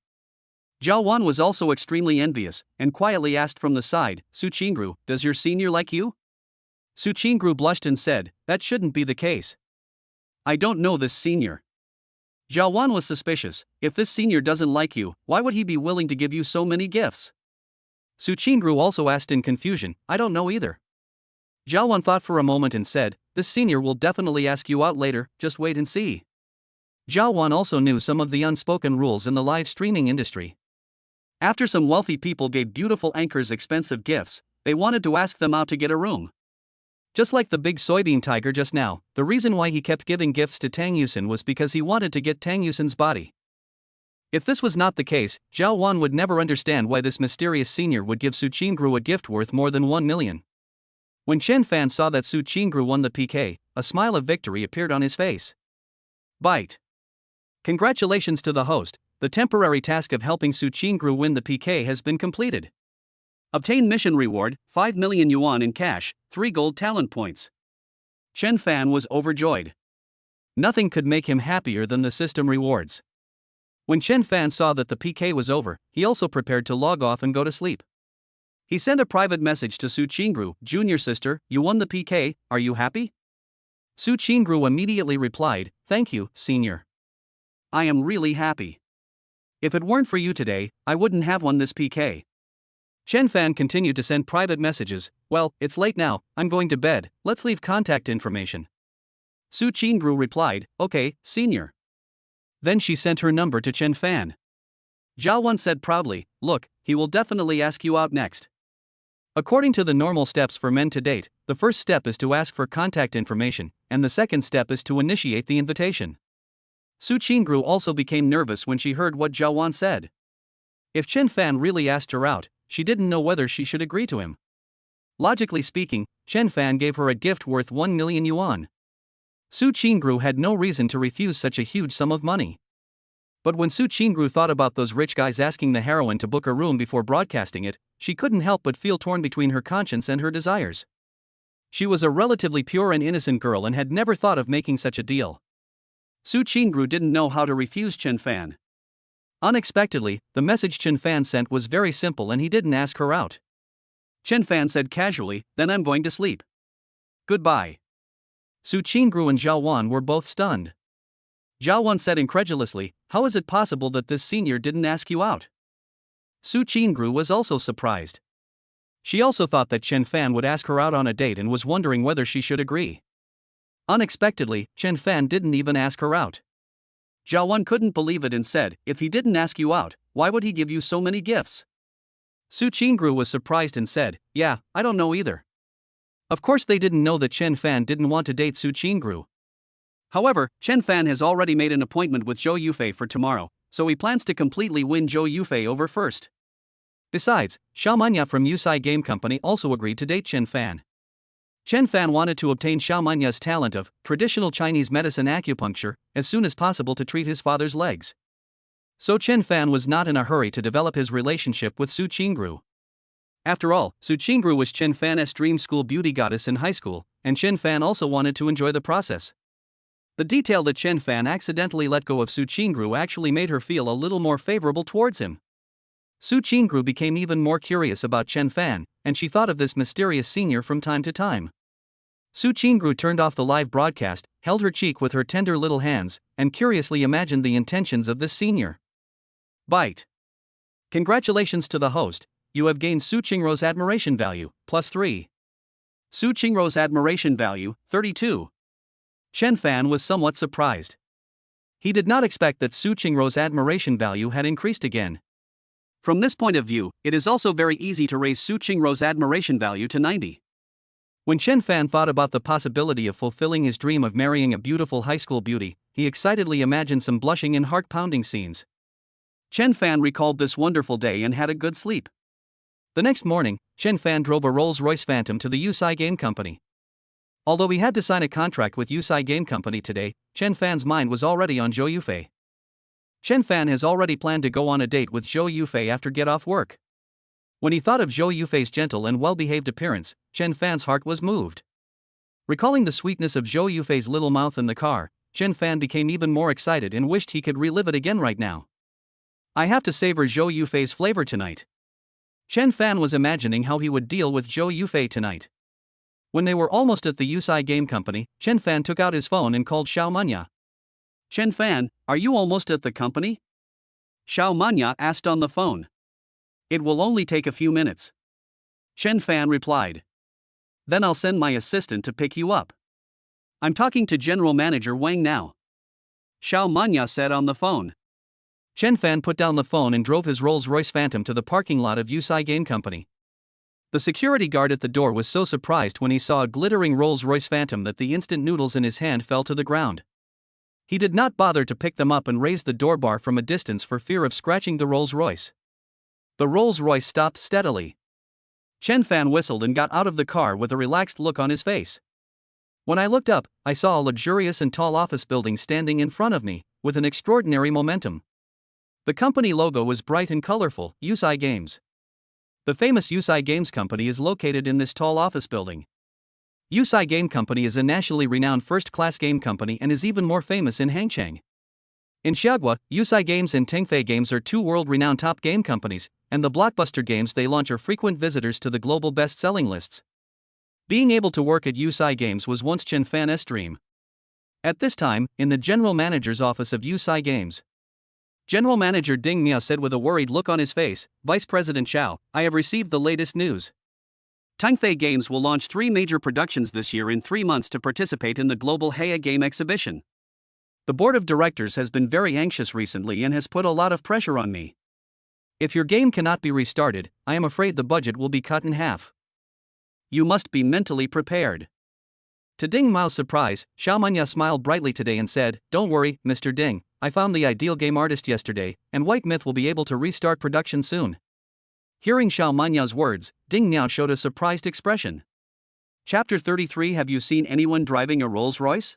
Zhao Wan was also extremely envious, and quietly asked from the side, "Su Qingru, does your senior like you?" Su Qingru blushed and said, "That shouldn't be the case. I don't know this senior." Zhao Wan was suspicious. If this senior doesn't like you, why would he be willing to give you so many gifts? Su Qingru also asked in confusion, "I don't know either." Zhao Wan thought for a moment and said, "This senior will definitely ask you out later, just wait and see." Zhao Wan also knew some of the unspoken rules in the live streaming industry. After some wealthy people gave beautiful anchors expensive gifts, they wanted to ask them out to get a room. Just like the big soybean tiger just now, the reason why he kept giving gifts to Tang Yusin was because he wanted to get Tang Yusin's body. If this was not the case, Zhao Wan would never understand why this mysterious senior would give Su Qingru a gift worth more than 1 million. When Chen Fan saw that Su Qingru won the PK, a smile of victory appeared on his face. Bite. Congratulations to the host, the temporary task of helping Su Qingru win the PK has been completed. Obtain mission reward, 5 million yuan in cash, 3 gold talent points. Chen Fan was overjoyed. Nothing could make him happier than the system rewards. When Chen Fan saw that the PK was over, he also prepared to log off and go to sleep. He sent a private message to Su Qingru, "Junior sister, you won the PK, are you happy?" Su Qingru immediately replied, "Thank you, senior. I am really happy. If it weren't for you today, I wouldn't have won this PK." Chen Fan continued to send private messages. "Well, it's late now, I'm going to bed, let's leave contact information." Su Qingru replied, "Okay, senior." Then she sent her number to Chen Fan. Zhao Wan said proudly, "Look, he will definitely ask you out next." According to the normal steps for men to date, the first step is to ask for contact information, and the second step is to initiate the invitation. Su Qingru also became nervous when she heard what Zhao Wan said. If Chen Fan really asked her out, she didn't know whether she should agree to him. Logically speaking, Chen Fan gave her a gift worth 1 million yuan. Su Qingru had no reason to refuse such a huge sum of money. But when Su Qingru thought about those rich guys asking the heroine to book a room before broadcasting it, she couldn't help but feel torn between her conscience and her desires. She was a relatively pure and innocent girl and had never thought of making such a deal. Su Qingru didn't know how to refuse Chen Fan. Unexpectedly, the message Chen Fan sent was very simple and he didn't ask her out. Chen Fan said casually, "Then I'm going to sleep. Goodbye." Su Qingru and Zhao Wan were both stunned. Zhao Wan said incredulously, "How is it possible that this senior didn't ask you out?" Su Qingru was also surprised. She also thought that Chen Fan would ask her out on a date and was wondering whether she should agree. Unexpectedly, Chen Fan didn't even ask her out. Zhao Wan couldn't believe it and said, "If he didn't ask you out, why would he give you so many gifts?" Su Qingru was surprised and said, "Yeah, I don't know either." Of course they didn't know that Chen Fan didn't want to date Su Qingru. However, Chen Fan has already made an appointment with Zhou Yufei for tomorrow, so he plans to completely win Zhou Yufei over first. Besides, Xiao Manya from Yufei Game Company also agreed to date Chen Fan. Chen Fan wanted to obtain Xiao Manya's talent of traditional Chinese medicine acupuncture as soon as possible to treat his father's legs. So Chen Fan was not in a hurry to develop his relationship with Su Qingru. After all, Su Qingru was Chen Fan's dream school beauty goddess in high school, and Chen Fan also wanted to enjoy the process. The detail that Chen Fan accidentally let go of Su Qingru actually made her feel a little more favorable towards him. Su Qingru became even more curious about Chen Fan, and she thought of this mysterious senior from time to time. Su Qingru turned off the live broadcast, held her cheek with her tender little hands, and curiously imagined the intentions of this senior. Bite. Congratulations to the host, you have gained Su Qingru's admiration value, +3. Su Qingru's admiration value, 32. Chen Fan was somewhat surprised. He did not expect that Su Qingru's admiration value had increased again. From this point of view, it is also very easy to raise Su Qingru's admiration value to 90. When Chen Fan thought about the possibility of fulfilling his dream of marrying a beautiful high school beauty, he excitedly imagined some blushing and heart-pounding scenes. Chen Fan recalled this wonderful day and had a good sleep. The next morning, Chen Fan drove a Rolls-Royce Phantom to the Yufei Game Company. Although he had to sign a contract with Yufei Game Company today, Chen Fan's mind was already on Zhou Yufei. Chen Fan has already planned to go on a date with Zhou Yufei after get off work. When he thought of Zhou Yufei's gentle and well-behaved appearance, Chen Fan's heart was moved. Recalling the sweetness of Zhou Yufei's little mouth in the car, Chen Fan became even more excited and wished he could relive it again right now. I have to savor Zhou Yufei's flavor tonight. Chen Fan was imagining how he would deal with Zhou Yufei tonight. When they were almost at the Yufei Game Company, Chen Fan took out his phone and called Xiao Manya. "Chen Fan, are you almost at the company?" Xiao Manya asked on the phone. "It will only take a few minutes." Chen Fan replied. "Then I'll send my assistant to pick you up. I'm talking to General Manager Wang now," Xiao Manya said on the phone. Chen Fan put down the phone and drove his Rolls-Royce Phantom to the parking lot of Yufei Game Company. The security guard at the door was so surprised when he saw a glittering Rolls-Royce Phantom that the instant noodles in his hand fell to the ground. He did not bother to pick them up and raised the door bar from a distance for fear of scratching the Rolls-Royce. The Rolls-Royce stopped steadily. Chen Fan whistled and got out of the car with a relaxed look on his face. When I looked up, I saw a luxurious and tall office building standing in front of me, with an extraordinary momentum. The company logo was bright and colorful, Yufei Games. The famous Yufei Games Company is located in this tall office building. Yufei Game Company is a nationally renowned first-class game company and is even more famous in Hangchang. In Xiagua, Yufei Games and Tengfei Games are two world-renowned top game companies, and the blockbuster games they launch are frequent visitors to the global best-selling lists. Being able to work at Yufei Games was once Chen Fan's dream, At this time, in the general manager's office of Yufei Games. General Manager Ding Miao said with a worried look on his face, Vice President Xiao, I have received the latest news. Yufei Games will launch 3 major productions this year in 3 months to participate in the global Heya Game Exhibition. The board of directors has been very anxious recently and has put a lot of pressure on me. If your game cannot be restarted, I am afraid the budget will be cut in half. You must be mentally prepared. To Ding Miao's surprise, Xiao Manya smiled brightly today and said, Don't worry, Mr. Ding, I found the ideal game artist yesterday, and White Myth will be able to restart production soon. Hearing Xiao Manya's words, Ding Miao showed a surprised expression. Chapter 33 Have you seen anyone driving a Rolls-Royce?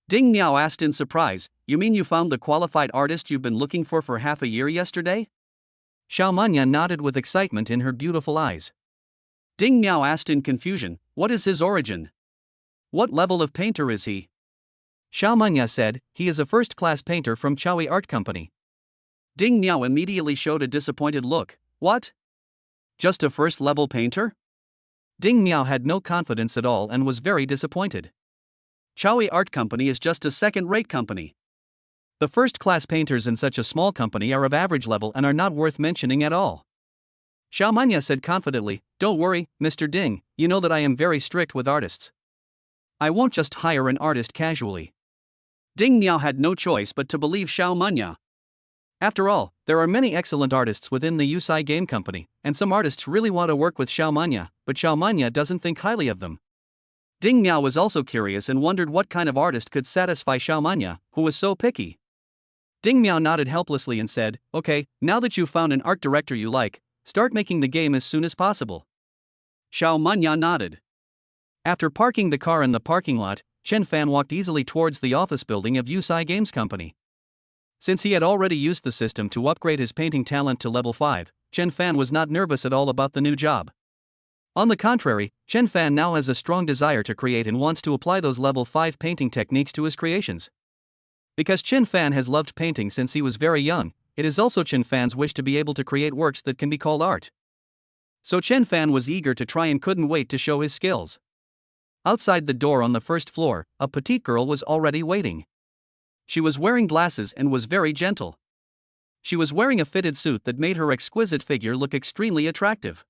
Ding Miao asked in surprise, You mean you found the qualified artist you've been looking for half a year yesterday? Xiao Manya nodded with excitement in her beautiful eyes. Ding Miao asked in confusion, What is his origin? What level of painter is he? Xiao Manya said, He is a first-class painter from Chaui Art Company. Ding Miao immediately showed a disappointed look. What? Just a first-level painter? Ding Miao had no confidence at all and was very disappointed. Chaui Art Company is just a second-rate company. The first-class painters in such a small company are of average level and are not worth mentioning at all. Xiao Manya said confidently, Don't worry, Mr. Ding, you know that I am very strict with artists. I won't just hire an artist casually. Ding Miao had no choice but to believe Xiao Manya. After all, there are many excellent artists within the Yufei Game Company, and some artists really want to work with Xiao Manya, but Xiao Manya doesn't think highly of them. Ding Miao was also curious and wondered what kind of artist could satisfy Xiao Manya, who was so picky. Ding Miao nodded helplessly and said, Okay, now that you've found an art director you like, start making the game as soon as possible. Xiao Manya nodded. After parking the car in the parking lot, Chen Fan walked easily towards the office building of Yufei Games Company. Since he had already used the system to upgrade his painting talent to level 5, Chen Fan was not nervous at all about the new job. On the contrary, Chen Fan now has a strong desire to create and wants to apply those level 5 painting techniques to his creations. Because Chen Fan has loved painting since he was very young, it is also Chen Fan's wish to be able to create works that can be called art. So Chen Fan was eager to try and couldn't wait to show his skills. Outside the door on the first floor, a petite girl was already waiting. She was wearing glasses and was very gentle. She was wearing a fitted suit that made her exquisite figure look extremely attractive.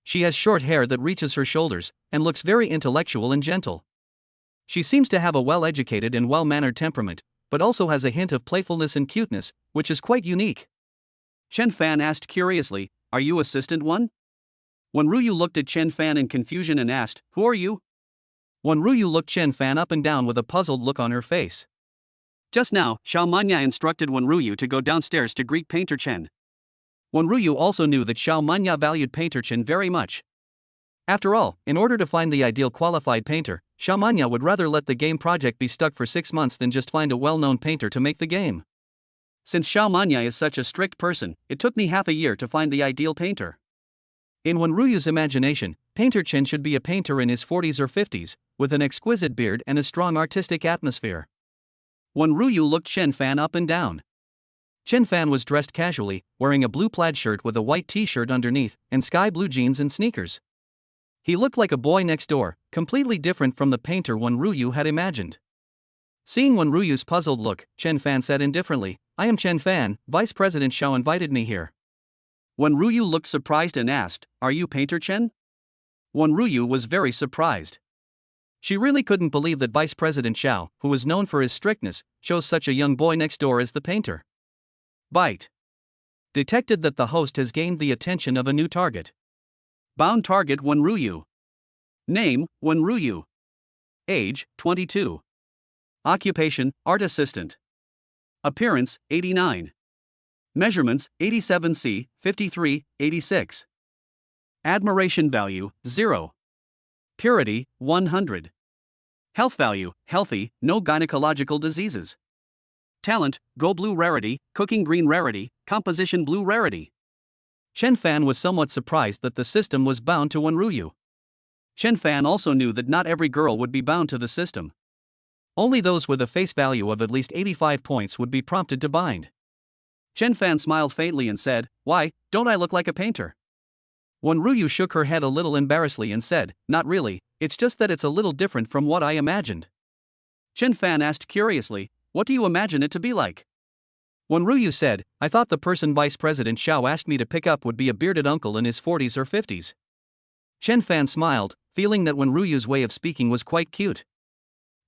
She has short hair that reaches her shoulders, and looks very intellectual and gentle. She seems to have a well-educated and well-mannered temperament, but also has a hint of playfulness and cuteness, which is quite unique. Chen Fan asked curiously, Are you Assistant 1? Wen Ruyu looked at Chen Fan in confusion and asked, Who are you? Wen Ruyu looked Chen Fan up and down with a puzzled look on her face. Just now, Xiao Manya instructed Wen Ruyu to go downstairs to greet Painter Chen. Wen Ruyu also knew that Xiao Manya valued Painter Chen very much. After all, in order to find the ideal qualified painter, Xiao Manya would rather let the game project be stuck for 6 months than just find a well-known painter to make the game. Since Xiao Manya is such a strict person, it took me half a year to find the ideal painter. In Wen Ruyu's imagination, Painter Chen should be a painter in his 40s or 50s, with an exquisite beard and a strong artistic atmosphere. Wen Ruyu looked Chen Fan up and down. Chen Fan was dressed casually, wearing a blue plaid shirt with a white t-shirt underneath, and sky blue jeans and sneakers. He looked like a boy next door, completely different from the painter Wen Ruyu had imagined. Seeing Wen Ruyu's puzzled look, Chen Fan said indifferently, I am Chen Fan, Vice President Xiao invited me here. Wen Ruyu looked surprised and asked, Are you Painter Chen? Wen Ruyu was very surprised. She really couldn't believe that Vice President Xiao, who was known for his strictness, chose such a young boy next door as the painter. Bite. Detected that the host has gained the attention of a new target. Bound target Wen Ruyu. Name, Wen Ruyu. Age, 22. Occupation, art assistant. Appearance, 89. Measurements, 87c, 53, 86. Admiration value, 0. Purity, 100. Health value, healthy, no gynecological diseases. Talent, Go Blue Rarity, Cooking Green Rarity, Composition Blue Rarity. Chen Fan was somewhat surprised that the system was bound to Wen Ruyu. Chen Fan also knew that not every girl would be bound to the system. Only those with a face value of at least 85 points would be prompted to bind. Chen Fan smiled faintly and said, Why, don't I look like a painter? Wen Ruyu shook her head a little embarrassedly and said, Not really, it's just that it's a little different from what I imagined. Chen Fan asked curiously, what do you imagine it to be like? Wenruyu said, I thought the person Vice President Xiao asked me to pick up would be a bearded uncle in his 40s or 50s. Chen Fan smiled, feeling that Wenruyu's way of speaking was quite cute.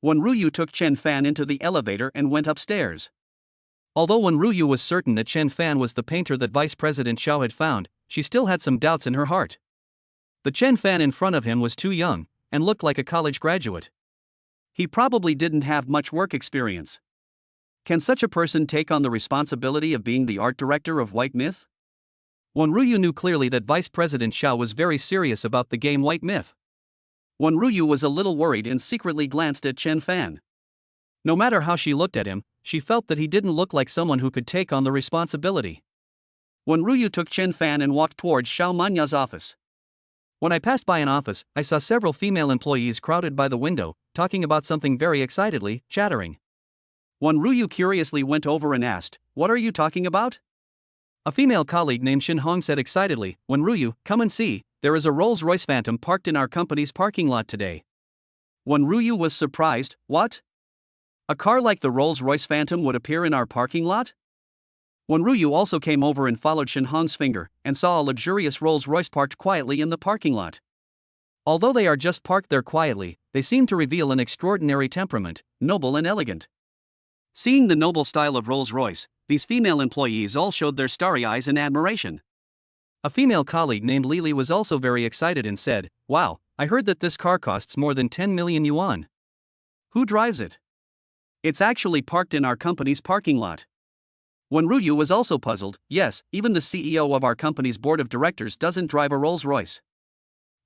Wenruyu took Chen Fan into the elevator and went upstairs. Although Wenruyu was certain that Chen Fan was the painter that Vice President Xiao had found, she still had some doubts in her heart. The Chen Fan in front of him was too young, and looked like a college graduate. He probably didn't have much work experience. Can such a person take on the responsibility of being the art director of White Myth? Wenruyu knew clearly that Vice President Xiao was very serious about the game White Myth. Wenruyu was a little worried and secretly glanced at Chen Fan. No matter how she looked at him, she felt that he didn't look like someone who could take on the responsibility. Wenruyu took Chen Fan and walked towards Xiao Manya's office. When I passed by an office, I saw several female employees crowded by the window, talking about something very excitedly, chattering. Wenruyu curiously went over and asked, what are you talking about? A female colleague named Shin Hong said excitedly, Wenruyu, come and see, there is a Rolls-Royce Phantom parked in our company's parking lot today. Wenruyu was surprised, what? A car like the Rolls-Royce Phantom would appear in our parking lot? Wenruyu also came over and followed Shin Hong's finger, and saw a luxurious Rolls-Royce parked quietly in the parking lot. Although they are just parked there quietly, they seem to reveal an extraordinary temperament, noble and elegant. Seeing the noble style of Rolls-Royce, these female employees all showed their starry eyes in admiration. A female colleague named Lili was also very excited and said, wow, I heard that this car costs more than 10 million yuan. Who drives it? It's actually parked in our company's parking lot. Wenruyu was also puzzled, yes, even the CEO of our company's board of directors doesn't drive a Rolls-Royce.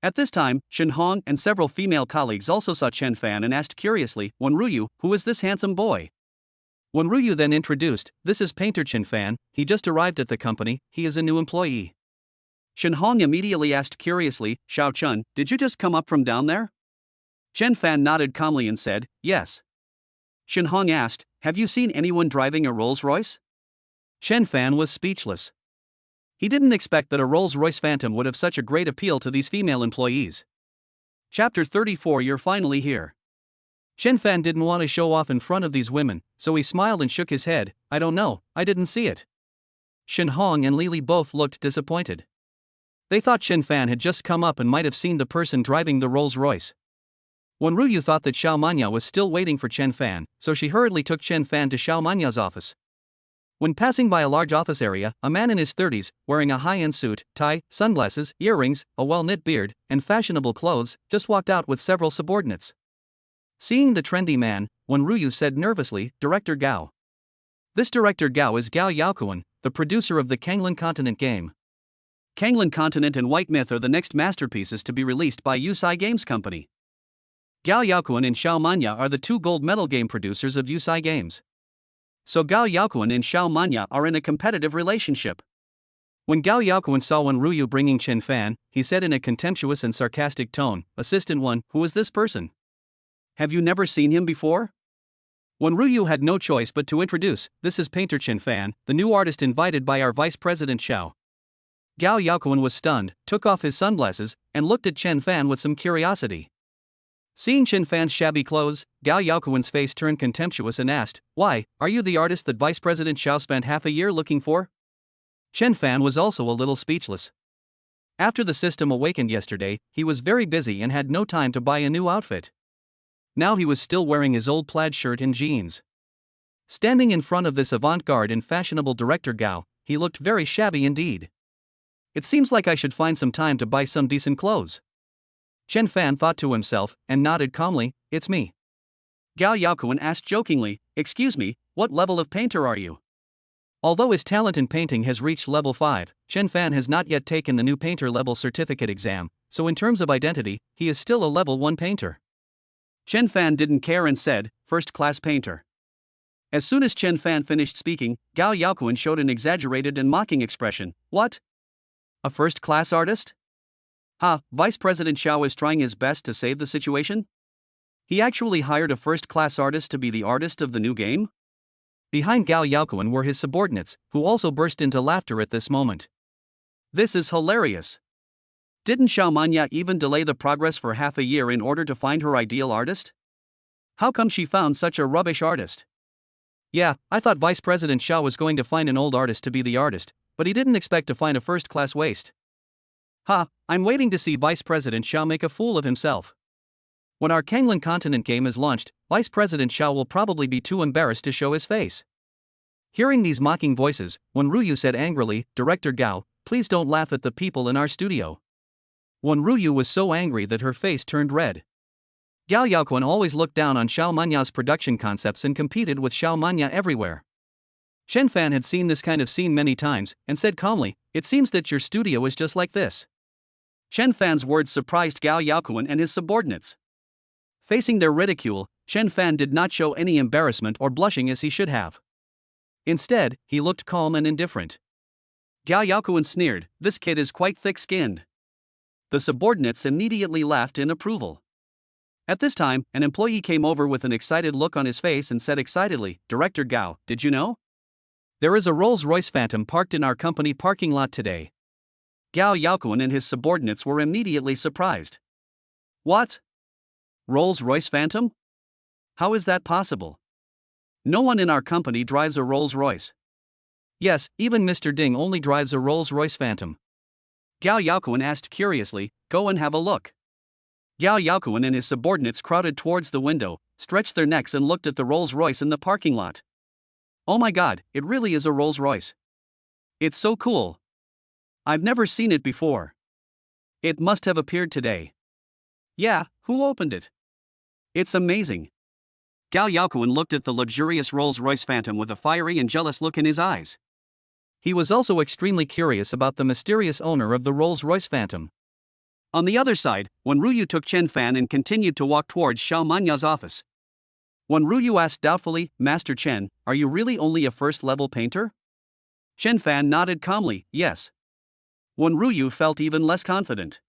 At this time, Shin Hong and several female colleagues also saw Chen Fan and asked curiously, Wenruyu, who is this handsome boy? Wenruyu then introduced, this is painter Chen Fan, he just arrived at the company, he is a new employee. Shin Hong immediately asked curiously, Xiao Chun, did you just come up from down there? Chen Fan nodded calmly and said, yes. Shin Hong asked, have you seen anyone driving a Rolls-Royce? Chen Fan was speechless. He didn't expect that a Rolls-Royce Phantom would have such a great appeal to these female employees. Chapter 34 You're finally here. Chen Fan didn't want to show off in front of these women, so he smiled and shook his head, I don't know, I didn't see it. Shin Hong and Lili both looked disappointed. They thought Chen Fan had just come up and might have seen the person driving the Rolls-Royce. Wenruyu thought that Xiao Manya was still waiting for Chen Fan, so she hurriedly took Chen Fan to Xiao Manya's office. When passing by a large office area, a man in his 30s, wearing a high-end suit, tie, sunglasses, earrings, a well-knit beard, and fashionable clothes, just walked out with several subordinates. Seeing the trendy man, Wenruyu said nervously, Director Gao. This Director Gao is Gao Yaokuan, the producer of the Kanglan Continent game. Kanglan Continent and White Myth are the next masterpieces to be released by Yufei Games Company. Gao Yaokuan and Xiao Manya are the two gold medal game producers of Yufei Games. So Gao Yaokuan and Xiao Manya are in a competitive relationship. When Gao Yaokuan saw Wenruyu bringing Chen Fan, he said in a contemptuous and sarcastic tone, Assistant 1, who is this person? Have you never seen him before? Wenruyu had no choice but to introduce, this is painter Chen Fan, the new artist invited by our Vice President Xiao. Gao Yaokuan was stunned, took off his sunglasses, and looked at Chen Fan with some curiosity. Seeing Chen Fan's shabby clothes, Gao Yaokuan's face turned contemptuous and asked, why, are you the artist that Vice President Xiao spent half a year looking for? Chen Fan was also a little speechless. After the system awakened yesterday, he was very busy and had no time to buy a new outfit. Now he was still wearing his old plaid shirt and jeans. Standing in front of this avant-garde and fashionable Director Gao, he looked very shabby indeed. It seems like I should find some time to buy some decent clothes. Chen Fan thought to himself, and nodded calmly, it's me. Gao Yaokuan asked jokingly, excuse me, what level of painter are you? Although his talent in painting has reached level 5, Chen Fan has not yet taken the new painter level certificate exam, so in terms of identity, he is still a level 1 painter. Chen Fan didn't care and said, first-class painter. As soon as Chen Fan finished speaking, Gao Yaokuan showed an exaggerated and mocking expression, what? A first-class artist? Vice President Xiao is trying his best to save the situation? He actually hired a first-class artist to be the artist of the new game? Behind Gao Yaokuan were his subordinates, who also burst into laughter at this moment. This is hilarious. Didn't Xiao Manya even delay the progress for half a year in order to find her ideal artist? How come she found such a rubbish artist? Yeah, I thought Vice President Xiao was going to find an old artist to be the artist, but he didn't expect to find a first-class waste. Ha, I'm waiting to see Vice President Xiao make a fool of himself. When our Kanglan Continent game is launched, Vice President Xiao will probably be too embarrassed to show his face. Hearing these mocking voices, Wen Ruyu said angrily, Director Gao, please don't laugh at the people in our studio. Wen Ruyu was so angry that her face turned red. Gao Yaoquan always looked down on Xiao Manya's production concepts and competed with Xiao Manya everywhere. Chen Fan had seen this kind of scene many times, and said calmly, it seems that your studio is just like this. Chen Fan's words surprised Gao Yaoquan and his subordinates. Facing their ridicule, Chen Fan did not show any embarrassment or blushing as he should have. Instead, he looked calm and indifferent. Gao Yaoquan sneered, this kid is quite thick-skinned. The subordinates immediately laughed in approval. At this time, an employee came over with an excited look on his face and said excitedly, Director Gao, did you know? There is a Rolls-Royce Phantom parked in our company parking lot today. Gao Yaoquan and his subordinates were immediately surprised. What? Rolls-Royce Phantom? How is that possible? No one in our company drives a Rolls-Royce. Yes, even Mr. Ding only drives a Rolls-Royce Phantom. Gao Yaoquan asked curiously, go and have a look. Gao Yaoquan and his subordinates crowded towards the window, stretched their necks and looked at the Rolls-Royce in the parking lot. Oh my god, it really is a Rolls-Royce. It's so cool. I've never seen it before. It must have appeared today. Yeah, who opened it? It's amazing. Gao Yaoquan looked at the luxurious Rolls-Royce Phantom with a fiery and jealous look in his eyes. He was also extremely curious about the mysterious owner of the Rolls-Royce Phantom. On the other side, Wen Ruyu took Chen Fan and continued to walk towards Xiao Manya's office. Wen Ruyu asked doubtfully, Master Chen, are you really only a first-level painter? Chen Fan nodded calmly, yes. Wen Ruyu felt even less confident.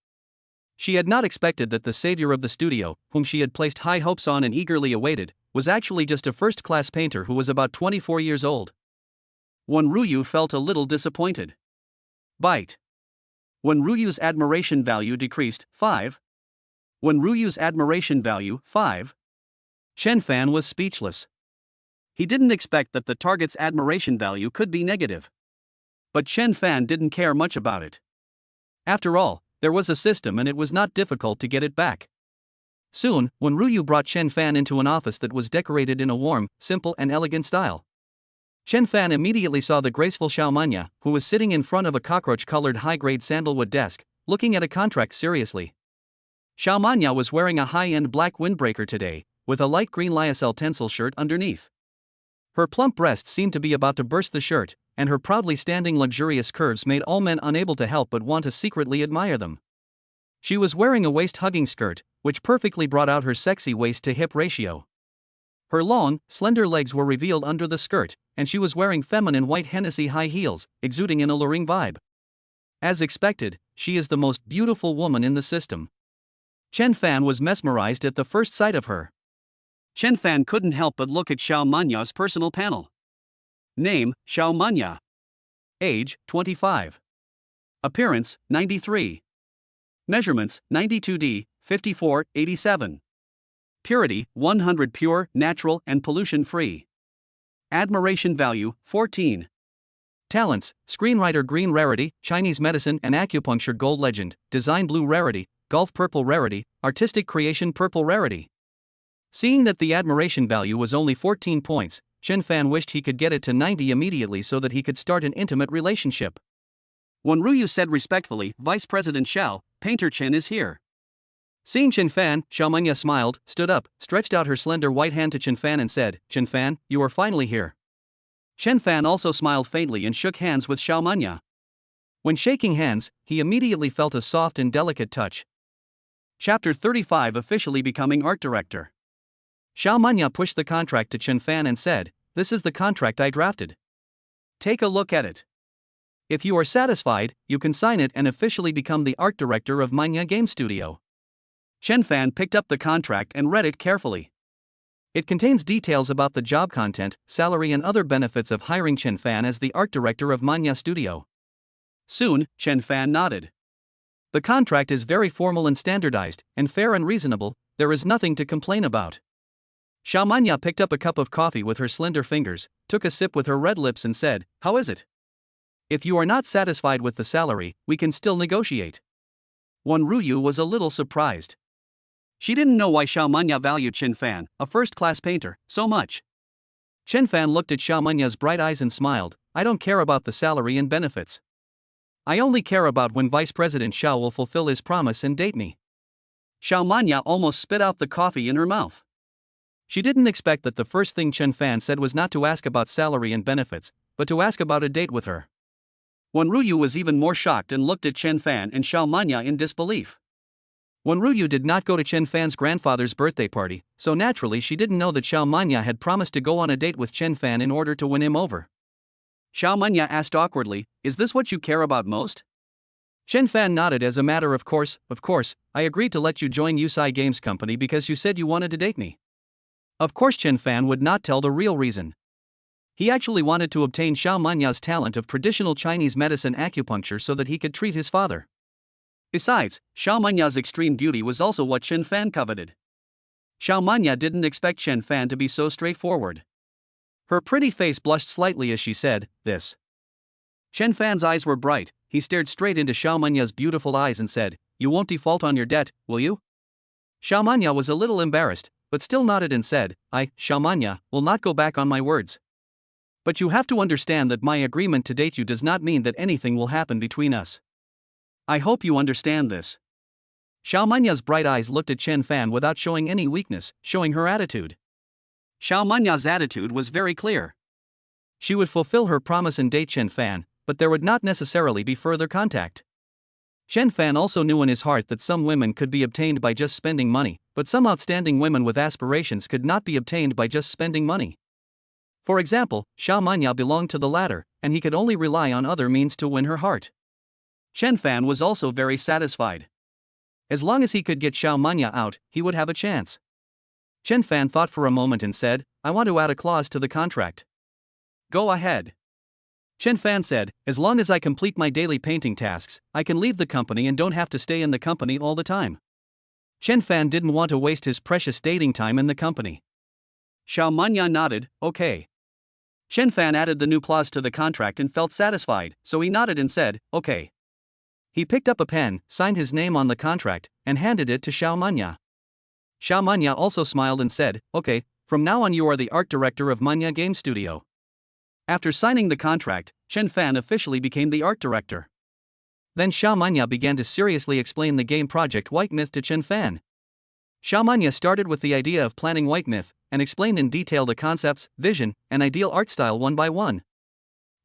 She had not expected that the savior of the studio, whom she had placed high hopes on and eagerly awaited, was actually just a first-class painter who was about 24 years old. Wen Ruyu felt a little disappointed. Bite. Wen Ruyu's admiration value decreased, 5. Wen Ruyu's admiration value, 5. Chen Fan was speechless. He didn't expect that the target's admiration value could be negative. But Chen Fan didn't care much about it. After all, there was a system and it was not difficult to get it back. Soon, Wen Ruyu brought Chen Fan into an office that was decorated in a warm, simple and elegant style. Chen Fan immediately saw the graceful Xiao Manya, who was sitting in front of a cockroach-colored high-grade sandalwood desk, looking at a contract seriously. Xiao Manya was wearing a high-end black windbreaker today, with a light green lyocell tencel shirt underneath. Her plump breasts seemed to be about to burst the shirt, and her proudly standing luxurious curves made all men unable to help but want to secretly admire them. She was wearing a waist-hugging skirt, which perfectly brought out her sexy waist-to-hip ratio. Her long, slender legs were revealed under the skirt, and she was wearing feminine white Hennessy high heels, exuding an alluring vibe. As expected, she is the most beautiful woman in the system. Chen Fan was mesmerized at the first sight of her. Chen Fan couldn't help but look at Xiao Manya's personal panel. Name, Xiao Manya. Age, 25. Appearance, 93. Measurements, 92D, 54, 87. Purity, 100 pure, natural, and pollution-free. Admiration value, 14. Talents, screenwriter green rarity, Chinese medicine and acupuncture gold legend, design blue rarity, golf purple rarity, artistic creation purple rarity. Seeing that the admiration value was only 14 points, Chen Fan wished he could get it to 90 immediately so that he could start an intimate relationship. Wen Ruyu said respectfully, Vice President Xiao, Painter Chen is here. Seeing Chen Fan, Xiao Manya smiled, stood up, stretched out her slender white hand to Chen Fan and said, Chen Fan, you are finally here. Chen Fan also smiled faintly and shook hands with Xiao Manya. When shaking hands, he immediately felt a soft and delicate touch. Chapter 35 Officially Becoming Art Director. Xiao Manya pushed the contract to Chen Fan and said, This is the contract I drafted. Take a look at it. If you are satisfied, you can sign it and officially become the art director of Manya Game Studio. Chen Fan picked up the contract and read it carefully. It contains details about the job content, salary and other benefits of hiring Chen Fan as the art director of Manya Studio. Soon, Chen Fan nodded. The contract is very formal and standardized, and fair and reasonable, there is nothing to complain about. Xiao Manya picked up a cup of coffee with her slender fingers, took a sip with her red lips and said, "How is it? If you are not satisfied with the salary, we can still negotiate." Wen Ruyu was a little surprised. She didn't know why Xiao Manya valued Chen Fan, a first-class painter, so much. Chen Fan looked at Xiao Manya's bright eyes and smiled, "I don't care about the salary and benefits. I only care about when Vice President Xiao will fulfill his promise and date me." Xiao Manya almost spit out the coffee in her mouth. She didn't expect that the first thing Chen Fan said was not to ask about salary and benefits, but to ask about a date with her. Wen Ruyu was even more shocked and looked at Chen Fan and Xiao Manya in disbelief. Wen Ruyu did not go to Chen Fan's grandfather's birthday party, so naturally she didn't know that Xiao Manya had promised to go on a date with Chen Fan in order to win him over. Xiao Manya asked awkwardly, "Is this what you care about most?" Chen Fan nodded as a matter of course, I agreed to let you join Yufei Games Company because you said you wanted to date me. Of course Chen Fan would not tell the real reason. He actually wanted to obtain Xiao Manya's talent of traditional Chinese medicine acupuncture so that he could treat his father. Besides, Xiao Manya's extreme beauty was also what Chen Fan coveted. Xiao Manya didn't expect Chen Fan to be so straightforward. Her pretty face blushed slightly as she said, "This." Chen Fan's eyes were bright, he stared straight into Xiao Manya's beautiful eyes and said, "You won't default on your debt, will you?" Xiao Manya was a little embarrassed, but still nodded and said, "I, Xiao Manya, will not go back on my words. But you have to understand that my agreement to date you does not mean that anything will happen between us. I hope you understand this." Xiao Manya's bright eyes looked at Chen Fan without showing any weakness, showing her attitude. Xiao Manya's attitude was very clear. She would fulfill her promise and date Chen Fan, but there would not necessarily be further contact. Chen Fan also knew in his heart that some women could be obtained by just spending money, but some outstanding women with aspirations could not be obtained by just spending money. For example, Xiao Manya belonged to the latter, and he could only rely on other means to win her heart. Chen Fan was also very satisfied. As long as he could get Xiao Manya out, he would have a chance. Chen Fan thought for a moment and said, "I want to add a clause to the contract." "Go ahead." Chen Fan said, "As long as I complete my daily painting tasks, I can leave the company and don't have to stay in the company all the time." Chen Fan didn't want to waste his precious dating time in the company. Xiao Manya nodded, "Okay." Chen Fan added the new clause to the contract and felt satisfied, so he nodded and said, "Okay." He picked up a pen, signed his name on the contract, and handed it to Xiao Manya. Xiao Manya also smiled and said, "Okay, from now on you are the art director of Manya Game Studio." After signing the contract, Chen Fan officially became the art director. Then Xiao Manya began to seriously explain the game project White Myth to Chen Fan. Xiao Manya started with the idea of planning White Myth, and explained in detail the concepts, vision, and ideal art style one by one.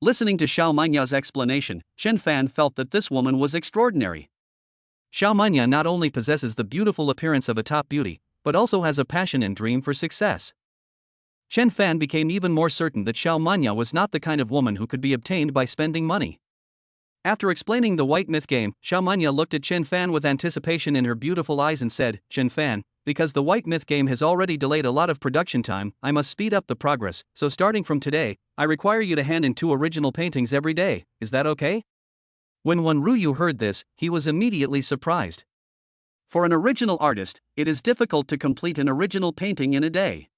Listening to Xiao Manya's explanation, Chen Fan felt that this woman was extraordinary. Xiao Manya not only possesses the beautiful appearance of a top beauty, but also has a passion and dream for success. Chen Fan became even more certain that Xiao Manya was not the kind of woman who could be obtained by spending money. After explaining the White Myth game, Xiao Manya looked at Chen Fan with anticipation in her beautiful eyes and said, "Chen Fan, because the White Myth game has already delayed a lot of production time, I must speed up the progress, so starting from today, I require you to hand in 2 original paintings every day, is that okay?" When Wen Ruyu heard this, he was immediately surprised. For an original artist, it is difficult to complete an original painting in a day.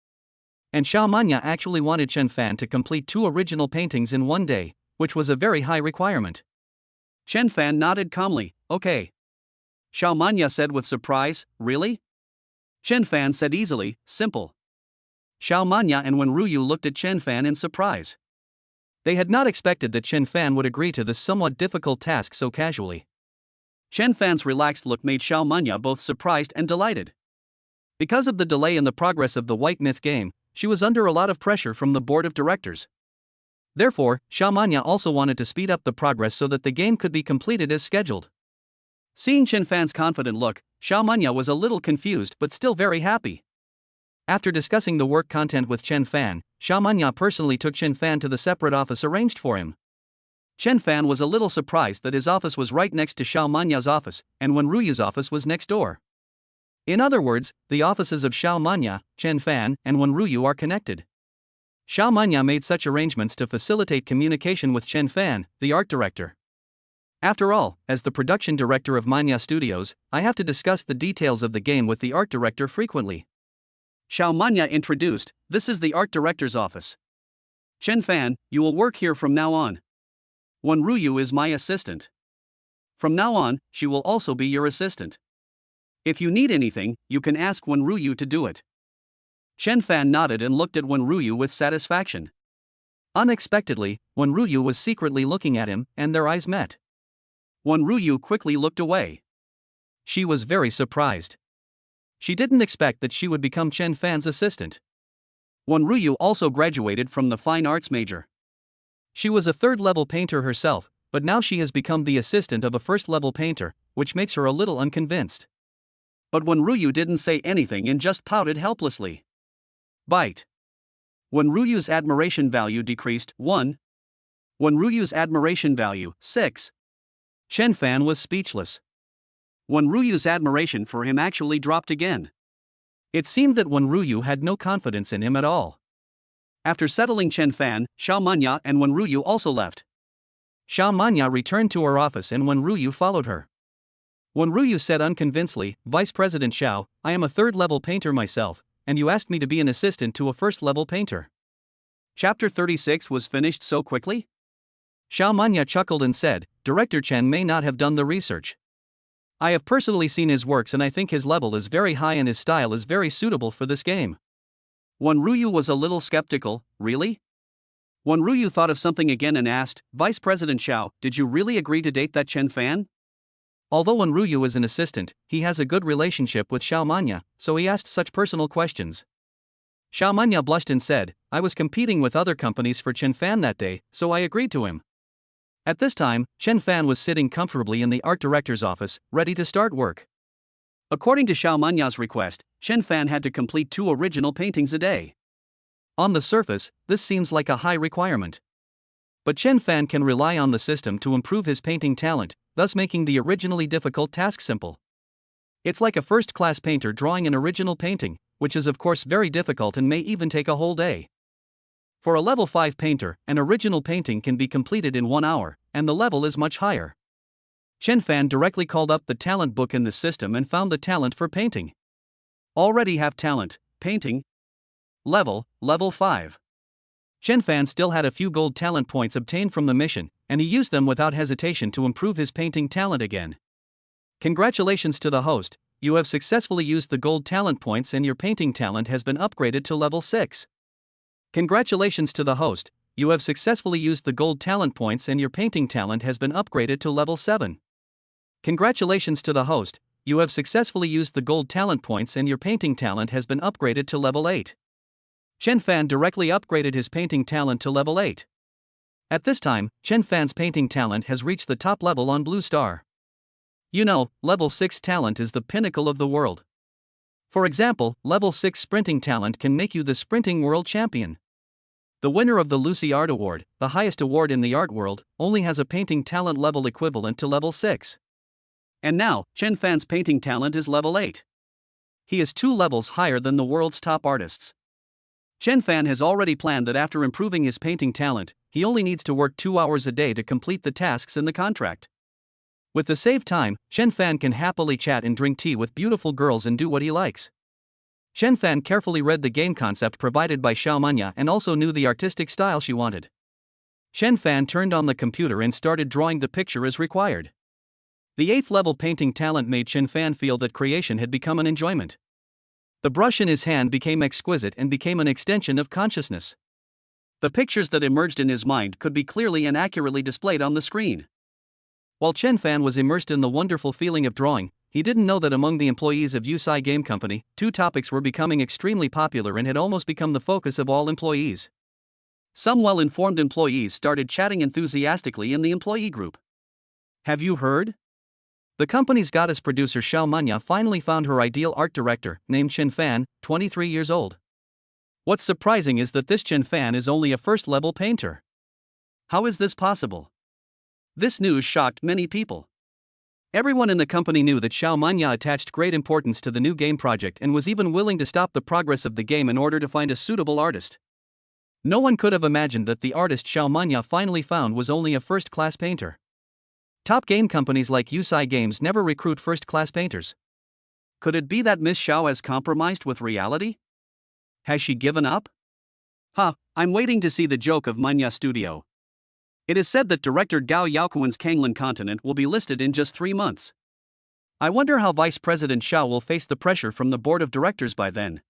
And Xiao Manya actually wanted Chen Fan to complete 2 original paintings in one day, which was a very high requirement. Chen Fan nodded calmly, "Okay." Xiao Manya said with surprise, "Really?" Chen Fan said easily, "Simple." Xiao Manya and Wen Ruyu looked at Chen Fan in surprise. They had not expected that Chen Fan would agree to this somewhat difficult task so casually. Chen Fan's relaxed look made Xiao Manya both surprised and delighted. Because of the delay in the progress of the White Myth game, she was under a lot of pressure from the board of directors. Therefore, Xiao Manya also wanted to speed up the progress so that the game could be completed as scheduled. Seeing Chen Fan's confident look, Xiao Manya was a little confused but still very happy. After discussing the work content with Chen Fan, Xiao Manya personally took Chen Fan to the separate office arranged for him. Chen Fan was a little surprised that his office was right next to Xiao Manya's office, and Wen Ruyu's office was next door. In other words, the offices of Xiao Manya, Chen Fan, and Wen Ruyu are connected. Xiao Manya made such arrangements to facilitate communication with Chen Fan, the art director. After all, as the production director of Manya Studios, I have to discuss the details of the game with the art director frequently. Xiao Manya introduced, "This is the art director's office. Chen Fan, you will work here from now on. Wen Ruyu is my assistant. From now on, she will also be your assistant. If you need anything, you can ask Wen Ruyu to do it." Chen Fan nodded and looked at Wen Ruyu with satisfaction. Unexpectedly, Wen Ruyu was secretly looking at him, and their eyes met. Wen Ruyu quickly looked away. She was very surprised. She didn't expect that she would become Chen Fan's assistant. Wen Ruyu also graduated from the fine arts major. She was a third-level painter herself, but now she has become the assistant of a first-level painter, which makes her a little unconvinced. But Wen Ruyu didn't say anything and just pouted helplessly. Bite. Wen Ruyu's admiration value decreased 1. Wen Ruyu's admiration value 6. Chen Fan was speechless. Wen Ruyu's admiration for him actually dropped again. It seemed that Wen Ruyu had no confidence in him at all. After settling Chen Fan, Xiao Manya and Wen Ruyu also left. Xiao Manya returned to her office and Wen Ruyu followed her. Wen Ruyu said unconvincedly, "Vice President Xiao, I am a third-level painter myself, and you asked me to be an assistant to a first-level painter." Chapter 36 was finished so quickly? Xiao Manya chuckled and said, "Director Chen may not have done the research. I have personally seen his works and I think his level is very high and his style is very suitable for this game." Wen Ruyu was a little skeptical. "Really?" Wen Ruyu thought of something again and asked, "Vice President Xiao, did you really agree to date that Chen Fan?" Although Wen Ruyu is an assistant, he has a good relationship with Xiao Manya, so he asked such personal questions. Xiao Manya blushed and said, "I was competing with other companies for Chen Fan that day, so I agreed to him." At this time, Chen Fan was sitting comfortably in the art director's office, ready to start work. According to Xiao Manya's request, Chen Fan had to complete 2 original paintings a day. On the surface, this seems like a high requirement. But Chen Fan can rely on the system to improve his painting talent, thus making the originally difficult task simple. It's like a first-class painter drawing an original painting, which is of course very difficult and may even take a whole day. For a level 5 painter, an original painting can be completed in 1 hour, and the level is much higher. Chen Fan directly called up the talent book in the system and found the talent for painting. Already have talent, painting. Level 5. Chen Fan still had a few gold talent points obtained from the mission, and he used them without hesitation to improve his painting talent again. Congratulations to the host, you have successfully used the gold talent points and your painting talent has been upgraded to level 6. Congratulations to the host, you have successfully used the gold talent points and your painting talent has been upgraded to level 7. Congratulations to the host, you have successfully used the gold talent points and your painting talent has been upgraded to level 8. Chen Fan directly upgraded his painting talent to level 8. At this time, Chen Fan's painting talent has reached the top level on Blue Star. You know, level 6 talent is the pinnacle of the world. For example, level 6 sprinting talent can make you the sprinting world champion. The winner of the Lucy Art Award, the highest award in the art world, only has a painting talent level equivalent to level 6. And now, Chen Fan's painting talent is level 8. He is 2 levels higher than the world's top artists. Chen Fan has already planned that after improving his painting talent, he only needs to work 2 hours a day to complete the tasks in the contract. With the saved time, Chen Fan can happily chat and drink tea with beautiful girls and do what he likes. Chen Fan carefully read the game concept provided by Xiao Manya and also knew the artistic style she wanted. Chen Fan turned on the computer and started drawing the picture as required. The 8th level painting talent made Chen Fan feel that creation had become an enjoyment. The brush in his hand became exquisite and became an extension of consciousness. The pictures that emerged in his mind could be clearly and accurately displayed on the screen. While Chen Fan was immersed in the wonderful feeling of drawing, he didn't know that among the employees of Yufei Game Company, 2 topics were becoming extremely popular and had almost become the focus of all employees. Some well-informed employees started chatting enthusiastically in the employee group. Have you heard? The company's goddess producer Xiao Manya finally found her ideal art director, named Chen Fan, 23 years old. What's surprising is that this Chen Fan is only a first-level painter. How is this possible? This news shocked many people. Everyone in the company knew that Xiao Manya attached great importance to the new game project and was even willing to stop the progress of the game in order to find a suitable artist. No one could have imagined that the artist Xiao Manya finally found was only a first-class painter. Top game companies like Yufei Games never recruit first-class painters. Could it be that Miss Xiao has compromised with reality? Has she given up? I'm waiting to see the joke of Manya Studio. It is said that director Gao Yaoquan's Kanglan continent will be listed in just 3 months. I wonder how Vice President Xiao will face the pressure from the board of directors by then.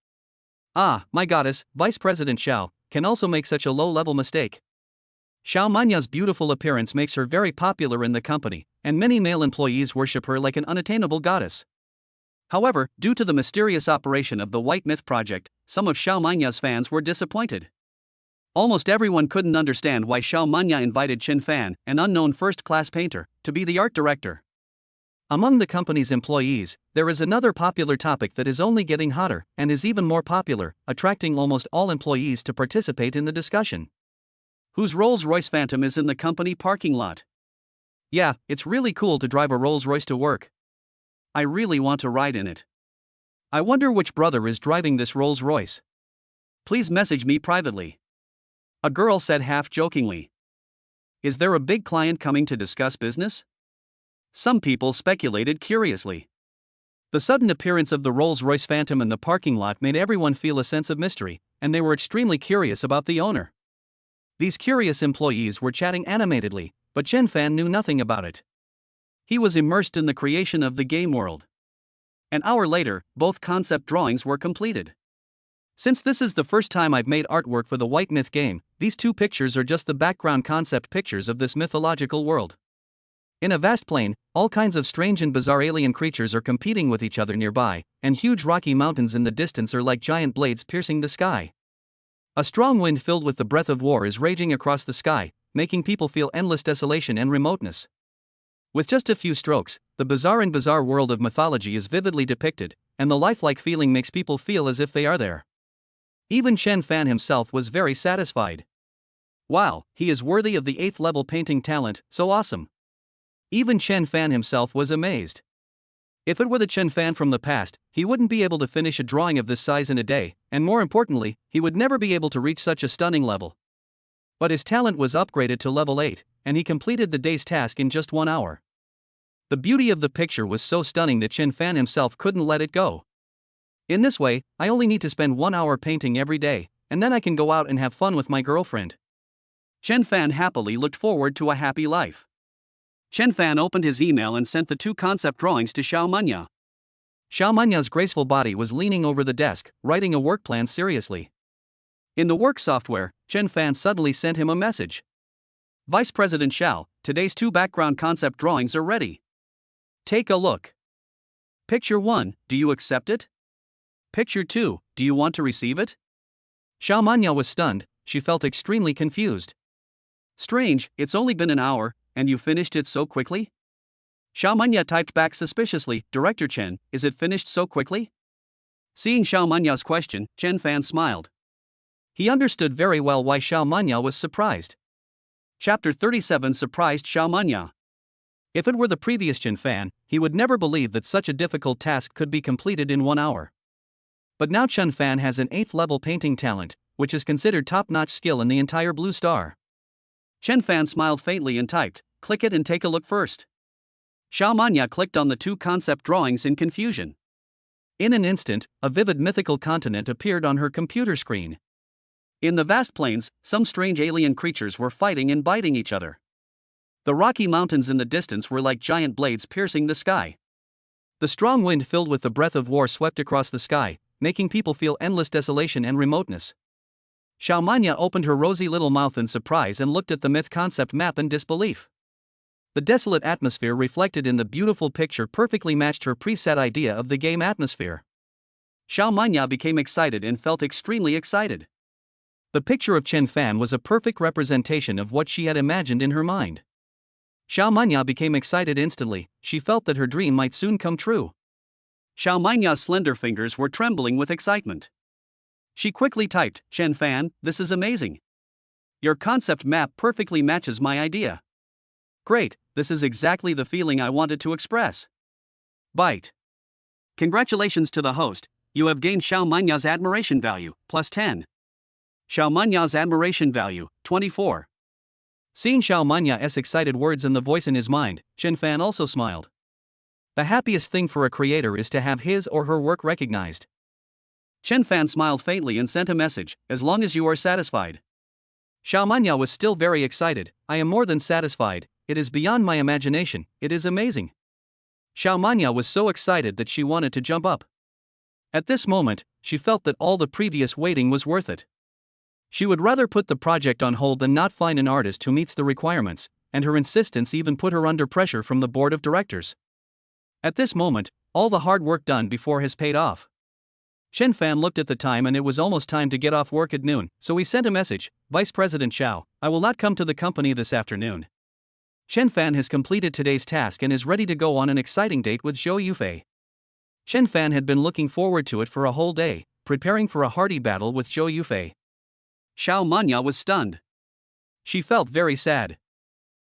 My goddess, Vice President Xiao can also make such a low-level mistake. Xiao Manya's beautiful appearance makes her very popular in the company, and many male employees worship her like an unattainable goddess. However, due to the mysterious operation of the White Myth Project, some of Xiao Manya's fans were disappointed. Almost everyone couldn't understand why Xiao Manya invited Chen Fan, an unknown first-class painter, to be the art director. Among the company's employees, there is another popular topic that is only getting hotter and is even more popular, attracting almost all employees to participate in the discussion. Whose Rolls-Royce Phantom is in the company parking lot? Yeah, it's really cool to drive a Rolls-Royce to work. I really want to ride in it. I wonder which brother is driving this Rolls-Royce. Please message me privately. A girl said half-jokingly. Is there a big client coming to discuss business? Some people speculated curiously. The sudden appearance of the Rolls-Royce Phantom in the parking lot made everyone feel a sense of mystery, and they were extremely curious about the owner. These curious employees were chatting animatedly, but Chen Fan knew nothing about it. He was immersed in the creation of the game world. An hour later, both concept drawings were completed. Since this is the first time I've made artwork for the White Myth game, these 2 pictures are just the background concept pictures of this mythological world. In a vast plain, all kinds of strange and bizarre alien creatures are competing with each other nearby, and huge rocky mountains in the distance are like giant blades piercing the sky. A strong wind filled with the breath of war is raging across the sky, making people feel endless desolation and remoteness. With just a few strokes, the bizarre world of mythology is vividly depicted, and the lifelike feeling makes people feel as if they are there. Even Chen Fan himself was very satisfied. Wow, he is worthy of the 8th level painting talent, so awesome. Even Chen Fan himself was amazed. If it were the Chen Fan from the past, he wouldn't be able to finish a drawing of this size in a day, and more importantly, he would never be able to reach such a stunning level. But his talent was upgraded to level 8, and he completed the day's task in just 1 hour. The beauty of the picture was so stunning that Chen Fan himself couldn't let it go. In this way, I only need to spend 1 hour painting every day, and then I can go out and have fun with my girlfriend. Chen Fan happily looked forward to a happy life. Chen Fan opened his email and sent the 2 concept drawings to Xiao Manya. Xiao Manya's graceful body was leaning over the desk, writing a work plan seriously. In the work software, Chen Fan suddenly sent him a message. Vice President Xiao, today's 2 background concept drawings are ready. Take a look. Picture 1, do you accept it? Picture 2, do you want to receive it? Xiao Manya was stunned, she felt extremely confused. Strange, it's only been an hour, and you finished it so quickly? Xiao Manya typed back suspiciously, Director Chen, is it finished so quickly? Seeing Xiao Manya's question, Chen Fan smiled. He understood very well why Xiao Manya was surprised. Chapter 37 surprised Xiao Manya. If it were the previous Chen Fan, he would never believe that such a difficult task could be completed in 1 hour. But now Chen Fan has an 8th level painting talent, which is considered top-notch skill in the entire Blue Star. Chen Fan smiled faintly and typed, click it and take a look first. Xiao Manya clicked on the 2 concept drawings in confusion. In an instant, a vivid mythical continent appeared on her computer screen. In the vast plains, some strange alien creatures were fighting and biting each other. The rocky mountains in the distance were like giant blades piercing the sky. The strong wind filled with the breath of war swept across the sky, making people feel endless desolation and remoteness. Xiao Manya opened her rosy little mouth in surprise and looked at the myth concept map in disbelief. The desolate atmosphere reflected in the beautiful picture perfectly matched her preset idea of the game atmosphere. Xiao Manya became excited and felt extremely excited. The picture of Chen Fan was a perfect representation of what she had imagined in her mind. Xiao Manya became excited instantly, she felt that her dream might soon come true. Xiao Manya's slender fingers were trembling with excitement. She quickly typed, Chen Fan, this is amazing. Your concept map perfectly matches my idea. Great, this is exactly the feeling I wanted to express. Bite. Congratulations to the host, you have gained Xiao Manya's admiration value, plus 10. Xiao Manya's admiration value, 24. Seeing Xiao Manya's excited words and the voice in his mind, Chen Fan also smiled. The happiest thing for a creator is to have his or her work recognized. Chen Fan smiled faintly and sent a message, as long as you are satisfied. Xiao Manya was still very excited. I am more than satisfied, it is beyond my imagination, it is amazing. Xiao Manya was so excited that she wanted to jump up. At this moment, she felt that all the previous waiting was worth it. She would rather put the project on hold than not find an artist who meets the requirements, and her insistence even put her under pressure from the board of directors. At this moment, all the hard work done before has paid off. Chen Fan looked at the time and it was almost time to get off work at noon, so he sent a message, Vice President Xiao, I will not come to the company this afternoon. Chen Fan has completed today's task and is ready to go on an exciting date with Zhou Yufei. Chen Fan had been looking forward to it for a whole day, preparing for a hearty battle with Zhou Yufei. Xiao Manya was stunned. She felt very sad.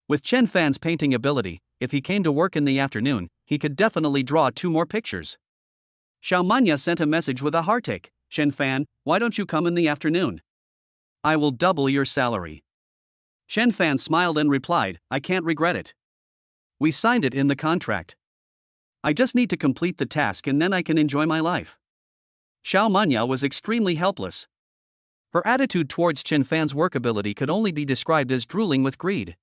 With Chen Fan's painting ability, if he came to work in the afternoon, he could definitely draw 2 more pictures. Xiao Manya sent a message with a heartache, Chen Fan, why don't you come in the afternoon? I will double your salary. Chen Fan smiled and replied, I can't regret it. We signed it in the contract. I just need to complete the task and then I can enjoy my life. Xiao Manya was extremely helpless. Her attitude towards Chen Fan's work ability could only be described as drooling with greed.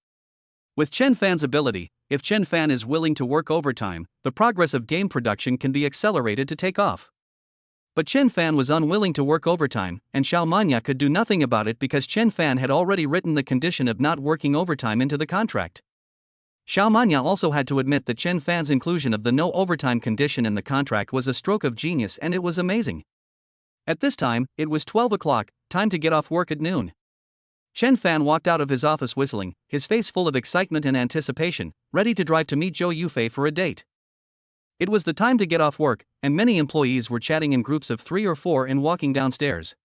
With Chen Fan's ability, if Chen Fan is willing to work overtime, the progress of game production can be accelerated to take off. But Chen Fan was unwilling to work overtime, and Xiao Manya could do nothing about it because Chen Fan had already written the condition of not working overtime into the contract. Xiao Manya also had to admit that Chen Fan's inclusion of the no overtime condition in the contract was a stroke of genius and it was amazing. At this time, it was 12 o'clock, time to get off work at noon. Chen Fan walked out of his office whistling, his face full of excitement and anticipation, ready to drive to meet Zhou Yufei for a date. It was the time to get off work, and many employees were chatting in groups of 3 or 4 and walking downstairs.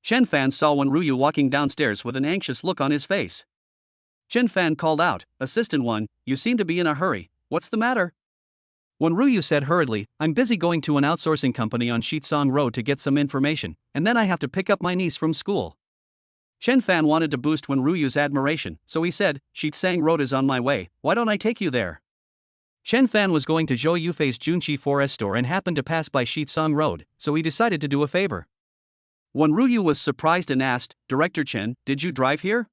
Chen Fan saw Wenruyu walking downstairs with an anxious look on his face. Chen Fan called out, Assistant 1, you seem to be in a hurry, what's the matter? Wenruyu said hurriedly, I'm busy going to an outsourcing company on Shitsong Road to get some information, and then I have to pick up my niece from school. Chen Fan wanted to boost Wenruyu's admiration, so he said, Shitsang Road is on my way, why don't I take you there? Chen Fan was going to Zhou Yufei's Junqi Forest store and happened to pass by Shitsong Road, so he decided to do a favor. Wenruyu was surprised and asked, Director Chen, did you drive here?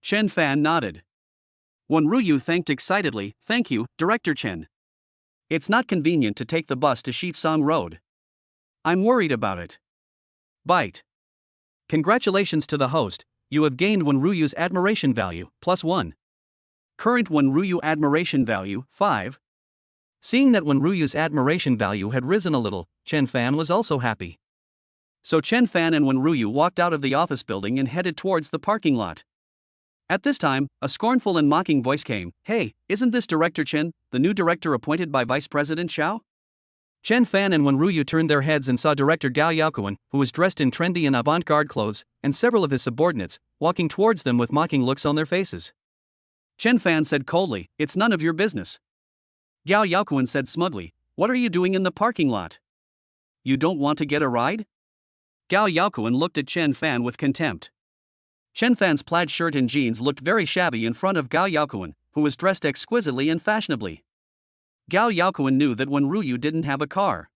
Chen Fan nodded. Wenruyu thanked excitedly, Thank you, Director Chen. It's not convenient to take the bus to Shitsong Road. I'm worried about it. Bite. Congratulations to the host, you have gained Wenruyu's admiration value, +1. Current Wenruyu admiration value, 5. Seeing that Wenruyu's admiration value had risen a little, Chen Fan was also happy. So Chen Fan and Wenruyu walked out of the office building and headed towards the parking lot. At this time, a scornful and mocking voice came, Hey, isn't this Director Chen, the new director appointed by Vice President Xiao? Chen Fan and Wenruyu turned their heads and saw Director Gao Yaokuan, who was dressed in trendy and avant-garde clothes, and several of his subordinates, walking towards them with mocking looks on their faces. Chen Fan said coldly, It's none of your business. Gao Yaokuan said smugly, What are you doing in the parking lot? You don't want to get a ride? Gao Yaokuan looked at Chen Fan with contempt. Chen Fan's plaid shirt and jeans looked very shabby in front of Gao Yaokuan, who was dressed exquisitely and fashionably. Gao Yaokuan knew that Wenruyu didn't have a car.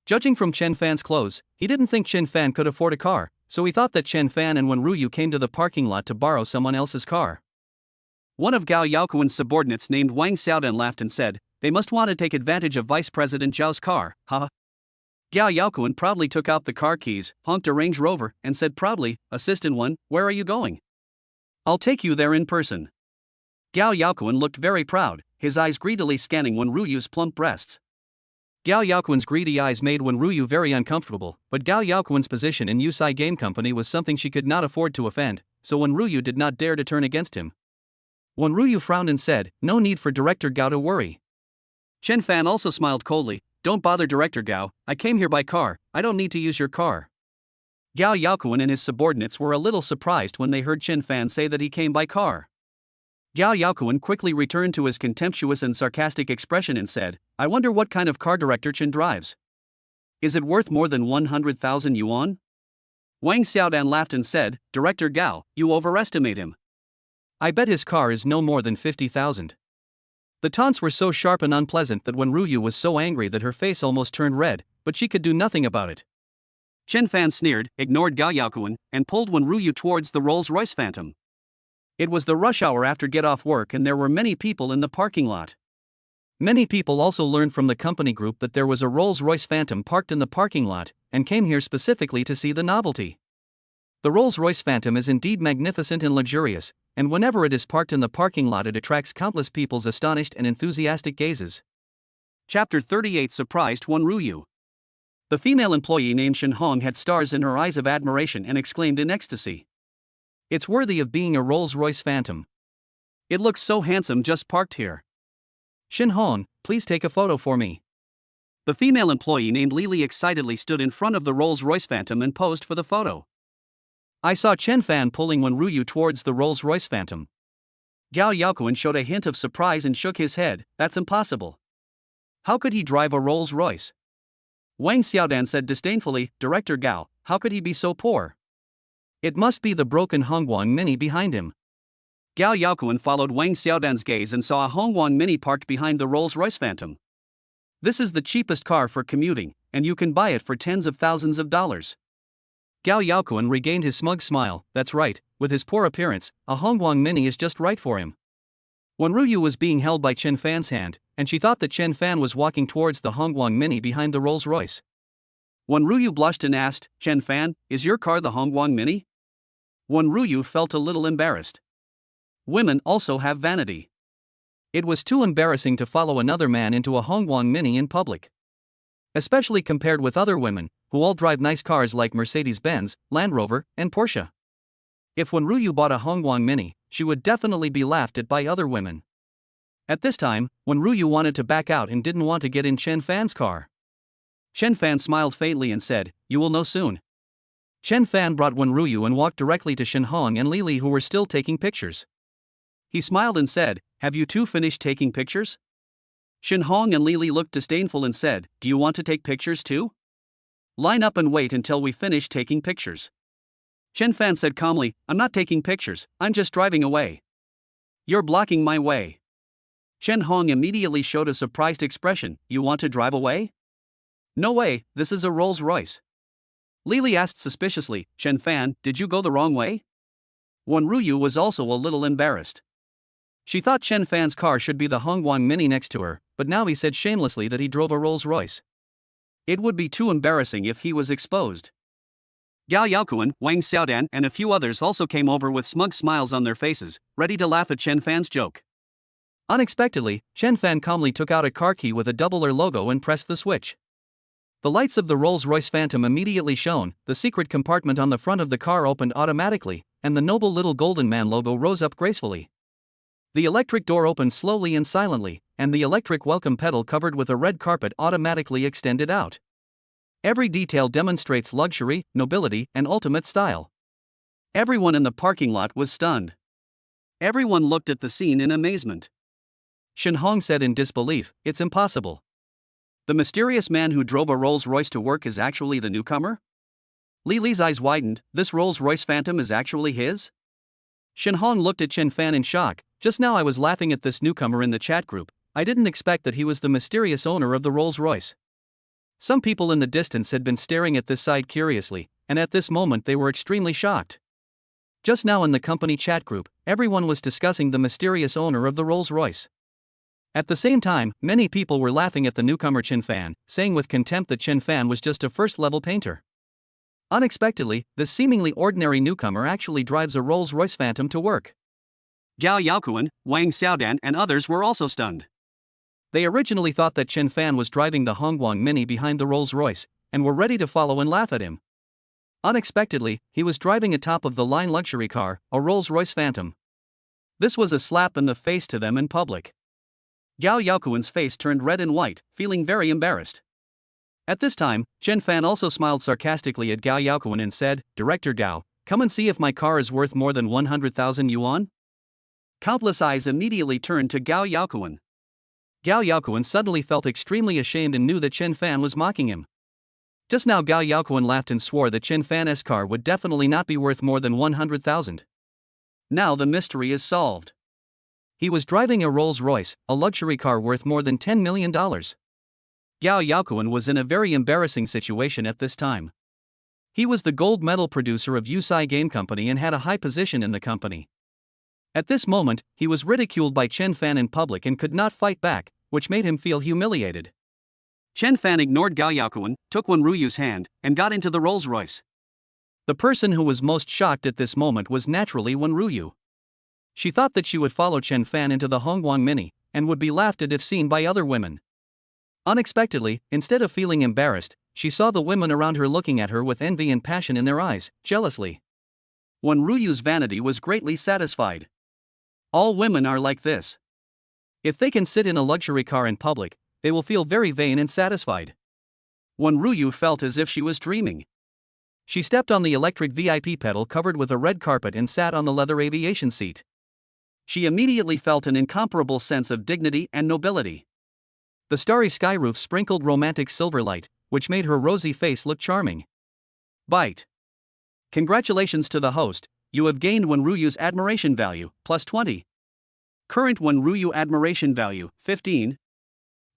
Judging from Chen Fan's clothes, he didn't think Chen Fan could afford a car, so he thought that Chen Fan and Wenruyu came to the parking lot to borrow someone else's car. One of Gao Yaokuan's subordinates named Wang Xiaodan laughed and said, They must want to take advantage of Vice President Zhao's car, haha. Gao Yaokuan proudly took out the car keys, honked a Range Rover, and said proudly, Assistant 1, where are you going? I'll take you there in person. Gao Yaokuan looked very proud, his eyes greedily scanning Wenruyu's plump breasts. Gao Yaokuan's greedy eyes made Wenruyu very uncomfortable, but Gao Yaokuan's position in Yusai Game Company was something she could not afford to offend, so Wenruyu did not dare to turn against him. Wenruyu frowned and said, No need for Director Gao to worry. Chen Fan also smiled coldly, Don't bother Director Gao, I came here by car, I don't need to use your car. Gao Yaokuan and his subordinates were a little surprised when they heard Chen Fan say that he came by car. Gao Yaokuan quickly returned to his contemptuous and sarcastic expression and said, I wonder what kind of car Director Chen drives. Is it worth more than 100,000 yuan? Wang Xiaodan laughed and said, Director Gao, you overestimate him. I bet his car is no more than 50,000. The taunts were so sharp and unpleasant that Wenruyu was so angry that her face almost turned red, but she could do nothing about it. Chen Fan sneered, ignored Gao Yaokuan, and pulled Wenruyu towards the Rolls-Royce Phantom. It was the rush hour after get-off work and there were many people in the parking lot. Many people also learned from the company group that there was a Rolls-Royce Phantom parked in the parking lot, and came here specifically to see the novelty. The Rolls-Royce Phantom is indeed magnificent and luxurious, and whenever it is parked in the parking lot it attracts countless people's astonished and enthusiastic gazes. Chapter 38 surprised Wenruyu. The female employee named Shen Hong had stars in her eyes of admiration and exclaimed in ecstasy. It's worthy of being a Rolls-Royce Phantom. It looks so handsome just parked here. Shen Hong, please take a photo for me. The female employee named Lili excitedly stood in front of the Rolls-Royce Phantom and posed for the photo. I saw Chen Fan pulling Wenruyu towards the Rolls-Royce Phantom. Gao Yaokuan showed a hint of surprise and shook his head. That's impossible. How could he drive a Rolls-Royce? Wang Xiaodan said disdainfully, Director Gao, how could he be so poor? It must be the broken Hongguang Mini behind him. Gao Yaokuan followed Wang Xiaodan's gaze and saw a Hongguang Mini parked behind the Rolls-Royce Phantom. This is the cheapest car for commuting, and you can buy it for tens of thousands of dollars. Gao Yaokuan regained his smug smile. That's right, with his poor appearance, a Hongguang Mini is just right for him. Wenruyu was being held by Chen Fan's hand, and she thought that Chen Fan was walking towards the Hongguang Mini behind the Rolls-Royce. Wenruyu blushed and asked, Chen Fan, is your car the Hongguang Mini? Wenruyu felt a little embarrassed. Women also have vanity. It was too embarrassing to follow another man into a Hongguang Mini in public. Especially compared with other women, who all drive nice cars like Mercedes-Benz, Land Rover, and Porsche. If Wenruyu bought a Hongguang Mini, she would definitely be laughed at by other women. At this time, Wenruyu wanted to back out and didn't want to get in Chen Fan's car. Chen Fan smiled faintly and said, You will know soon. Chen Fan brought Wenruyu and walked directly to Shen Hong and Lili, who were still taking pictures. He smiled and said, Have you two finished taking pictures? Shen Hong and Lili looked disdainful and said, Do you want to take pictures too? Line up and wait until we finish taking pictures. Chen Fan said calmly, I'm not taking pictures, I'm just driving away. You're blocking my way. Shen Hong immediately showed a surprised expression. You want to drive away? No way, this is a Rolls-Royce. Lili asked suspiciously, Chen Fan, did you go the wrong way? Wenruyu was also a little embarrassed. She thought Chen Fan's car should be the Hongguang Mini next to her, but now he said shamelessly that he drove a Rolls-Royce. It would be too embarrassing if he was exposed. Gao Yaokuan, Wang Xiaodan, and a few others also came over with smug smiles on their faces, ready to laugh at Chen Fan's joke. Unexpectedly, Chen Fan calmly took out a car key with a double-R logo and pressed the switch. The lights of the Rolls-Royce Phantom immediately shone, the secret compartment on the front of the car opened automatically, and the noble little golden man logo rose up gracefully. The electric door opened slowly and silently, and the electric welcome pedal covered with a red carpet automatically extended out. Every detail demonstrates luxury, nobility, and ultimate style. Everyone in the parking lot was stunned. Everyone looked at the scene in amazement. Shen Hong said in disbelief, It's impossible. The mysterious man who drove a Rolls-Royce to work is actually the newcomer? Lili's eyes widened. This Rolls-Royce Phantom is actually his? Shen Hong looked at Chen Fan in shock. Just now I was laughing at this newcomer in the chat group. I didn't expect that he was the mysterious owner of the Rolls-Royce. Some people in the distance had been staring at this side curiously, and at this moment they were extremely shocked. Just now in the company chat group, everyone was discussing the mysterious owner of the Rolls-Royce. At the same time, many people were laughing at the newcomer Chen Fan, saying with contempt that Chen Fan was just a first-level painter. Unexpectedly, this seemingly ordinary newcomer actually drives a Rolls-Royce Phantom to work. Gao Yaokuan, Wang Xiaodan, and others were also stunned. They originally thought that Chen Fan was driving the Hongguang Mini behind the Rolls-Royce, and were ready to follow and laugh at him. Unexpectedly, he was driving a top-of-the-line luxury car, a Rolls-Royce Phantom. This was a slap in the face to them in public. Gao Yaokuan's face turned red and white, feeling very embarrassed. At this time, Chen Fan also smiled sarcastically at Gao Yaokuan and said, Director Gao, come and see if my car is worth more than 100,000 yuan? Countless eyes immediately turned to Gao Yaokuan. Gao Yaokuan suddenly felt extremely ashamed and knew that Chen Fan was mocking him. Just now Gao Yaokuan laughed and swore that Chen Fan's car would definitely not be worth more than 100,000. Now the mystery is solved. He was driving a Rolls-Royce, a luxury car worth more than $10 million. Gao Yaokuan was in a very embarrassing situation at this time. He was the gold medal producer of Yufei Game Company and had a high position in the company. At this moment, he was ridiculed by Chen Fan in public and could not fight back, which made him feel humiliated. Chen Fan ignored Gao Yaokuan, took Wen Ruyu's hand, and got into the Rolls-Royce. The person who was most shocked at this moment was naturally Wen Ruyu. She thought that she would follow Chen Fan into the Hongguang Mini, and would be laughed at if seen by other women. Unexpectedly, instead of feeling embarrassed, she saw the women around her looking at her with envy and passion in their eyes, jealously. Wen Ruyu's vanity was greatly satisfied. All women are like this. If they can sit in a luxury car in public, they will feel very vain and satisfied. Wen Ruyu felt as if she was dreaming. She stepped on the electric VIP pedal covered with a red carpet and sat on the leather aviation seat. She immediately felt an incomparable sense of dignity and nobility. The starry sky roof sprinkled romantic silver light, which made her rosy face look charming. Bite. Congratulations to the host, you have gained Wen Ruyu's admiration value, plus 20. Current Wen Ryu admiration value, 15.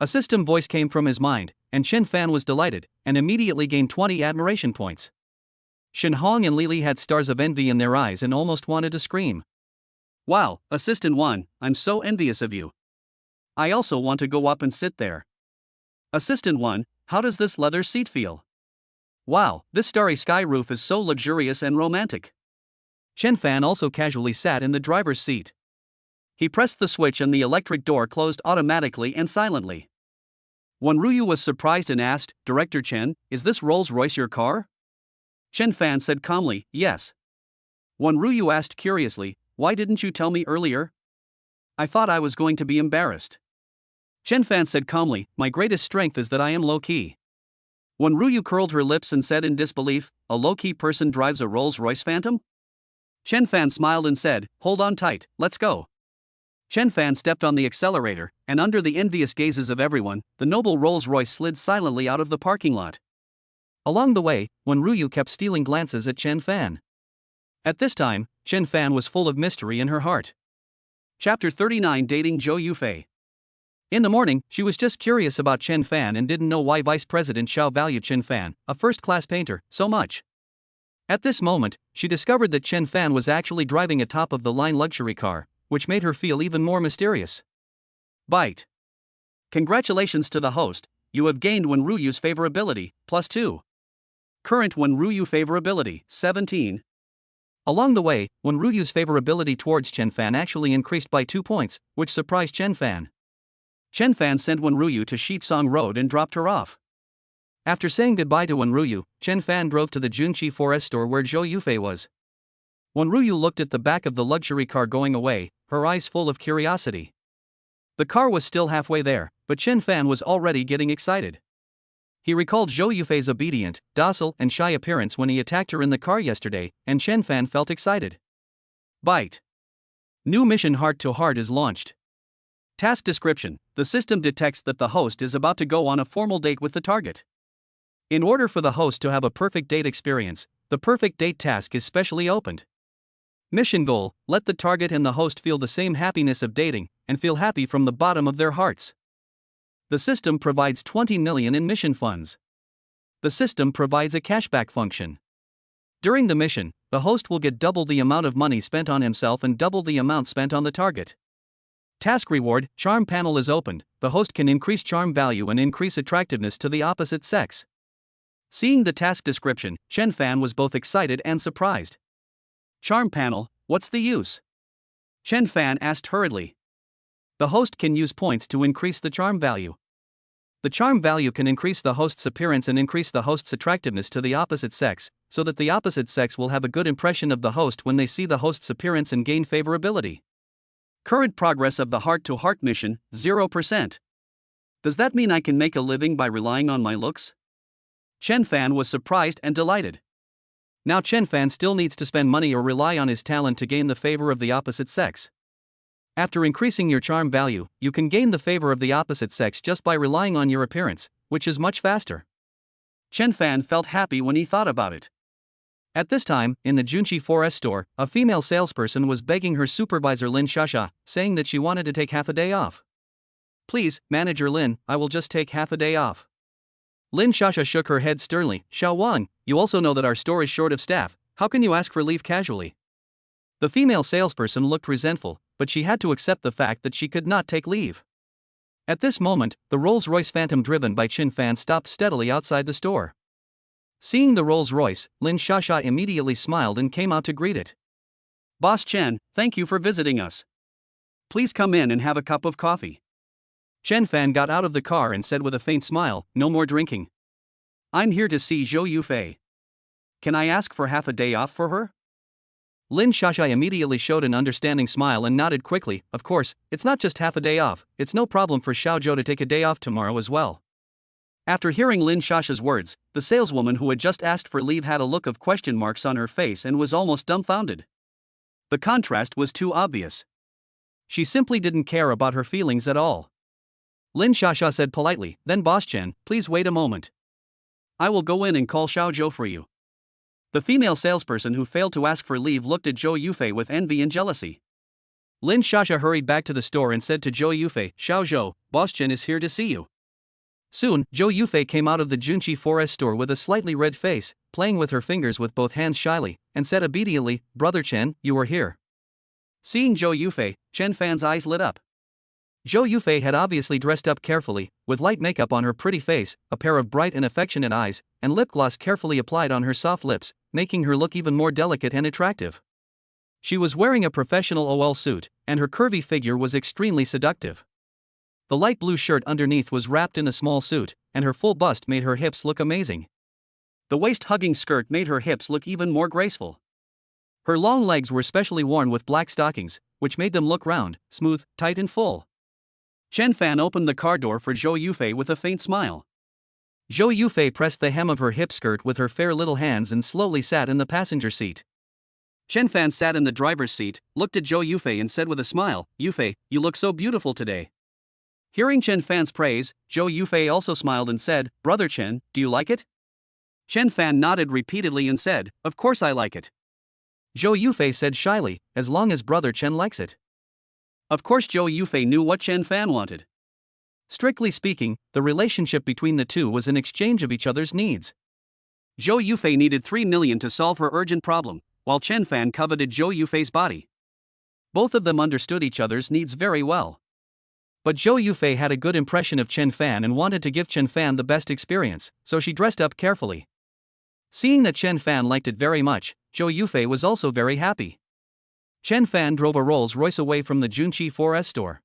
A system voice came from his mind, and Chen Fan was delighted, and immediately gained 20 admiration points. Shen Hong and Lili had stars of envy in their eyes and almost wanted to scream. Wow, Assistant 1, I'm so envious of you. I also want to go up and sit there. Assistant 1, how does this leather seat feel? Wow, this starry sky roof is so luxurious and romantic. Chen Fan also casually sat in the driver's seat. He pressed the switch and the electric door closed automatically and silently. Wen Ruyu was surprised and asked, Director Chen, is this Rolls-Royce your car? Chen Fan said calmly, yes. Wen Ruyu asked curiously, why didn't you tell me earlier? I thought I was going to be embarrassed. Chen Fan said calmly, my greatest strength is that I am low-key. Wen Ruyu curled her lips and said in disbelief, a low-key person drives a Rolls-Royce Phantom? Chen Fan smiled and said, hold on tight, let's go. Chen Fan stepped on the accelerator, and under the envious gazes of everyone, the noble Rolls-Royce slid silently out of the parking lot. Along the way, Wen Ruyu kept stealing glances at Chen Fan. At this time, Chen Fan was full of mystery in her heart. Chapter 39 Dating Zhou Yufei. In the morning, she was just curious about Chen Fan and didn't know why Vice President Xiao valued Chen Fan, a first-class painter, so much. At this moment, she discovered that Chen Fan was actually driving a top-of-the-line luxury car, which made her feel even more mysterious. Bite. Congratulations to the host, you have gained Wen Ruyu's favorability, plus 2. Current Wen Ruyu favorability, 17. Along the way, Wen Ruyu's favorability towards Chen Fan actually increased by 2 points, which surprised Chen Fan. Chen Fan sent Wen Ruyu to Shitsong Road and dropped her off. After saying goodbye to Wen Ruyu, Chen Fan drove to the Junqi Forest store where Zhou Yufei was. Wen Ruyu looked at the back of the luxury car going away, her eyes full of curiosity. The car was still halfway there, but Chen Fan was already getting excited. He recalled Zhou Yufei's obedient, docile, and shy appearance when he attacked her in the car yesterday, and Chen Fan felt excited. Bite. New mission Heart to Heart is launched. Task description: the system detects that the host is about to go on a formal date with the target. In order for the host to have a perfect date experience, the perfect date task is specially opened. Mission goal: let the target and the host feel the same happiness of dating, and feel happy from the bottom of their hearts. The system provides 20 million in mission funds. The system provides a cashback function. During the mission, the host will get double the amount of money spent on himself and double the amount spent on the target. Task reward: charm panel is opened. The host can increase charm value and increase attractiveness to the opposite sex. Seeing the task description, Chen Fan was both excited and surprised. Charm panel, what's the use? Chen Fan asked hurriedly. The host can use points to increase the charm value. The charm value can increase the host's appearance and increase the host's attractiveness to the opposite sex, so that the opposite sex will have a good impression of the host when they see the host's appearance and gain favorability. Current progress of the Heart to Heart mission, 0%. Does that mean I can make a living by relying on my looks? Chen Fan was surprised and delighted. Now Chen Fan still needs to spend money or rely on his talent to gain the favor of the opposite sex. After increasing your charm value, you can gain the favor of the opposite sex just by relying on your appearance, which is much faster. Chen Fan felt happy when he thought about it. At this time, in the Junqi Forest store, a female salesperson was begging her supervisor Lin Shasha, saying that she wanted to take half a day off. Please, Manager Lin, I will just take half a day off. Lin Shasha shook her head sternly. Xiao Wang, you also know that our store is short of staff, how can you ask for leave casually? The female salesperson looked resentful, but she had to accept the fact that she could not take leave. At this moment, the Rolls-Royce Phantom driven by Chen Fan stopped steadily outside the store. Seeing the Rolls-Royce, Lin Shasha immediately smiled and came out to greet it. Boss Chen, thank you for visiting us. Please come in and have a cup of coffee. Chen Fan got out of the car and said with a faint smile, no more drinking. I'm here to see Zhou Yufei. Can I ask for half a day off for her? Lin Shasha immediately showed an understanding smile and nodded quickly. Of course, it's not just half a day off, it's no problem for Xiao Zhou to take a day off tomorrow as well. After hearing Lin Shasha's words, the saleswoman who had just asked for leave had a look of question marks on her face and was almost dumbfounded. The contrast was too obvious. She simply didn't care about her feelings at all. Lin Shasha said politely, then Boss Chen, please wait a moment. I will go in and call Xiao Zhou for you. The female salesperson who failed to ask for leave looked at Zhou Yufei with envy and jealousy. Lin Shasha hurried back to the store and said to Zhou Yufei, Xiao Zhou, Boss Chen is here to see you. Soon, Zhou Yufei came out of the Junqi Forest store with a slightly red face, playing with her fingers with both hands shyly, and said obediently, Brother Chen, you are here. Seeing Zhou Yufei, Chen Fan's eyes lit up. Zhou Yufei had obviously dressed up carefully, with light makeup on her pretty face, a pair of bright and affectionate eyes, and lip gloss carefully applied on her soft lips, making her look even more delicate and attractive. She was wearing a professional OL suit, and her curvy figure was extremely seductive. The light blue shirt underneath was wrapped in a small suit, and her full bust made her hips look amazing. The waist-hugging skirt made her hips look even more graceful. Her long legs were specially worn with black stockings, which made them look round, smooth, tight and full. Chen Fan opened the car door for Zhou Yufei with a faint smile. Zhou Yufei pressed the hem of her hip skirt with her fair little hands and slowly sat in the passenger seat. Chen Fan sat in the driver's seat, looked at Zhou Yufei and said with a smile, Yufei, you look so beautiful today. Hearing Chen Fan's praise, Zhou Yufei also smiled and said, Brother Chen, do you like it? Chen Fan nodded repeatedly and said, Of course I like it. Zhou Yufei said shyly, as long as Brother Chen likes it. Of course Zhou Yufei knew what Chen Fan wanted. Strictly speaking, the relationship between the two was an exchange of each other's needs. Zhou Yufei needed 3 million to solve her urgent problem, while Chen Fan coveted Zhou Yufei's body. Both of them understood each other's needs very well. But Zhou Yufei had a good impression of Chen Fan and wanted to give Chen Fan the best experience, so she dressed up carefully. Seeing that Chen Fan liked it very much, Zhou Yufei was also very happy. Chen Fan drove a Rolls-Royce away from the Junqi Forest store.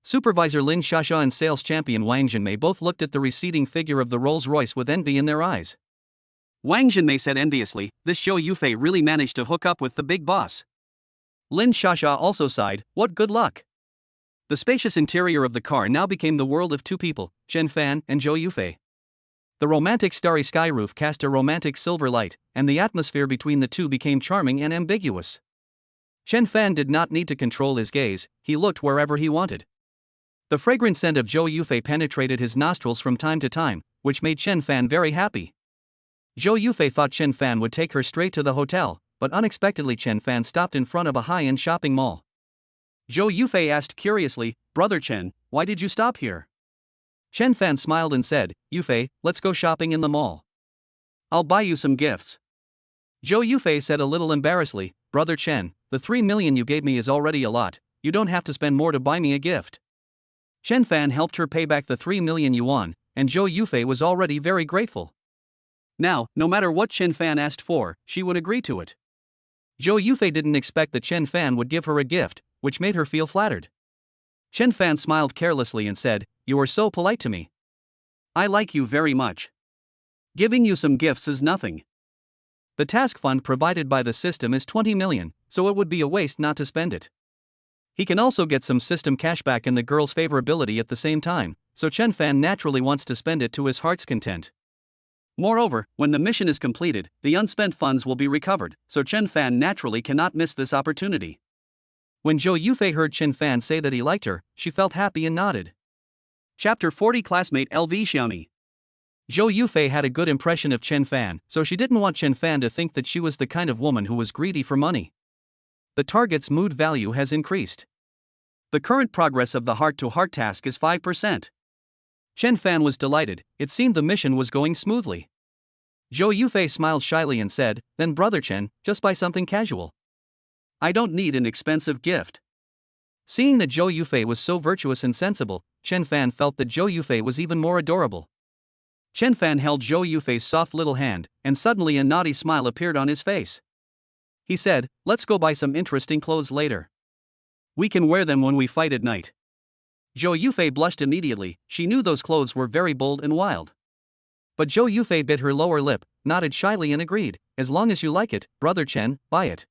Supervisor Lin Shasha and sales champion Wang Jinmei both looked at the receding figure of the Rolls-Royce with envy in their eyes. Wang Jinmei said enviously, this Zhou Yufei really managed to hook up with the big boss. Lin Shasha also sighed, what good luck. The spacious interior of the car now became the world of two people, Chen Fan and Zhou Yufei. The romantic starry sky roof cast a romantic silver light, and the atmosphere between the two became charming and ambiguous. Chen Fan did not need to control his gaze, he looked wherever he wanted. The fragrant scent of Zhou Yufei penetrated his nostrils from time to time, which made Chen Fan very happy. Zhou Yufei thought Chen Fan would take her straight to the hotel, but unexpectedly Chen Fan stopped in front of a high-end shopping mall. Zhou Yufei asked curiously, Brother Chen, why did you stop here? Chen Fan smiled and said, Yufei, let's go shopping in the mall. I'll buy you some gifts. Zhou Yufei said a little embarrassedly, Brother Chen, the 3 million you gave me is already a lot, you don't have to spend more to buy me a gift. Chen Fan helped her pay back the 3 million yuan, and Zhou Yufei was already very grateful. Now, no matter what Chen Fan asked for, she would agree to it. Zhou Yufei didn't expect that Chen Fan would give her a gift, which made her feel flattered. Chen Fan smiled carelessly and said, You are so polite to me. I like you very much. Giving you some gifts is nothing. The task fund provided by the system is 20 million, so it would be a waste not to spend it. He can also get some system cashback and the girl's favorability at the same time, so Chen Fan naturally wants to spend it to his heart's content. Moreover, when the mission is completed, the unspent funds will be recovered, so Chen Fan naturally cannot miss this opportunity. When Zhou Yufei heard Chen Fan say that he liked her, she felt happy and nodded. Chapter 40 Classmate LV Xiaomi. Zhou Yufei had a good impression of Chen Fan, so she didn't want Chen Fan to think that she was the kind of woman who was greedy for money. The target's mood value has increased. The current progress of the heart-to-heart task is 5%. Chen Fan was delighted, it seemed the mission was going smoothly. Zhou Yufei smiled shyly and said, "Then brother Chen, just buy something casual. I don't need an expensive gift." Seeing that Zhou Yufei was so virtuous and sensible, Chen Fan felt that Zhou Yufei was even more adorable. Chen Fan held Zhou Yufei's soft little hand, and suddenly a naughty smile appeared on his face. He said, "Let's go buy some interesting clothes later. We can wear them when we fight at night." Zhou Yufei blushed immediately, she knew those clothes were very bold and wild. But Zhou Yufei bit her lower lip, nodded shyly and agreed, "As long as you like it, brother Chen, buy it."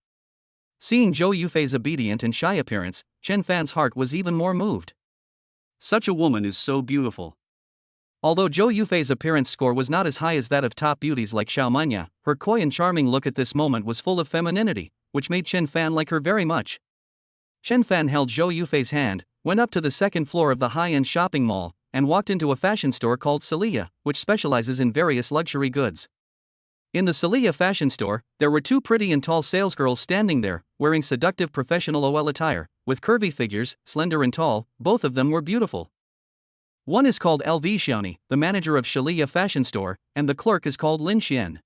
Seeing Zhou Yufei's obedient and shy appearance, Chen Fan's heart was even more moved. Such a woman is so beautiful. Although Zhou Yufei's appearance score was not as high as that of top beauties like Xiao Manya, her coy and charming look at this moment was full of femininity, which made Chen Fan like her very much. Chen Fan held Zhou Yufei's hand, went up to the second floor of the high-end shopping mall, and walked into a fashion store called Celia, which specializes in various luxury goods. In the Celia fashion store, there were two pretty and tall salesgirls standing there, wearing seductive professional OL attire, with curvy figures, slender and tall, both of them were beautiful. One is called Xiao, the manager of Celia fashion store, and the clerk is called Lin Xian.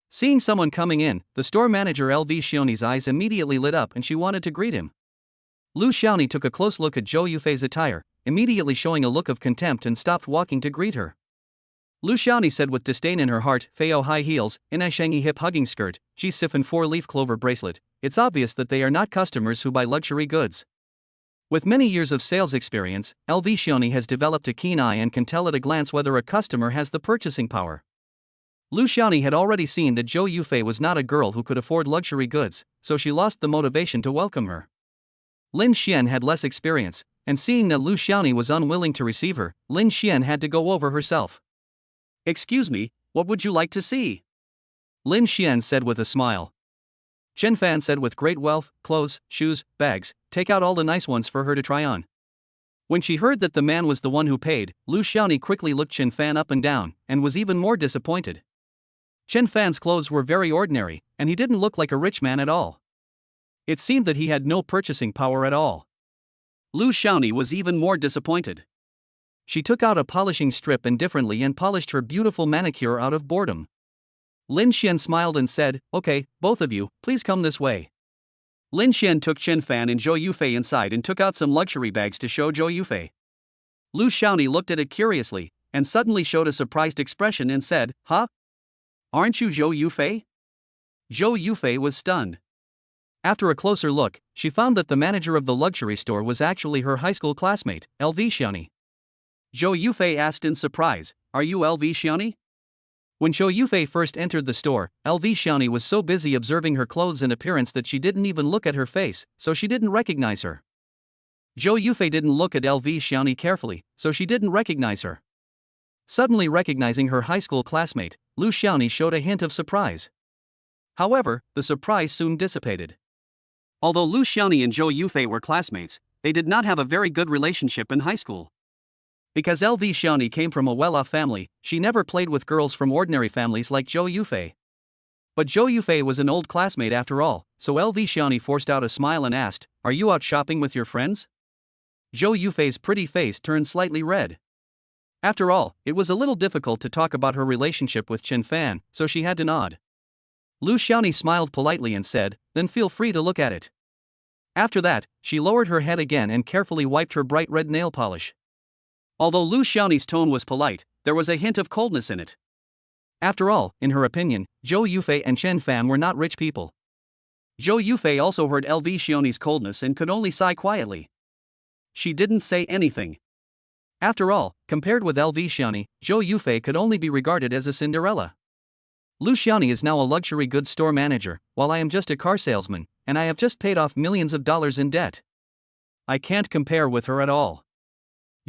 Seeing someone coming in, the store manager Xiao's eyes immediately lit up and she wanted to greet him. Lu Xiaoni took a close look at Zhou Yufei's attire, immediately showing a look of contempt and stopped walking to greet her. Lu Xiaoni said with disdain in her heart, "Fei high heels, in Shangi hip hugging skirt, Ji siphon 4-leaf clover bracelet, it's obvious that they are not customers who buy luxury goods." With many years of sales experience, Xiaoni has developed a keen eye and can tell at a glance whether a customer has the purchasing power. Lu Xiaoni had already seen that Zhou Yufei was not a girl who could afford luxury goods, so she lost the motivation to welcome her. Lin Xian had less experience, and seeing that Lu Xiaoni was unwilling to receive her, Lin Xian had to go over herself. "Excuse me, what would you like to see?" Lin Xian said with a smile. Chen Fan said with great wealth, "Clothes, shoes, bags, take out all the nice ones for her to try on." When she heard that the man was the one who paid, Lu Xiaoni quickly looked Chen Fan up and down, and was even more disappointed. Chen Fan's clothes were very ordinary, and he didn't look like a rich man at all. It seemed that he had no purchasing power at all. Lu Xiaoni was even more disappointed. She took out a polishing strip indifferently and polished her beautiful manicure out of boredom. Lin Xian smiled and said, "Okay, both of you, please come this way." Lin Xian took Chen Fan and Zhou Yufei inside and took out some luxury bags to show Zhou Yufei. Lu Xiaoni looked at it curiously, and suddenly showed a surprised expression and said, "Huh? Aren't you Zhou Yufei?" Zhou Yufei was stunned. After a closer look, she found that the manager of the luxury store was actually her high school classmate, Xiaoni. Zhou Yufei asked in surprise, "Are you Xiaoni?" When Zhou Yufei first entered the store, Xiaoni was so busy observing her clothes and appearance that she didn't even look at her face, so she didn't recognize her. Zhou Yufei didn't look at Xiaoni carefully, so she didn't recognize her. Suddenly recognizing her high school classmate, Lu Xiaoni showed a hint of surprise. However, the surprise soon dissipated. Although Lu Xiaoni and Zhou Yufei were classmates, they did not have a very good relationship in high school. Because Xiaoni came from a well-off family, she never played with girls from ordinary families like Zhou Yufei. But Zhou Yufei was an old classmate after all, so Xiaoni forced out a smile and asked, "Are you out shopping with your friends?" Zhou Yufei's pretty face turned slightly red. After all, it was a little difficult to talk about her relationship with Chen Fan, so she had to nod. Lu Xiaoni smiled politely and said, "Then feel free to look at it." After that, she lowered her head again and carefully wiped her bright red nail polish. Although Lu Xiaoni's tone was polite, there was a hint of coldness in it. After all, in her opinion, Zhou Yufei and Chen Fan were not rich people. Zhou Yufei also heard Xiaoni's coldness and could only sigh quietly. She didn't say anything. After all, compared with Xiaoni, Zhou Yufei could only be regarded as a Cinderella. Lu Xiaoni is now a luxury goods store manager, while I am just a car salesman, and I have just paid off millions of dollars in debt. I can't compare with her at all.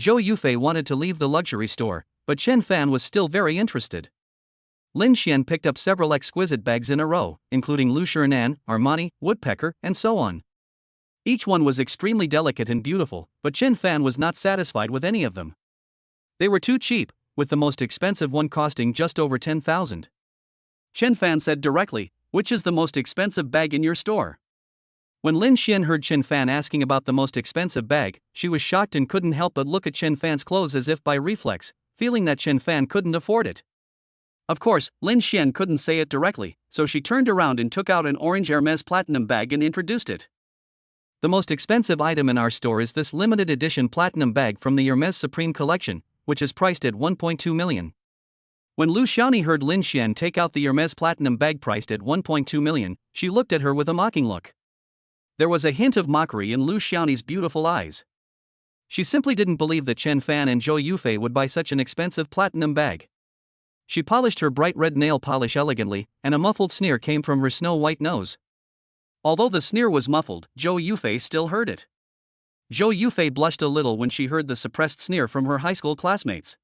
Zhou Yufei wanted to leave the luxury store, but Chen Fan was still very interested. Lin Xian picked up several exquisite bags in a row, including Lu Shirenan, Armani, Woodpecker, and so on. Each one was extremely delicate and beautiful, but Chen Fan was not satisfied with any of them. They were too cheap, with the most expensive one costing just over 10,000. Chen Fan said directly, "Which is the most expensive bag in your store?" When Lin Xian heard Chen Fan asking about the most expensive bag, she was shocked and couldn't help but look at Chen Fan's clothes as if by reflex, feeling that Chen Fan couldn't afford it. Of course, Lin Xian couldn't say it directly, so she turned around and took out an orange Hermes platinum bag and introduced it. The most expensive item in our store is this limited edition platinum bag from the Hermes Supreme collection, which is priced at 1.2 million. When Lu Xiaoni heard Lin Xian take out the Hermes platinum bag priced at 1.2 million, she looked at her with a mocking look. There was a hint of mockery in Lu Xiaoni's beautiful eyes. She simply didn't believe that Chen Fan and Zhou Yufei would buy such an expensive platinum bag. She polished her bright red nail polish elegantly, and a muffled sneer came from her snow-white nose. Although the sneer was muffled, Zhou Yufei still heard it. Zhou Yufei blushed a little when she heard the suppressed sneer from her high school classmates.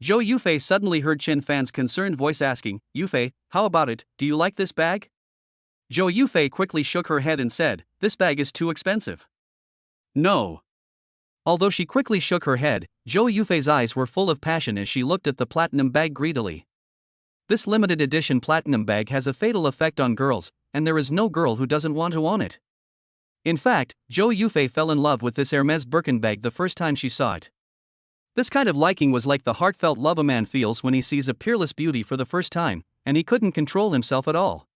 Zhou Yufei suddenly heard Chen Fan's concerned voice asking, "Yufei, how about it, do you like this bag?" Zhou Yufei quickly shook her head and said, "This bag is too expensive." "No." Although she quickly shook her head, Zhou Yufei's eyes were full of passion as she looked at the platinum bag greedily. This limited edition platinum bag has a fatal effect on girls, and there is no girl who doesn't want to own it. In fact, Zhou Yufei fell in love with this Hermes Birkin bag the first time she saw it. This kind of liking was like the heartfelt love a man feels when he sees a peerless beauty for the first time, and he couldn't control himself at all.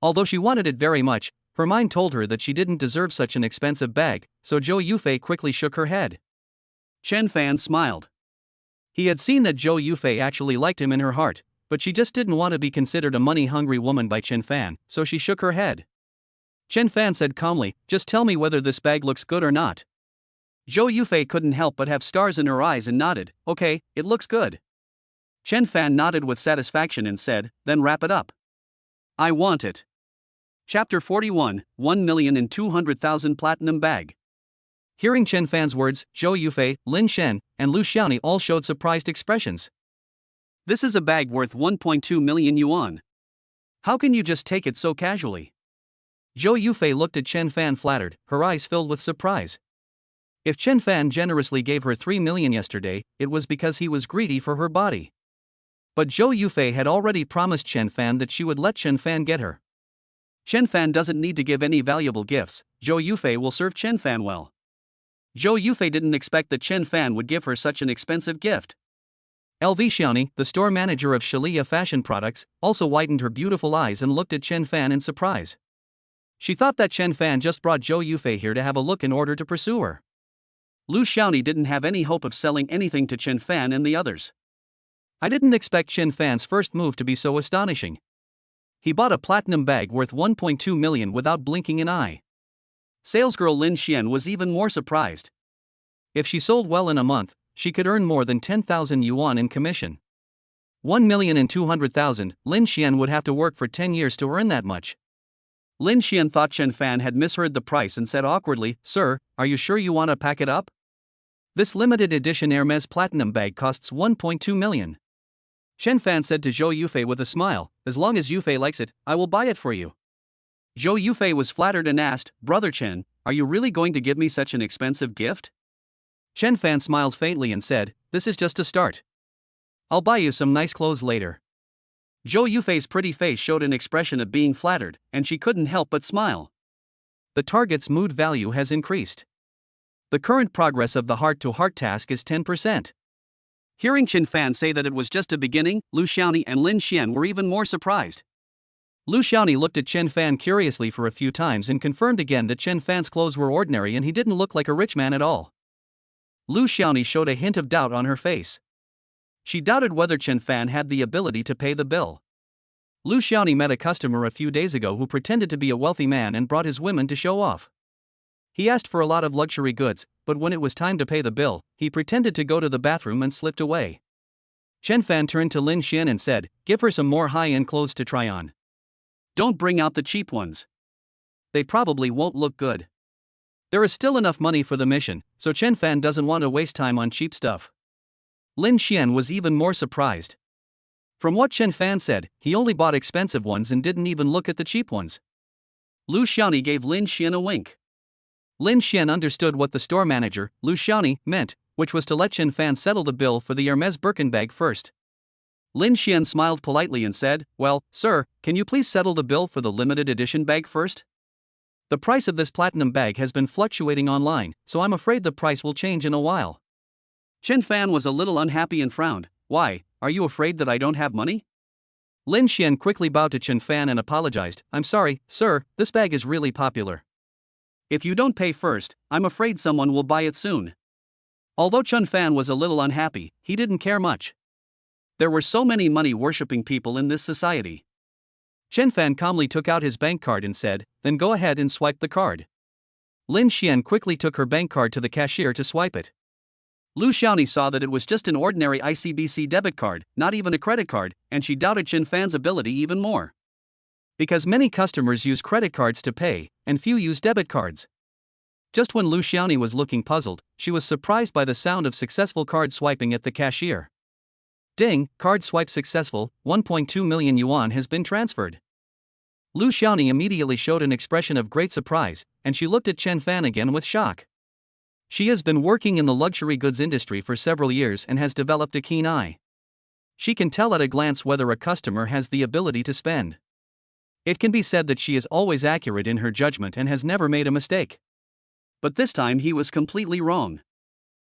Although she wanted it very much, her mind told her that she didn't deserve such an expensive bag, so Zhou Yufei quickly shook her head. Chen Fan smiled. He had seen that Zhou Yufei actually liked him in her heart, but she just didn't want to be considered a money-hungry woman by Chen Fan, so she shook her head. Chen Fan said calmly, "Just tell me whether this bag looks good or not." Zhou Yufei couldn't help but have stars in her eyes and nodded, "Okay, it looks good." Chen Fan nodded with satisfaction and said, "Then wrap it up." "I want it." Chapter 41, 1,200,000 Platinum Bag. Hearing Chen Fan's words, Zhou Yufei, Lin Xian, and Lu Xiaoni all showed surprised expressions. "This is a bag worth 1.2 million yuan. How can you just take it so casually?" Zhou Yufei looked at Chen Fan flattered, her eyes filled with surprise. If Chen Fan generously gave her 3 million yesterday, it was because he was greedy for her body. But Zhou Yufei had already promised Chen Fan that she would let Chen Fan get her. Chen Fan doesn't need to give any valuable gifts, Zhou Yufei will serve Chen Fan well. Zhou Yufei didn't expect that Chen Fan would give her such an expensive gift. LV Xiaoni, the store manager of Shalia Fashion Products, also widened her beautiful eyes and looked at Chen Fan in surprise. She thought that Chen Fan just brought Zhou Yufei here to have a look in order to pursue her. Lu Xiaoni didn't have any hope of selling anything to Chen Fan and the others. "I didn't expect Chen Fan's first move to be so astonishing. He bought a platinum bag worth 1.2 million without blinking an eye." Salesgirl Lin Xian was even more surprised. If she sold well in a month, she could earn more than 10,000 yuan in commission. 1,200,000, Lin Xian would have to work for 10 years to earn that much. Lin Xian thought Chen Fan had misheard the price and said awkwardly, "Sir, are you sure you want to pack it up? This limited edition Hermes platinum bag costs 1.2 million. Chen Fan said to Zhou Yufei with a smile, "As long as Yufei likes it, I will buy it for you." Zhou Yufei was flattered and asked, "Brother Chen, are you really going to give me such an expensive gift?" Chen Fan smiled faintly and said, "This is just a start. I'll buy you some nice clothes later." Zhou Yufei's pretty face showed an expression of being flattered, and she couldn't help but smile. The target's mood value has increased. The current progress of the heart-to-heart task is 10%. Hearing Chen Fan say that it was just a beginning, Lu Xiaoni and Lin Xian were even more surprised. Lu Xiaoni looked at Chen Fan curiously for a few times and confirmed again that Chen Fan's clothes were ordinary and he didn't look like a rich man at all. Lu Xiaoni showed a hint of doubt on her face. She doubted whether Chen Fan had the ability to pay the bill. Lu Xiaoni met a customer a few days ago who pretended to be a wealthy man and brought his women to show off. He asked for a lot of luxury goods, but when it was time to pay the bill, he pretended to go to the bathroom and slipped away. Chen Fan turned to Lin Xian and said, "Give her some more high-end clothes to try on. Don't bring out the cheap ones. They probably won't look good." There is still enough money for the mission, so Chen Fan doesn't want to waste time on cheap stuff. Lin Xian was even more surprised. From what Chen Fan said, he only bought expensive ones and didn't even look at the cheap ones. Lu Xiaoni gave Lin Xian a wink. Lin Xian understood what the store manager, Lu Xiaoni, meant, which was to let Chen Fan settle the bill for the Hermes Birkin bag first. Lin Xian smiled politely and said, "Well, sir, can you please settle the bill for the limited edition bag first?" The price of this platinum bag has been fluctuating online, so I'm afraid the price will change in a while. Chen Fan was a little unhappy and frowned. Why, are you afraid that I don't have money? Lin Xian quickly bowed to Chen Fan and apologized. I'm sorry, sir, this bag is really popular. If you don't pay first, I'm afraid someone will buy it soon. Although Chen Fan was a little unhappy, he didn't care much. There were so many money-worshipping people in this society. Chen Fan calmly took out his bank card and said, then go ahead and swipe the card. Lin Xian quickly took her bank card to the cashier to swipe it. Lu Xiaoni saw that it was just an ordinary ICBC debit card, not even a credit card, and she doubted Chen Fan's ability even more. Because many customers use credit cards to pay, and few use debit cards. Just when Lu Xiaoni was looking puzzled, she was surprised by the sound of successful card swiping at the cashier. Ding, card swipe successful, 1.2 million yuan has been transferred. Lu Xiaoni immediately showed an expression of great surprise, and she looked at Chen Fan again with shock. She has been working in the luxury goods industry for several years and has developed a keen eye. She can tell at a glance whether a customer has the ability to spend. It can be said that she is always accurate in her judgment and has never made a mistake. But this time he was completely wrong.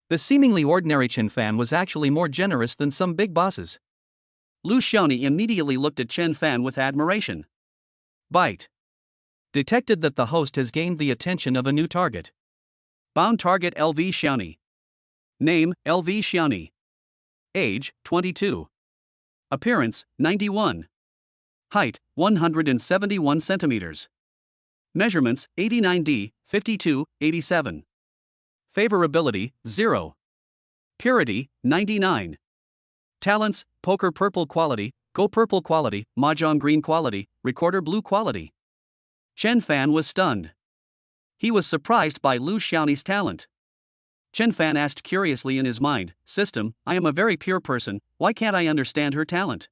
The seemingly ordinary Chen Fan was actually more generous than some big bosses. Lu Xiaoni immediately looked at Chen Fan with admiration. Bite. Detected that the host has gained the attention of a new target. Bound target LV Xiaoni. Name, LV Xiaoni. Age, 22. Appearance, 91. Height, 171 centimeters. Measurements, 89D, 52, 87. Favorability, 0. Purity, 99. Talents, poker purple quality, go purple quality, mahjong green quality, recorder blue quality. Chen Fan was stunned. He was surprised by Lu Xiaoni's talent. Chen Fan asked curiously in his mind, System, I am a very pure person, why can't I understand her talent?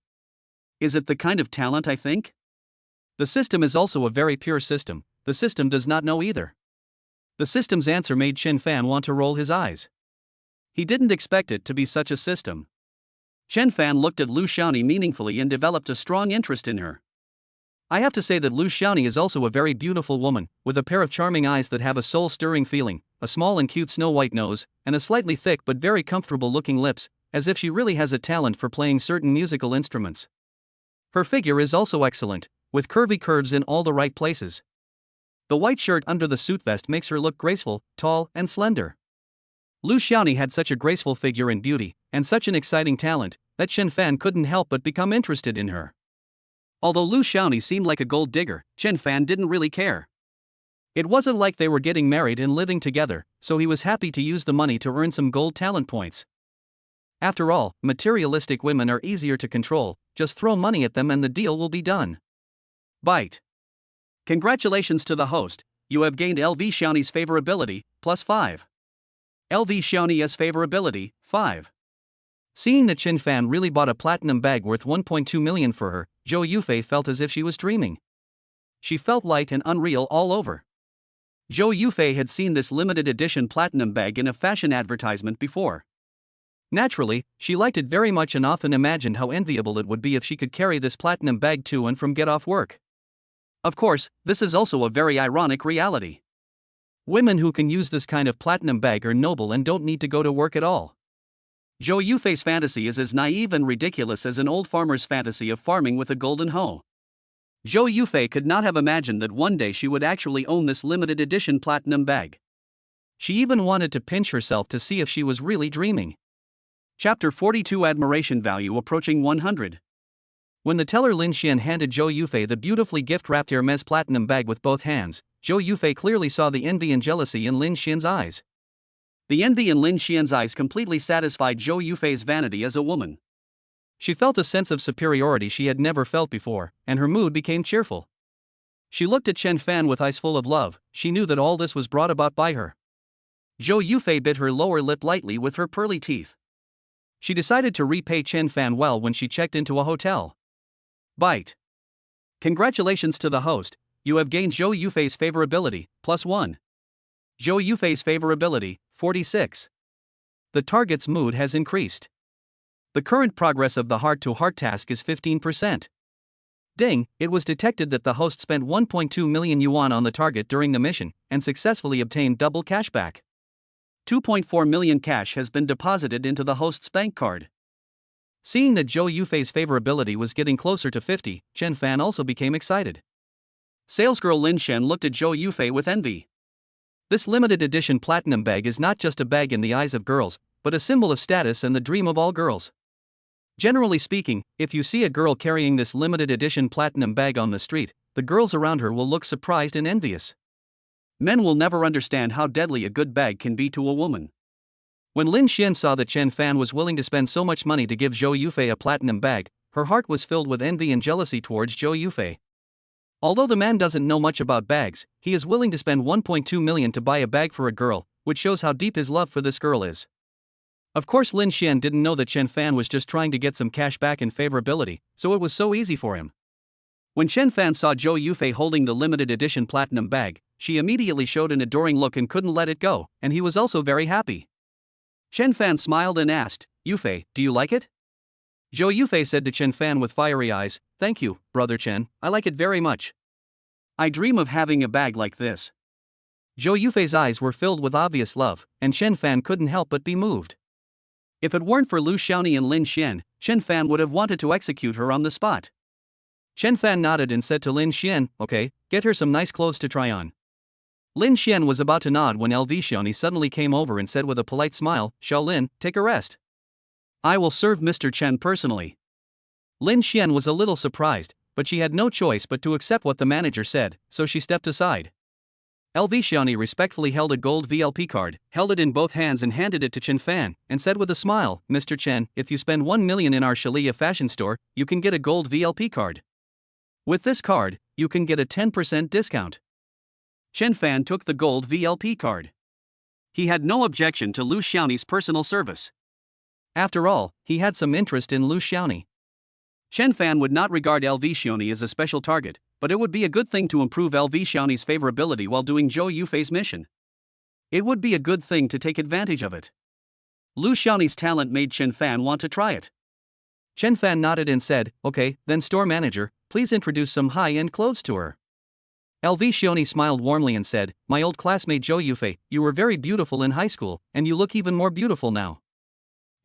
Is it the kind of talent I think? The system is also a very pure system, the system does not know either. The system's answer made Chen Fan want to roll his eyes. He didn't expect it to be such a system. Chen Fan looked at Lu Xiaoni meaningfully and developed a strong interest in her. I have to say that Lu Xiaoni is also a very beautiful woman, with a pair of charming eyes that have a soul-stirring feeling, a small and cute snow-white nose, and a slightly thick but very comfortable-looking lips, as if she really has a talent for playing certain musical instruments. Her figure is also excellent, with curvy curves in all the right places. The white shirt under the suit vest makes her look graceful, tall, and slender. Lu Xiaoni had such a graceful figure and beauty, and such an exciting talent, that Chen Fan couldn't help but become interested in her. Although Lu Xiaoni seemed like a gold digger, Chen Fan didn't really care. It wasn't like they were getting married and living together, so he was happy to use the money to earn some gold talent points. After all, materialistic women are easier to control, just throw money at them and the deal will be done. Bite. Congratulations to the host, you have gained LV Xiaoni's favorability, +5. LV Xiaoni's favorability, 5. Seeing that Chen Fan really bought a platinum bag worth 1.2 million for her, Zhou Yufei felt as if she was dreaming. She felt light and unreal all over. Zhou Yufei had seen this limited edition platinum bag in a fashion advertisement before. Naturally, she liked it very much and often imagined how enviable it would be if she could carry this platinum bag to and from get off work. Of course, this is also a very ironic reality. Women who can use this kind of platinum bag are noble and don't need to go to work at all. Zhou Yufei's fantasy is as naive and ridiculous as an old farmer's fantasy of farming with a golden hoe. Zhou Yufei could not have imagined that one day she would actually own this limited edition platinum bag. She even wanted to pinch herself to see if she was really dreaming. Chapter 42 Admiration Value Approaching 100. When the teller Lin Xian handed Zhou Yufei the beautifully gift-wrapped Hermes platinum bag with both hands, Zhou Yufei clearly saw the envy and jealousy in Lin Xian's eyes. The envy in Lin Xian's eyes completely satisfied Zhou Yufei's vanity as a woman. She felt a sense of superiority she had never felt before, and her mood became cheerful. She looked at Chen Fan with eyes full of love, she knew that all this was brought about by her. Zhou Yufei bit her lower lip lightly with her pearly teeth. She decided to repay Chen Fan well when she checked into a hotel. Bite. Congratulations to the host, you have gained Zhou Yufei's favorability, +1. Zhou Yufei's favorability, 46. The target's mood has increased. The current progress of the heart-to-heart task is 15%. Ding, it was detected that the host spent 1.2 million yuan on the target during the mission and successfully obtained double cashback. 2.4 million cash has been deposited into the host's bank card. Seeing that Zhou Yufei's favorability was getting closer to 50, Chen Fan also became excited. Salesgirl Lin Shen looked at Zhou Yufei with envy. This limited edition platinum bag is not just a bag in the eyes of girls, but a symbol of status and the dream of all girls. Generally speaking, if you see a girl carrying this limited edition platinum bag on the street, the girls around her will look surprised and envious. Men will never understand how deadly a good bag can be to a woman. When Lin Xian saw that Chen Fan was willing to spend so much money to give Zhou Yufei a platinum bag, her heart was filled with envy and jealousy towards Zhou Yufei. Although the man doesn't know much about bags, he is willing to spend 1.2 million to buy a bag for a girl, which shows how deep his love for this girl is. Of course, Lin Xian didn't know that Chen Fan was just trying to get some cash back and favorability, so it was so easy for him. When Chen Fan saw Zhou Yufei holding the limited edition platinum bag, she immediately showed an adoring look and couldn't let it go, and he was also very happy. Chen Fan smiled and asked, "Yufei, do you like it?" Zhou Yufei said to Chen Fan with fiery eyes, "Thank you, brother Chen, I like it very much. I dream of having a bag like this." Zhou Yufei's eyes were filled with obvious love, and Chen Fan couldn't help but be moved. If it weren't for Lu Xiaoni and Lin Xian, Chen Fan would have wanted to execute her on the spot. Chen Fan nodded and said to Lin Xian, "Okay, get her some nice clothes to try on." Lin Xian was about to nod when LV Xiaoni suddenly came over and said with a polite smile, "Xiao Lin, take a rest. I will serve Mr. Chen personally." Lin Xian was a little surprised, but she had no choice but to accept what the manager said, so she stepped aside. LV Xiaoni respectfully held a gold VLP card, held it in both hands and handed it to Chen Fan, and said with a smile, "Mr. Chen, if you spend 1 million in our Shalia fashion store, you can get a gold VLP card. With this card, you can get a 10% discount." Chen Fan took the gold VLP card. He had no objection to Lu Xiaoni's personal service. After all, he had some interest in Lu Xiaoni. Chen Fan would not regard LV Xiaoni as a special target, but it would be a good thing to improve LV Xiaoni's favorability while doing Zhou Yufei's mission. It would be a good thing to take advantage of it. Lu Xiaoni's talent made Chen Fan want to try it. Chen Fan nodded and said, "Okay, then store manager, please introduce some high-end clothes to her." LV Xiaoni smiled warmly and said, "My old classmate Zhou Yufei, you were very beautiful in high school, and you look even more beautiful now."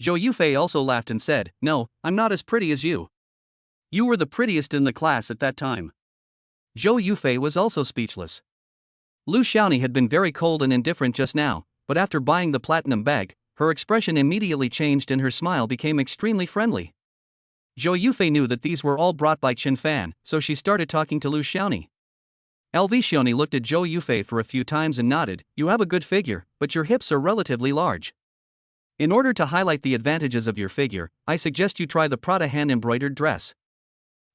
Zhou Yufei also laughed and said, "No, I'm not as pretty as you. You were the prettiest in the class at that time." Zhou Yufei was also speechless. Lu Xiaoni had been very cold and indifferent just now, but after buying the platinum bag, her expression immediately changed and her smile became extremely friendly. Zhou Yufei knew that these were all brought by Chen Fan, so she started talking to Lu Xiaoni. LV Xiaoni looked at Zhou Yufei for a few times and nodded, "You have a good figure, but your hips are relatively large. In order to highlight the advantages of your figure, I suggest you try the Prada hand-embroidered dress.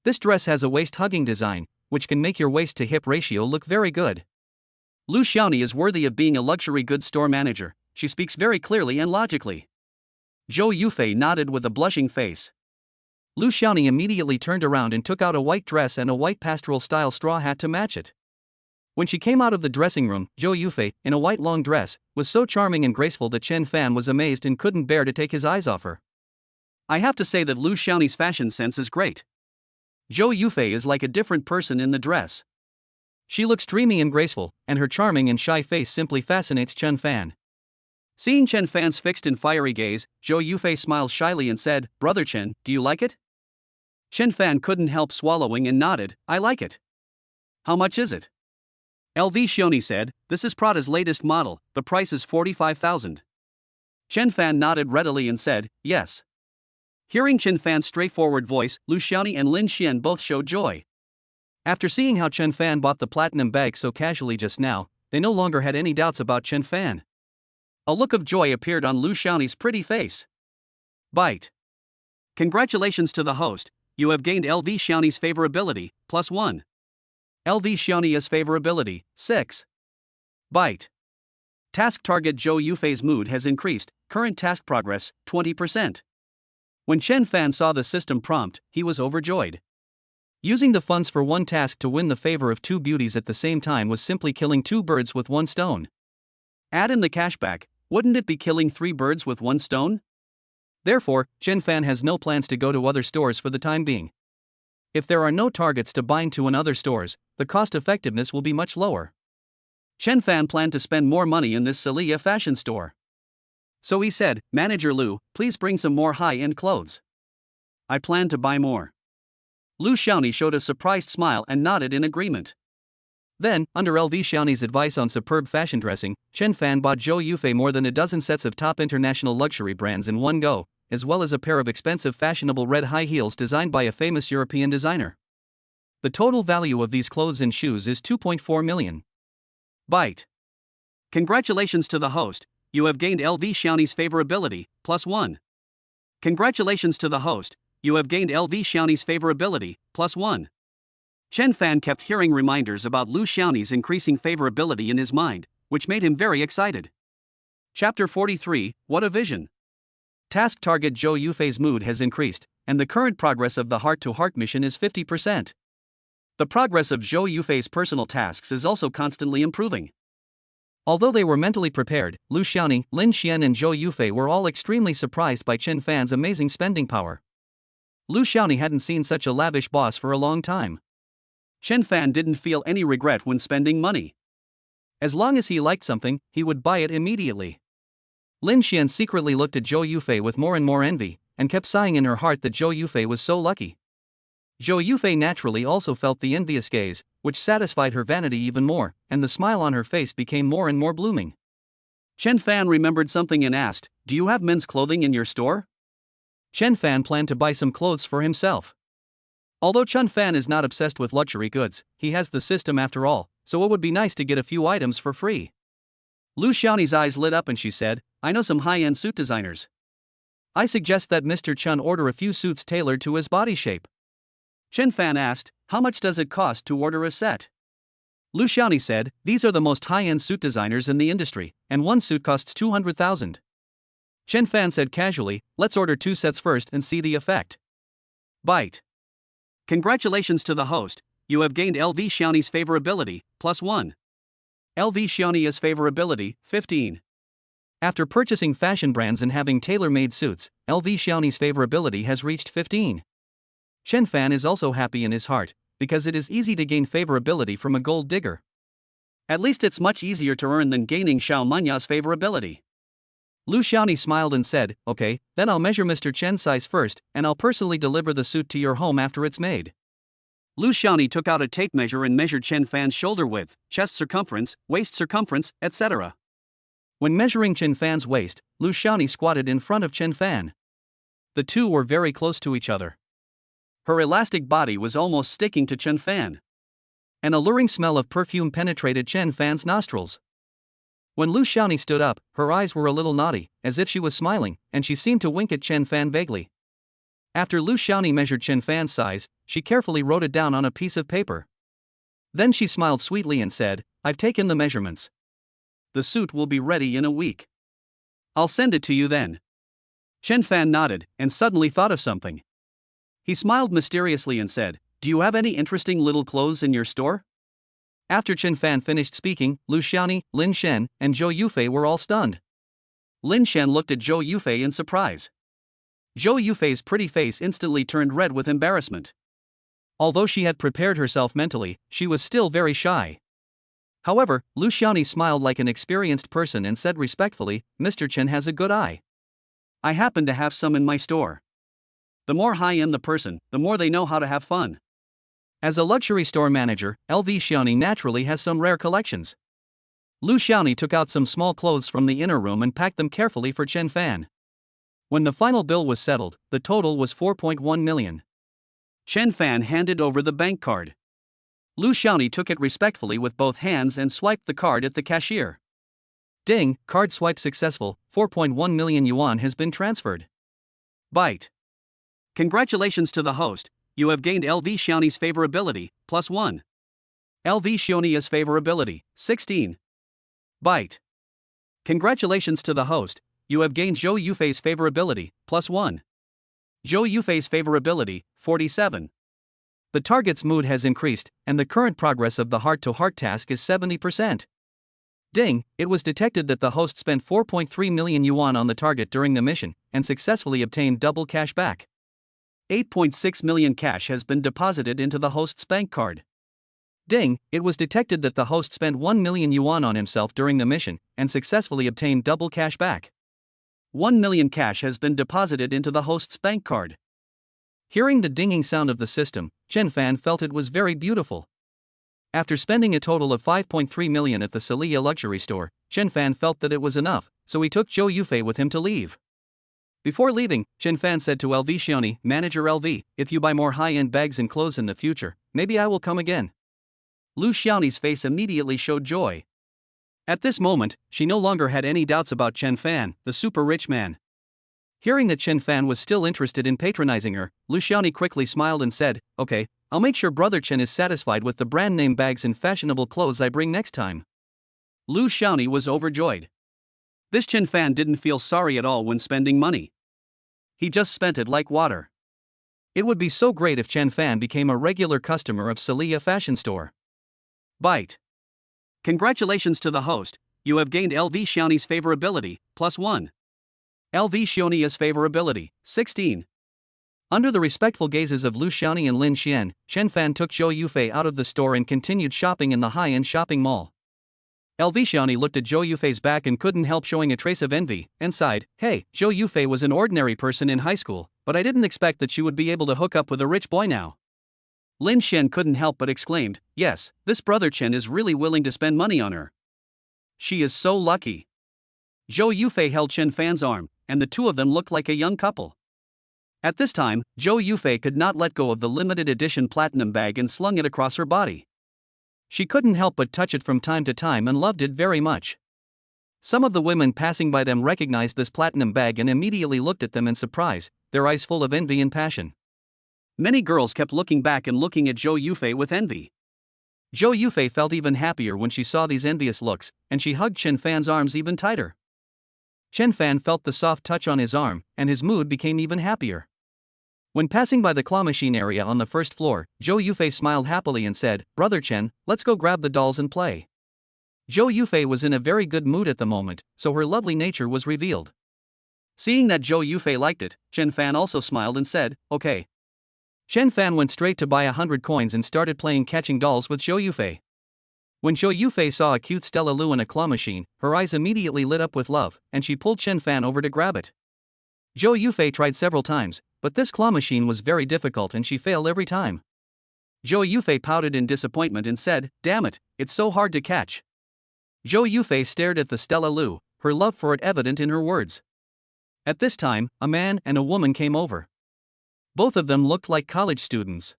This dress has a waist-hugging design, which can make your waist-to-hip ratio look very good." Lu Xiaoni is worthy of being a luxury goods store manager. She speaks very clearly and logically. Zhou Yufei nodded with a blushing face. Lu Xiaoni immediately turned around and took out a white dress and a white pastoral-style straw hat to match it. When she came out of the dressing room, Zhou Yufei, in a white long dress, was so charming and graceful that Chen Fan was amazed and couldn't bear to take his eyes off her. I have to say that Lu Xiaoni's fashion sense is great. Zhou Yufei is like a different person in the dress. She looks dreamy and graceful, and her charming and shy face simply fascinates Chen Fan. Seeing Chen Fan's fixed and fiery gaze, Zhou Yufei smiled shyly and said, "Brother Chen, do you like it?" Chen Fan couldn't help swallowing and nodded, "I like it." "How much is it?" LV Xiaoni said, "This is Prada's latest model, the price is 45,000. Chen Fan nodded readily and said, "Yes." Hearing Chen Fan's straightforward voice, Lu Xiaoni and Lin Xian both showed joy. After seeing how Chen Fan bought the platinum bag so casually just now, they no longer had any doubts about Chen Fan. A look of joy appeared on Lu Xiaoni's pretty face. Bite. Congratulations to the host, you have gained LV Xiaoni's favorability, +1. LV Xiaoni's favorability, 6. Bite. Task target Zhou Yufei's mood has increased, current task progress, 20%. When Chen Fan saw the system prompt, he was overjoyed. Using the funds for one task to win the favor of two beauties at the same time was simply killing two birds with one stone. Add in the cashback, wouldn't it be killing 3 birds with 1 stone? Therefore, Chen Fan has no plans to go to other stores for the time being. If there are no targets to bind to in other stores, the cost effectiveness will be much lower. Chen Fan planned to spend more money in this Celia fashion store. So he said, "Manager Lu, please bring some more high-end clothes. I plan to buy more." Lu Xiaoni showed a surprised smile and nodded in agreement. Then, under LV Xiaoni's advice on superb fashion dressing, Chen Fan bought Zhou Yufei more than a dozen sets of top international luxury brands in one go, as well as a pair of expensive fashionable red high heels designed by a famous European designer. The total value of these clothes and shoes is 2.4 million. Byte. Congratulations to the host, you have gained LV Xiaoni's favorability, +1. Congratulations to the host, you have gained LV Xiaoni's favorability, +1. Chen Fan kept hearing reminders about Lu Xiaoni's increasing favorability in his mind, which made him very excited. Chapter 43, What a Vision! Task target Zhou Yufei's mood has increased, and the current progress of the heart-to-heart mission is 50%. The progress of Zhou Yufei's personal tasks is also constantly improving. Although they were mentally prepared, Lu Xiaoni, Lin Xian and Zhou Yufei were all extremely surprised by Chen Fan's amazing spending power. Lu Xiaoni hadn't seen such a lavish boss for a long time. Chen Fan didn't feel any regret when spending money. As long as he liked something, he would buy it immediately. Lin Xian secretly looked at Zhou Yufei with more and more envy, and kept sighing in her heart that Zhou Yufei was so lucky. Zhou Yufei naturally also felt the envious gaze, which satisfied her vanity even more, and the smile on her face became more and more blooming. Chen Fan remembered something and asked, "Do you have men's clothing in your store?" Chen Fan planned to buy some clothes for himself. Although Chen Fan is not obsessed with luxury goods, he has the system after all, so it would be nice to get a few items for free. Lu Xiaoni's eyes lit up and she said, "I know some high-end suit designers. I suggest that Mr. Chen order a few suits tailored to his body shape." Chen Fan asked, "How much does it cost to order a set?" Lu Xiaoni said, "These are the most high-end suit designers in the industry, and one suit costs 200,000. Chen Fan said casually, "Let's order 2 sets first and see the effect." Byte. Congratulations to the host, you have gained LV Xiaoni's favorability, +1. LV Xiaoni's favorability, 15. After purchasing fashion brands and having tailor-made suits, LV Xiaoni's favorability has reached 15. Chen Fan is also happy in his heart, because it is easy to gain favorability from a gold digger. At least it's much easier to earn than gaining Xiao Manya's favorability. Lu Xiaoni smiled and said, "Okay, then I'll measure Mr. Chen's size first, and I'll personally deliver the suit to your home after it's made." Lu Xiaoni took out a tape measure and measured Chen Fan's shoulder width, chest circumference, waist circumference, etc. When measuring Chen Fan's waist, Lu Xiaoni squatted in front of Chen Fan. The two were very close to each other. Her elastic body was almost sticking to Chen Fan. An alluring smell of perfume penetrated Chen Fan's nostrils. When Lu Xiaoni stood up, her eyes were a little naughty, as if she was smiling, and she seemed to wink at Chen Fan vaguely. After Lu Xiaoni measured Chen Fan's size, she carefully wrote it down on a piece of paper. Then she smiled sweetly and said, "I've taken the measurements. The suit will be ready in a week. I'll send it to you then." Chen Fan nodded, and suddenly thought of something. He smiled mysteriously and said, "Do you have any interesting little clothes in your store?" After Chen Fan finished speaking, Lu Xiaoni, Lin Xian, and Zhou Yufei were all stunned. Lin Xian looked at Zhou Yufei in surprise. Zhou Yufei's pretty face instantly turned red with embarrassment. Although she had prepared herself mentally, she was still very shy. However, Lu Xiaoni smiled like an experienced person and said respectfully, "Mr. Chen has a good eye. I happen to have some in my store." The more high-end the person, the more they know how to have fun. As a luxury store manager, LV Xiaoni naturally has some rare collections. Lu Xiaoni took out some small clothes from the inner room and packed them carefully for Chen Fan. When the final bill was settled, the total was 4.1 million. Chen Fan handed over the bank card. Lu Xiaoni took it respectfully with both hands and swiped the card at the cashier. Ding, card swipe successful, 4.1 million yuan has been transferred. Byte. Congratulations to the host, you have gained LV Xiaoni's favorability, +1. LV Xiaoni's favorability, 16. Byte. Congratulations to the host, you have gained Zhou Yufei's favorability, +1. Zhou Yufei's favorability, 47. The target's mood has increased, and the current progress of the heart-to-heart task is 70%. Ding, it was detected that the host spent 4.3 million yuan on the target during the mission, and successfully obtained double cash back. 8.6 million cash has been deposited into the host's bank card. Ding, it was detected that the host spent 1 million yuan on himself during the mission and successfully obtained double cash back. 1 million cash has been deposited into the host's bank card. Hearing the dinging sound of the system, Chen Fan felt it was very beautiful. After spending a total of 5.3 million at the Celia luxury store, Chen Fan felt that it was enough, so he took Zhou Yufei with him to leave. Before leaving, Chen Fan said to LV Xiaoni, "Manager LV, if you buy more high-end bags and clothes in the future, maybe I will come again." Lu Xiaoni's face immediately showed joy. At this moment, she no longer had any doubts about Chen Fan, the super rich man. Hearing that Chen Fan was still interested in patronizing her, Lu Xiaoni quickly smiled and said, "Okay, I'll make sure Brother Chen is satisfied with the brand name bags and fashionable clothes I bring next time." Lu Xiaoni was overjoyed. This Chen Fan didn't feel sorry at all when spending money. He just spent it like water. It would be so great if Chen Fan became a regular customer of Celia fashion store. Bite. Congratulations to the host, you have gained LV Xiaoni's favorability, +1. LV Xiaoni's favorability, 16. Under the respectful gazes of Lu Xiaoni and Lin Xian, Chen Fan took Zhou Yufei out of the store and continued shopping in the high-end shopping mall. LV Xiaoni looked at Zhou Yufei's back and couldn't help showing a trace of envy, and sighed, "Hey, Zhou Yufei was an ordinary person in high school, but I didn't expect that she would be able to hook up with a rich boy now." Lin Xian couldn't help but exclaimed, "Yes, this Brother Chen is really willing to spend money on her. She is so lucky." Zhou Yufei held Chen Fan's arm, and the two of them looked like a young couple. At this time, Zhou Yufei could not let go of the limited edition platinum bag and slung it across her body. She couldn't help but touch it from time to time and loved it very much. Some of the women passing by them recognized this platinum bag and immediately looked at them in surprise, their eyes full of envy and passion. Many girls kept looking back and looking at Zhou Yufei with envy. Zhou Yufei felt even happier when she saw these envious looks, and she hugged Chen Fan's arms even tighter. Chen Fan felt the soft touch on his arm, and his mood became even happier. When passing by the claw machine area on the first floor, Zhou Yufei smiled happily and said, "Brother Chen, let's go grab the dolls and play." Zhou Yufei was in a very good mood at the moment, so her lovely nature was revealed. Seeing that Zhou Yufei liked it, Chen Fan also smiled and said, "Okay." Chen Fan went straight to buy 100 coins and started playing catching dolls with Zhou Yufei. When Zhou Yufei saw a cute Stella Lu in a claw machine, her eyes immediately lit up with love, and she pulled Chen Fan over to grab it. Zhou Yufei tried several times, but this claw machine was very difficult and she failed every time. Zhou Yufei pouted in disappointment and said, "Damn it, it's so hard to catch." Zhou Yufei stared at the Stella Lu, her love for it evident in her words. At this time, a man and a woman came over. Both of them looked like college students.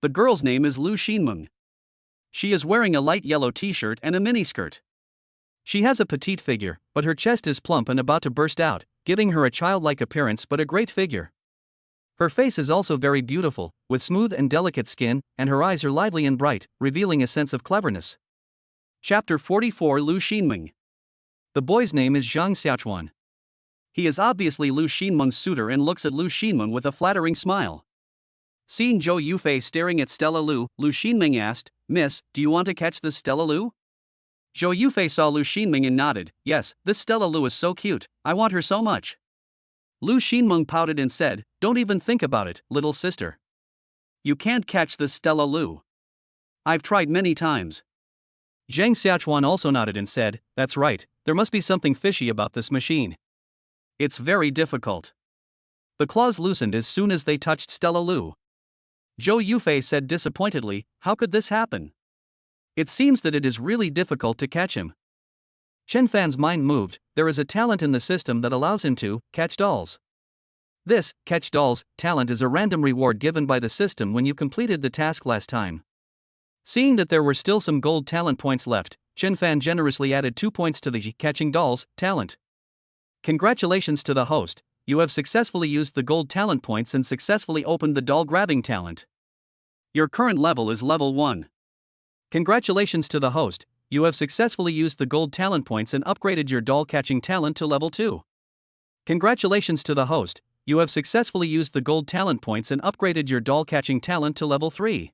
The girl's name is Lu Xinmeng. She is wearing a light yellow t-shirt and a miniskirt. She has a petite figure, but her chest is plump and about to burst out, giving her a childlike appearance but a great figure. Her face is also very beautiful, with smooth and delicate skin, and her eyes are lively and bright, revealing a sense of cleverness. Chapter 44 Lu Xinmeng. The boy's name is Zhang Xiaochuan. He is obviously Lu Xinmeng's suitor and looks at Lu Xinmeng with a flattering smile. Seeing Zhou Yufei staring at Stella Lu, Lu Xinmeng asked, "Miss, do you want to catch this Stella Lu?" Zhou Yufei saw Lu Xinmeng and nodded, "Yes, this Stella Lu is so cute, I want her so much." Lu Xinmeng pouted and said, "Don't even think about it, little sister. You can't catch this Stella Lu. I've tried many times." Zhang Xiaochuan also nodded and said, "That's right, there must be something fishy about this machine. It's very difficult." The claws loosened as soon as they touched Stella Lu. Zhou Yufei said disappointedly, "How could this happen? It seems that it is really difficult to catch him." Chen Fan's mind moved. There is a talent in the system that allows him to catch dolls. This catch dolls talent is a random reward given by the system when you completed the task last time. Seeing that there were still some gold talent points left, Chen Fan generously added 2 points to the catching dolls talent. Congratulations to the host, you have successfully used the gold talent points and successfully opened the doll grabbing talent. Your current level is level 1. Congratulations to the host, you have successfully used the gold talent points and upgraded your doll catching talent to level 2. Congratulations to the host, you have successfully used the gold talent points and upgraded your doll catching talent to level 3.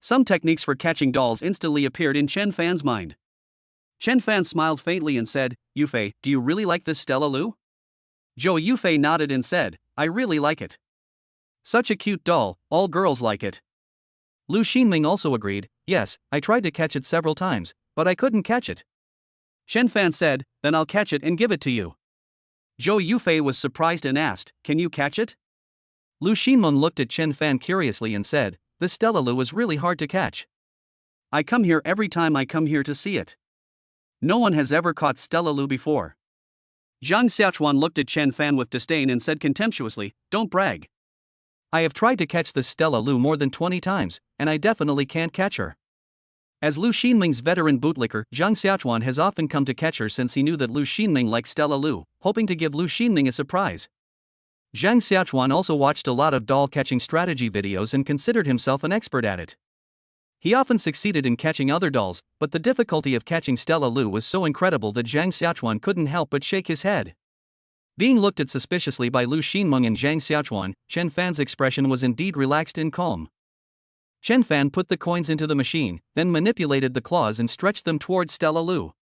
Some techniques for catching dolls instantly appeared in Chen Fan's mind. Chen Fan smiled faintly and said, "Yufei, do you really like this Stella Lu?" Zhou Yufei nodded and said, "I really like it. Such a cute doll, all girls like it. Lu Xinming also agreed, yes, I tried to catch it several times, but I couldn't catch it. Chen Fan said, then I'll catch it and give it to you. Zhou Yufei was surprised and asked, can you catch it? Lu Xinmeng looked at Chen Fan curiously and said, this Stella Lu is really hard to catch. I come here every time I come here to see it. No one has ever caught Stella Lu before. Zhang Xiaochuan looked at Chen Fan with disdain and said contemptuously, don't brag. I have tried to catch this Stella Lu more than 20 times, and I definitely can't catch her. As Lu Xinming's veteran bootlicker, Zhang Xiaochuan has often come to catch her since he knew that Lu Xinming liked Stella Lu, hoping to give Lu Xinming a surprise. Zhang Xiaochuan also watched a lot of doll catching strategy videos and considered himself an expert at it. He often succeeded in catching other dolls, but the difficulty of catching Stella Lu was so incredible that Zhang Xiaochuan couldn't help but shake his head. Being looked at suspiciously by Lu Xinmeng and Zhang Xiaochuan, Chen Fan's expression was indeed relaxed and calm. Chen Fan put the coins into the machine, then manipulated the claws and stretched them towards Stella Lu.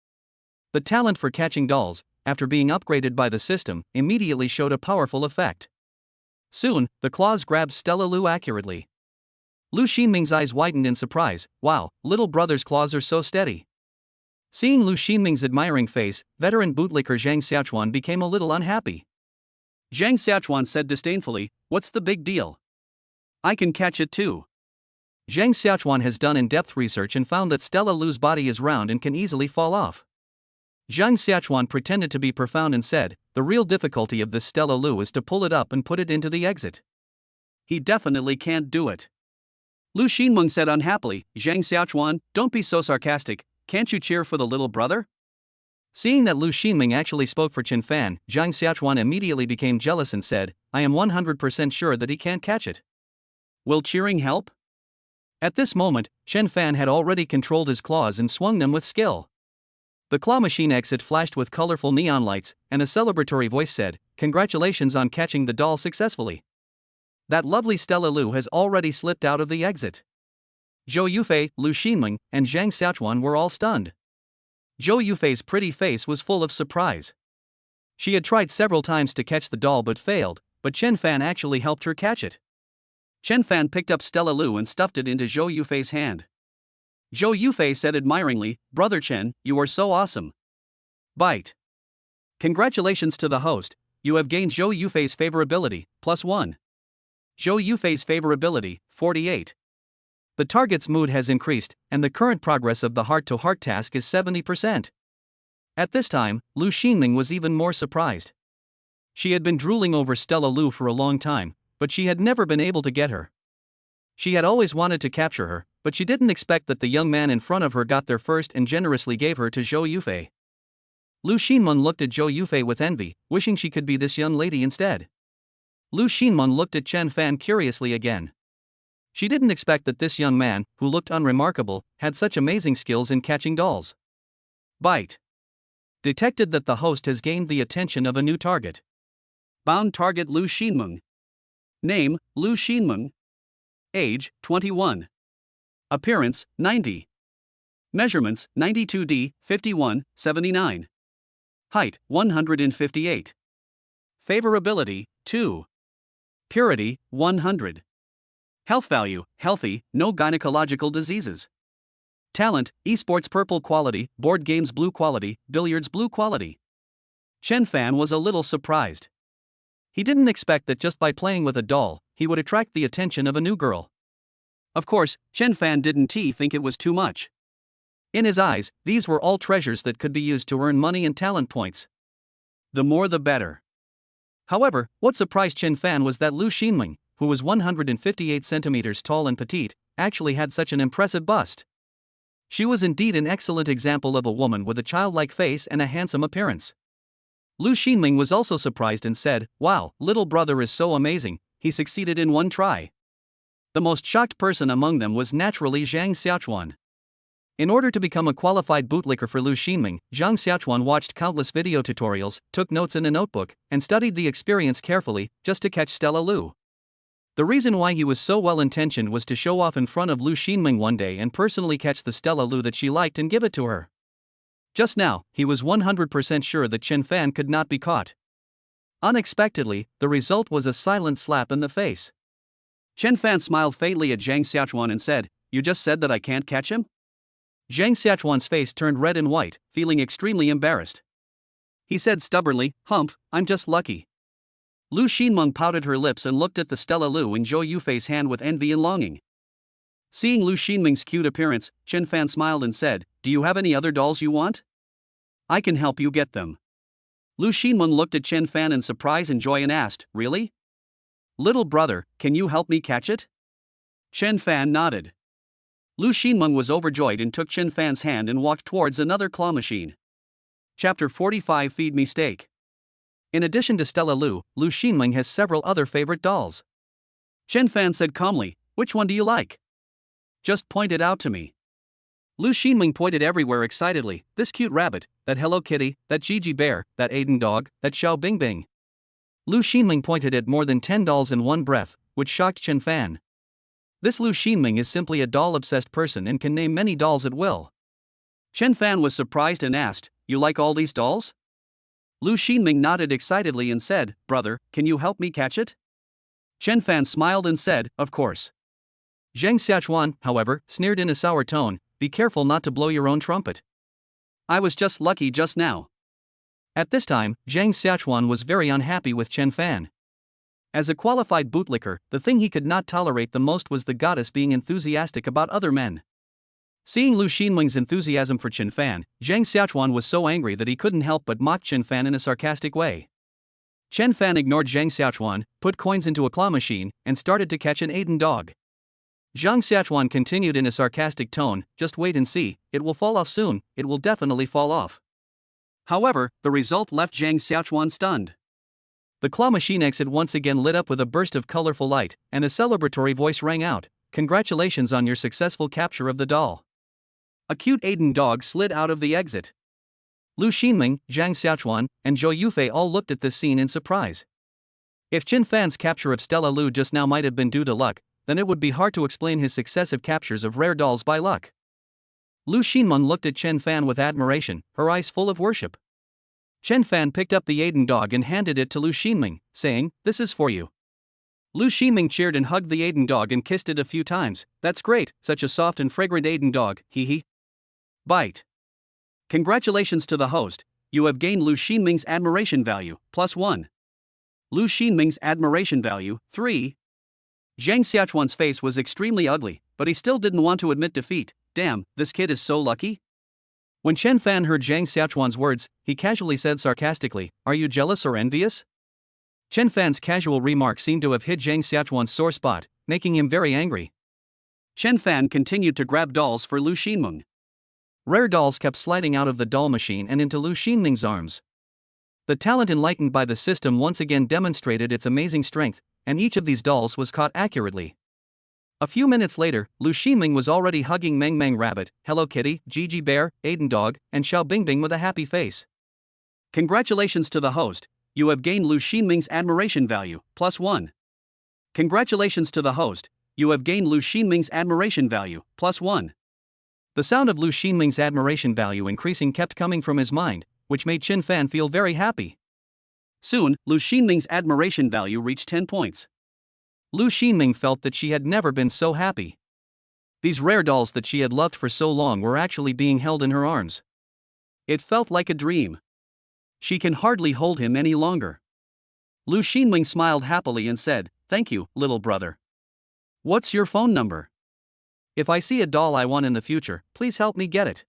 The talent for catching dolls, after being upgraded by the system, immediately showed a powerful effect. Soon, the claws grabbed Stella Lu accurately. Lu Xinming's eyes widened in surprise, wow, little brother's claws are so steady. Seeing Lu Xinming's admiring face, veteran bootlicker Zhang Xiaochuan became a little unhappy. Zhang Xiaochuan said disdainfully, what's the big deal? I can catch it too. Zhang Xiaochuan has done in-depth research and found that Stella Lu's body is round and can easily fall off. Zhang Xiaochuan pretended to be profound and said, the real difficulty of this Stella Lu is to pull it up and put it into the exit. He definitely can't do it. Lu Xinmeng said unhappily, Zhang Xiaochuan, don't be so sarcastic, can't you cheer for the little brother? Seeing that Lu Xinmeng actually spoke for Chen Fan, Zhang Xiaochuan immediately became jealous and said, I am 100% sure that he can't catch it. Will cheering help? At this moment, Chen Fan had already controlled his claws and swung them with skill. The claw machine exit flashed with colorful neon lights, and a celebratory voice said, congratulations on catching the doll successfully. That lovely Stella Lu has already slipped out of the exit. Zhou Yufei, Lu Xinmeng, and Zhang Xiaochuan were all stunned. Zhou Yufei's pretty face was full of surprise. She had tried several times to catch the doll but failed, but Chen Fan actually helped her catch it. Chen Fan picked up Stella Lu and stuffed it into Zhou Yufei's hand. Zhou Yufei said admiringly, Brother Chen, you are so awesome. Bite. Congratulations to the host, you have gained Zhou Yufei's favorability, +1. Zhou Yufei's favorability, 48. The target's mood has increased, and the current progress of the heart-to-heart task is 70%. At this time, Lu Xinming was even more surprised. She had been drooling over Stella Lu for a long time, but she had never been able to get her. She had always wanted to capture her, but she didn't expect that the young man in front of her got there first and generously gave her to Zhou Yufei. Lu Xinmeng looked at Zhou Yufei with envy, wishing she could be this young lady instead. Lu Xinmeng looked at Chen Fan curiously again. She didn't expect that this young man, who looked unremarkable, had such amazing skills in catching dolls. Bite. Detected that the host has gained the attention of a new target. Bound target Lu Xinmeng. Name, Lu Xinmeng. Age, 21. Appearance, 90. Measurements, 92D, 51, 79. Height, 158. Favorability, 2. Purity, 100. Health value, healthy, no gynecological diseases. Talent, esports purple quality, board games blue quality, billiards blue quality. Chen Fan was a little surprised. He didn't expect that just by playing with a doll, he would attract the attention of a new girl. Of course, Chen Fan didn't think it was too much. In his eyes, these were all treasures that could be used to earn money and talent points. The more the better. However, what surprised Chen Fan was that Lu Xinming, who was 158 centimeters tall and petite, actually had such an impressive bust. She was indeed an excellent example of a woman with a childlike face and a handsome appearance. Lu Xinming was also surprised and said, wow, little brother is so amazing, he succeeded in one try. The most shocked person among them was naturally Zhang Xiaochuan. In order to become a qualified bootlicker for Lu Xinming, Zhang Xiaochuan watched countless video tutorials, took notes in a notebook, and studied the experience carefully, just to catch Stella Lu. The reason why he was so well-intentioned was to show off in front of Lu Xinming one day and personally catch the Stella Lu that she liked and give it to her. Just now, he was 100% sure that Chen Fan could not be caught. Unexpectedly, the result was a silent slap in the face. Chen Fan smiled faintly at Zhang Xiaochuan and said, "You just said that I can't catch him?" Zhang Xiaochuan's face turned red and white, feeling extremely embarrassed. He said stubbornly, "Humph, I'm just lucky." Lu Xinmeng pouted her lips and looked at the Stella Lu in Zhou Yufei's hand with envy and longing. Seeing Lu Xinmeng's cute appearance, Chen Fan smiled and said, "Do you have any other dolls you want? I can help you get them." Lu Xinmeng looked at Chen Fan in surprise and joy and asked, "Really? Little brother, can you help me catch it?" Chen Fan nodded. Lu Xinmeng was overjoyed and took Chen Fan's hand and walked towards another claw machine. Chapter 45 Feed Me Steak. In addition to Stella Lu, Lu Xinmeng has several other favorite dolls. Chen Fan said calmly, "Which one do you like? Just point it out to me." Lu Xinmeng pointed everywhere excitedly, "This cute rabbit, that Hello Kitty, that Gigi Bear, that Aiden dog, that Xiao Bingbing." Lu Xinmeng pointed at more than 10 dolls in one breath, which shocked Chen Fan. This Lu Xinmeng is simply a doll-obsessed person and can name many dolls at will. Chen Fan was surprised and asked, "You like all these dolls?" Lu Xinmeng nodded excitedly and said, "Brother, can you help me catch it?" Chen Fan smiled and said, "Of course." Zhang Xiaochuan, however, sneered in a sour tone, "Be careful not to blow your own trumpet. I was just lucky just now." At this time, Zhang Xiaochuan was very unhappy with Chen Fan. As a qualified bootlicker, the thing he could not tolerate the most was the goddess being enthusiastic about other men. Seeing Lu Xinmeng's enthusiasm for Chen Fan, Zhang Xiaochuan was so angry that he couldn't help but mock Chen Fan in a sarcastic way. Chen Fan ignored Zhang Xiaochuan, put coins into a claw machine, and started to catch an Aiden dog. Zhang Xiaochuan continued in a sarcastic tone, "Just wait and see, it will fall off soon, it will definitely fall off." However, the result left Zhang Xiaochuan stunned. The claw machine exit once again lit up with a burst of colorful light, and a celebratory voice rang out, "Congratulations on your successful capture of the doll." A cute Aiden dog slid out of the exit. Lu Xinmeng, Zhang Xiaochuan, and Zhou Yufei all looked at this scene in surprise. If Chen Fan's capture of Stella Lu just now might have been due to luck, then it would be hard to explain his successive captures of rare dolls by luck. Lu Xinmeng looked at Chen Fan with admiration, her eyes full of worship. Chen Fan picked up the Aiden dog and handed it to Lu Xinmeng, saying, "This is for you." Lu Xinmeng cheered and hugged the Aiden dog and kissed it a few times. "That's great, such a soft and fragrant Aiden dog, hee hee." Bite. Congratulations to the host, you have gained Lu Xinmeng's admiration value, +1. Lu Xinmeng's admiration value, 3. Zhang Xiaochuan's face was extremely ugly, but he still didn't want to admit defeat. "Damn, this kid is so lucky." When Chen Fan heard Zhang Xiaochuan's words, he casually said sarcastically, "Are you jealous or envious?" Chen Fan's casual remark seemed to have hit Zhang Xiaochuan's sore spot, making him very angry. Chen Fan continued to grab dolls for Lu Xinmeng. Rare dolls kept sliding out of the doll machine and into Lu Xinmeng's arms. The talent enlightened by the system once again demonstrated its amazing strength, and each of these dolls was caught accurately. A few minutes later, Lu Xinmeng was already hugging Meng Meng Rabbit, Hello Kitty, Gigi Bear, Aiden Dog, and Xiao Bingbing with a happy face. Congratulations to the host, you have gained Lu Xinmeng's admiration value, +1. Congratulations to the host, you have gained Lu Xinmeng's admiration value, +1. The sound of Lu Xinmeng's admiration value increasing kept coming from his mind, which made Chen Fan feel very happy. Soon, Lu Xinmeng's admiration value reached 10 points. Lu Xinmeng felt that she had never been so happy. These rare dolls that she had loved for so long were actually being held in her arms. It felt like a dream. She can hardly hold him any longer. Lu Xinmeng smiled happily and said, "Thank you, little brother. What's your phone number? If I see a doll I want in the future, please help me get it."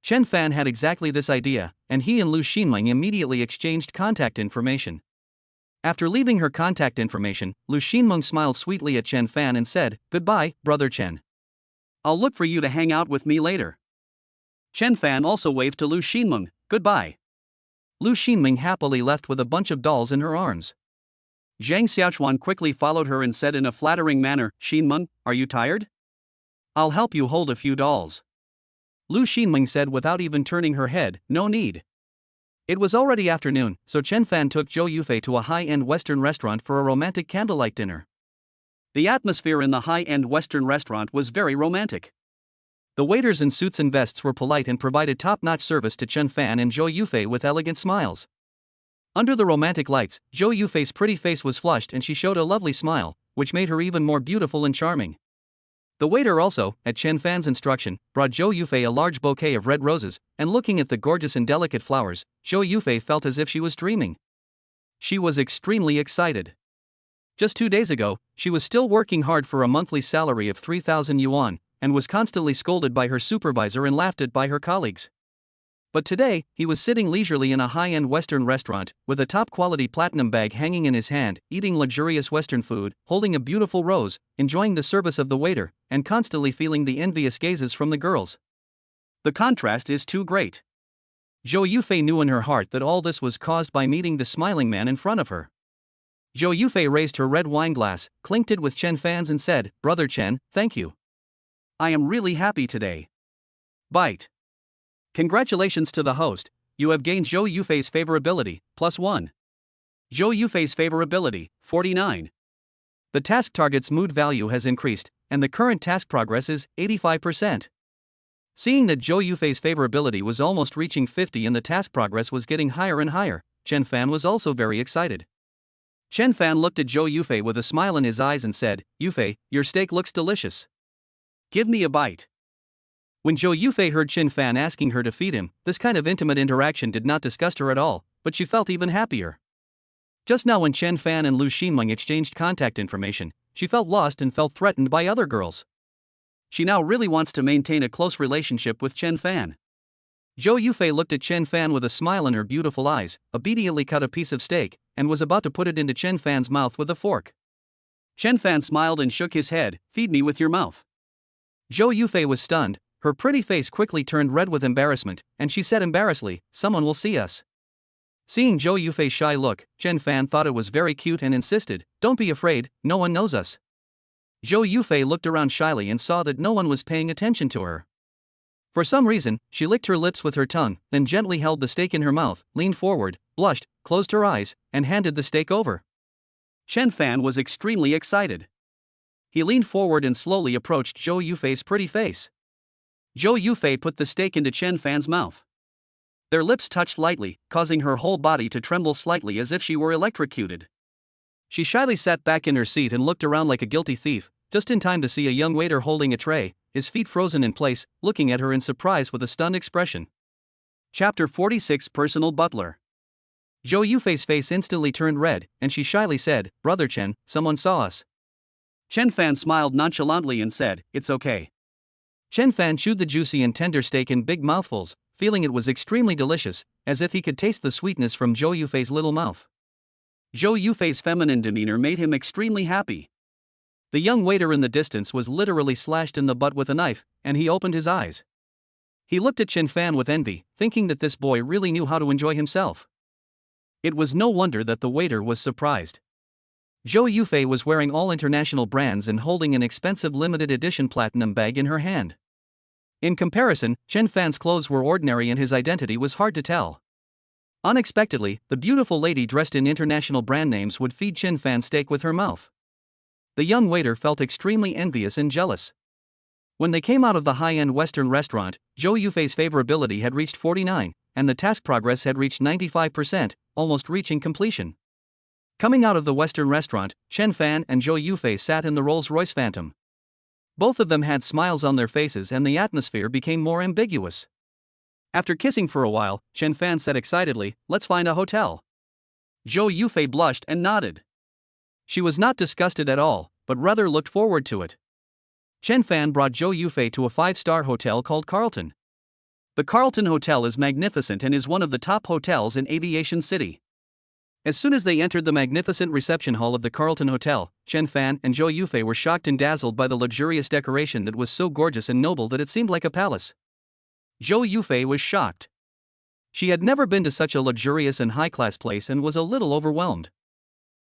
Chen Fan had exactly this idea, and he and Lu Xinmeng immediately exchanged contact information. After leaving her contact information, Lu Xinmeng smiled sweetly at Chen Fan and said, "Goodbye, brother Chen. I'll look for you to hang out with me later." Chen Fan also waved to Lu Xinmeng, "Goodbye." Lu Xinmeng happily left with a bunch of dolls in her arms. Zhang Xiaochuan quickly followed her and said in a flattering manner, "Xinmeng, are you tired? I'll help you hold a few dolls." Lu Xinmeng said without even turning her head, "No need." It was already afternoon, so Chen Fan took Zhou Yufei to a high-end Western restaurant for a romantic candlelight dinner. The atmosphere in the high-end Western restaurant was very romantic. The waiters in suits and vests were polite and provided top-notch service to Chen Fan and Zhou Yufei with elegant smiles. Under the romantic lights, Zhou Yufei's pretty face was flushed and she showed a lovely smile, which made her even more beautiful and charming. The waiter also, at Chen Fan's instruction, brought Zhou Yufei a large bouquet of red roses, and looking at the gorgeous and delicate flowers, Zhou Yufei felt as if she was dreaming. She was extremely excited. Just 2 days ago, she was still working hard for a monthly salary of 3,000 yuan, and was constantly scolded by her supervisor and laughed at by her colleagues. But today, he was sitting leisurely in a high-end Western restaurant, with a top-quality platinum bag hanging in his hand, eating luxurious Western food, holding a beautiful rose, enjoying the service of the waiter, and constantly feeling the envious gazes from the girls. The contrast is too great. Zhou Yufei knew in her heart that all this was caused by meeting the smiling man in front of her. Zhou Yufei raised her red wine glass, clinked it with Chen Fan's and said, "Brother Chen, thank you. I am really happy today." Bite. Congratulations to the host, you have gained Zhou Yufei's favorability, +1. Zhou Yufei's favorability, 49. The task target's mood value has increased, and the current task progress is 85%. Seeing that Zhou Yufei's favorability was almost reaching 50 and the task progress was getting higher and higher, Chen Fan was also very excited. Chen Fan looked at Zhou Yufei with a smile in his eyes and said, "Yufei, your steak looks delicious. Give me a bite." When Zhou Yufei heard Chen Fan asking her to feed him, this kind of intimate interaction did not disgust her at all, but she felt even happier. Just now when Chen Fan and Lu Xinmeng exchanged contact information, she felt lost and felt threatened by other girls. She now really wants to maintain a close relationship with Chen Fan. Zhou Yufei looked at Chen Fan with a smile in her beautiful eyes, obediently cut a piece of steak, and was about to put it into Chen Fan's mouth with a fork. Chen Fan smiled and shook his head, "Feed me with your mouth." Zhou Yufei was stunned. Her pretty face quickly turned red with embarrassment, and she said embarrassedly, "Someone will see us." Seeing Zhou Yufei's shy look, Chen Fan thought it was very cute and insisted, "Don't be afraid, no one knows us." Zhou Yufei looked around shyly and saw that no one was paying attention to her. For some reason, she licked her lips with her tongue, then gently held the steak in her mouth, leaned forward, blushed, closed her eyes, and handed the steak over. Chen Fan was extremely excited. He leaned forward and slowly approached Zhou Yufei's pretty face. Zhou Yufei put the steak into Chen Fan's mouth. Their lips touched lightly, causing her whole body to tremble slightly as if she were electrocuted. She shyly sat back in her seat and looked around like a guilty thief, just in time to see a young waiter holding a tray, his feet frozen in place, looking at her in surprise with a stunned expression. Chapter 46 Personal Butler. Zhou Yufei's face instantly turned red, and she shyly said, "Brother Chen, someone saw us." Chen Fan smiled nonchalantly and said, "It's okay." Chen Fan chewed the juicy and tender steak in big mouthfuls, feeling it was extremely delicious, as if he could taste the sweetness from Zhou Yufei's little mouth. Zhou Yufei's feminine demeanor made him extremely happy. The young waiter in the distance was literally slashed in the butt with a knife, and he opened his eyes. He looked at Chen Fan with envy, thinking that this boy really knew how to enjoy himself. It was no wonder that the waiter was surprised. Zhou Yufei was wearing all international brands and holding an expensive limited edition platinum bag in her hand. In comparison, Chen Fan's clothes were ordinary and his identity was hard to tell. Unexpectedly, the beautiful lady dressed in international brand names would feed Chen Fan steak with her mouth. The young waiter felt extremely envious and jealous. When they came out of the high-end Western restaurant, Zhou Yufei's favorability had reached 49, and the task progress had reached 95%, almost reaching completion. Coming out of the Western restaurant, Chen Fan and Zhou Yufei sat in the Rolls-Royce Phantom. Both of them had smiles on their faces and the atmosphere became more ambiguous. After kissing for a while, Chen Fan said excitedly, "Let's find a hotel." Zhou Yufei blushed and nodded. She was not disgusted at all, but rather looked forward to it. Chen Fan brought Zhou Yufei to a 5-star hotel called Carlton. The Carlton Hotel is magnificent and is one of the top hotels in Aviation City. As soon as they entered the magnificent reception hall of the Carlton Hotel, Chen Fan and Zhou Yufei were shocked and dazzled by the luxurious decoration that was so gorgeous and noble that it seemed like a palace. Zhou Yufei was shocked. She had never been to such a luxurious and high-class place and was a little overwhelmed.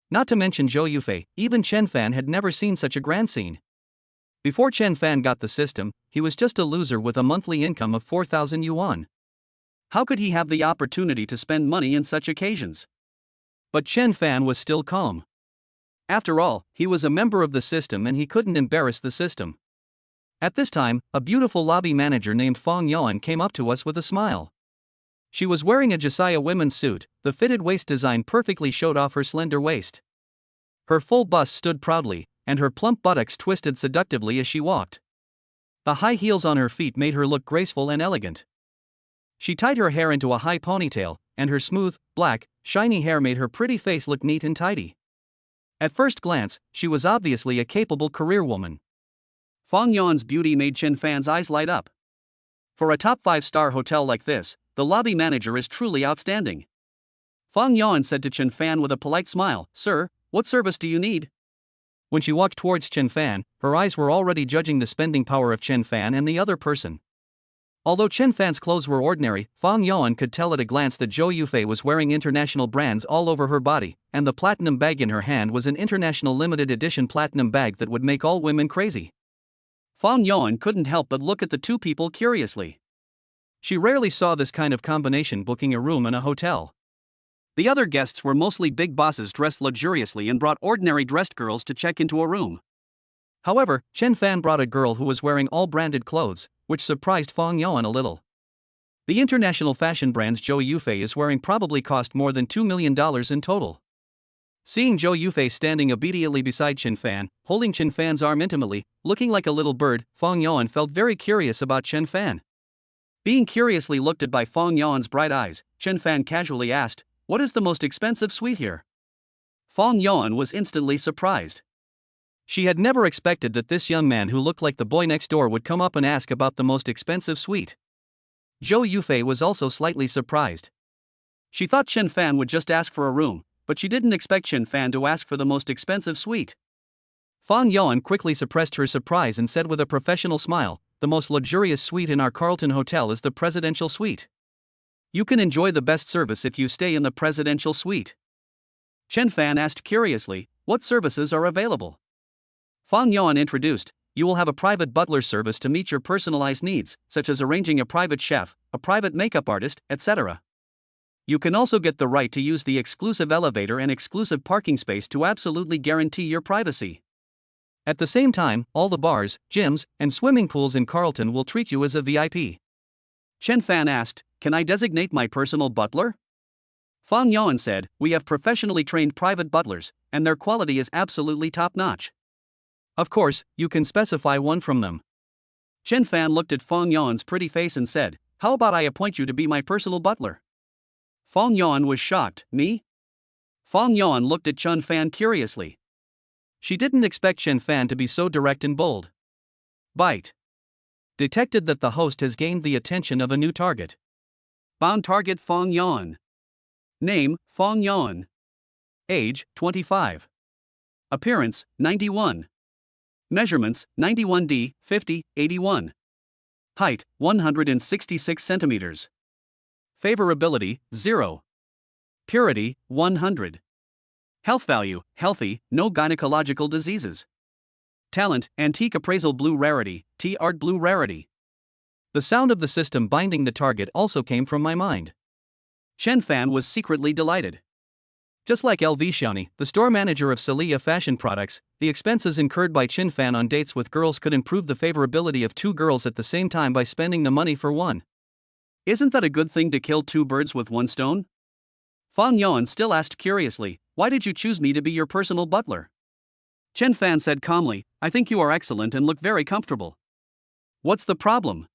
Not to mention Zhou Yufei, even Chen Fan had never seen such a grand scene. Before Chen Fan got the system, he was just a loser with a monthly income of 4,000 yuan. How could he have the opportunity to spend money in such occasions? But Chen Fan was still calm. After all, he was a member of the system and he couldn't embarrass the system. At this time, a beautiful lobby manager named Fong Yuan came up to us with a smile. She was wearing a Josiah women's suit, the fitted waist design perfectly showed off her slender waist. Her full bust stood proudly, and her plump buttocks twisted seductively as she walked. The high heels on her feet made her look graceful and elegant. She tied her hair into a high ponytail, and her smooth, black, shiny hair made her pretty face look neat and tidy. At first glance, she was obviously a capable career woman. Fang Yuan's beauty made Chen Fan's eyes light up. For a top 5-star hotel like this, the lobby manager is truly outstanding. Fang Yuan said to Chen Fan with a polite smile, "Sir, what service do you need?" When she walked towards Chen Fan, her eyes were already judging the spending power of Chen Fan and the other person. Although Chen Fan's clothes were ordinary, Fang Yuan could tell at a glance that Zhou Yufei was wearing international brands all over her body, and the platinum bag in her hand was an international limited edition platinum bag that would make all women crazy. Fang Yuan couldn't help but look at the two people curiously. She rarely saw this kind of combination booking a room in a hotel. The other guests were mostly big bosses dressed luxuriously and brought ordinary dressed girls to check into a room. However, Chen Fan brought a girl who was wearing all branded clothes, which surprised Fang Yuan a little. The international fashion brand's Zhou Yufei is wearing probably cost more than $2 million in total. Seeing Zhou Yufei standing obediently beside Chen Fan, holding Chen Fan's arm intimately, looking like a little bird, Fang Yuan felt very curious about Chen Fan. Being curiously looked at by Fang Yuan's bright eyes, Chen Fan casually asked, "What is the most expensive suite here?" Fang Yuan was instantly surprised. She had never expected that this young man who looked like the boy next door would come up and ask about the most expensive suite. Zhou Yufei was also slightly surprised. She thought Chen Fan would just ask for a room, but she didn't expect Chen Fan to ask for the most expensive suite. Fang Yuan quickly suppressed her surprise and said with a professional smile, "The most luxurious suite in our Carlton Hotel is the presidential suite. You can enjoy the best service if you stay in the presidential suite." Chen Fan asked curiously, "What services are available?" Fang Yuan introduced, "You will have a private butler service to meet your personalized needs, such as arranging a private chef, a private makeup artist, etc. You can also get the right to use the exclusive elevator and exclusive parking space to absolutely guarantee your privacy. At the same time, all the bars, gyms, and swimming pools in Carlton will treat you as a VIP." Chen Fan asked, "Can I designate my personal butler?" Fang Yuan said, "We have professionally trained private butlers, and their quality is absolutely top-notch. Of course, you can specify one from them." Chen Fan looked at Fang Yuan's pretty face and said, "How about I appoint you to be my personal butler?" Fang Yuan was shocked. "Me?" Fang Yuan looked at Chen Fan curiously. She didn't expect Chen Fan to be so direct and bold. Bite. Detected that the host has gained the attention of a new target. Bound target Fang Yuan. Name, Fang Yuan. Age, 25. Appearance, 91. Measurements, 91D, 50, 81. Height, 166 centimeters. Favorability, 0. Purity, 100. Health value, healthy, no gynecological diseases. Talent, antique appraisal blue rarity, T-art blue rarity. The sound of the system binding the target also came from my mind. Chen Fan was secretly delighted. Just like LV Xiaoni, the store manager of Celia Fashion Products, the expenses incurred by Chen Fan on dates with girls could improve the favorability of two girls at the same time by spending the money for one. Isn't that a good thing to kill two birds with one stone? Fang Yuan still asked curiously, "Why did you choose me to be your personal butler?" Chen Fan said calmly, "I think you are excellent and look very comfortable." What's the problem?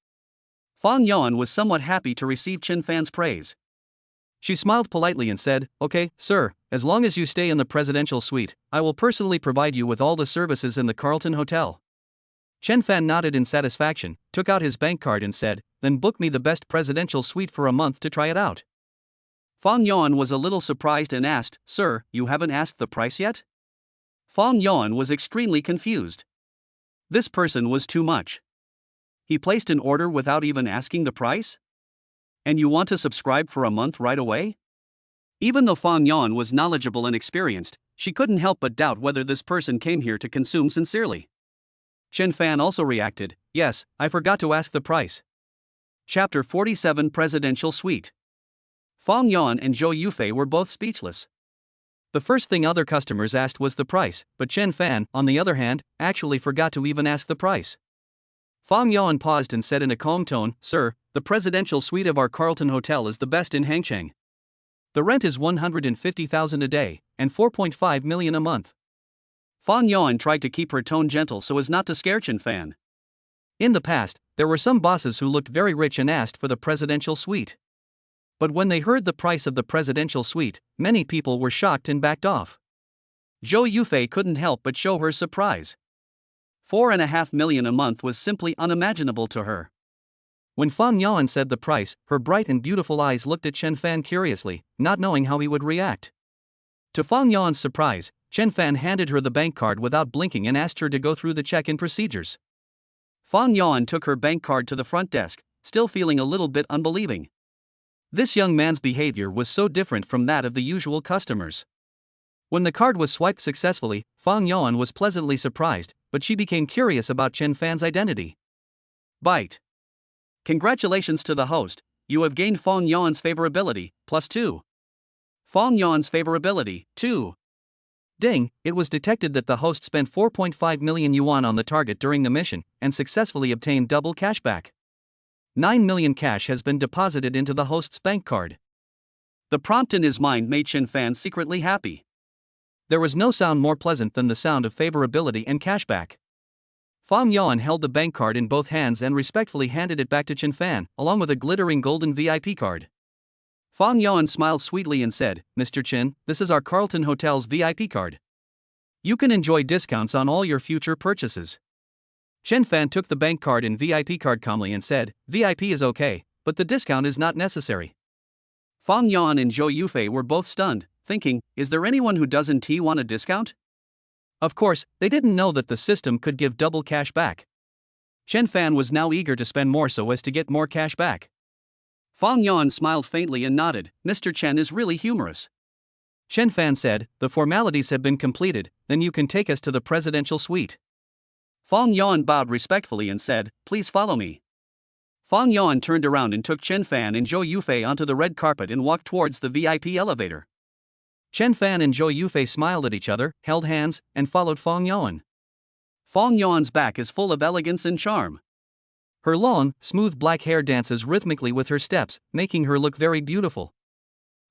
Fang Yuan was somewhat happy to receive Chen Fan's praise. She smiled politely and said, "Okay, sir, as long as you stay in the presidential suite, I will personally provide you with all the services in the Carlton Hotel." Chen Fan nodded in satisfaction, took out his bank card and said, "Then book me the best presidential suite for a month to try it out." Fang Yuan was a little surprised and asked, "Sir, you haven't asked the price yet?" Fang Yuan was extremely confused. This person was too much. He placed an order without even asking the price? And you want to subscribe for a month right away? Even though Fang Yuan was knowledgeable and experienced, she couldn't help but doubt whether this person came here to consume sincerely. Chen Fan also reacted, "Yes, I forgot to ask the price." Chapter 47 Presidential Suite. Fang Yuan and Zhou Yufei were both speechless. The first thing other customers asked was the price, but Chen Fan, on the other hand, actually forgot to even ask the price. Fang Yuan paused and said in a calm tone, "Sir, the presidential suite of our Carlton Hotel is the best in Hangcheng. The rent is 150,000 a day, and 4.5 million a month. Fan Yuan tried to keep her tone gentle so as not to scare Chen Fan. In the past, there were some bosses who looked very rich and asked for the presidential suite. But when they heard the price of the presidential suite, many people were shocked and backed off. Zhou Yufei couldn't help but show her surprise. 4.5 million a month was simply unimaginable to her. When Fan Yuan said the price, her bright and beautiful eyes looked at Chen Fan curiously, not knowing how he would react. To Fan Yuan's surprise, Chen Fan handed her the bank card without blinking and asked her to go through the check-in procedures. Fan Yuan took her bank card to the front desk, still feeling a little bit unbelieving. This young man's behavior was so different from that of the usual customers. When the card was swiped successfully, Fan Yuan was pleasantly surprised, but she became curious about Chen Fan's identity. Bite. Congratulations to the host, you have gained Fan Yuan's favorability, +2. Fan Yuan's favorability, 2. Ding, it was detected that the host spent 4.5 million yuan on the target during the mission, and successfully obtained double cashback. 9 million cash has been deposited into the host's bank card. The prompt in his mind made Chen Fan secretly happy. There was no sound more pleasant than the sound of favorability and cashback. Fan Yuan held the bank card in both hands and respectfully handed it back to Chen Fan, along with a glittering golden VIP card. Fan Yuan smiled sweetly and said, "Mr. Chen, this is our Carlton Hotel's VIP card. You can enjoy discounts on all your future purchases." Chen Fan took the bank card and VIP card calmly and said, "VIP is okay, but the discount is not necessary." Fan Yuan and Zhou Yufei were both stunned, thinking, is there anyone who doesn't want a discount? Of course, they didn't know that the system could give double cash back. Chen Fan was now eager to spend more so as to get more cash back. Fan Yuan smiled faintly and nodded, "Mr. Chen is really humorous." Chen Fan said, "The formalities have been completed, then you can take us to the presidential suite." Fan Yuan bowed respectfully and said, "Please follow me." Fan Yuan turned around and took Chen Fan and Zhou Yufei onto the red carpet and walked towards the VIP elevator. Chen Fan and Zhou Yufei smiled at each other, held hands, and followed Fan Yuan. Fan Yuan's back is full of elegance and charm. Her long, smooth black hair dances rhythmically with her steps, making her look very beautiful.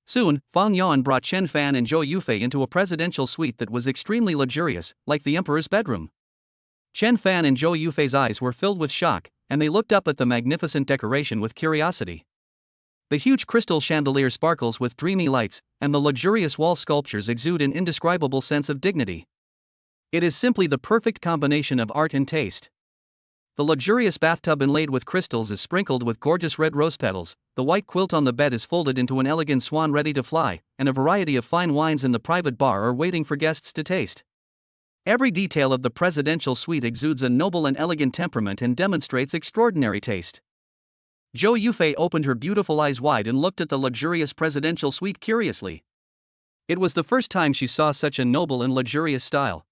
Soon, Fan Yuan brought Chen Fan and Zhou Yufei into a presidential suite that was extremely luxurious, like the emperor's bedroom. Chen Fan and Zhou Yufei's eyes were filled with shock, and they looked up at the magnificent decoration with curiosity. The huge crystal chandelier sparkles with dreamy lights, and the luxurious wall sculptures exude an indescribable sense of dignity. It is simply the perfect combination of art and taste. The luxurious bathtub inlaid with crystals is sprinkled with gorgeous red rose petals, the white quilt on the bed is folded into an elegant swan ready to fly, and a variety of fine wines in the private bar are waiting for guests to taste. Every detail of the presidential suite exudes a noble and elegant temperament and demonstrates extraordinary taste. Zhou Yufei opened her beautiful eyes wide and looked at the luxurious presidential suite curiously. It was the first time she saw such a noble and luxurious style.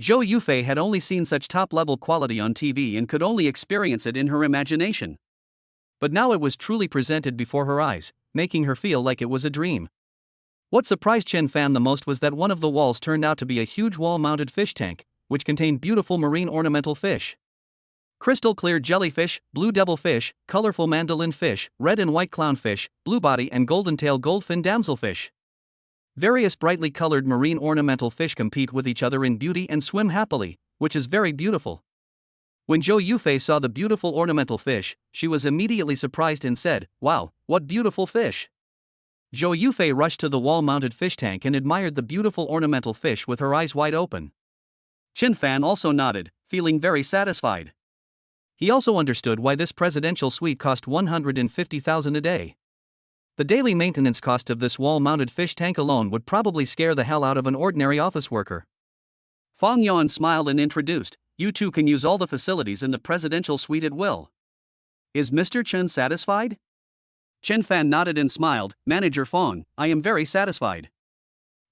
Zhou Yufei had only seen such top-level quality on TV and could only experience it in her imagination. But now it was truly presented before her eyes, making her feel like it was a dream. What surprised Chen Fan the most was that one of the walls turned out to be a huge wall-mounted fish tank, which contained beautiful marine ornamental fish. Crystal-clear jellyfish, blue devilfish, colorful mandolin fish, red and white clownfish, bluebody and golden-tail goldfin damselfish. Various brightly colored marine ornamental fish compete with each other in beauty and swim happily, which is very beautiful. When Zhou Yufei saw the beautiful ornamental fish, she was immediately surprised and said, "Wow, what beautiful fish!" Zhou Yufei rushed to the wall-mounted fish tank and admired the beautiful ornamental fish with her eyes wide open. Chen Fan also nodded, feeling very satisfied. He also understood why this presidential suite cost 150,000 a day. The daily maintenance cost of this wall-mounted fish tank alone would probably scare the hell out of an ordinary office worker. Fan Yuan smiled and introduced, "You two can use all the facilities in the presidential suite at will. Is Mr. Chen satisfied?" Chen Fan nodded and smiled, "Manager Fan, I am very satisfied."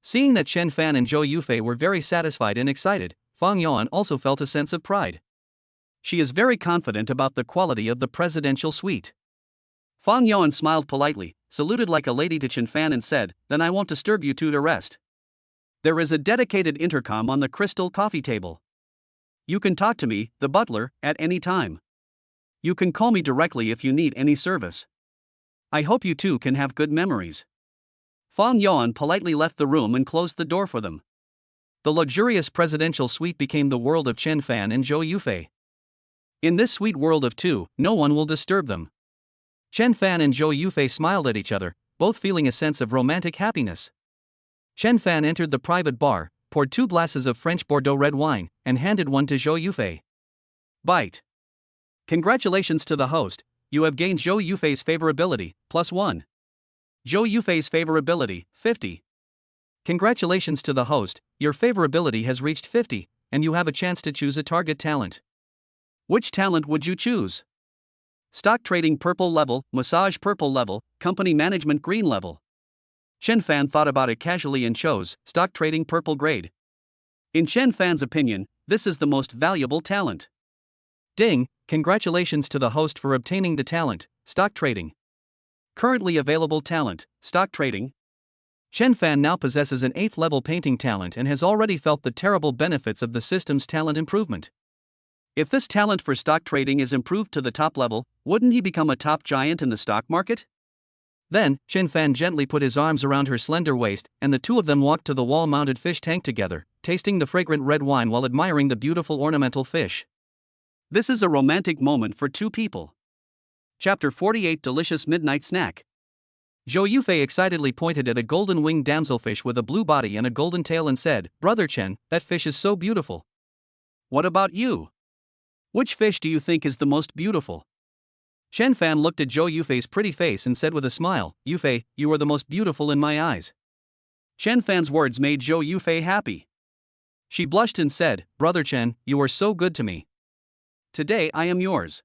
Seeing that Chen Fan and Zhou Yufei were very satisfied and excited, Fan Yuan also felt a sense of pride. She is very confident about the quality of the presidential suite. Fan Yuan smiled politely, saluted like a lady to Chen Fan and said, "Then I won't disturb you two to rest. There is a dedicated intercom on the crystal coffee table. You can talk to me, the butler, at any time. You can call me directly if you need any service. I hope you two can have good memories." Fan Yuan politely left the room and closed the door for them. The luxurious presidential suite became the world of Chen Fan and Zhou Yufei. In this sweet world of two, no one will disturb them. Chen Fan and Zhou Yufei smiled at each other, both feeling a sense of romantic happiness. Chen Fan entered the private bar, poured 2 glasses of French Bordeaux red wine, and handed one to Zhou Yufei. Bite. Congratulations to the host, you have gained Zhou Yufei's favorability, +1. Zhou Yufei's favorability, 50. Congratulations to the host, your favorability has reached 50, and you have a chance to choose a target talent. Which talent would you choose? Stock trading purple level, massage purple level, company management green level. Chen Fan thought about it casually and chose stock trading purple grade. In Chen Fan's opinion, this is the most valuable talent. Ding, congratulations to the host for obtaining the talent, stock trading. Currently available talent, stock trading. Chen Fan now possesses an 8th level painting talent and has already felt the terrible benefits of the system's talent improvement. If this talent for stock trading is improved to the top level, wouldn't he become a top giant in the stock market? Then, Chen Fan gently put his arms around her slender waist, and the two of them walked to the wall-mounted fish tank together, tasting the fragrant red wine while admiring the beautiful ornamental fish. This is a romantic moment for two people. Chapter 48 Delicious Midnight Snack. Zhou Yufei excitedly pointed at a golden-winged damselfish with a blue body and a golden tail and said, "Brother Chen, that fish is so beautiful." "What about you? Which fish do you think is the most beautiful?" Chen Fan looked at Zhou Yufei's pretty face and said with a smile, "Yufei, you are the most beautiful in my eyes." Chen Fan's words made Zhou Yufei happy. She blushed and said, "Brother Chen, you are so good to me. Today I am yours."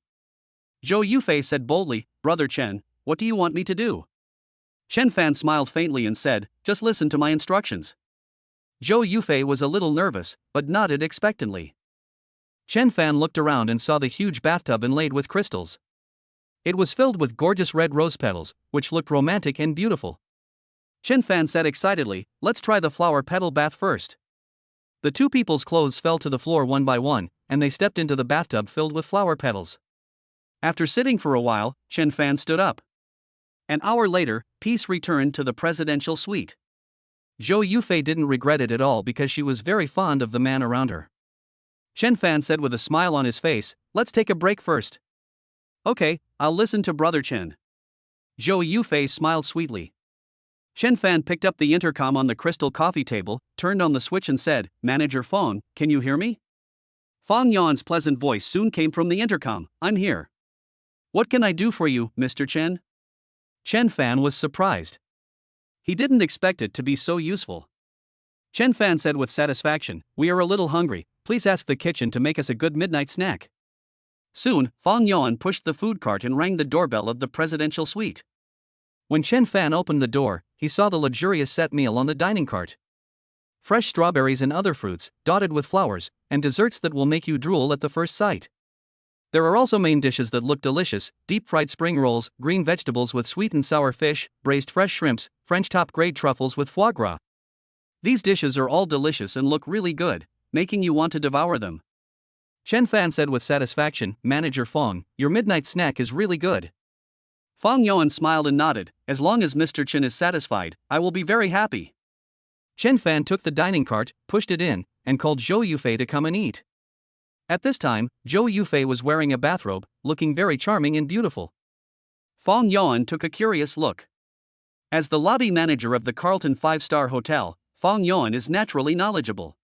Zhou Yufei said boldly, "Brother Chen, what do you want me to do?" Chen Fan smiled faintly and said, "Just listen to my instructions." Zhou Yufei was a little nervous, but nodded expectantly. Chen Fan looked around and saw the huge bathtub inlaid with crystals. It was filled with gorgeous red rose petals, which looked romantic and beautiful. Chen Fan said excitedly, "Let's try the flower petal bath first." The two people's clothes fell to the floor one by one, and they stepped into the bathtub filled with flower petals. After sitting for a while, Chen Fan stood up. An hour later, peace returned to the presidential suite. Zhou Yufei didn't regret it at all because she was very fond of the man around her. Chen Fan said with a smile on his face, "Let's take a break first." "Okay, I'll listen to Brother Chen." Zhou Yufei smiled sweetly. Chen Fan picked up the intercom on the crystal coffee table, turned on the switch and said, "Manager Fong, can you hear me?" Fong Yan's pleasant voice soon came from the intercom, "I'm here. What can I do for you, Mr. Chen?" Chen Fan was surprised. He didn't expect it to be so useful. Chen Fan said with satisfaction, "We are a little hungry, please ask the kitchen to make us a good midnight snack." Soon, Fong Yan pushed the food cart and rang the doorbell of the presidential suite. When Chen Fan opened the door, he saw the luxurious set meal on the dining cart. Fresh strawberries and other fruits, dotted with flowers, and desserts that will make you drool at the first sight. There are also main dishes that look delicious: deep-fried spring rolls, green vegetables with sweet and sour fish, braised fresh shrimps, French top-grade truffles with foie gras. These dishes are all delicious and look really good, making you want to devour them. Chen Fan said with satisfaction, "Manager Fong, your midnight snack is really good." Fong Yuan smiled and nodded, "As long as Mr. Chen is satisfied, I will be very happy." Chen Fan took the dining cart, pushed it in, and called Zhou Yufei to come and eat. At this time, Zhou Yufei was wearing a bathrobe, looking very charming and beautiful. Fong Yuan took a curious look. As the lobby manager of the Carlton 5-star hotel, Fong Yuan is naturally knowledgeable.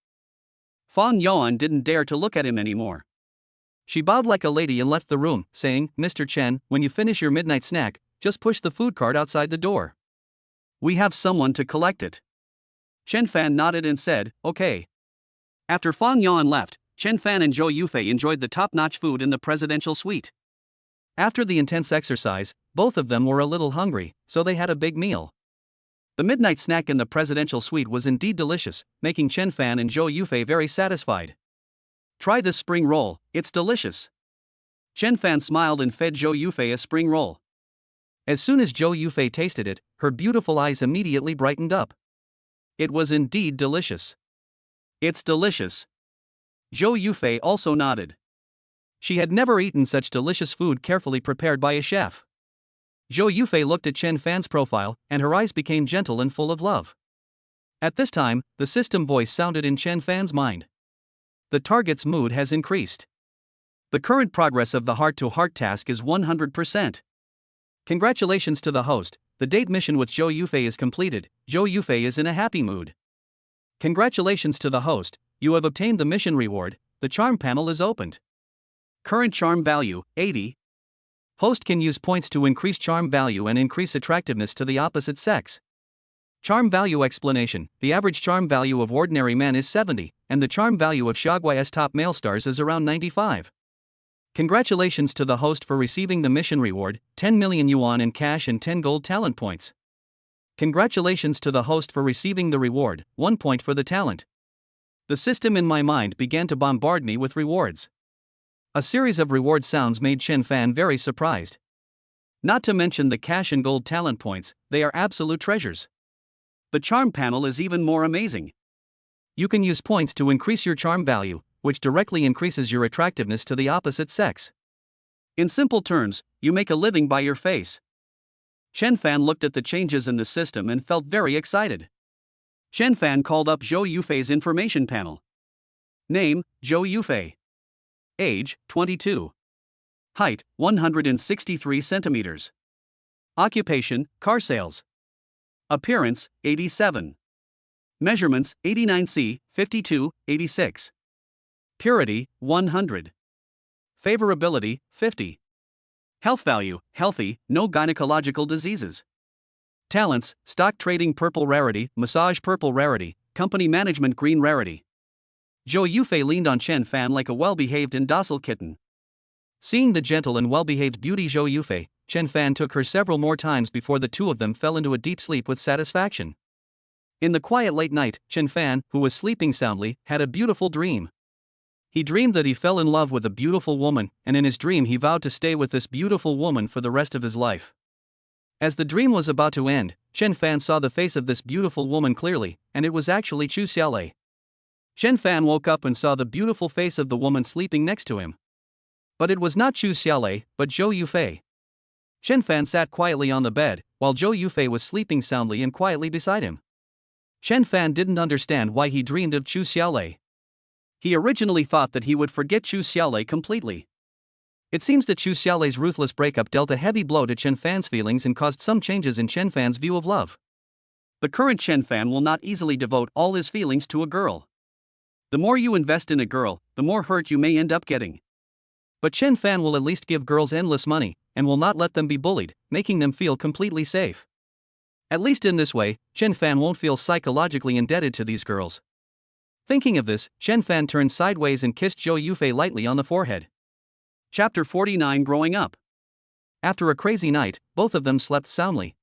Fong Yuan didn't dare to look at him anymore. She bowed like a lady and left the room, saying, "Mr. Chen, when you finish your midnight snack, just push the food cart outside the door. We have someone to collect it." Chen Fan nodded and said, "Okay." After Fong Yuan left, Chen Fan and Zhou Yufei enjoyed the top-notch food in the presidential suite. After the intense exercise, both of them were a little hungry, so they had a big meal. The midnight snack in the presidential suite was indeed delicious, making Chen Fan and Zhou Yufei very satisfied. "Try this spring roll, it's delicious." Chen Fan smiled and fed Zhou Yufei a spring roll. As soon as Zhou Yufei tasted it, her beautiful eyes immediately brightened up. It was indeed delicious. "It's delicious." Zhou Yufei also nodded. She had never eaten such delicious food carefully prepared by a chef. Zhou Yufei looked at Chen Fan's profile, and her eyes became gentle and full of love. At this time, the system voice sounded in Chen Fan's mind. The target's mood has increased. The current progress of the heart-to-heart task is 100%. Congratulations to the host, the date mission with Zhou Yufei is completed. Zhou Yufei is in a happy mood. Congratulations to the host, you have obtained the mission reward, the charm panel is opened. Current charm value, 80. Host can use points to increase charm value and increase attractiveness to the opposite sex. Charm value explanation: the average charm value of ordinary men is 70, and the charm value of Xiaoguai's top male stars is around 95. Congratulations to the host for receiving the mission reward, 10 million yuan in cash and 10 gold talent points. Congratulations to the host for receiving the reward, 1 point for the talent. The system in my mind began to bombard me with rewards. A series of reward sounds made Chen Fan very surprised. Not to mention the cash and gold talent points, they are absolute treasures. The charm panel is even more amazing. You can use points to increase your charm value, which directly increases your attractiveness to the opposite sex. In simple terms, you make a living by your face. Chen Fan looked at the changes in the system and felt very excited. Chen Fan called up Zhou Yufei's information panel. Name: Zhou Yufei. Age: 22. Height: 163 centimeters. Occupation: car sales. Appearance: 87. Measurements: 89c, 52, 86. Purity: 100. Favorability: 50. Health value: healthy, no gynecological diseases. Talents: stock trading purple rarity, massage purple rarity, company management green rarity. Zhou Yufei leaned on Chen Fan like a well-behaved and docile kitten. Seeing the gentle and well-behaved beauty Zhou Yufei, Chen Fan took her several more times before the two of them fell into a deep sleep with satisfaction. In the quiet late night, Chen Fan, who was sleeping soundly, had a beautiful dream. He dreamed that he fell in love with a beautiful woman, and in his dream he vowed to stay with this beautiful woman for the rest of his life. As the dream was about to end, Chen Fan saw the face of this beautiful woman clearly, and it was actually Chu Xiaolei. Chen Fan woke up and saw the beautiful face of the woman sleeping next to him. But it was not Chu Xiaolei, but Zhou Yufei. Chen Fan sat quietly on the bed, while Zhou Yufei was sleeping soundly and quietly beside him. Chen Fan didn't understand why he dreamed of Chu Xiaolei. He originally thought that he would forget Chu Xiaolei completely. It seems that Chu Xiaolei's ruthless breakup dealt a heavy blow to Chen Fan's feelings and caused some changes in Chen Fan's view of love. The current Chen Fan will not easily devote all his feelings to a girl. The more you invest in a girl, the more hurt you may end up getting. But Chen Fan will at least give girls endless money, and will not let them be bullied, making them feel completely safe. At least in this way, Chen Fan won't feel psychologically indebted to these girls. Thinking of this, Chen Fan turned sideways and kissed Zhou Yufei lightly on the forehead. Chapter 49: Growing Up. After a crazy night, both of them slept soundly.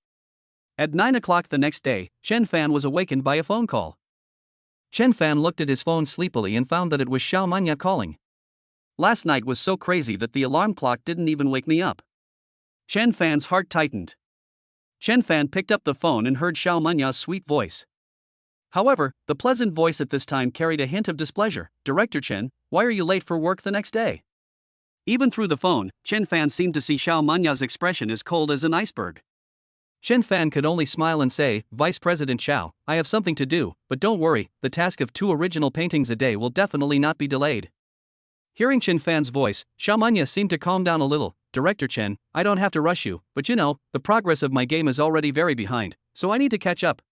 At 9 o'clock the next day, Chen Fan was awakened by a phone call. Chen Fan looked at his phone sleepily and found that it was Xiao Manya calling. Last night was so crazy that the alarm clock didn't even wake me up. Chen Fan's heart tightened. Chen Fan picked up the phone and heard Xiao Manya's sweet voice. However, the pleasant voice at this time carried a hint of displeasure. Director Chen, why are you late for work the next day? Even through the phone, Chen Fan seemed to see Xiao Manya's expression as cold as an iceberg. Chen Fan could only smile and say, Vice President Xiao, I have something to do, but don't worry, the task of 2 original paintings a day will definitely not be delayed. Hearing Chen Fan's voice, Xiao Manya seemed to calm down a little. Director Chen, I don't have to rush you, but you know, the progress of my game is already very behind, so I need to catch up.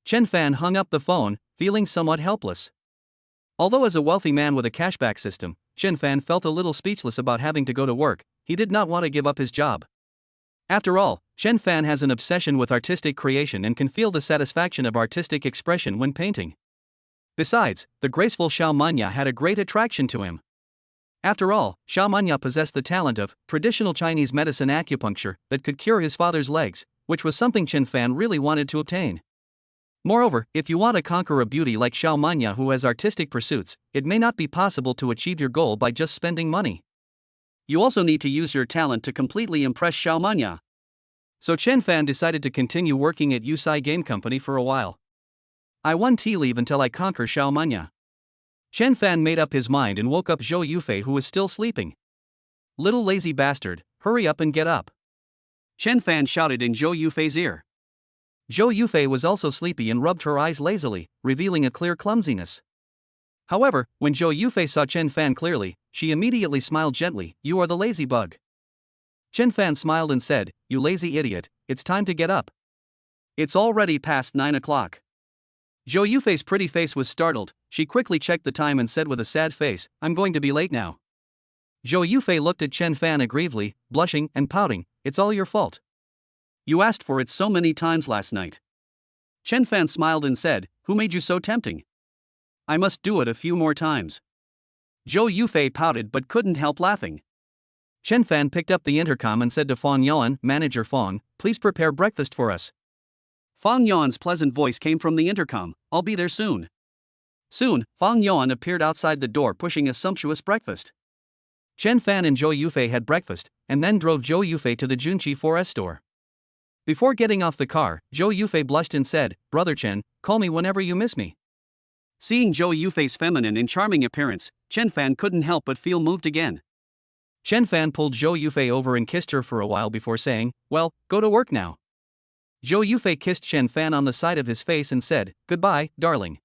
Chen Fan hung up the phone, feeling somewhat helpless. Although as a wealthy man with a cashback system, Chen Fan felt a little speechless about having to go to work. He did not want to give up his job. After all, Chen Fan has an obsession with artistic creation and can feel the satisfaction of artistic expression when painting. Besides, the graceful Xiao Manya had a great attraction to him. After all, Xiao Manya possessed the talent of traditional Chinese medicine acupuncture that could cure his father's legs, which was something Chen Fan really wanted to obtain. Moreover, if you want to conquer a beauty like Xiao Manya who has artistic pursuits, it may not be possible to achieve your goal by just spending money. You also need to use your talent to completely impress Xiao Manya. So Chen Fan decided to continue working at Yufei Game Company for a while. I want tea leave until I conquer Xiao Manya. Chen Fan made up his mind and woke up Zhou Yufei, who was still sleeping. Little lazy bastard, hurry up and get up. Chen Fan shouted in Zhou Yufei's ear. Zhou Yufei was also sleepy and rubbed her eyes lazily, revealing a clear clumsiness. However, when Zhou Yufei saw Chen Fan clearly, she immediately smiled gently. "You are the lazy bug." Chen Fan smiled and said, "You lazy idiot, it's time to get up. It's already past 9 o'clock. Zhou Yufei's pretty face was startled. She quickly checked the time and said with a sad face, "I'm going to be late now." Zhou Yufei looked at Chen Fan aggressively, blushing and pouting. "It's all your fault. You asked for it so many times last night." Chen Fan smiled and said, "Who made you so tempting? I must do it a few more times." Zhou Yufei pouted but couldn't help laughing. Chen Fan picked up the intercom and said to Fang Yuan, "Manager Fang, please prepare breakfast for us." Fang Yuan's pleasant voice came from the intercom, "I'll be there soon." Soon, Fang Yuan appeared outside the door pushing a sumptuous breakfast. Chen Fan and Zhou Yufei had breakfast, and then drove Zhou Yufei to the Junqi Forest store. Before getting off the car, Zhou Yufei blushed and said, "Brother Chen, call me whenever you miss me." Seeing Zhou Yufei's feminine and charming appearance, Chen Fan couldn't help but feel moved again. Chen Fan pulled Zhou Yufei over and kissed her for a while before saying, "Well, go to work now." Zhou Yufei kissed Chen Fan on the side of his face and said, "Goodbye, darling."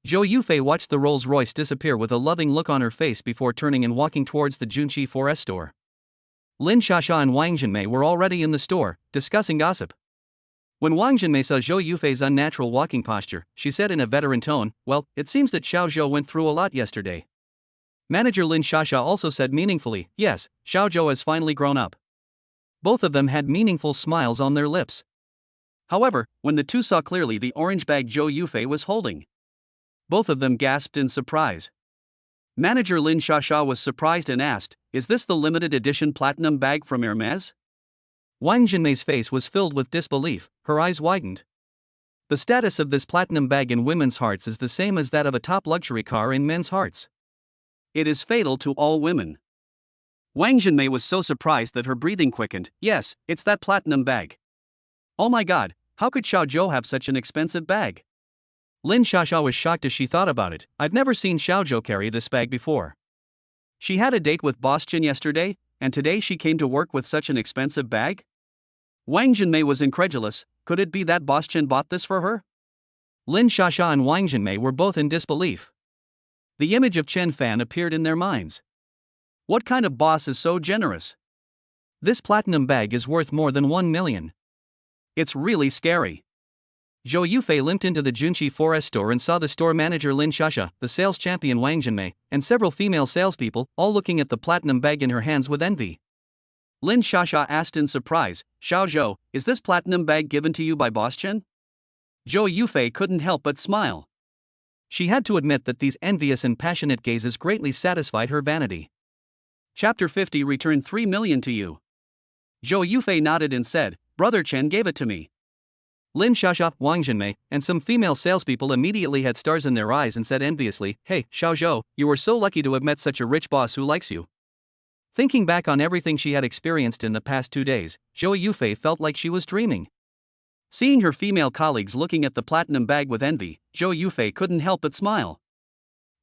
Zhou Yufei watched the Rolls-Royce disappear with a loving look on her face before turning and walking towards the Junqi Forest store. Lin Xiaxia and Wang Jinmei were already in the store, discussing gossip. When Wang Jinmei saw Zhou Yufei's unnatural walking posture, she said in a veteran tone, "Well, it seems that Xiao Zhou went through a lot yesterday." Manager Lin Xiaxia also said meaningfully, "Yes, Xiao Zhou has finally grown up." Both of them had meaningful smiles on their lips. However, when the two saw clearly the orange bag Zhou Yufei was holding, both of them gasped in surprise. Manager Lin Xiaxia was surprised and asked, "Is this the limited edition platinum bag from Hermes?" Wang Jinmei's face was filled with disbelief, her eyes widened. The status of this platinum bag in women's hearts is the same as that of a top luxury car in men's hearts. It is fatal to all women. Wang Jinmei was so surprised that her breathing quickened. "Yes, it's that platinum bag. Oh my god, how could Xiao Zhou have such an expensive bag?" Lin Xiaxia was shocked as she thought about it. "I've never seen Xiao Zhou carry this bag before. She had a date with Boss Chen yesterday, and today she came to work with such an expensive bag?" Wang Jinmei was incredulous. Could it be that Boss Chen bought this for her? Lin Xiaxia and Wang Jinmei were both in disbelief. The image of Chen Fan appeared in their minds. What kind of boss is so generous? This platinum bag is worth more than 1 million. It's really scary. Zhou Yufei limped into the Junqi Forest store and saw the store manager Lin Xiaxia, the sales champion Wang Jinmei, and several female salespeople, all looking at the platinum bag in her hands with envy. Lin Xiaxia asked in surprise, "Xiao Zhou, is this platinum bag given to you by Boss Chen?" Zhou Yufei couldn't help but smile. She had to admit that these envious and passionate gazes greatly satisfied her vanity. Chapter 50 Returned 3 million to you. Zhou Yufei nodded and said, "Brother Chen gave it to me." Lin Xiaxia, Wang Jinmei, and some female salespeople immediately had stars in their eyes and said enviously, "Hey, Xiao Zhou, you were so lucky to have met such a rich boss who likes you." Thinking back on everything she had experienced in the past 2 days, Zhou Yufei felt like she was dreaming. Seeing her female colleagues looking at the platinum bag with envy, Zhou Yufei couldn't help but smile.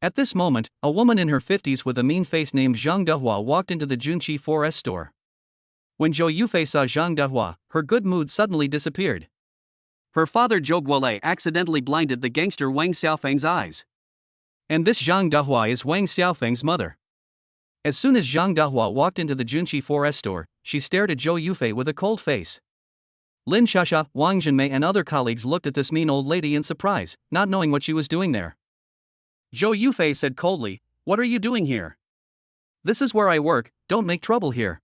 At this moment, a woman in her 50s with a mean face named Zhang Dehua walked into the Junqi Forest store. When Zhou Yufei saw Zhang Dehua, her good mood suddenly disappeared. Her father Zhou Guolei accidentally blinded the gangster Wang Xiaofeng's eyes. And this Zhang Dehua is Wang Xiaofeng's mother. As soon as Zhang Dehua walked into the Junqi Forest store, she stared at Zhou Yufei with a cold face. Lin Xiaxia, Wang Jinmei and other colleagues looked at this mean old lady in surprise, not knowing what she was doing there. Zhou Yufei said coldly, "What are you doing here? This is where I work, don't make trouble here."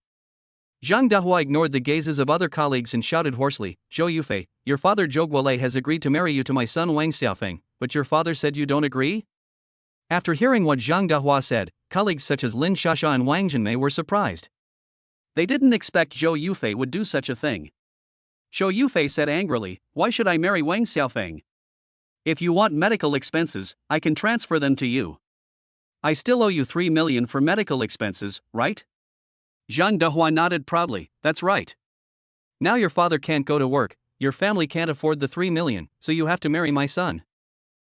Zhang Dehua ignored the gazes of other colleagues and shouted hoarsely, "Zhou Yufei, your father Zhou Guolei has agreed to marry you to my son Wang Xiaofeng, but your father said you don't agree?" After hearing what Zhang Dehua said, colleagues such as Lin Xiaxia and Wang Jinmei were surprised. They didn't expect Zhou Yufei would do such a thing. Zhou Yufei said angrily, "Why should I marry Wang Xiaofeng? If you want medical expenses, I can transfer them to you. I still owe you 3 million for medical expenses, right?" Zhang Dehua nodded proudly, "That's right. Now your father can't go to work, your family can't afford the 3 million, so you have to marry my son."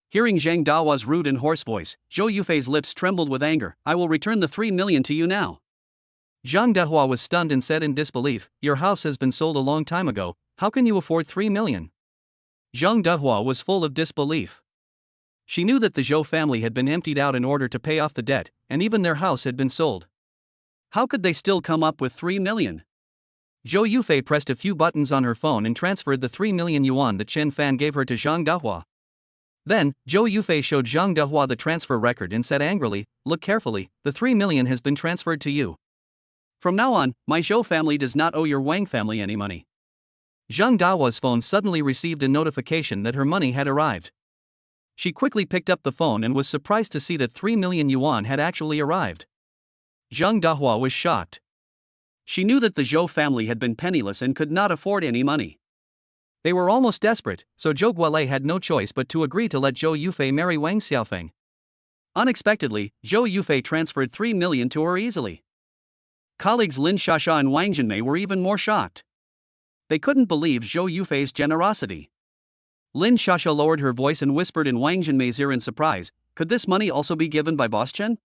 Hearing Zhang Dehua's rude and hoarse voice, Zhou Yufei's lips trembled with anger. "I will return the 3 million to you now." Zhang Dehua was stunned and said in disbelief, "Your house has been sold a long time ago, how can you afford 3 million? Zhang Dehua was full of disbelief. She knew that the Zhou family had been emptied out in order to pay off the debt, and even their house had been sold. How could they still come up with 3 million? Zhou Yufei pressed a few buttons on her phone and transferred the 3 million yuan that Chen Fan gave her to Zhang Dehua. Then, Zhou Yufei showed Zhang Dehua the transfer record and said angrily, "Look carefully, the 3 million has been transferred to you. From now on, my Zhou family does not owe your Wang family any money." Zhang Dehua's phone suddenly received a notification that her money had arrived. She quickly picked up the phone and was surprised to see that 3 million yuan had actually arrived. Zhang Dehua was shocked. She knew that the Zhou family had been penniless and could not afford any money. They were almost desperate, so Zhou Guolei had no choice but to agree to let Zhou Yufei marry Wang Xiaofeng. Unexpectedly, Zhou Yufei transferred 3 million to her easily. Colleagues Lin Xiaxia and Wang Jinmei were even more shocked. They couldn't believe Zhou Yufei's generosity. Lin Xiaxia lowered her voice and whispered in Wang Jinmei's ear in surprise, "Could this money also be given by Boss Chen?"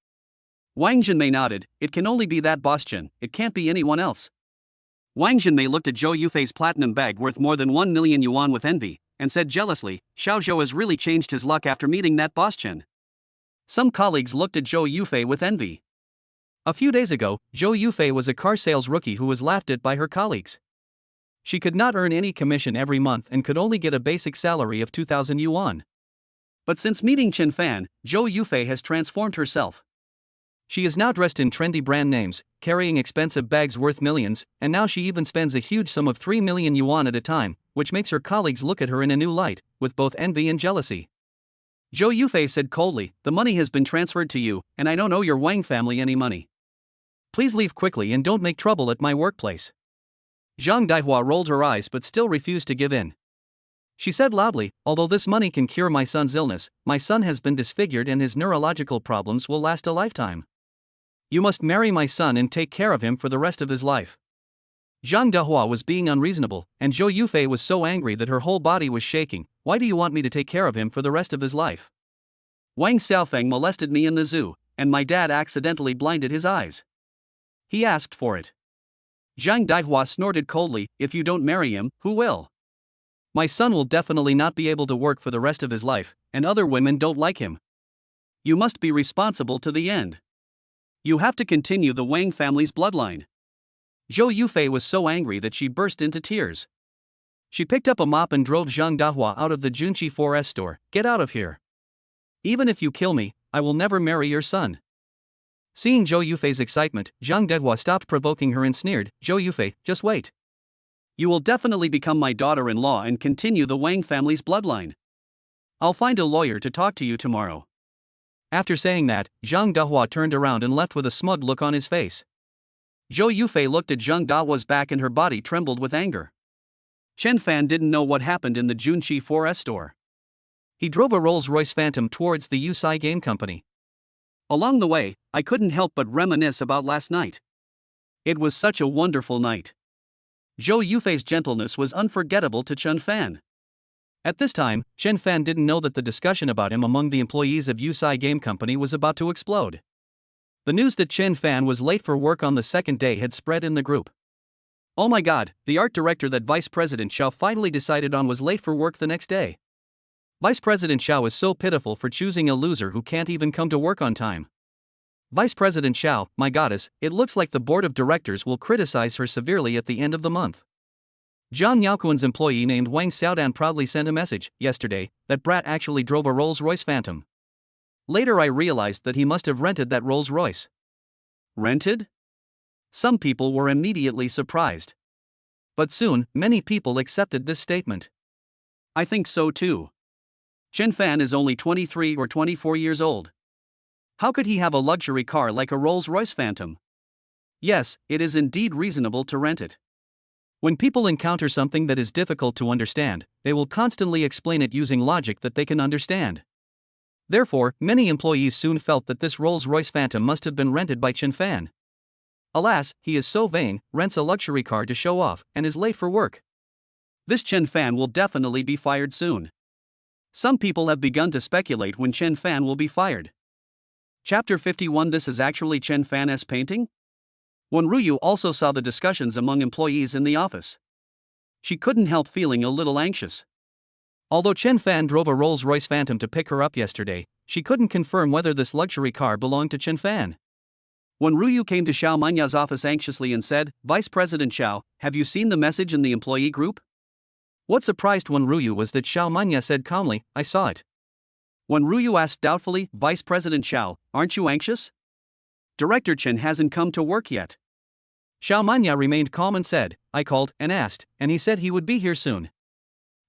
Wang Jinmei nodded, "It can only be that Boss Chen, it can't be anyone else." Wang Jinmei looked at Zhou Yufei's platinum bag worth more than 1 million yuan with envy, and said jealously, "Xiao Zhou has really changed his luck after meeting that Boss Chen." Some colleagues looked at Zhou Yufei with envy. A few days ago, Zhou Yufei was a car sales rookie who was laughed at by her colleagues. She could not earn any commission every month and could only get a basic salary of 2,000 yuan. But since meeting Chen Fan, Zhou Yufei has transformed herself. She is now dressed in trendy brand names, carrying expensive bags worth millions, and now she even spends a huge sum of 3 million yuan at a time, which makes her colleagues look at her in a new light, with both envy and jealousy. Zhou Yufei said coldly, "The money has been transferred to you, and I don't owe your Wang family any money. Please leave quickly and don't make trouble at my workplace." Zhang Dehua rolled her eyes but still refused to give in. She said loudly, "Although this money can cure my son's illness, my son has been disfigured and his neurological problems will last a lifetime. You must marry my son and take care of him for the rest of his life." Zhang Dehua was being unreasonable, and Zhou Yufei was so angry that her whole body was shaking. "Why do you want me to take care of him for the rest of his life? Wang Xiaofeng molested me in the zoo, and my dad accidentally blinded his eyes. He asked for it." Zhang Dehua snorted coldly, "If you don't marry him, who will? My son will definitely not be able to work for the rest of his life, and other women don't like him. You must be responsible to the end. You have to continue the Wang family's bloodline." Zhou Yufei was so angry that she burst into tears. She picked up a mop and drove Zhang Dehua out of the Junqi 4S store. "Get out of here. Even if you kill me, I will never marry your son." Seeing Zhou Yufei's excitement, Zhang Dehua stopped provoking her and sneered, "Zhou Yufei, just wait. You will definitely become my daughter-in-law and continue the Wang family's bloodline. I'll find a lawyer to talk to you tomorrow." After saying that, Zhang Dehua turned around and left with a smug look on his face. Zhou Yufei looked at Zhang Dehua's back and her body trembled with anger. Chen Fan didn't know what happened in the Junqi 4S store. He drove a Rolls-Royce Phantom towards the Yufei game company. "Along the way, I couldn't help but reminisce about last night. It was such a wonderful night." Zhou Yufei's gentleness was unforgettable to Chen Fan. At this time, Chen Fan didn't know that the discussion about him among the employees of Yufei Game Company was about to explode. The news that Chen Fan was late for work on the second day had spread in the group. "Oh my god, the art director that Vice President Xiao finally decided on was late for work the next day. Vice President Xiao is so pitiful for choosing a loser who can't even come to work on time. Vice President Xiao, my goddess, it looks like the board of directors will criticize her severely at the end of the month." Zhang Yaoquan's employee named Wang Xiaodan proudly sent a message, yesterday, that Brat actually drove a Rolls-Royce Phantom. Later I realized that he must have rented that Rolls-Royce. Rented? Some people were immediately surprised. But soon, many people accepted this statement. I think so too. Chen Fan is only 23 or 24 years old. How could he have a luxury car like a Rolls-Royce Phantom? Yes, it is indeed reasonable to rent it. When people encounter something that is difficult to understand, they will constantly explain it using logic that they can understand. Therefore, many employees soon felt that this Rolls-Royce Phantom must have been rented by Chen Fan. Alas, he is so vain, rents a luxury car to show off, and is late for work. This Chen Fan will definitely be fired soon. Some people have begun to speculate when Chen Fan will be fired. Chapter 51. This is actually Chen Fan's painting? Wen Ruyu also saw the discussions among employees in the office. She couldn't help feeling a little anxious. Although Chen Fan drove a Rolls-Royce Phantom to pick her up yesterday, she couldn't confirm whether this luxury car belonged to Chen Fan. When Ruyu came to Xiao Manya's office anxiously and said, "Vice President Xiao, have you seen the message in the employee group?" What surprised when Ruyu was that Xiao Manya said calmly, "I saw it." When Ruyu asked doubtfully, "Vice President Xiao, aren't you anxious? Director Chen hasn't come to work yet." Xiao Manya remained calm and said, "I called and asked, and he said he would be here soon."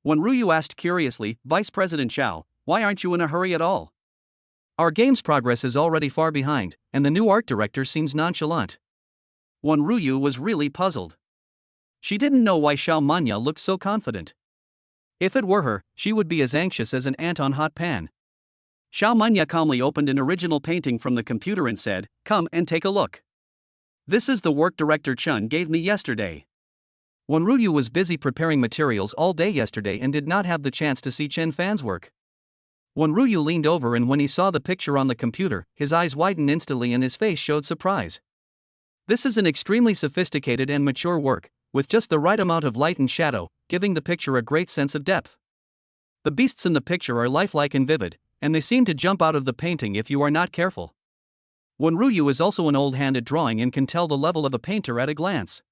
When Ruyu asked curiously, "Vice President Xiao, why aren't you in a hurry at all? Our game's progress is already far behind, and the new art director seems nonchalant." When Ruyu was really puzzled. She didn't know why Xiao Manya looked so confident. If it were her, she would be as anxious as an ant on hot pan. Xiao Manya calmly opened an original painting from the computer and said, "Come and take a look. This is the work director Chen gave me yesterday." When Ruyu was busy preparing materials all day yesterday and did not have the chance to see Chen Fan's work. When Ruyu leaned over and when he saw the picture on the computer, his eyes widened instantly and his face showed surprise. This is an extremely sophisticated and mature work, with just the right amount of light and shadow, giving the picture a great sense of depth. The beasts in the picture are lifelike and vivid, and they seem to jump out of the painting if you are not careful. When Ruyu is also an old hand at drawing and can tell the level of a painter at a glance.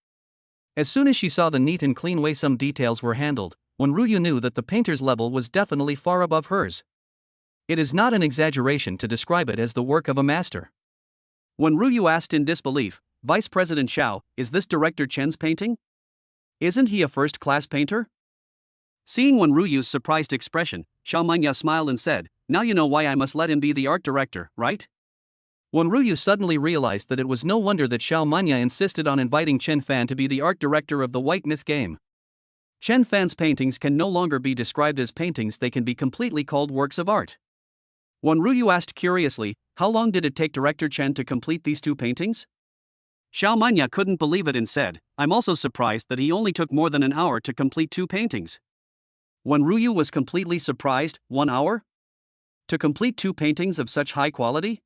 As soon as she saw the neat and clean way some details were handled, when Ruyu knew that the painter's level was definitely far above hers. It is not an exaggeration to describe it as the work of a master. When Ruyu asked in disbelief, "Vice President Xiao, is this director Chen's painting? Isn't he a first-class painter?" Seeing when Ruyu's surprised expression, Xiao Manya smiled and said, "Now you know why I must let him be the art director, right?" When Ruyu suddenly realized that it was no wonder that Xiao Manya insisted on inviting Chen Fan to be the art director of the White Myth game. Chen Fan's paintings can no longer be described as paintings, they can be completely called works of art. When Ruyu asked curiously, "How long did it take director Chen to complete these two paintings?" Xiao Manya couldn't believe it and said, "I'm also surprised that he only took more than an hour to complete two paintings." When Ruyu was completely surprised, 1 hour? To complete two paintings of such high quality?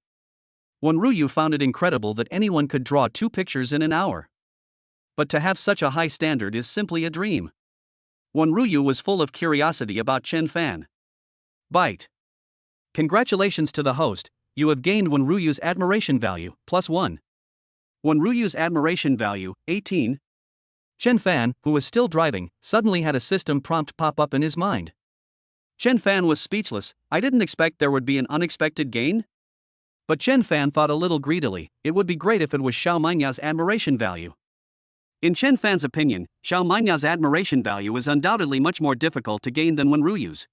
When Ruyu found it incredible that anyone could draw two pictures in an hour. But to have such a high standard is simply a dream. When Ruyu was full of curiosity about Chen Fan. Bite. Congratulations to the host, you have gained When Ruyu's admiration value, +1. When Ruyu's admiration value, 18. Chen Fan, who was still driving, suddenly had a system prompt pop up in his mind. Chen Fan was speechless. "I didn't expect there would be an unexpected gain?" But Chen Fan thought a little greedily, it would be great if it was Xiao Manya's admiration value. In Chen Fan's opinion, Xiao Manya's admiration value is undoubtedly much more difficult to gain than When Ruyu's.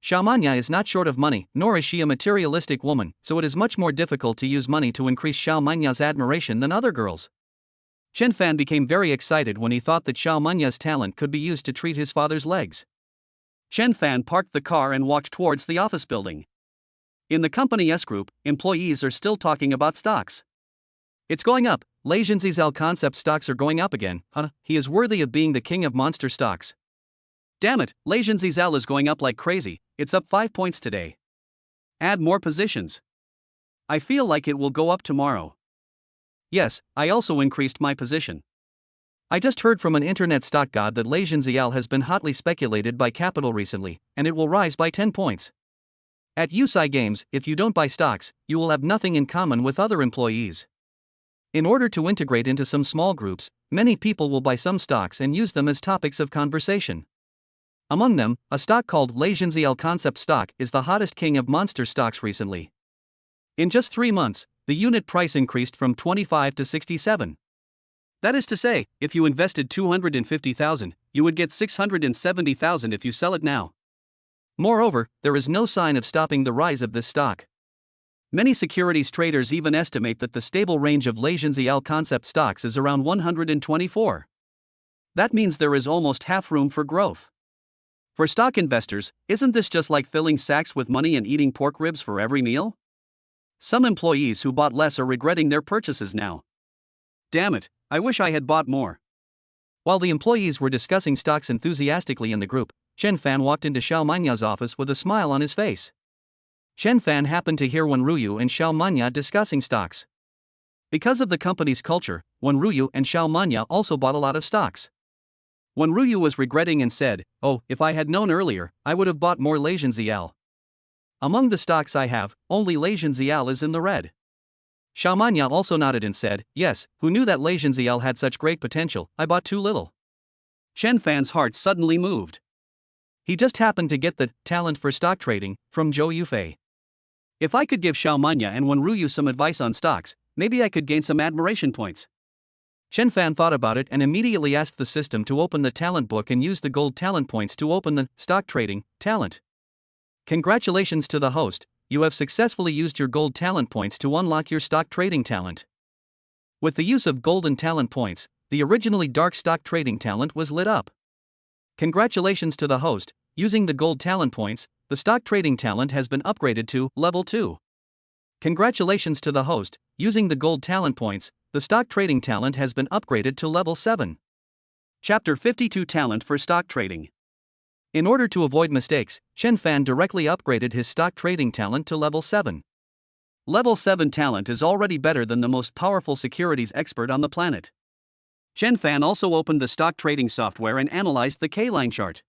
Xiao Manya is not short of money, nor is she a materialistic woman, so it is much more difficult to use money to increase Xiao Manya's admiration than other girls. Chen Fan became very excited when he thought that Xiao Manya's talent could be used to treat his father's legs. Chen Fan parked the car and walked towards the office building. In the company S Group, employees are still talking about stocks. "It's going up, Lei Jinzi's concept stocks are going up again, huh? He is worthy of being the king of monster stocks. Damn it, Lei Jinzi's is going up like crazy, it's up 5 points today. Add more positions. I feel like it will go up tomorrow. Yes, I also increased my position. I just heard from an internet stock god that Lei Jinzi has been hotly speculated by capital recently, and it will rise by 10 points. At Yufei Games, if you don't buy stocks, you will have nothing in common with other employees. In order to integrate into some small groups, many people will buy some stocks and use them as topics of conversation. Among them, a stock called Lei Jinzi Concept Stock is the hottest king of monster stocks recently. In just 3 months, the unit price increased from 25 to 67. That is to say, if you invested 250,000, you would get 670,000 if you sell it now. Moreover, there is no sign of stopping the rise of this stock. Many securities traders even estimate that the stable range of Lei Jinzi concept stocks is around 124. That means there is almost half room for growth. For stock investors, isn't this just like filling sacks with money and eating pork ribs for every meal? Some employees who bought less are regretting their purchases now. Damn it, I wish I had bought more. While the employees were discussing stocks enthusiastically in the group, Chen Fan walked into Xiao Manya's office with a smile on his face. Chen Fan happened to hear Wen Ruyu and Xiao Manya discussing stocks. Because of the company's culture, Wen Ruyu and Xiao Manya also bought a lot of stocks. When Ruyu was regretting and said, "Oh, if I had known earlier, I would have bought more Xiao. Among the stocks I have, only Xiao is in the red." Xiao Manya also nodded and said, "Yes, who knew that Xiao had such great potential? I bought too little." Chen Fan's heart suddenly moved. He just happened to get the talent for stock trading from Zhou Yufei. If I could give Xiao Manya and Wen Ruyu some advice on stocks, maybe I could gain some admiration points. Chen Fan thought about it and immediately asked the system to open the talent book and use the gold talent points to open the stock trading talent. Congratulations to the host, you have successfully used your gold talent points to unlock your stock trading talent. With the use of golden talent points, the originally dark stock trading talent was lit up. Congratulations to the host, using the gold talent points, the stock trading talent has been upgraded to level 2. Congratulations to the host, using the gold talent points, the stock trading talent has been upgraded to level 7. Chapter 52 Talent for Stock Trading. In order to avoid mistakes, Chen Fan directly upgraded his stock trading talent to level 7. Level 7 talent is already better than the most powerful securities expert on the planet. Chen Fan also opened the stock trading software and analyzed the K-line chart.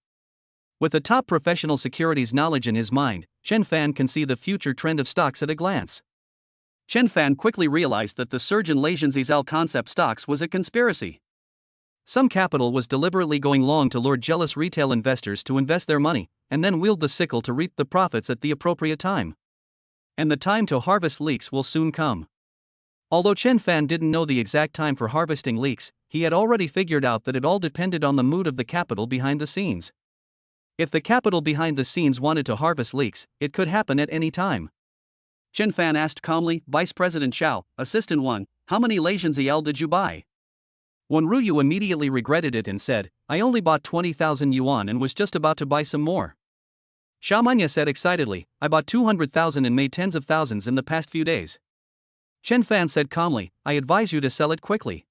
With the top professional securities knowledge in his mind, Chen Fan can see the future trend of stocks at a glance. Chen Fan quickly realized that the surge in Xiao concept stocks was a conspiracy. Some capital was deliberately going long to lure jealous retail investors to invest their money, and then wield the sickle to reap the profits at the appropriate time. And the time to harvest leaks will soon come. Although Chen Fan didn't know the exact time for harvesting leaks, he had already figured out that it all depended on the mood of the capital behind the scenes. If the capital behind the scenes wanted to harvest leaks, it could happen at any time. Chen Fan asked calmly, "Vice President Xiao, Assistant 1, how many Xiao did you buy?" Wen Ruyu immediately regretted it and said, "I only bought 20,000 yuan and was just about to buy some more." Xiao Manya said excitedly, "I bought 200,000 and made tens of thousands in the past few days." Chen Fan said calmly, "I advise you to sell it quickly.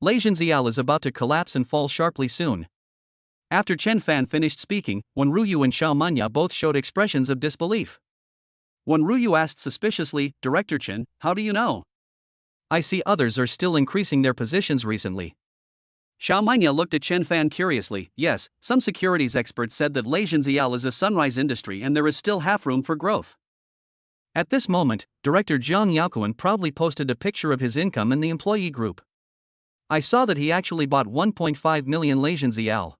Xiao is about to collapse and fall sharply soon." After Chen Fan finished speaking, Wen Ruyu and Xiao Manya both showed expressions of disbelief. Wen Ruyu asked suspiciously, "Director Chen, how do you know?" "I see others are still increasing their positions recently." Xiao Manya looked at Chen Fan curiously. "Yes, some securities experts said that Xiao is a sunrise industry and there is still half room for growth." At this moment, Director Zhang Yaoquan proudly posted a picture of his income in the employee group. "I saw that he actually bought 1.5 million Xiao.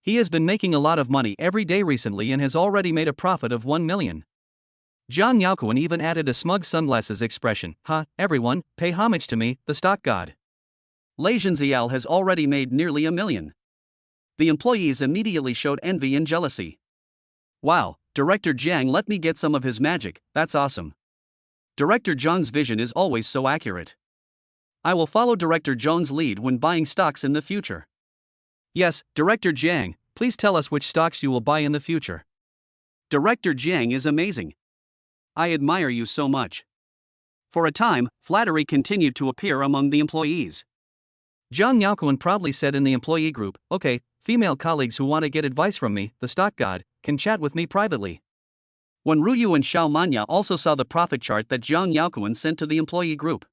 He has been making a lot of money every day recently and has already made a profit of 1 million. Zhang Yaoquan even added a smug sunglasses expression. "Ha, everyone, pay homage to me, the stock god. Xiao has already made nearly 1 million. The employees immediately showed envy and jealousy. "Wow, Director Zhang let me get some of his magic, that's awesome. Director Zhang's vision is always so accurate. I will follow Director Zhang's lead when buying stocks in the future." "Yes, Director Zhang, please tell us which stocks you will buy in the future. Director Zhang is amazing. I admire you so much." For a time, flattery continued to appear among the employees. Zhang Yaoquan proudly said in the employee group, "Okay, female colleagues who want to get advice from me, the stock god, can chat with me privately." Wen Ruyu and Xiao Manya also saw the profit chart that Zhang Yaoquan sent to the employee group.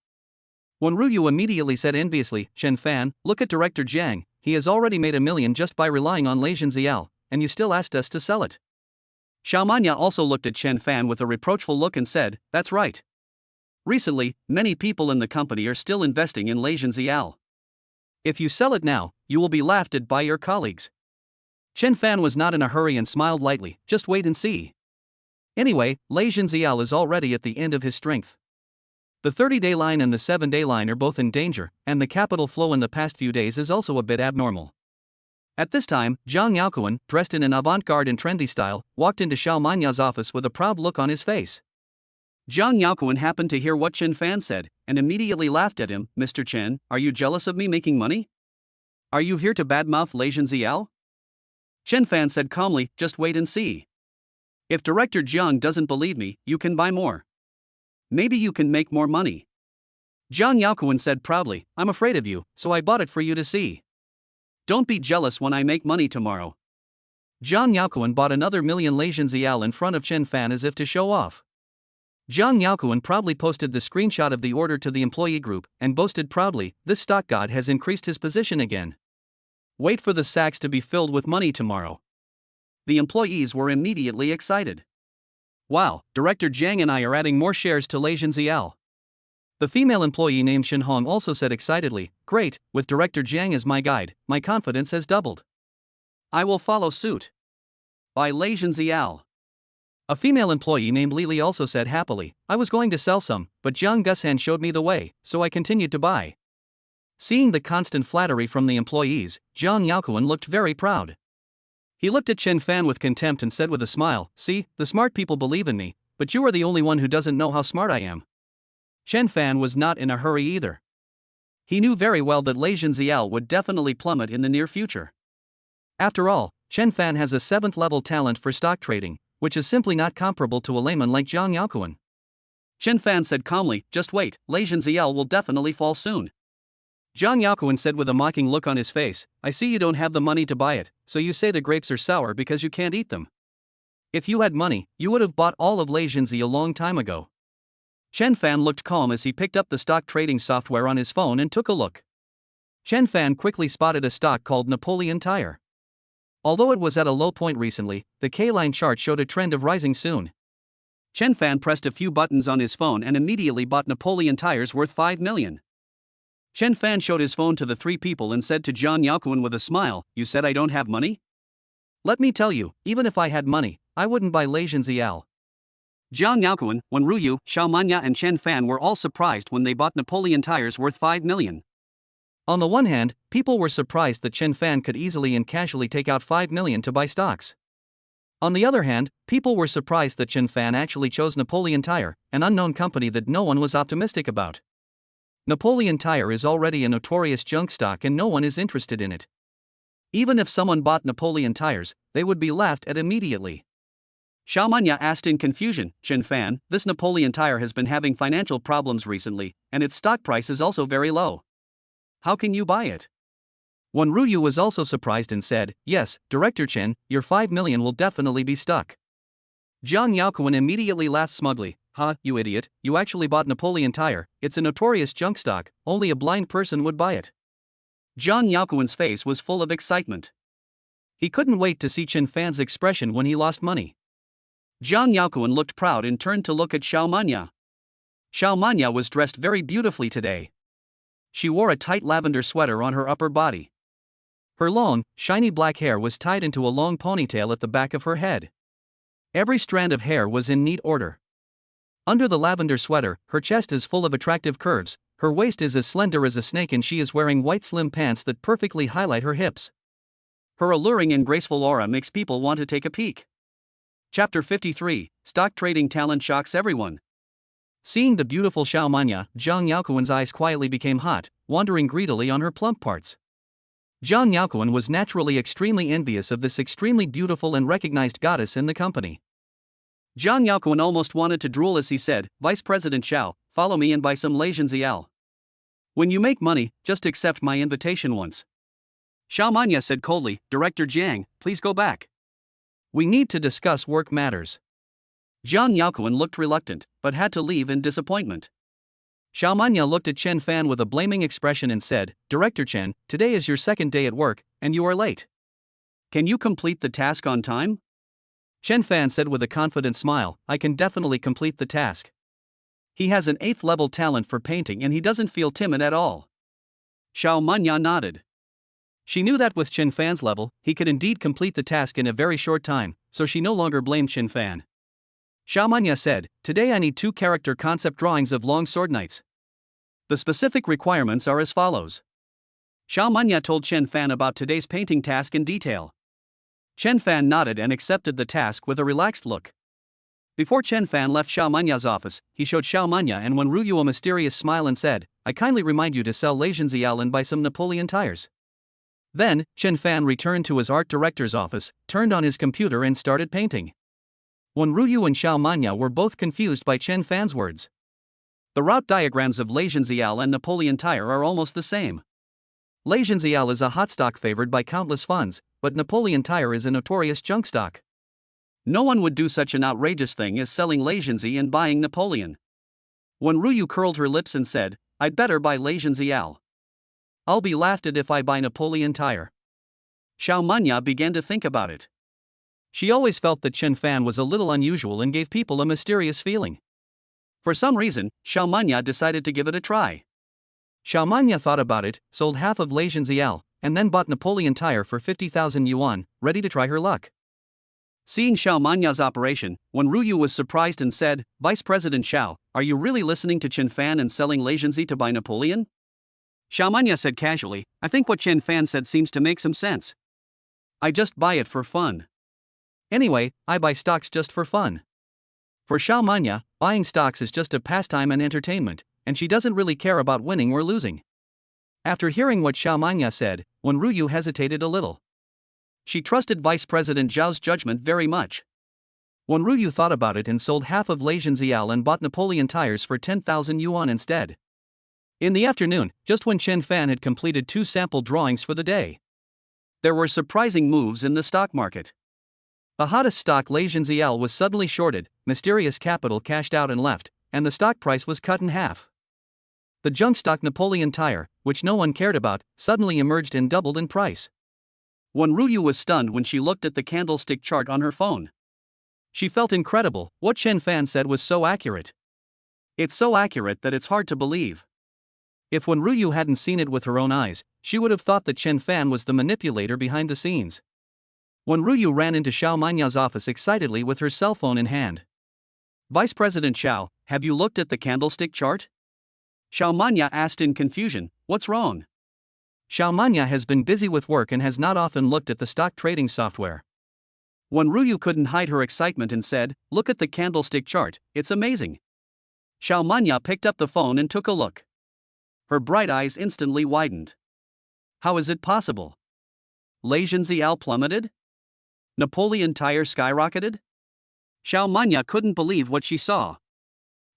Wen Ruyu immediately said enviously, "Chen Fan, look at Director Zhang, he has already made 1 million just by relying on Xiao, and you still asked us to sell it." Xiao Manya also looked at Chen Fan with a reproachful look and said, "That's right. Recently, many people in the company are still investing in Xiao. If you sell it now, you will be laughed at by your colleagues." Chen Fan was not in a hurry and smiled lightly, "Just wait and see. Anyway, Xiao is already at the end of his strength. The 30-day line and the 7-day line are both in danger, and the capital flow in the past few days is also a bit abnormal." At this time, Zhang Yaoquan, dressed in an avant-garde and trendy style, walked into Xiao Manya's office with a proud look on his face. Zhang Yaoquan happened to hear what Chen Fan said, and immediately laughed at him. "Mr. Chen, are you jealous of me making money? Are you here to badmouth Xiao?" Chen Fan said calmly, "Just wait and see. If Director Zhang doesn't believe me, you can buy more. Maybe you can make more money." Zhang Yaoquan said proudly, "I'm afraid of you, so I bought it for you to see. Don't be jealous when I make money tomorrow." Zhang Yaoquan bought another 1 million Xiao in front of Chen Fan as if to show off. Zhang Yaoquan proudly posted the screenshot of the order to the employee group and boasted proudly, "This stock god has increased his position again. Wait for the sacks to be filled with money tomorrow. The employees were immediately excited. Wow, Director Jiang and I are adding more shares to Lavish. The female employee named Shin Hong also said excitedly, great, with Director Jiang as my guide, my confidence has doubled. I will follow suit. By Lavish. A female employee named Lili also said happily, I was going to sell some, but Jiang Gushan showed me the way, so I continued to buy. Seeing the constant flattery from the employees, Jiang Yaokuan looked very proud. He looked at Chen Fan with contempt and said with a smile, see, the smart people believe in me, but you are the only one who doesn't know how smart I am. Chen Fan was not in a hurry either. He knew very well that Lavish would definitely plummet in the near future. After all, Chen Fan has a 7th level talent for stock trading, which is simply not comparable to a layman like Jiang Yaokuan. Chen Fan said calmly, just wait, Lavish will definitely fall soon. Jiang Yaokuan said with a mocking look on his face, I see you don't have the money to buy it, so you say the grapes are sour because you can't eat them. If you had money, you would have bought all of Lavish a long time ago. Chen Fan looked calm as he picked up the stock trading software on his phone and took a look. Chen Fan quickly spotted a stock called Napoleon Tire. Although it was at a low point recently, the K-line chart showed a trend of rising soon. Chen Fan pressed a few buttons on his phone and immediately bought Napoleon Tires worth 5 million. Chen Fan showed his phone to the 3 people and said to Jiang Yaokuan with a smile, you said I don't have money? Let me tell you, even if I had money, I wouldn't buy Lavish. Jiang Yaokuan, Wen Ruyu, Xiao Manya and Chen Fan were all surprised when they bought Napoleon Tires worth 5 million. On the one hand, people were surprised that Chen Fan could easily and casually take out 5 million to buy stocks. On the other hand, people were surprised that Chen Fan actually chose Napoleon Tire, an unknown company that no one was optimistic about. Napoleon Tire is already a notorious junk stock and no one is interested in it. Even if someone bought Napoleon Tires, they would be laughed at immediately. Xiao Manya asked in confusion, Chen Fan, this Napoleon Tire has been having financial problems recently, and its stock price is also very low. How can you buy it? Wen Ruyu was also surprised and said, yes, Director Chen, your 5 million will definitely be stuck. Jiang Yaokuan immediately laughed smugly, ha, you idiot, you actually bought Napoleon Tire, it's a notorious junk stock, only a blind person would buy it. Jiang Yaokuan's face was full of excitement. He couldn't wait to see Chen Fan's expression when he lost money. Jiang Yaokuan looked proud and turned to look at Xiao Manya. Xiao Manya was dressed very beautifully today. She wore a tight lavender sweater on her upper body. Her long, shiny black hair was tied into a long ponytail at the back of her head. Every strand of hair was in neat order. Under the lavender sweater, her chest is full of attractive curves, her waist is as slender as a snake and she is wearing white slim pants that perfectly highlight her hips. Her alluring and graceful aura makes people want to take a peek. Chapter 53, Stock Trading Talent Shocks Everyone. Seeing the beautiful Xiao Manya, Jiang Yaokuan's eyes quietly became hot, wandering greedily on her plump parts. Jiang Yaokuan was naturally extremely envious of this extremely beautiful and recognized goddess in the company. Jiang Yaokuan almost wanted to drool as he said, Vice President Xiao, follow me and buy some Lavish. When you make money, just accept my invitation once. Xiao Manya said coldly, Director Jiang, please go back. We need to discuss work matters. Jiang Yaokuan looked reluctant, but had to leave in disappointment. Xiao Manya looked at Chen Fan with a blaming expression and said, Director Chen, today is your second day at work, and you are late. Can you complete the task on time? Chen Fan said with a confident smile, I can definitely complete the task. He has an 8th level talent for painting and he doesn't feel timid at all. Xiao Manya nodded. She knew that with Chen Fan's level, he could indeed complete the task in a very short time, so she no longer blamed Chen Fan. Xiao Manya said, today I need 2 character concept drawings of long sword knights. The specific requirements are as follows. Xiao Manya told Chen Fan about today's painting task in detail. Chen Fan nodded and accepted the task with a relaxed look. Before Chen Fan left Xiao Manya's office, he showed Xiao Manya and Wen Ruyu a mysterious smile and said, I kindly remind you to sell Lavish and buy some Napoleon Tires. Then, Chen Fan returned to his art director's office, turned on his computer and started painting. Wen Ruyu and Xiao Manya were both confused by Chen Fan's words. The route diagrams of Lavish and Napoleon Tire are almost the same. Lavish is a hot stock favored by countless funds, but Napoleon Tire is a notorious junk stock. No one would do such an outrageous thing as selling Lavish and buying Napoleon. Wen Ruyu curled her lips and said, I'd better buy Lavish. I'll be laughed at if I buy Napoleon Tire. Xiao Manya began to think about it. She always felt that Chen Fan was a little unusual and gave people a mysterious feeling. For some reason, Xiao Manya decided to give it a try. Xiao Manya thought about it, sold half of Lei Zhenziao, and then bought Napoleon Tire for 50,000 yuan, ready to try her luck. Seeing Xiao Manya's operation, Wen Ruyu was surprised and said, "Vice President Xiao, are you really listening to Chen Fan and selling Lei Zhenzi to buy Napoleon?" Xiao Manya said casually, "I think what Chen Fan said seems to make some sense. I just buy it for fun. Anyway, I buy stocks just for fun." For Xiao Manya, buying stocks is just a pastime and entertainment, and she doesn't really care about winning or losing. After hearing what Xiao Manya said, Wen Ruyu hesitated a little. She trusted Vice President Zhao's judgment very much. Wen Ruyu thought about it and sold half of Lei Zhenziao and bought Napoleon Tires for 10,000 yuan instead. In the afternoon, just when Chen Fan had completed 2 sample drawings for the day, there were surprising moves in the stock market. The hottest stock Lei Zhenziao was suddenly shorted, mysterious capital cashed out and left, and the stock price was cut in half. The junk stock Napoleon Tire, which no one cared about, suddenly emerged and doubled in price. Wen Ruyu was stunned when she looked at the candlestick chart on her phone. She felt incredible, what Chen Fan said was so accurate. It's so accurate that it's hard to believe. If Wen Ruyu hadn't seen it with her own eyes, she would have thought that Chen Fan was the manipulator behind the scenes. Wen Ruyu ran into Xiao Manya's office excitedly with her cell phone in hand. "Vice President Xiao, have you looked at the candlestick chart?" Xiao Manya asked in confusion, "What's wrong?" Xiao Manya has been busy with work and has not often looked at the stock trading software. Wen Ruyu couldn't hide her excitement and said, "Look at the candlestick chart, it's amazing." Xiao Manya picked up the phone and took a look. Her bright eyes instantly widened. How is it possible? Lei Zhenziao plummeted? Napoleon Tire skyrocketed? Xiao Manya couldn't believe what she saw.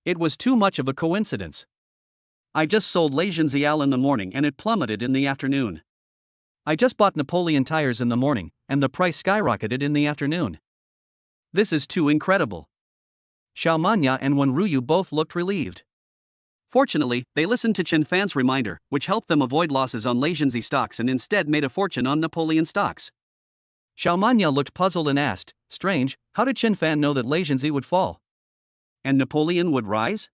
It was too much of a coincidence. "I just sold Lei Zhenziao in the morning and it plummeted in the afternoon. I just bought Napoleon Tires in the morning, and the price skyrocketed in the afternoon. This is too incredible." Xiao Manya and Wen Ruyu both looked relieved. Fortunately, they listened to Chen Fan's reminder, which helped them avoid losses on Lei Zhenzi stocks and instead made a fortune on Napoleon stocks. Xiao Manya looked puzzled and asked, "Strange, how did Chen Fan know that Lei Zhenzi would fall? And Napoleon would rise?"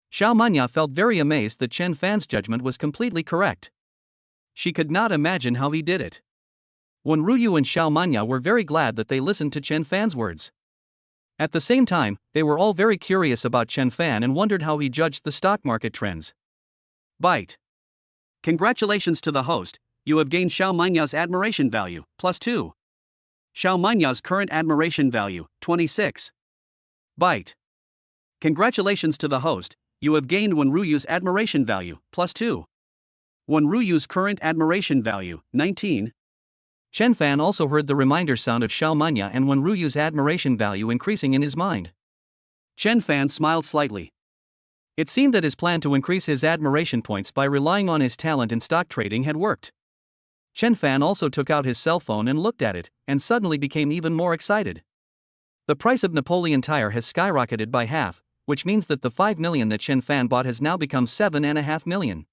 Xiao Manya felt very amazed that Chen Fan's judgment was completely correct. She could not imagine how he did it. Wen Ruyu and Xiao Manya were very glad that they listened to Chen Fan's words. At the same time, they were all very curious about Chen Fan and wondered how he judged the stock market trends. Bite. Congratulations to the host, you have gained Xiao Manya's admiration value, +2. Xiao Manya's current admiration value, 26. Bite. Congratulations to the host, you have gained Wen Ruyu's admiration value, +2. Wen Ruyu's current admiration value, 19. Chen Fan also heard the reminder sound of Xiao Manya and Wen Ruyu's admiration value increasing in his mind. Chen Fan smiled slightly. It seemed that his plan to increase his admiration points by relying on his talent in stock trading had worked. Chen Fan also took out his cell phone and looked at it, and suddenly became even more excited. The price of Napoleon Tire has skyrocketed by half, which means that the 5 million that Chen Fan bought has now become 7.5 million.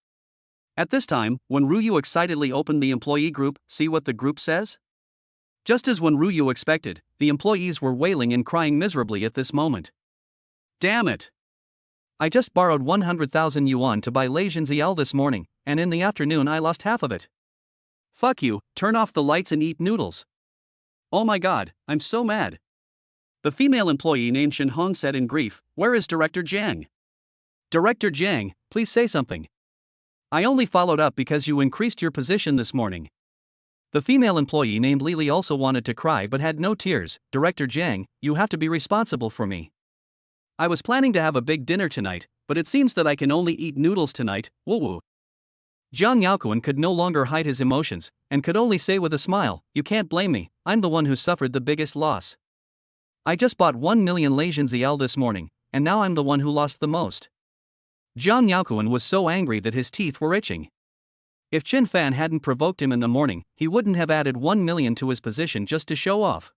At this time, Wen Ruyu excitedly opened the employee group. See what the group says? Just as Wen Ruyu expected, the employees were wailing and crying miserably at this moment. "Damn it! I just borrowed 100,000 yuan to buy Lei Zhenziao this morning, and in the afternoon I lost half of it. Fuck you, turn off the lights and eat noodles. Oh my god, I'm so mad." The female employee named Shen Hong said in grief, "Where is Director Jiang? Director Jiang, please say something. I only followed up because you increased your position this morning." The female employee named Lili also wanted to cry but had no tears. "Director Jiang, you have to be responsible for me. I was planning to have a big dinner tonight, but it seems that I can only eat noodles tonight, woo woo." Jiang Yaokuan could no longer hide his emotions, and could only say with a smile, "You can't blame me, I'm the one who suffered the biggest loss. I just bought 1 million Lei Zhenziao this morning, and now I'm the one who lost the most." Jiang Yaokuan was so angry that his teeth were itching. If Chen Fan hadn't provoked him in the morning, he wouldn't have added 1 million to his position just to show off.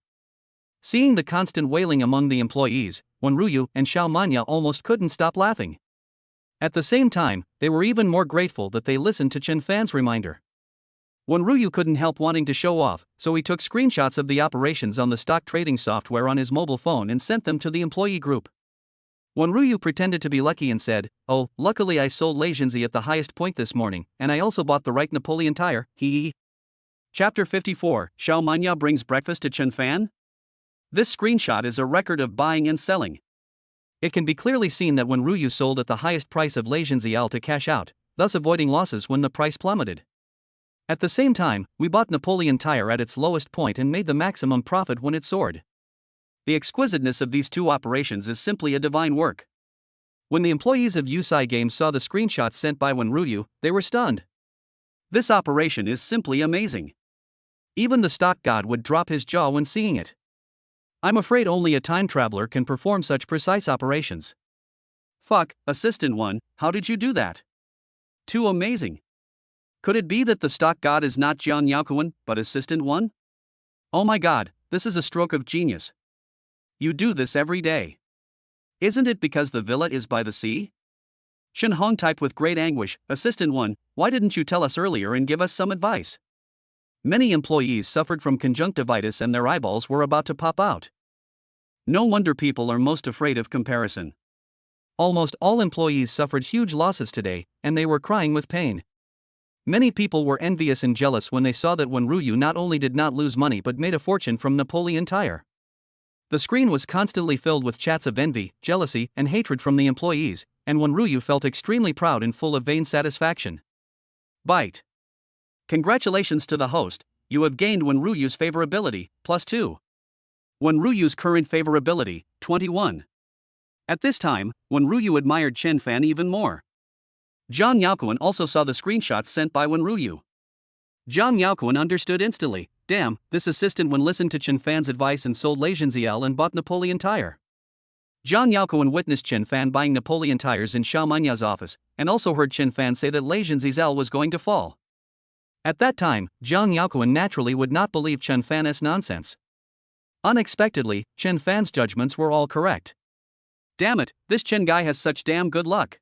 Seeing the constant wailing among the employees, Wen Ruyu and Xiao Manya almost couldn't stop laughing. At the same time, they were even more grateful that they listened to Chen Fan's reminder. Wenruyu couldn't help wanting to show off, so he took screenshots of the operations on the stock trading software on his mobile phone and sent them to the employee group. Wenruyu pretended to be lucky and said, "Oh, luckily I sold Lagenzi at the highest point this morning, and I also bought the right Napoleon tire, hee." Chapter 54, Xiao Manya brings breakfast to Chen Fan? This screenshot is a record of buying and selling. It can be clearly seen that Wenruyu sold at the highest price of Lagenzi to cash out, thus avoiding losses when the price plummeted. At the same time, we bought Napoleon tire at its lowest point and made the maximum profit when it soared. The exquisiteness of these two operations is simply a divine work. When the employees of Yufei Games saw the screenshots sent by Wenruyu, they were stunned. This operation is simply amazing. Even the stock god would drop his jaw when seeing it. I'm afraid only a time traveler can perform such precise operations. Fuck, Assistant 1, how did you do that? Too amazing. Could it be that the stock god is not Jian Yaokuan, but Assistant 1? Oh my god, this is a stroke of genius. You do this every day. Isn't it because the villa is by the sea? Shen Hong typed with great anguish, Assistant 1, why didn't you tell us earlier and give us some advice? Many employees suffered from conjunctivitis and their eyeballs were about to pop out. No wonder people are most afraid of comparison. Almost all employees suffered huge losses today, and they were crying with pain. Many people were envious and jealous when they saw that Wenruyu not only did not lose money but made a fortune from Napoleon tire. The screen was constantly filled with chats of envy, jealousy, and hatred from the employees, and Wenruyu felt extremely proud and full of vain satisfaction. Bite. Congratulations to the host, you have gained Wenruyu's favorability, +2. Wenruyu's current favorability, 21. At this time, Wenruyu admired Chen Fan even more. Jian Yaokuan also saw the screenshots sent by Wenruyu. Jian Yaokuan understood instantly, damn, this assistant when listened to Chen Fan's advice and sold Lagenzi and bought Napoleon tire. Jian Yaokuan witnessed Chen Fan buying Napoleon tires in Xiao Manya's office, and also heard Chen Fan say that Lagenzi was going to fall. At that time, Jian Yaokuan naturally would not believe Chen Fan's nonsense. Unexpectedly, Chen Fan's judgments were all correct. Damn it, this Chen guy has such damn good luck.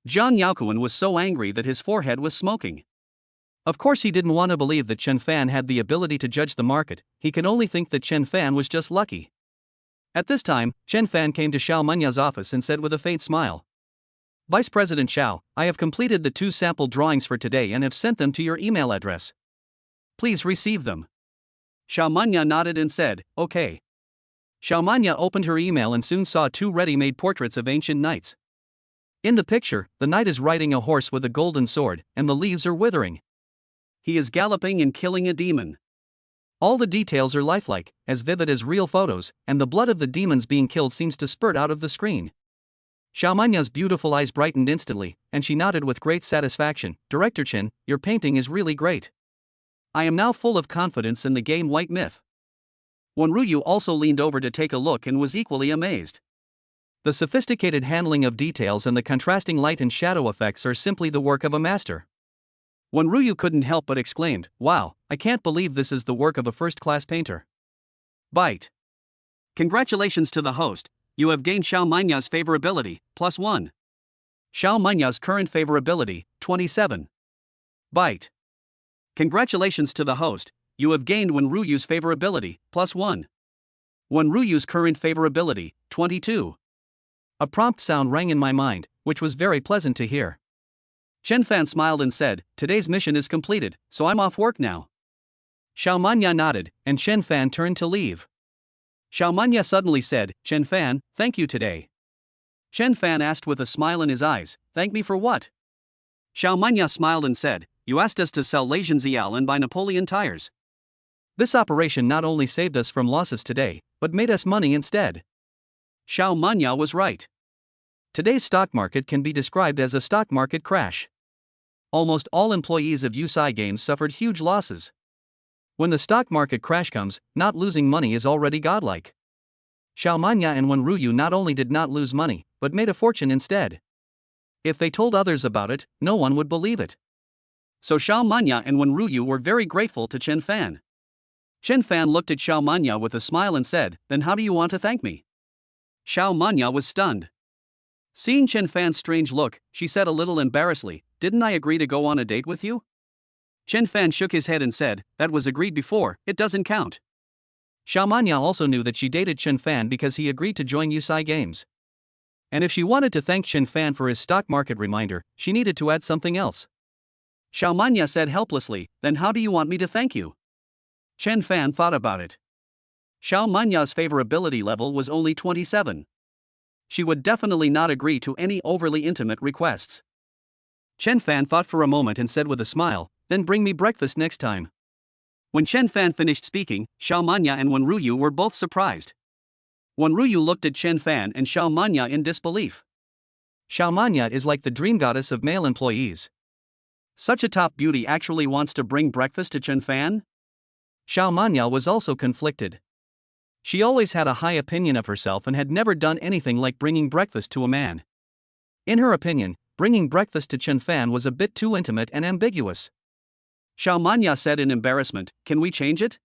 Jian Yaokuan was so angry that his forehead was smoking. Of course he didn't want to believe that Chen Fan had the ability to judge the market, he could only think that Chen Fan was just lucky. At this time, Chen Fan came to Xiao Manya's office and said with a faint smile, Vice President Xiao, I have completed the 2 sample drawings for today and have sent them to your email address. Please receive them. Xiao Manya nodded and said, okay. Xiao Manya opened her email and soon saw 2 ready-made portraits of ancient knights. In the picture, the knight is riding a horse with a golden sword, and the leaves are withering. He is galloping and killing a demon. All the details are lifelike, as vivid as real photos, and the blood of the demons being killed seems to spurt out of the screen. Xiao Manya's beautiful eyes brightened instantly, and she nodded with great satisfaction, Director Chen, your painting is really great. I am now full of confidence in the game White Myth. Wenruyu also leaned over to take a look and was equally amazed. The sophisticated handling of details and the contrasting light and shadow effects are simply the work of a master. Wenruyu couldn't help but exclaimed, wow, I can't believe this is the work of a first-class painter. Bite. Congratulations to the host, you have gained Xiao Manya's favorability, +1. Xiao Manya's current favorability, 27. Bite. Congratulations to the host, you have gained Wenruyu's favorability, +1. Wenruyu's current favorability, 22. A prompt sound rang in my mind, which was very pleasant to hear. Chen Fan smiled and said, today's mission is completed, so I'm off work now. Xiao Manya nodded, and Chen Fan turned to leave. Xiao Manya suddenly said, Chen Fan, thank you today. Chen Fan asked with a smile in his eyes, thank me for what? Xiao Manya smiled and said, you asked us to sell Lagenzi and buy Napoleon tires. This operation not only saved us from losses today, but made us money instead. Xiao Manya was right. Today's stock market can be described as a stock market crash. Almost all employees of Yufei Games suffered huge losses. When the stock market crash comes, not losing money is already godlike. Xiao Manya and Wenruyu not only did not lose money, but made a fortune instead. If they told others about it, no one would believe it. So Xiao Manya and Wenruyu were very grateful to Chen Fan. Chen Fan looked at Xiao Manya with a smile and said, then how do you want to thank me? Xiao Manya was stunned. Seeing Chen Fan's strange look, she said a little embarrassedly, didn't I agree to go on a date with you? Chen Fan shook his head and said, that was agreed before, it doesn't count. Xiao Manya also knew that she dated Chen Fan because he agreed to join Yufei games. And if she wanted to thank Chen Fan for his stock market reminder, she needed to add something else. Xiao Manya said helplessly, then how do you want me to thank you? Chen Fan thought about it. Xiao Manya's favorability level was only 27. She would definitely not agree to any overly intimate requests. Chen Fan thought for a moment and said with a smile, then bring me breakfast next time. When Chen Fan finished speaking, Xiao Manya and Wen Ruyu were both surprised. Wen Ruyu looked at Chen Fan and Xiao Manya in disbelief. Xiao Manya is like the dream goddess of male employees. Such a top beauty actually wants to bring breakfast to Chen Fan? Xiao Manya was also conflicted. She always had a high opinion of herself and had never done anything like bringing breakfast to a man. In her opinion, bringing breakfast to Chen Fan was a bit too intimate and ambiguous. Xiao Manya said in embarrassment, can we change it?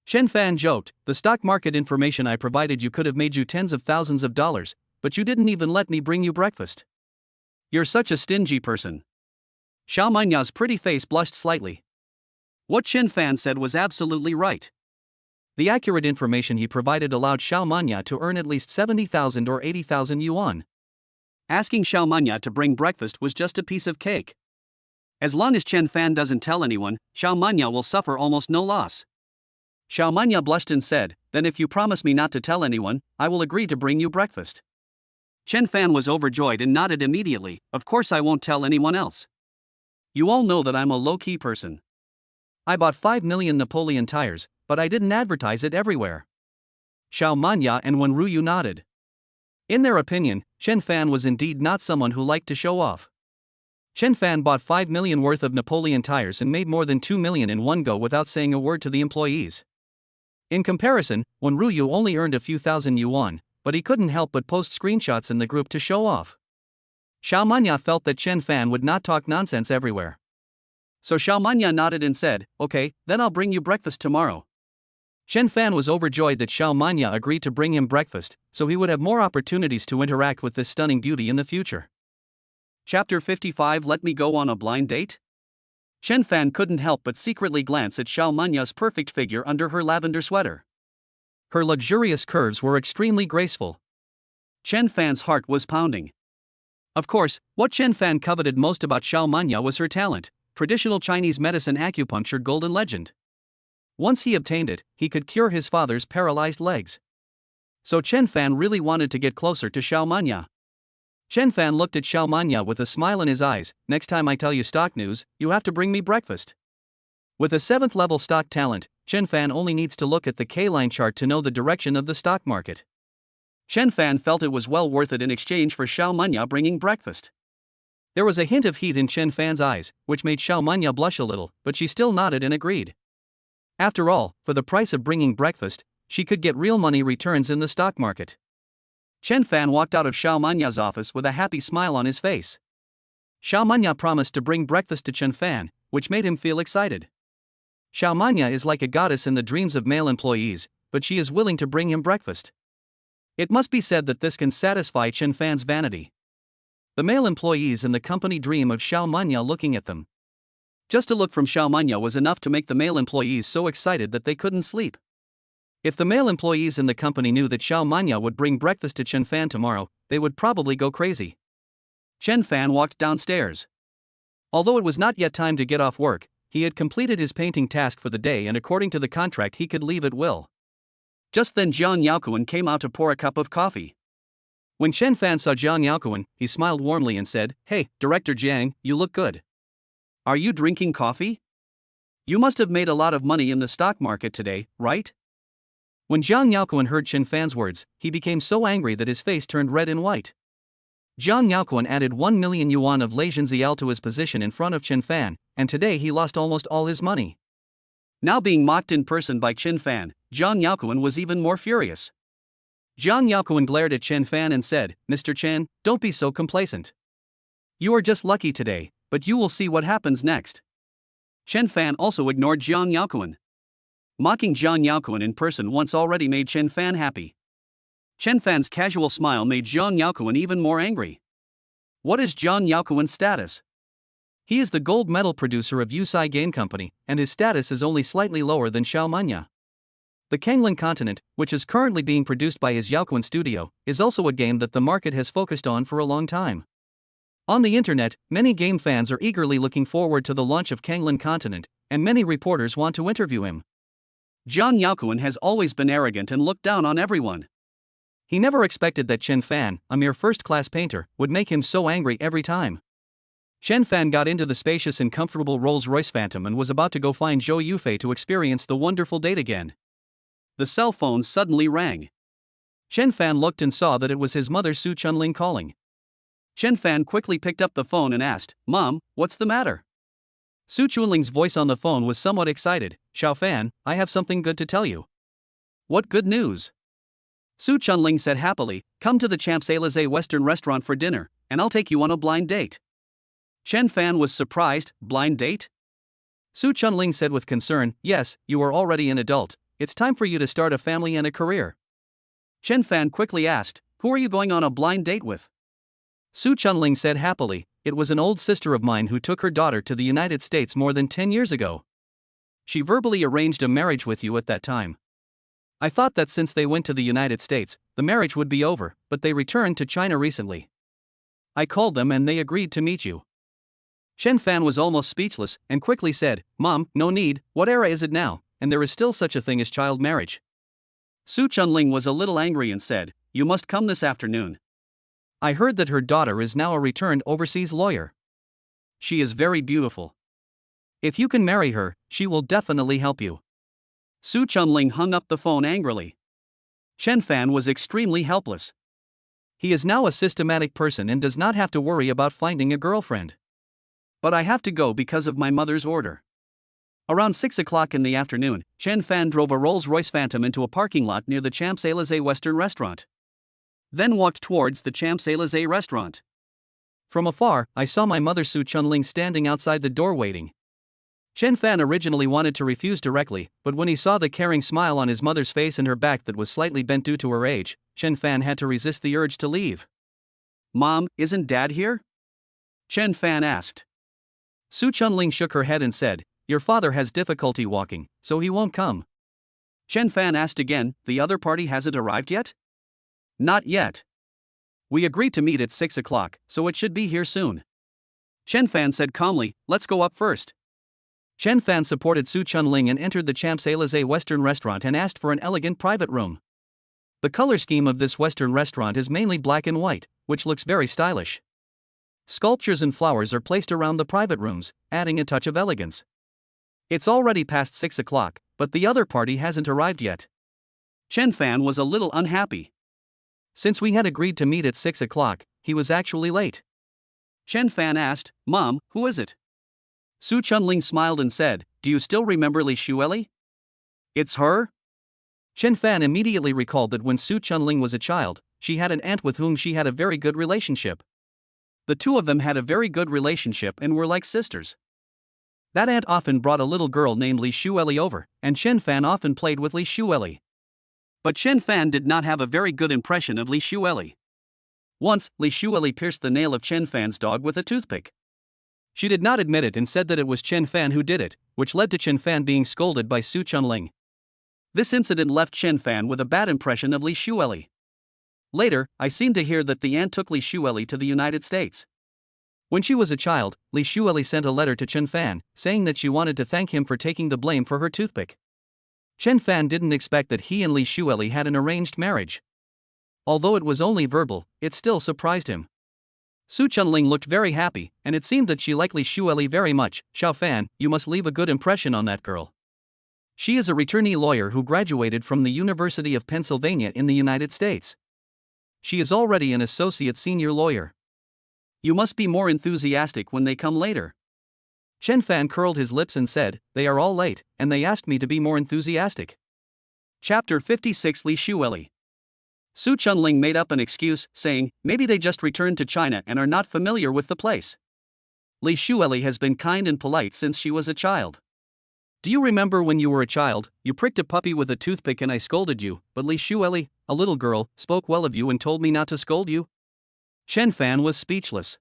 Chen Fan joked, the stock market information I provided you could have made you tens of thousands of dollars, but you didn't even let me bring you breakfast. You're such a stingy person. Xiao Manya's pretty face blushed slightly. What Chen Fan said was absolutely right. The accurate information he provided allowed Xiao Manya to earn at least 70,000 or 80,000 yuan. Asking Xiao Manya to bring breakfast was just a piece of cake. As long as Chen Fan doesn't tell anyone, Xiao Manya will suffer almost no loss. Xiao Manya blushed and said, then if you promise me not to tell anyone, I will agree to bring you breakfast. Chen Fan was overjoyed and nodded immediately, of course I won't tell anyone else. You all know that I'm a low-key person. I bought 5 million Napoleon tires, but I didn't advertise it everywhere. Xiao Manya and Wen Ruyu nodded. In their opinion, Chen Fan was indeed not someone who liked to show off. Chen Fan bought 5 million worth of Napoleon tires and made more than 2 million in one go without saying a word to the employees. In comparison, Wen Ruyu only earned a few thousand yuan, but he couldn't help but post screenshots in the group to show off. Xiao Manya felt that Chen Fan would not talk nonsense everywhere. So Xiao Manya nodded and said, okay, then I'll bring you breakfast tomorrow. Chen Fan was overjoyed that Xiao Manya agreed to bring him breakfast, so he would have more opportunities to interact with this stunning beauty in the future. Chapter 55 Let me go on a blind date? Chen Fan couldn't help but secretly glance at Xiao Manya's perfect figure under her lavender sweater. Her luxurious curves were extremely graceful. Chen Fan's heart was pounding. Of course, what Chen Fan coveted most about Xiao Manya was her talent, traditional Chinese medicine acupuncture golden legend. Once he obtained it, he could cure his father's paralyzed legs. So Chen Fan really wanted to get closer to Xiao Manya. Chen Fan looked at Xiao Manya with a smile in his eyes, next time I tell you stock news, you have to bring me breakfast. With a 7th level stock talent, Chen Fan only needs to look at the K-line chart to know the direction of the stock market. Chen Fan felt it was well worth it in exchange for Xiao Manya bringing breakfast. There was a hint of heat in Chen Fan's eyes, which made Xiao Manya blush a little, but she still nodded and agreed. After all, for the price of bringing breakfast, she could get real money returns in the stock market. Chen Fan walked out of Xiao Manya's office with a happy smile on his face. Xiao Manya promised to bring breakfast to Chen Fan, which made him feel excited. Xiao Manya is like a goddess in the dreams of male employees, but she is willing to bring him breakfast. It must be said that this can satisfy Chen Fan's vanity. The male employees in the company dream of Xiao Manya looking at them. Just a look from Xiao Manya was enough to make the male employees so excited that they couldn't sleep. If the male employees in the company knew that Xiao Manya would bring breakfast to Chen Fan tomorrow, they would probably go crazy. Chen Fan walked downstairs. Although it was not yet time to get off work, he had completed his painting task for the day and according to the contract he could leave at will. Just then Jiang Yaokuan came out to pour a cup of coffee. When Chen Fan saw Jiang Yaokuan, he smiled warmly and said, "Hey, Director Jiang, you look good. Are you drinking coffee? You must have made a lot of money in the stock market today, right?" When Jiang Yaokuan heard Chen Fan's words, he became so angry that his face turned red and white. Jiang Yaokuan added 1 million yuan of Legion Zial to his position in front of Chen Fan, and today he lost almost all his money. Now being mocked in person by Chen Fan, Jiang Yaokuan was even more furious. Jiang Yaokuan glared at Chen Fan and said, "Mr. Chen, don't be so complacent. You are just lucky today, but you will see what happens next." Chen Fan also ignored Jiang Yaokuan. Mocking Jiang Yaokuan in person once already made Chen Fan happy. Chen Fan's casual smile made Jiang Yaokuan even more angry. What is Jiang Yaokuan's status? He is the gold medal producer of Yufei Game Company, and his status is only slightly lower than Xiao Manya. The Kangling Continent, which is currently being produced by his Yaoquan studio, is also a game that the market has focused on for a long time. On the internet, many game fans are eagerly looking forward to the launch of Kangling Continent, and many reporters want to interview him. Zhang Yaoquan has always been arrogant and looked down on everyone. He never expected that Chen Fan, a mere first-class painter, would make him so angry every time. Chen Fan got into the spacious and comfortable Rolls-Royce Phantom and was about to go find Zhou Yufei to experience the wonderful date again. The cell phone suddenly rang. Chen Fan looked and saw that it was his mother Su Chunling calling. Chen Fan quickly picked up the phone and asked, "Mom, what's the matter?" Su Chunling's voice on the phone was somewhat excited. "Xiao Fan, I have something good to tell you." "What good news?" Su Chunling said happily, "Come to the Champs-Élysées Western restaurant for dinner, and I'll take you on a blind date." Chen Fan was surprised. "Blind date?" Su Chunling said with concern, "Yes, you are already an adult. It's time for you to start a family and a career." Chen Fan quickly asked, "Who are you going on a blind date with?" Su Chunling said happily, "It was an old sister of mine who took her daughter to the United States more than 10 years ago. She verbally arranged a marriage with you at that time. I thought that since they went to the United States, the marriage would be over, but they returned to China recently. I called them and they agreed to meet you." Chen Fan was almost speechless and quickly said, "Mom, no need, what era is it now, and there is still such a thing as child marriage." Su Chunling was a little angry and said, "You must come this afternoon. I heard that her daughter is now a returned overseas lawyer. She is very beautiful. If you can marry her, she will definitely help you." Su Chunling hung up the phone angrily. Chen Fan was extremely helpless. He is now a systematic person and does not have to worry about finding a girlfriend. "But I have to go because of my mother's order." Around 6 o'clock in the afternoon, Chen Fan drove a Rolls-Royce Phantom into a parking lot near the Champs-Élysées Western restaurant. Then walked towards the Champs-Élysées restaurant. From afar, I saw my mother Su Chunling standing outside the door waiting. Chen Fan originally wanted to refuse directly, but when he saw the caring smile on his mother's face and her back that was slightly bent due to her age, Chen Fan had to resist the urge to leave. "Mom, isn't Dad here?" Chen Fan asked. Su Chunling shook her head and said, "Your father has difficulty walking, so he won't come." Chen Fan asked again, "The other party hasn't arrived yet?" "Not yet. We agreed to meet at 6 o'clock, so it should be here soon." Chen Fan said calmly, "Let's go up first." Chen Fan supported Su Chunling and entered the Champs-Élysées Western restaurant and asked for an elegant private room. The color scheme of this Western restaurant is mainly black and white, which looks very stylish. Sculptures and flowers are placed around the private rooms, adding a touch of elegance. It's already past 6 o'clock, but the other party hasn't arrived yet. Chen Fan was a little unhappy. Since we had agreed to meet at 6 o'clock, he was actually late. Chen Fan asked, "Mom, who is it?" Su Chunling smiled and said, "Do you still remember Li Shueli?" "It's her?" Chen Fan immediately recalled that when Su Chunling was a child, she had an aunt with whom she had a very good relationship. The two of them had a very good relationship and were like sisters. That aunt often brought a little girl named Li Shueli over, and Chen Fan often played with Li Shueli. But Chen Fan did not have a very good impression of Li Shueli. Once, Li Shueli pierced the nail of Chen Fan's dog with a toothpick. She did not admit it and said that it was Chen Fan who did it, which led to Chen Fan being scolded by Su Chunling. This incident left Chen Fan with a bad impression of Li Shueli. Later, I seem to hear that the aunt took Li Shueli to the United States. When she was a child, Li Shueli sent a letter to Chen Fan, saying that she wanted to thank him for taking the blame for her toothpick. Chen Fan didn't expect that he and Li Shueli had an arranged marriage. Although it was only verbal, it still surprised him. Su Chunling looked very happy, and it seemed that she liked Li Shueli very much. "Xiao Fan, you must leave a good impression on that girl. She is a returnee lawyer who graduated from the University of Pennsylvania in the United States. She is already an associate senior lawyer. You must be more enthusiastic when they come later." Chen Fan curled his lips and said, "They are all late, and they asked me to be more enthusiastic." Chapter 56 Li Shueli. Su Chunling made up an excuse, saying, "Maybe they just returned to China and are not familiar with the place. Li Shueli has been kind and polite since she was a child. Do you remember when you were a child, you pricked a puppy with a toothpick and I scolded you, but Li Shueli, a little girl, spoke well of you and told me not to scold you?" Chen Fan was speechless.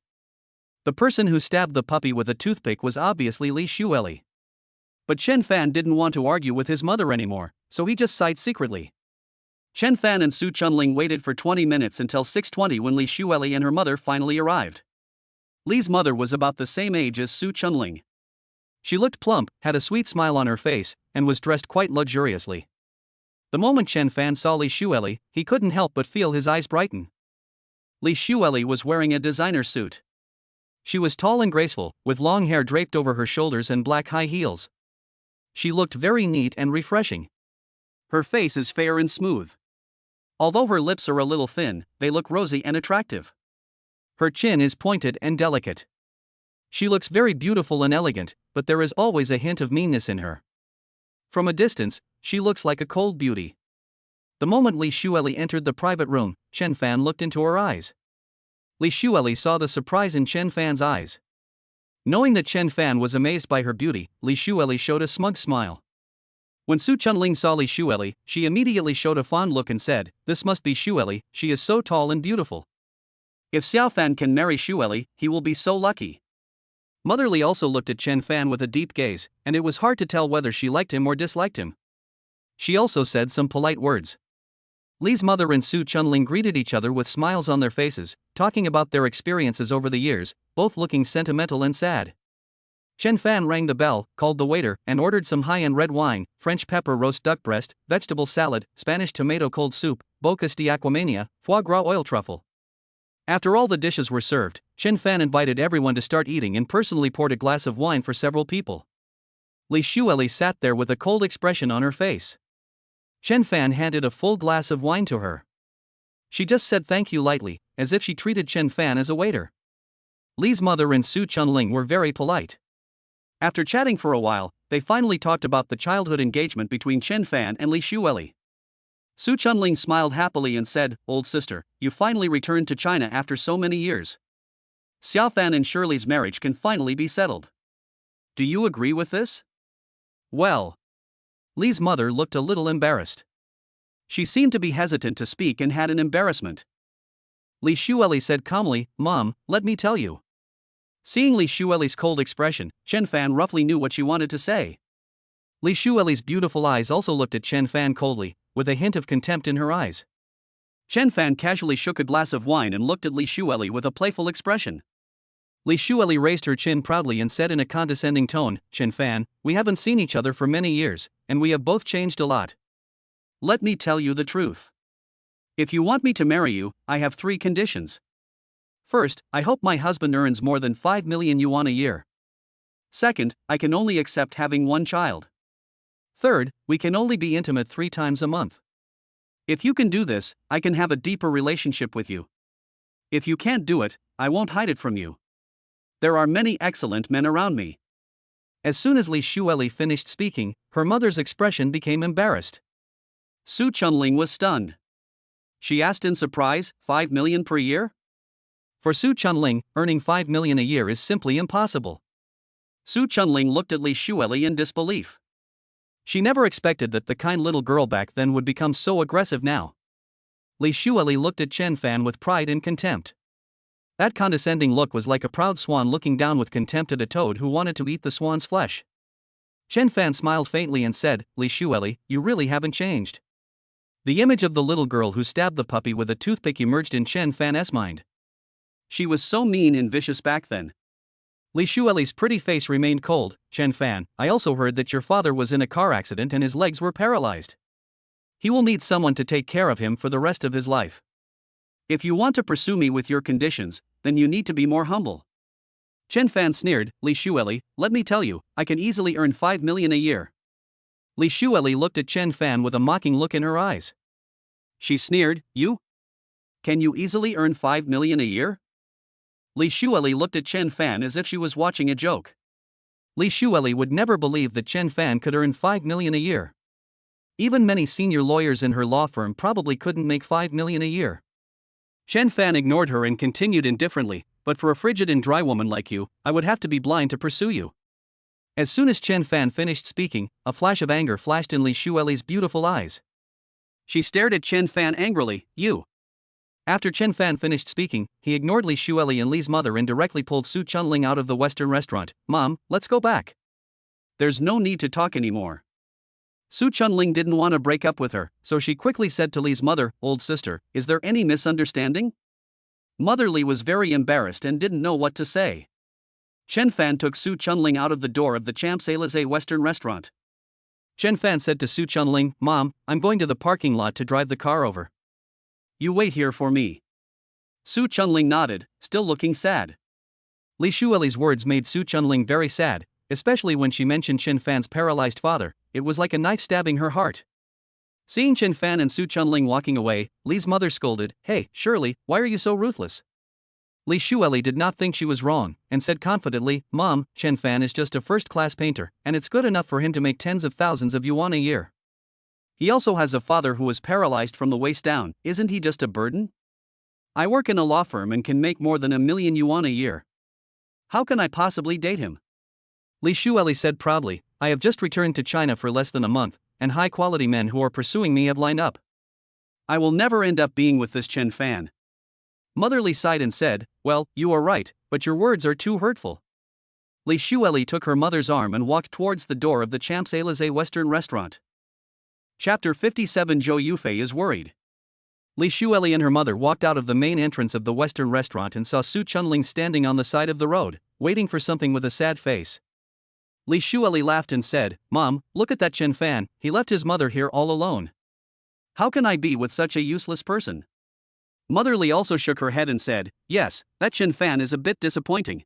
The person who stabbed the puppy with a toothpick was obviously Li Shueli. But Chen Fan didn't want to argue with his mother anymore, so he just sighed secretly. Chen Fan and Su Chunling waited for 20 minutes until 6:20 when Li Shueli and her mother finally arrived. Li's mother was about the same age as Su Chunling. She looked plump, had a sweet smile on her face, and was dressed quite luxuriously. The moment Chen Fan saw Li Shueli, he couldn't help but feel his eyes brighten. Li Shueli was wearing a designer suit. She was tall and graceful, with long hair draped over her shoulders and black high heels. She looked very neat and refreshing. Her face is fair and smooth. Although her lips are a little thin, they look rosy and attractive. Her chin is pointed and delicate. She looks very beautiful and elegant, but there is always a hint of meanness in her. From a distance, she looks like a cold beauty. The moment Li Shueli entered the private room, Chen Fan looked into her eyes. Li Shueli saw the surprise in Chen Fan's eyes. Knowing that Chen Fan was amazed by her beauty, Li Shueli showed a smug smile. When Su Chunling saw Li Shueli, she immediately showed a fond look and said, "This must be Shueli, she is so tall and beautiful. If Xiao Fan can marry Shueli, he will be so lucky." Mother Li also looked at Chen Fan with a deep gaze, and it was hard to tell whether she liked him or disliked him. She also said some polite words. Li's mother and Su Chunling greeted each other with smiles on their faces, talking about their experiences over the years, both looking sentimental and sad. Chen Fan rang the bell, called the waiter, and ordered some high-end red wine, French pepper roast duck breast, vegetable salad, Spanish tomato cold soup, bocas de aquamania, foie gras oil truffle. After all the dishes were served, Chen Fan invited everyone to start eating and personally poured a glass of wine for several people. Li Shueli sat there with a cold expression on her face. Chen Fan handed a full glass of wine to her. She just said thank you lightly, as if she treated Chen Fan as a waiter. Li's mother and Su Chunling were very polite. After chatting for a while, they finally talked about the childhood engagement between Chen Fan and Li Shueli. Su Chunling smiled happily and said, "Old sister, you finally returned to China after so many years. Xiao Fan and Shirley's marriage can finally be settled. Do you agree with this?" "Well." Li's mother looked a little embarrassed. She seemed to be hesitant to speak and had an embarrassment. Li Shueli said calmly, "Mom, let me tell you." Seeing Li Shueli's cold expression, Chen Fan roughly knew what she wanted to say. Li Shueli's beautiful eyes also looked at Chen Fan coldly, with a hint of contempt in her eyes. Chen Fan casually shook a glass of wine and looked at Li Shueli with a playful expression. Li Shueli raised her chin proudly and said in a condescending tone, "Chen Fan, we haven't seen each other for many years, and we have both changed a lot. Let me tell you the truth. If you want me to marry you, I have 3 conditions. First, I hope my husband earns more than 5 million yuan a year. Second, I can only accept having 1 child. Third, we can only be intimate 3 times a month. If you can do this, I can have a deeper relationship with you. If you can't do it, I won't hide it from you. There are many excellent men around me." As soon as Li Shueli finished speaking, her mother's expression became embarrassed. Su Chunling was stunned. She asked in surprise, 5 million per year? For Su Chunling, earning 5 million a year is simply impossible. Su Chunling looked at Li Shueli in disbelief. She never expected that the kind little girl back then would become so aggressive now. Li Shueli looked at Chen Fan with pride and contempt. That condescending look was like a proud swan looking down with contempt at a toad who wanted to eat the swan's flesh. Chen Fan smiled faintly and said, "Li Shueli, you really haven't changed." The image of the little girl who stabbed the puppy with a toothpick emerged in Chen Fan's mind. She was so mean and vicious back then. Li Shueli's pretty face remained cold. "Chen Fan, I also heard that your father was in a car accident and his legs were paralyzed. He will need someone to take care of him for the rest of his life. If you want to pursue me with your conditions, then you need to be more humble." Chen Fan sneered, "Li Shueli, let me tell you, I can easily earn 5 million a year." Li Shueli looked at Chen Fan with a mocking look in her eyes. She sneered, "You? Can you easily earn 5 million a year?" Li Shueli looked at Chen Fan as if she was watching a joke. Li Shueli would never believe that Chen Fan could earn 5 million a year. Even many senior lawyers in her law firm probably couldn't make 5 million a year. Chen Fan ignored her and continued indifferently, "But for a frigid and dry woman like you, I would have to be blind to pursue you." As soon as Chen Fan finished speaking, a flash of anger flashed in Li Shueli's beautiful eyes. She stared at Chen Fan angrily, "You. After Chen Fan finished speaking, he ignored Li Shueli and Li's mother and directly pulled Su Chunling out of the Western restaurant. Mom, let's go back. There's no need to talk anymore. Su Chunling didn't want to break up with her, so she quickly said to Li's mother, old sister, is there any misunderstanding? Mother Li was very embarrassed and didn't know what to say. Chen Fan took Su Chunling out of the door of the Champs-Élysées Western restaurant. Chen Fan said to Su Chunling, Mom, I'm going to the parking lot to drive the car over. You wait here for me. Su Chunling nodded, still looking sad. Li Shueli's words made Su Chunling very sad, especially when she mentioned Chen Fan's paralyzed father. It was like a knife stabbing her heart. Seeing Chen Fan and Su Chunling walking away, Li's mother scolded, Hey, Shirley, why are you so ruthless? Li Shueli did not think she was wrong, and said confidently, Mom, Chen Fan is just a first-class painter, and it's good enough for him to make tens of thousands of yuan a year. He also has a father who is paralyzed from the waist down, isn't he just a burden? I work in a law firm and can make more than 1,000,000 yuan a year. How can I possibly date him? Li Shueli said proudly, I have just returned to China for less than a month, and high-quality men who are pursuing me have lined up. I will never end up being with this Chen Fan. Mother Li sighed and said, Well, you are right, but your words are too hurtful. Li Shueli took her mother's arm and walked towards the door of the Champs-Élysées Western restaurant. Chapter 57 Zhou Yufei is worried. Li Shueli and her mother walked out of the main entrance of the Western restaurant and saw Su Chunling standing on the side of the road, waiting for something with a sad face. Li Shueli laughed and said, Mom, look at that Chen Fan, he left his mother here all alone. How can I be with such a useless person? Mother Li also shook her head and said, Yes, that Chen Fan is a bit disappointing.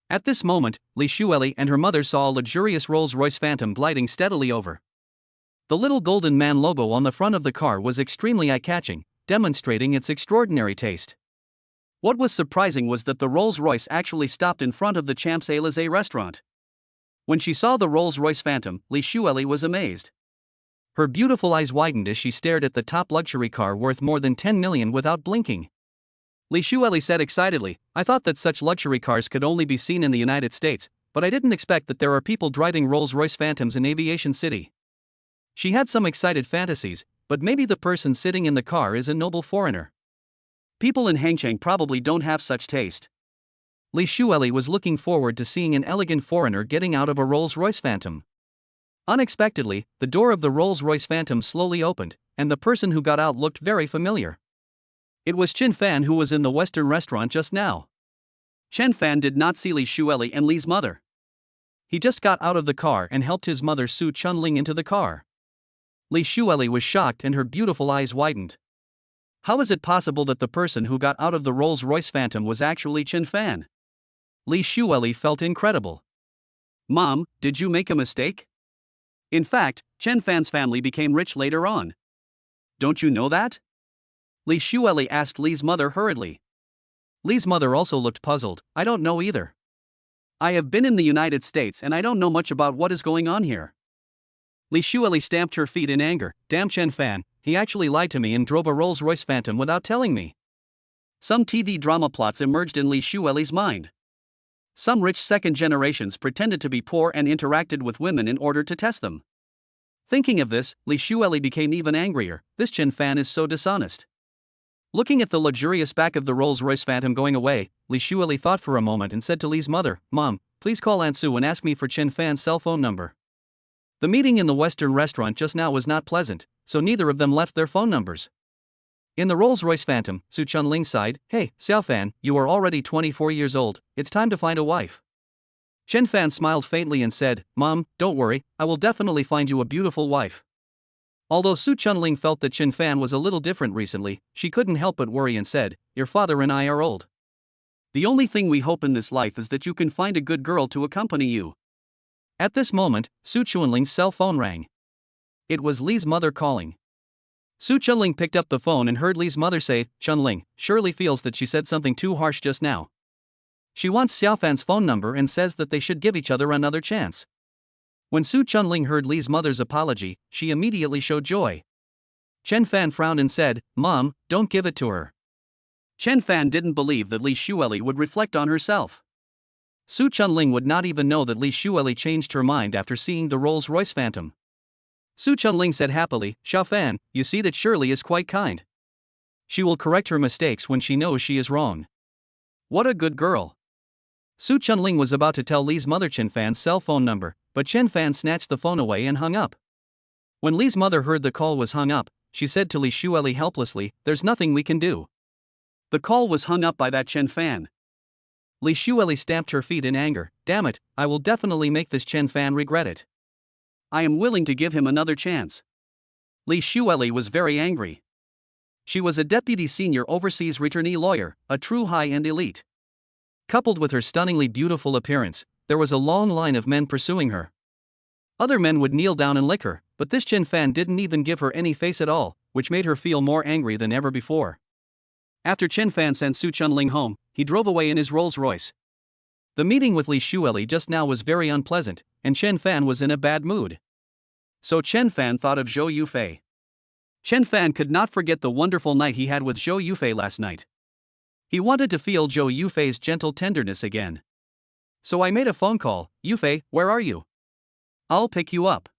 At this moment, Li Shueli and her mother saw a luxurious Rolls-Royce Phantom gliding steadily over. The little golden man logo on the front of the car was extremely eye-catching, demonstrating its extraordinary taste. What was surprising was that the Rolls-Royce actually stopped in front of the Champs-Élysées restaurant. When she saw the Rolls-Royce Phantom, Li Shueli was amazed. Her beautiful eyes widened as she stared at the top luxury car worth more than 10 million without blinking. Li Shueli said excitedly, I thought that such luxury cars could only be seen in the United States, but I didn't expect that there are people driving Rolls-Royce Phantoms in Aviation City. She had some excited fantasies, but maybe the person sitting in the car is a noble foreigner. People in Hangcheng probably don't have such taste. Li Shueli was looking forward to seeing an elegant foreigner getting out of a Rolls-Royce Phantom. Unexpectedly, the door of the Rolls-Royce Phantom slowly opened, and the person who got out looked very familiar. It was Chen Fan who was in the Western restaurant just now. Chen Fan did not see Li Shueli and Li's mother. He just got out of the car and helped his mother Su Chunling into the car. Li Shueli was shocked and her beautiful eyes widened. How is it possible that the person who got out of the Rolls-Royce Phantom was actually Chen Fan? Li Shueli felt incredible. Mom, did you make a mistake? In fact, Chen Fan's family became rich later on. Don't you know that? Li Shueli asked Li's mother hurriedly. Li's mother also looked puzzled. I don't know either. I have been in the United States and I don't know much about what is going on here. Li Shueli stamped her feet in anger. Damn Chen Fan, he actually lied to me and drove a Rolls-Royce Phantom without telling me. Some TV drama plots emerged in Li Shueli's mind. Some rich second generations pretended to be poor and interacted with women in order to test them. Thinking of this, Li Shueli became even angrier. This Chen Fan is so dishonest. Looking at the luxurious back of the Rolls-Royce Phantom going away, Li Shueli thought for a moment and said to Li's mother, Mom, please call Aunt Su and ask me for Chen Fan's cell phone number. The meeting in the Western restaurant just now was not pleasant, so neither of them left their phone numbers. In the Rolls-Royce Phantom, Su Chunling sighed, Hey, Xiao Fan, you are already 24 years old, it's time to find a wife. Chen Fan smiled faintly and said, Mom, don't worry, I will definitely find you a beautiful wife. Although Su Chunling felt that Chen Fan was a little different recently, she couldn't help but worry and said, Your father and I are old. The only thing we hope in this life is that you can find a good girl to accompany you. At this moment, Su Chunling's cell phone rang. It was Li's mother calling. Su Chunling picked up the phone and heard Li's mother say, Chunling, Shirley feels that she said something too harsh just now. She wants Xiao Fan's phone number and says that they should give each other another chance. When Su Chunling heard Li's mother's apology, she immediately showed joy. Chen Fan frowned and said, Mom, don't give it to her. Chen Fan didn't believe that Li Shueli would reflect on herself. Su Chunling would not even know that Li Shueli changed her mind after seeing the Rolls-Royce Phantom. Su Chunling said happily, Xiao Fan, you see that Shirley is quite kind. She will correct her mistakes when she knows she is wrong. What a good girl. Su Chunling was about to tell Li's mother Chen Fan's cell phone number, but Chen Fan snatched the phone away and hung up. When Li's mother heard the call was hung up, she said to Li Shueli helplessly, "There's nothing we can do." The call was hung up by that Chen Fan. Li Shueli stamped her feet in anger. "Damn it, I will definitely make this Chen Fan regret it. I am willing to give him another chance." Li Shueli was very angry. She was a deputy senior overseas returnee lawyer, a true high-end elite. Coupled with her stunningly beautiful appearance, there was a long line of men pursuing her. Other men would kneel down and lick her, but this Chen Fan didn't even give her any face at all, which made her feel more angry than ever before. After Chen Fan sent Su Chunling home, he drove away in his Rolls-Royce. The meeting with Li Shueli just now was very unpleasant, and Chen Fan was in a bad mood. So Chen Fan thought of Zhou Yufei. Chen Fan could not forget the wonderful night he had with Zhou Yufei last night. He wanted to feel Zhou Yufei's gentle tenderness again. "So I made a phone call. Yufei, where are you? I'll pick you up."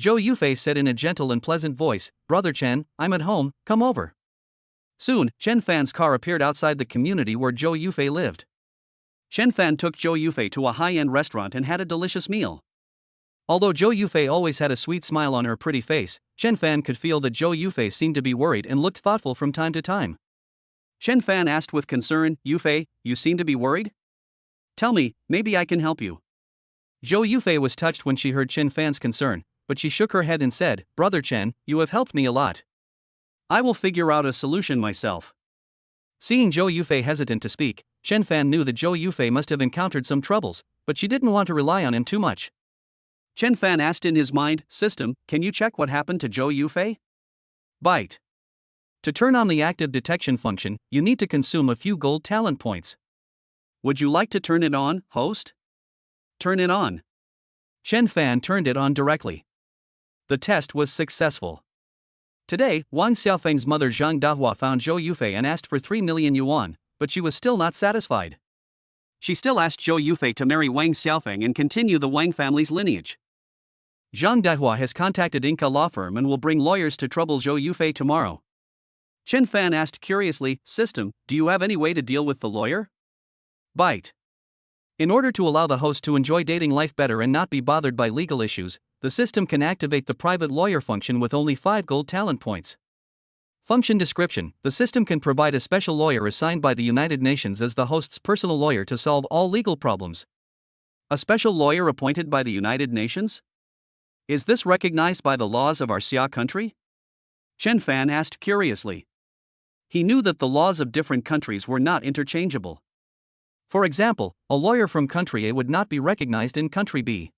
Zhou Yufei said in a gentle and pleasant voice, "Brother Chen, I'm at home, come over." Soon, Chen Fan's car appeared outside the community where Zhou Yufei lived. Chen Fan took Zhou Yufei to a high-end restaurant and had a delicious meal. Although Zhou Yufei always had a sweet smile on her pretty face, Chen Fan could feel that Zhou Yufei seemed to be worried and looked thoughtful from time to time. Chen Fan asked with concern, "Yufei, you seem to be worried? Tell me, maybe I can help you." Zhou Yufei was touched when she heard Chen Fan's concern, but she shook her head and said, "Brother Chen, you have helped me a lot. I will figure out a solution myself." Seeing Zhou Yufei hesitant to speak, Chen Fan knew that Zhou Yufei must have encountered some troubles, but she didn't want to rely on him too much. Chen Fan asked in his mind, "System, can you check what happened to Zhou Yufei?" Byte. To turn on the active detection function, you need to consume a few gold talent points. Would you like to turn it on, host? Turn it on. Chen Fan turned it on directly. The test was successful. Today, Wang Xiaofeng's mother Zhang Dahua found Zhou Yufei and asked for 3 million yuan, but she was still not satisfied. She still asked Zhou Yufei to marry Wang Xiaofeng and continue the Wang family's lineage. Zhang Dahua has contacted Inca law firm and will bring lawyers to trouble Zhou Yufei tomorrow. Chen Fan asked curiously, "System, do you have any way to deal with the lawyer?" Byte. In order to allow the host to enjoy dating life better and not be bothered by legal issues, the system can activate the private lawyer function with only 5 gold talent points. Function description: the system can provide a special lawyer assigned by the United Nations as the host's personal lawyer to solve all legal problems. A special lawyer appointed by the United Nations? Is this recognized by the laws of our Xia country? Chen Fan asked curiously. He knew that the laws of different countries were not interchangeable. For example, a lawyer from country A would not be recognized in country B.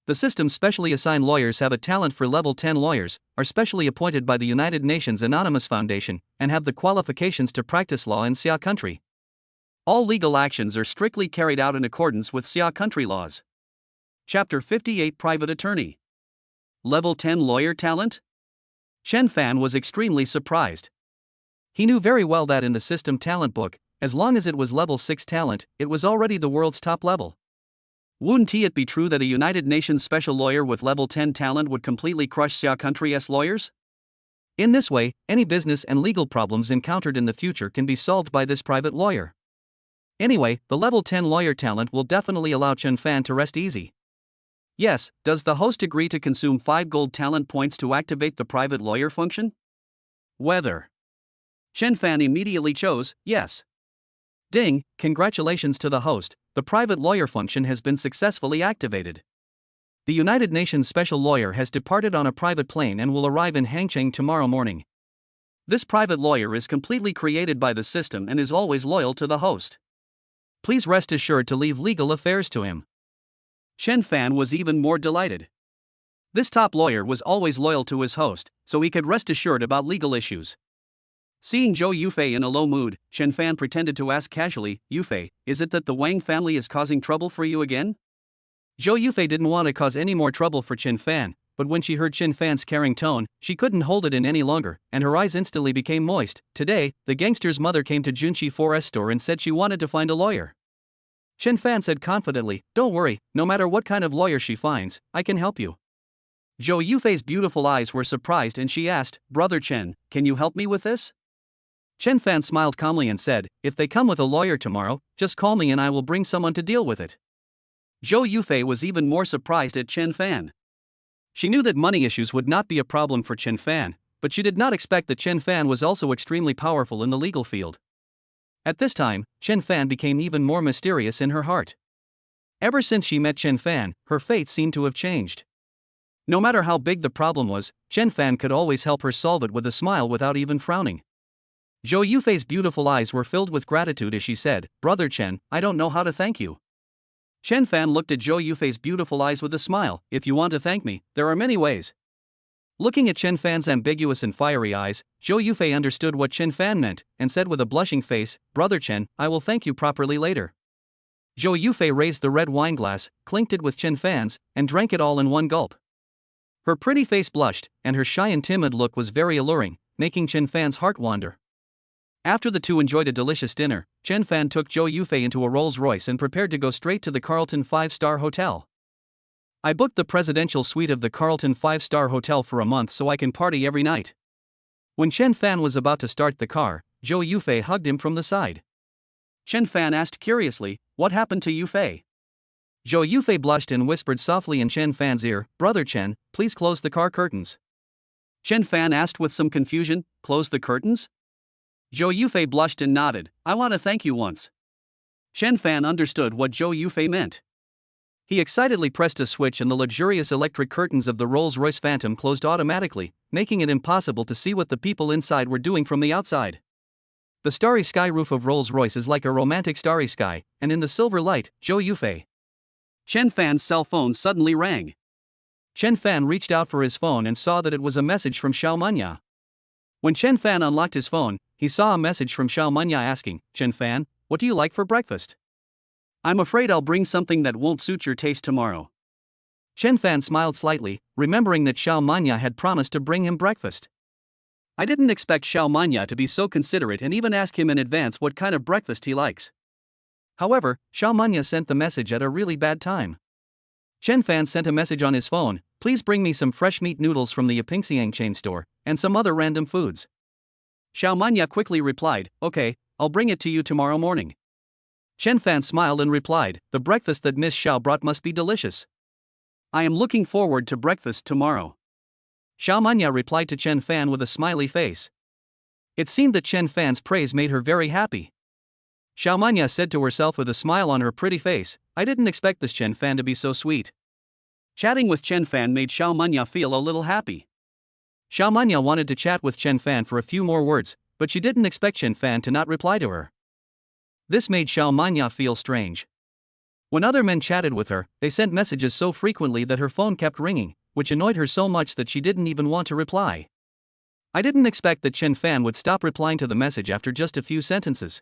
The system's specially assigned lawyers have a talent for level 10 lawyers, are specially appointed by the United Nations Anonymous Foundation, and have the qualifications to practice law in Xia country. All legal actions are strictly carried out in accordance with Xia country laws. Chapter 58 Private Attorney. Level 10 Lawyer Talent? Chen Fan was extremely surprised. He knew very well that in the system talent book, as long as it was level 6 talent, it was already the world's top level. Wouldn't it be true that a United Nations special lawyer with level 10 talent would completely crush Xia country's lawyers? In this way, any business and legal problems encountered in the future can be solved by this private lawyer. Anyway, the level 10 lawyer talent will definitely allow Chen Fan to rest easy. Yes, does the host agree to consume 5 gold talent points to activate the private lawyer function? Whether. Chen Fan immediately chose yes. Ding, congratulations to the host, the private lawyer function has been successfully activated. The United Nations special lawyer has departed on a private plane and will arrive in Hangzhou tomorrow morning. This private lawyer is completely created by the system and is always loyal to the host. Please rest assured to leave legal affairs to him. Chen Fan was even more delighted. This top lawyer was always loyal to his host, so he could rest assured about legal issues. Seeing Zhou Yufei in a low mood, Chen Fan pretended to ask casually, "Yufei, is it that the Wang family is causing trouble for you again?" Zhou Yufei didn't want to cause any more trouble for Chen Fan, but when she heard Chen Fan's caring tone, she couldn't hold it in any longer, and her eyes instantly became moist. Today, the gangster's mother came to Junqi Forest store and said she wanted to find a lawyer. Chen Fan said confidently, "Don't worry, no matter what kind of lawyer she finds, I can help you." Zhou Yufei's beautiful eyes were surprised and she asked, "Brother Chen, can you help me with this?" Chen Fan smiled calmly and said, "If they come with a lawyer tomorrow, just call me and I will bring someone to deal with it." Zhou Yufei was even more surprised at Chen Fan. She knew that money issues would not be a problem for Chen Fan, but she did not expect that Chen Fan was also extremely powerful in the legal field. At this time, Chen Fan became even more mysterious in her heart. Ever since she met Chen Fan, her fate seemed to have changed. No matter how big the problem was, Chen Fan could always help her solve it with a smile without even frowning. Zhou Yufei's beautiful eyes were filled with gratitude as she said, "Brother Chen, I don't know how to thank you." Chen Fan looked at Zhou Yufei's beautiful eyes with a smile. "If you want to thank me, there are many ways." Looking at Chen Fan's ambiguous and fiery eyes, Zhou Yufei understood what Chen Fan meant, and said with a blushing face, "Brother Chen, I will thank you properly later." Zhou Yufei raised the red wine glass, clinked it with Chen Fan's, and drank it all in one gulp. Her pretty face blushed, and her shy and timid look was very alluring, making Chen Fan's heart wander. After the two enjoyed a delicious dinner, Chen Fan took Zhou Yufei into a Rolls-Royce and prepared to go straight to the Carlton 5-star hotel. "I booked the presidential suite of the Carlton 5-star hotel for a month so I can party every night." When Chen Fan was about to start the car, Zhou Yufei hugged him from the side. Chen Fan asked curiously, "What happened to Yufei?" Zhou Yufei blushed and whispered softly in Chen Fan's ear, "Brother Chen, please close the car curtains." Chen Fan asked with some confusion, "Close the curtains?" Zhou Yufei blushed and nodded, "I want to thank you once." Chen Fan understood what Zhou Yufei meant. He excitedly pressed a switch and the luxurious electric curtains of the Rolls-Royce Phantom closed automatically, making it impossible to see what the people inside were doing from the outside. The starry sky roof of Rolls-Royce is like a romantic starry sky, and in the silver light, Zhou Yufei. Chen Fan's cell phone suddenly rang. Chen Fan reached out for his phone and saw that it was a message from Xiao Manya. When Chen Fan unlocked his phone, he saw a message from Xiao Manya asking, "Chen Fan, what do you like for breakfast?" "I'm afraid I'll bring something that won't suit your taste tomorrow." Chen Fan smiled slightly, remembering that Xiao Manya had promised to bring him breakfast. "I didn't expect Xiao Manya to be so considerate and even ask him in advance what kind of breakfast he likes." However, Xiao Manya sent the message at a really bad time. Chen Fan sent a message on his phone, "Please bring me some fresh meat noodles from the Yapingxiang chain store, and some other random foods." Xiao Manya quickly replied, "Okay, I'll bring it to you tomorrow morning." Chen Fan smiled and replied, "The breakfast that Miss Xiao brought must be delicious. I am looking forward to breakfast tomorrow." Xiao Manya replied to Chen Fan with a smiley face. It seemed that Chen Fan's praise made her very happy. Xiao Manya said to herself with a smile on her pretty face, "I didn't expect this Chen Fan to be so sweet." Chatting with Chen Fan made Xiao Manya feel a little happy. Xiao Manya wanted to chat with Chen Fan for a few more words, but she didn't expect Chen Fan to not reply to her. This made Xiao Manya feel strange. When other men chatted with her, they sent messages so frequently that her phone kept ringing, which annoyed her so much that she didn't even want to reply. "I didn't expect that Chen Fan would stop replying to the message after just a few sentences.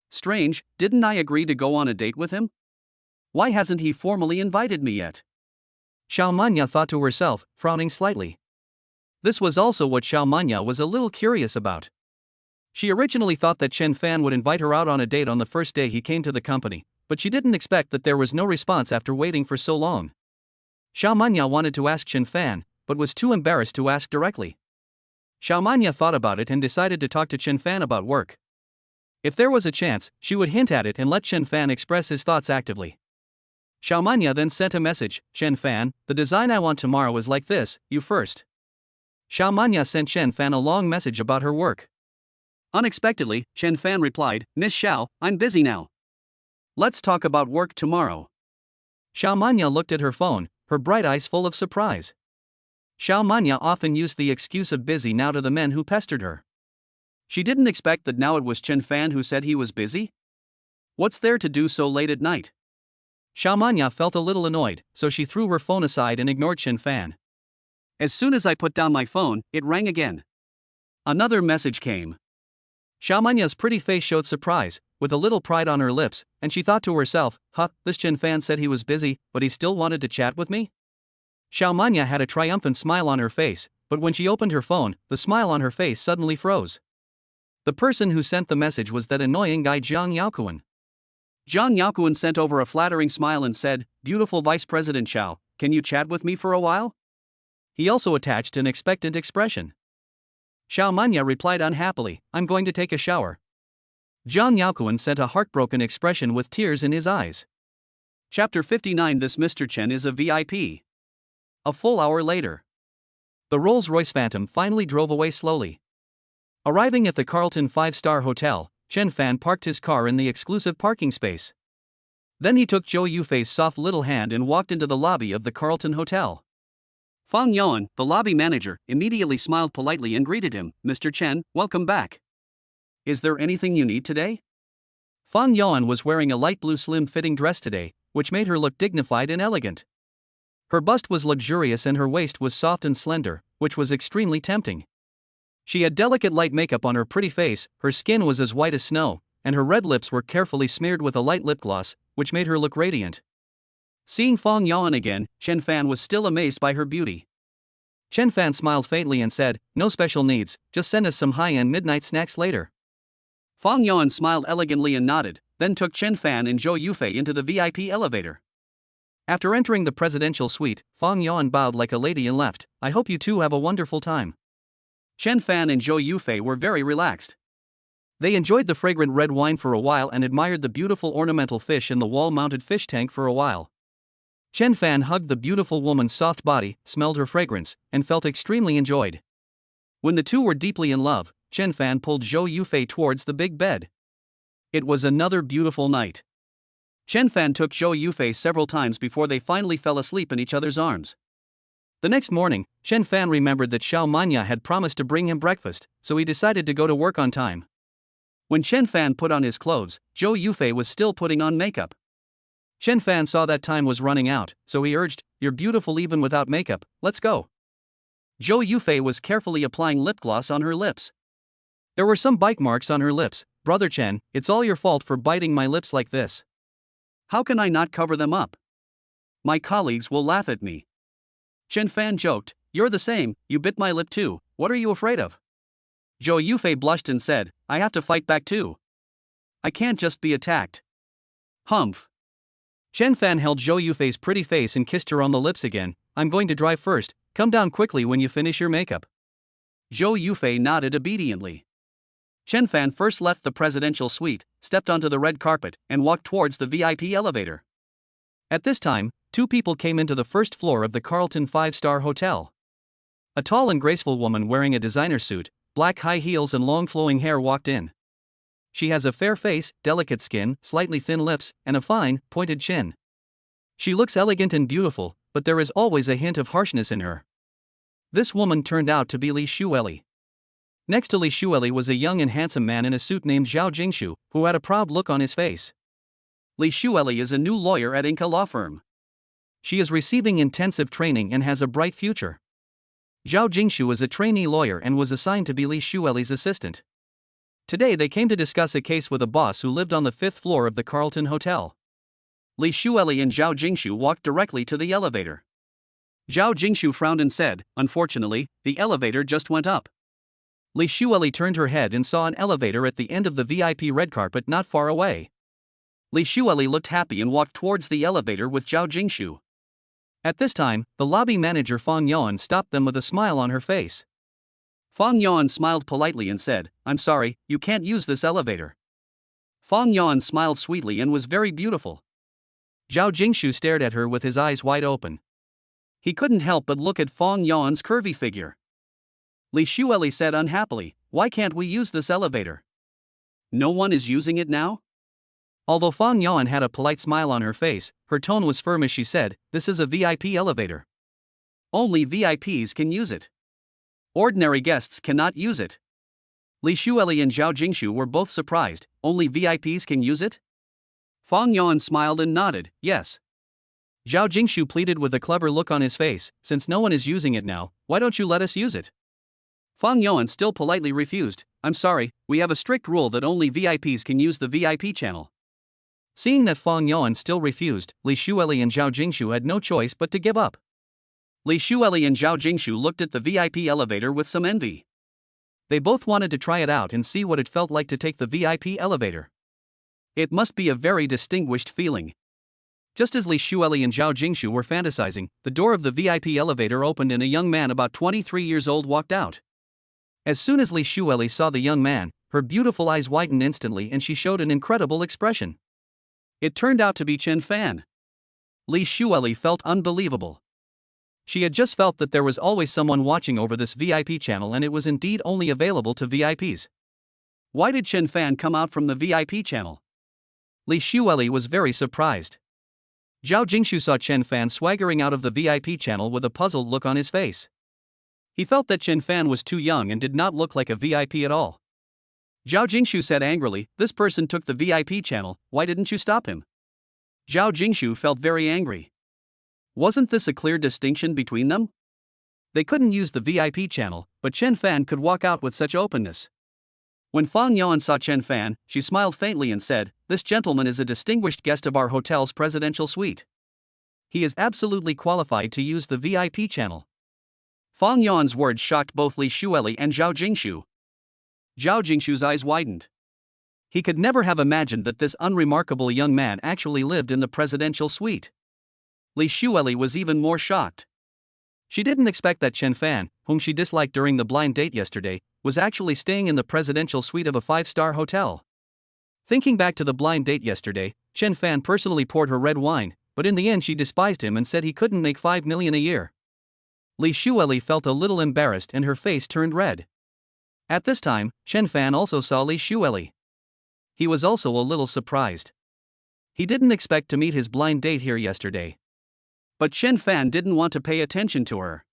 Strange, didn't I agree to go on a date with him? Why hasn't he formally invited me yet?" Xiao Manya thought to herself, frowning slightly. This was also what Xiao Manya was a little curious about. She originally thought that Chen Fan would invite her out on a date on the first day he came to the company, but she didn't expect that there was no response after waiting for so long. Xiao Manya wanted to ask Chen Fan, but was too embarrassed to ask directly. Xiao Manya thought about it and decided to talk to Chen Fan about work. If there was a chance, she would hint at it and let Chen Fan express his thoughts actively. Xiao Manya then sent a message, "Chen Fan, the design I want tomorrow is like this, you first." Xiao Manya sent Chen Fan a long message about her work. Unexpectedly, Chen Fan replied, "Miss Xiao, I'm busy now. Let's talk about work tomorrow." Xiao Manya looked at her phone, her bright eyes full of surprise. Xiao Manya often used the excuse of busy now to the men who pestered her. She didn't expect that now it was Chen Fan who said he was busy. What's there to do so late at night? Xiao Manya felt a little annoyed, so she threw her phone aside and ignored Chen Fan. As soon as I put down my phone, it rang again. Another message came. Xiao Manya's pretty face showed surprise, with a little pride on her lips, and she thought to herself, this Chen Fan said he was busy, but he still wanted to chat with me? Xiao Manya had a triumphant smile on her face, but when she opened her phone, the smile on her face suddenly froze. The person who sent the message was that annoying guy Zhang Yaokuan. Zhang Yaokuan sent over a flattering smile and said, "Beautiful Vice President Xiao, can you chat with me for a while?" He also attached an expectant expression. Xiao Manya replied unhappily, I'm going to take a shower. Zhang Yaokuan sent a heartbroken expression with tears in his eyes. Chapter 59. This Mr. Chen is a VIP. A full hour later, the Rolls-Royce Phantom finally drove away slowly. Arriving at the Carlton 5-star hotel, Chen Fan parked his car in the exclusive parking space. Then he took Zhou Yufei's soft little hand and walked into the lobby of the Carlton Hotel. Fang Yuan, the lobby manager, immediately smiled politely and greeted him, Mr. Chen, welcome back. Is there anything you need today? Fang Yuan was wearing a light blue slim-fitting dress today, which made her look dignified and elegant. Her bust was luxurious and her waist was soft and slender, which was extremely tempting. She had delicate light makeup on her pretty face, her skin was as white as snow, and her red lips were carefully smeared with a light lip gloss, which made her look radiant. Seeing Fang Yuan again, Chen Fan was still amazed by her beauty. Chen Fan smiled faintly and said, no special needs, just send us some high-end midnight snacks later. Fang Yuan smiled elegantly and nodded, then took Chen Fan and Zhou Yufei into the VIP elevator. After entering the presidential suite, Fang Yuan bowed like a lady and left. I hope you two have a wonderful time. Chen Fan and Zhou Yufei were very relaxed. They enjoyed the fragrant red wine for a while and admired the beautiful ornamental fish in the wall-mounted fish tank for a while. Chen Fan hugged the beautiful woman's soft body, smelled her fragrance, and felt extremely enjoyed. When the two were deeply in love, Chen Fan pulled Zhou Yufei towards the big bed. It was another beautiful night. Chen Fan took Zhou Yufei several times before they finally fell asleep in each other's arms. The next morning, Chen Fan remembered that Xiao Manya had promised to bring him breakfast, so he decided to go to work on time. When Chen Fan put on his clothes, Zhou Yufei was still putting on makeup. Chen Fan saw that time was running out, so he urged, you're beautiful even without makeup, let's go. Zhou Yufei was carefully applying lip gloss on her lips. There were some bite marks on her lips. Brother Chen, it's all your fault for biting my lips like this. How can I not cover them up? My colleagues will laugh at me. Chen Fan joked, you're the same, you bit my lip too, what are you afraid of? Zhou Yufei blushed and said, I have to fight back too. I can't just be attacked. Humph. Chen Fan held Zhou Yufei's pretty face and kissed her on the lips again. I'm going to drive first, come down quickly when you finish your makeup. Zhou Yufei nodded obediently. Chen Fan first left the presidential suite, stepped onto the red carpet, and walked towards the VIP elevator. At this time, two people came into the first floor of the Carlton 5-star hotel. A tall and graceful woman wearing a designer suit, black high heels and long flowing hair walked in. She has a fair face, delicate skin, slightly thin lips, and a fine, pointed chin. She looks elegant and beautiful, but there is always a hint of harshness in her. This woman turned out to be Li Shueli. Next to Li Shueli was a young and handsome man in a suit named Zhao Jingshu, who had a proud look on his face. Li Shueli is a new lawyer at Inca Law Firm. She is receiving intensive training and has a bright future. Zhao Jingshu is a trainee lawyer and was assigned to be Li Shueli's assistant. Today they came to discuss a case with a boss who lived on the 5th floor of the Carlton Hotel. Li Shueli and Zhao Jingshu walked directly to the elevator. Zhao Jingshu frowned and said, unfortunately, the elevator just went up. Li Shueli turned her head and saw an elevator at the end of the VIP red carpet not far away. Li Shueli looked happy and walked towards the elevator with Zhao Jingshu. At this time, the lobby manager Fang Yuan stopped them with a smile on her face. Fang Yuan smiled politely and said, I'm sorry, you can't use this elevator. Fang Yuan smiled sweetly and was very beautiful. Zhao Jingshu stared at her with his eyes wide open. He couldn't help but look at Fang Yuan's curvy figure. Li Shueli said unhappily, why can't we use this elevator? No one is using it now? Although Fang Yuan had a polite smile on her face, her tone was firm as she said, this is a VIP elevator. Only VIPs can use it. Ordinary guests cannot use it. Li Shueli and Zhao Jingshu were both surprised, only VIPs can use it? Fang Yuan smiled and nodded, yes. Zhao Jingshu pleaded with a clever look on his face, since no one is using it now, why don't you let us use it? Fang Yuan still politely refused, I'm sorry, we have a strict rule that only VIPs can use the VIP channel. Seeing that Fang Yuan still refused, Li Shueli and Zhao Jingshu had no choice but to give up. Li Shueli and Zhao Jingshu looked at the VIP elevator with some envy. They both wanted to try it out and see what it felt like to take the VIP elevator. It must be a very distinguished feeling. Just as Li Shueli and Zhao Jingshu were fantasizing, the door of the VIP elevator opened and a young man about 23 years old walked out. As soon as Li Shueli saw the young man, her beautiful eyes widened instantly and she showed an incredible expression. It turned out to be Chen Fan. Li Shueli felt unbelievable. She had just felt that there was always someone watching over this VIP channel and it was indeed only available to VIPs. Why did Chen Fan come out from the VIP channel? Li Shueli was very surprised. Zhao Jingshu saw Chen Fan swaggering out of the VIP channel with a puzzled look on his face. He felt that Chen Fan was too young and did not look like a VIP at all. Zhao Jingshu said angrily, "This person took the VIP channel, why didn't you stop him?" Zhao Jingshu felt very angry. Wasn't this a clear distinction between them? They couldn't use the VIP channel, but Chen Fan could walk out with such openness. When Fang Yuan saw Chen Fan, she smiled faintly and said, "This gentleman is a distinguished guest of our hotel's presidential suite. He is absolutely qualified to use the VIP channel." Fang Yuan's words shocked both Li Shueli and Zhao Jingshu. Zhao Jingshu's eyes widened. He could never have imagined that this unremarkable young man actually lived in the presidential suite. Li Shueli was even more shocked. She didn't expect that Chen Fan, whom she disliked during the blind date yesterday, was actually staying in the presidential suite of a 5-star hotel. Thinking back to the blind date yesterday, Chen Fan personally poured her red wine, but in the end she despised him and said he couldn't make 5 million a year. Li Shueli felt a little embarrassed and her face turned red. At this time, Chen Fan also saw Li Shueli. He was also a little surprised. He didn't expect to meet his blind date here yesterday. But Chen Fan didn't want to pay attention to her.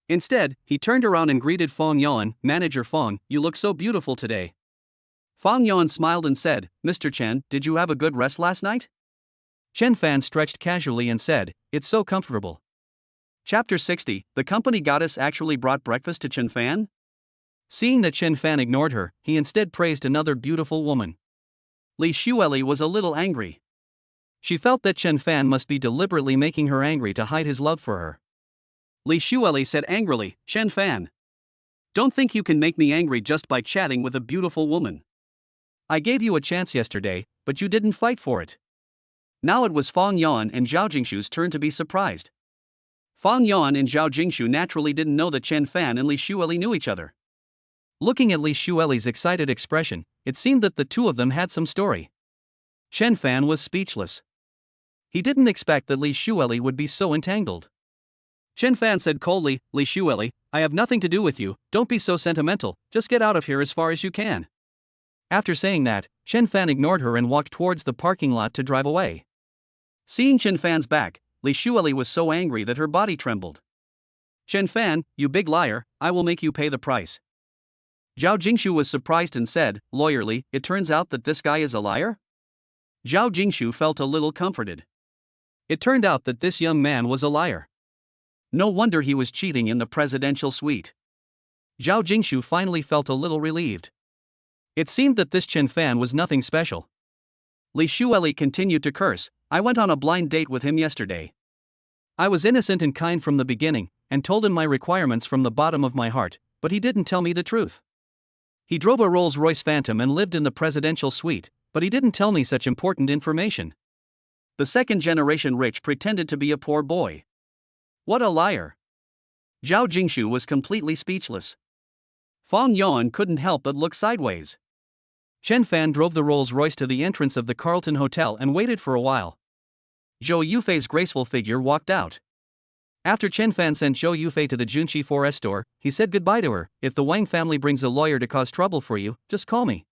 Instead, he turned around and greeted Fang Yuan, "Manager Fang, you look so beautiful today." Fang Yuan smiled and said, "Mr. Chen, did you have a good rest last night?" Chen Fan stretched casually and said, "It's so comfortable." Chapter 60, The company goddess actually brought breakfast to Chen Fan? Seeing that Chen Fan ignored her, he instead praised another beautiful woman. Li Shueli was a little angry. She felt that Chen Fan must be deliberately making her angry to hide his love for her. Li Shueli said angrily, "Chen Fan, don't think you can make me angry just by chatting with a beautiful woman. I gave you a chance yesterday, but you didn't fight for it." Now it was Fang Yuan and Zhao Jingshu's turn to be surprised. Fang Yuan and Zhao Jingshu naturally didn't know that Chen Fan and Li Shueli knew each other. Looking at Li Shueli's excited expression, it seemed that the two of them had some story. Chen Fan was speechless. He didn't expect that Li Shueli would be so entangled. Chen Fan said coldly, "Li Shueli, I have nothing to do with you, don't be so sentimental, just get out of here as far as you can." After saying that, Chen Fan ignored her and walked towards the parking lot to drive away. Seeing Chen Fan's back, Li Shueli was so angry that her body trembled. "Chen Fan, you big liar, I will make you pay the price." Zhao Jingshu was surprised and said, lawyerly, "It turns out that this guy is a liar?" Zhao Jingshu felt a little comforted. It turned out that this young man was a liar. No wonder he was cheating in the presidential suite. Zhao Jingshu finally felt a little relieved. It seemed that this Chen Fan was nothing special. Li Shueli continued to curse, "I went on a blind date with him yesterday. I was innocent and kind from the beginning, and told him my requirements from the bottom of my heart, but he didn't tell me the truth. He drove a Rolls-Royce Phantom and lived in the presidential suite, but he didn't tell me such important information. The second-generation rich pretended to be a poor boy. What a liar." Zhao Jingshu was completely speechless. Fang Yuan couldn't help but look sideways. Chen Fan drove the Rolls-Royce to the entrance of the Carlton Hotel and waited for a while. Zhou Yufei's graceful figure walked out. After Chen Fan sent Zhou Yufei to the Junshi Forest store, he said goodbye to her. "If the Wang family brings a lawyer to cause trouble for you, just call me."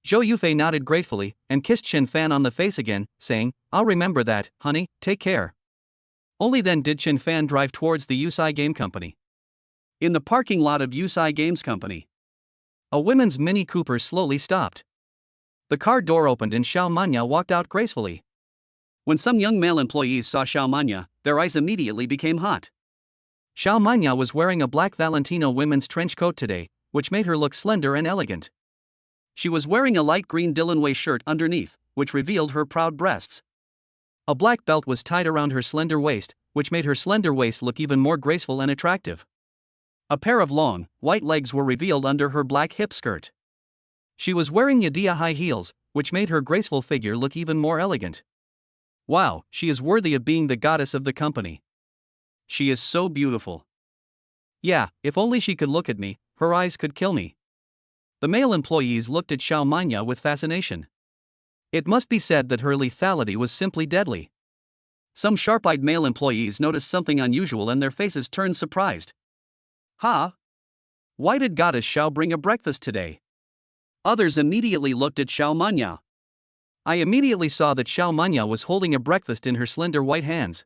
Zhou Yufei nodded gratefully and kissed Chen Fan on the face again, saying, "I'll remember that, honey, take care." Only then did Chen Fan drive towards the Yufei Game Company. In the parking lot of Yufei Games Company, a women's Mini Cooper slowly stopped. The car door opened and Xiao Manya walked out gracefully. When some young male employees saw Xiao Manya, their eyes immediately became hot. Xiao Manya was wearing a black Valentino women's trench coat today, which made her look slender and elegant. She was wearing a light green Dylanway shirt underneath, which revealed her proud breasts. A black belt was tied around her slender waist, which made her slender waist look even more graceful and attractive. A pair of long, white legs were revealed under her black hip skirt. She was wearing Yadiya high heels, which made her graceful figure look even more elegant. Wow, she is worthy of being the goddess of the company. She is so beautiful. Yeah, if only she could look at me, her eyes could kill me. The male employees looked at Xiao Manya with fascination. It must be said that her lethality was simply deadly. Some sharp-eyed male employees noticed something unusual and their faces turned surprised. Huh? Why did Goddess Xiao bring a breakfast today? Others immediately looked at Xiao Manya. I immediately saw that Xiao Manya was holding a breakfast in her slender white hands.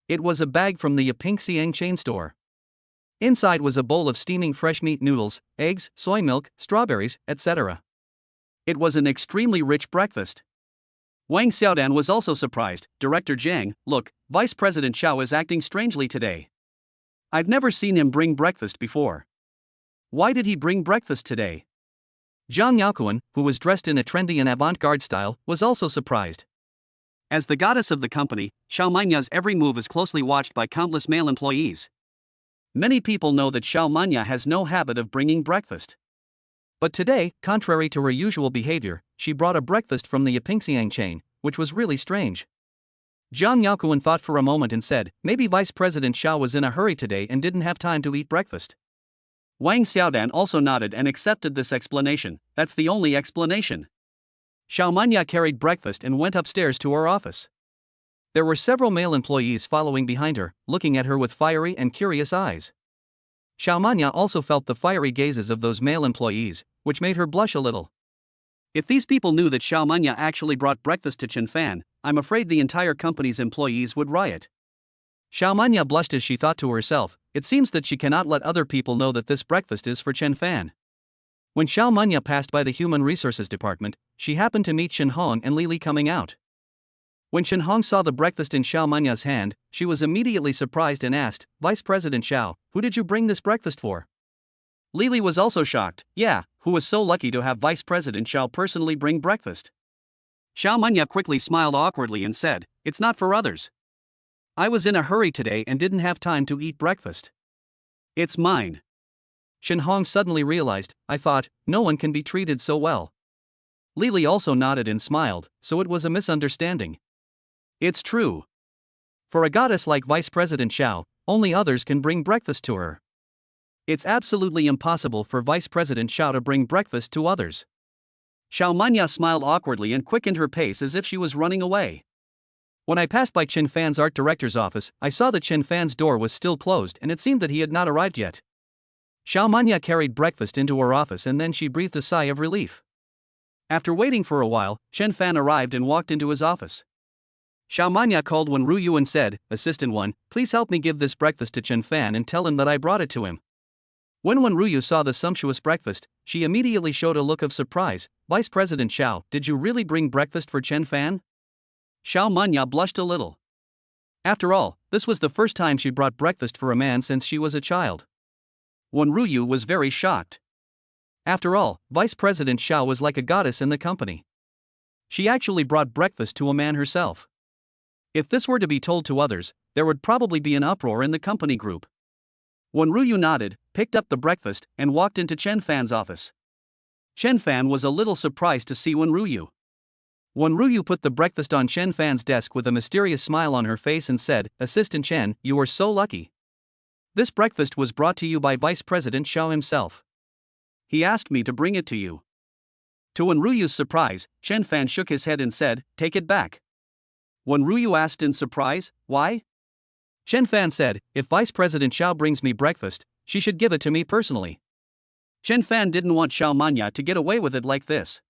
It was a bag from the Yufei chain store. Inside was a bowl of steaming fresh meat noodles, eggs, soy milk, strawberries, etc. It was an extremely rich breakfast. Wang Xiaodan was also surprised. Director Zhang, look, Vice President Xiao is acting strangely today. I've never seen him bring breakfast before. Why did he bring breakfast today? Zhang Yaokuan, who was dressed in a trendy and avant-garde style, was also surprised. As the goddess of the company, Xiao Manya's every move is closely watched by countless male employees. Many people know that Xiao Manya has no habit of bringing breakfast. But today, contrary to her usual behavior, she brought a breakfast from the Yufei chain, which was really strange. Zhang Yaokuan thought for a moment and said, maybe Vice President Xiao was in a hurry today and didn't have time to eat breakfast. Wang Xiaodan also nodded and accepted this explanation. That's the only explanation. Xiao Manya carried breakfast and went upstairs to her office. There were several male employees following behind her, looking at her with fiery and curious eyes. Xiao Manya also felt the fiery gazes of those male employees, which made her blush a little. If these people knew that Xiao Manya actually brought breakfast to Chen Fan, I'm afraid the entire company's employees would riot. Xiao Manya blushed as she thought to herself, it seems that she cannot let other people know that this breakfast is for Chen Fan. When Xiao Manya passed by the Human Resources Department, she happened to meet Shen Hong and Lili coming out. When Shen Hong saw the breakfast in Xiao Manya's hand, she was immediately surprised and asked, Vice President Xiao, who did you bring this breakfast for? Lili was also shocked, yeah, who was so lucky to have Vice President Xiao personally bring breakfast? Xiao Manya quickly smiled awkwardly and said, it's not for others. I was in a hurry today and didn't have time to eat breakfast. It's mine. Shen Hong suddenly realized, I thought, no one can be treated so well. Lili also nodded and smiled, so it was a misunderstanding. It's true. For a goddess like Vice President Xiao, only others can bring breakfast to her. It's absolutely impossible for Vice President Xiao to bring breakfast to others. Xiao Manya smiled awkwardly and quickened her pace as if she was running away. When I passed by Chen Fan's art director's office, I saw that Chen Fan's door was still closed and it seemed that he had not arrived yet. Xiao Manya carried breakfast into her office and then she breathed a sigh of relief. After waiting for a while, Chen Fan arrived and walked into his office. Xiao Manya called Wen Ruyu and said, Assistant 1, please help me give this breakfast to Chen Fan and tell him that I brought it to him. When Wen Ruyu saw the sumptuous breakfast, she immediately showed a look of surprise. Vice President Xiao, did you really bring breakfast for Chen Fan? Xiao Manya blushed a little. After all, this was the first time she brought breakfast for a man since she was a child. Wen Ruyu was very shocked. After all, Vice President Xiao was like a goddess in the company. She actually brought breakfast to a man herself. If this were to be told to others, there would probably be an uproar in the company group. Wen Ruyu nodded, picked up the breakfast, and walked into Chen Fan's office. Chen Fan was a little surprised to see Wen Ruyu. Wen Ruyu put the breakfast on Chen Fan's desk with a mysterious smile on her face and said, Assistant Chen, you are so lucky. This breakfast was brought to you by Vice President Xiao himself. He asked me to bring it to you. To Wen Ruyu's surprise, Chen Fan shook his head and said, take it back. Wen Ruyu asked in surprise, why? Chen Fan said, if Vice President Xiao brings me breakfast, she should give it to me personally. Chen Fan didn't want Xiao Manya to get away with it like this.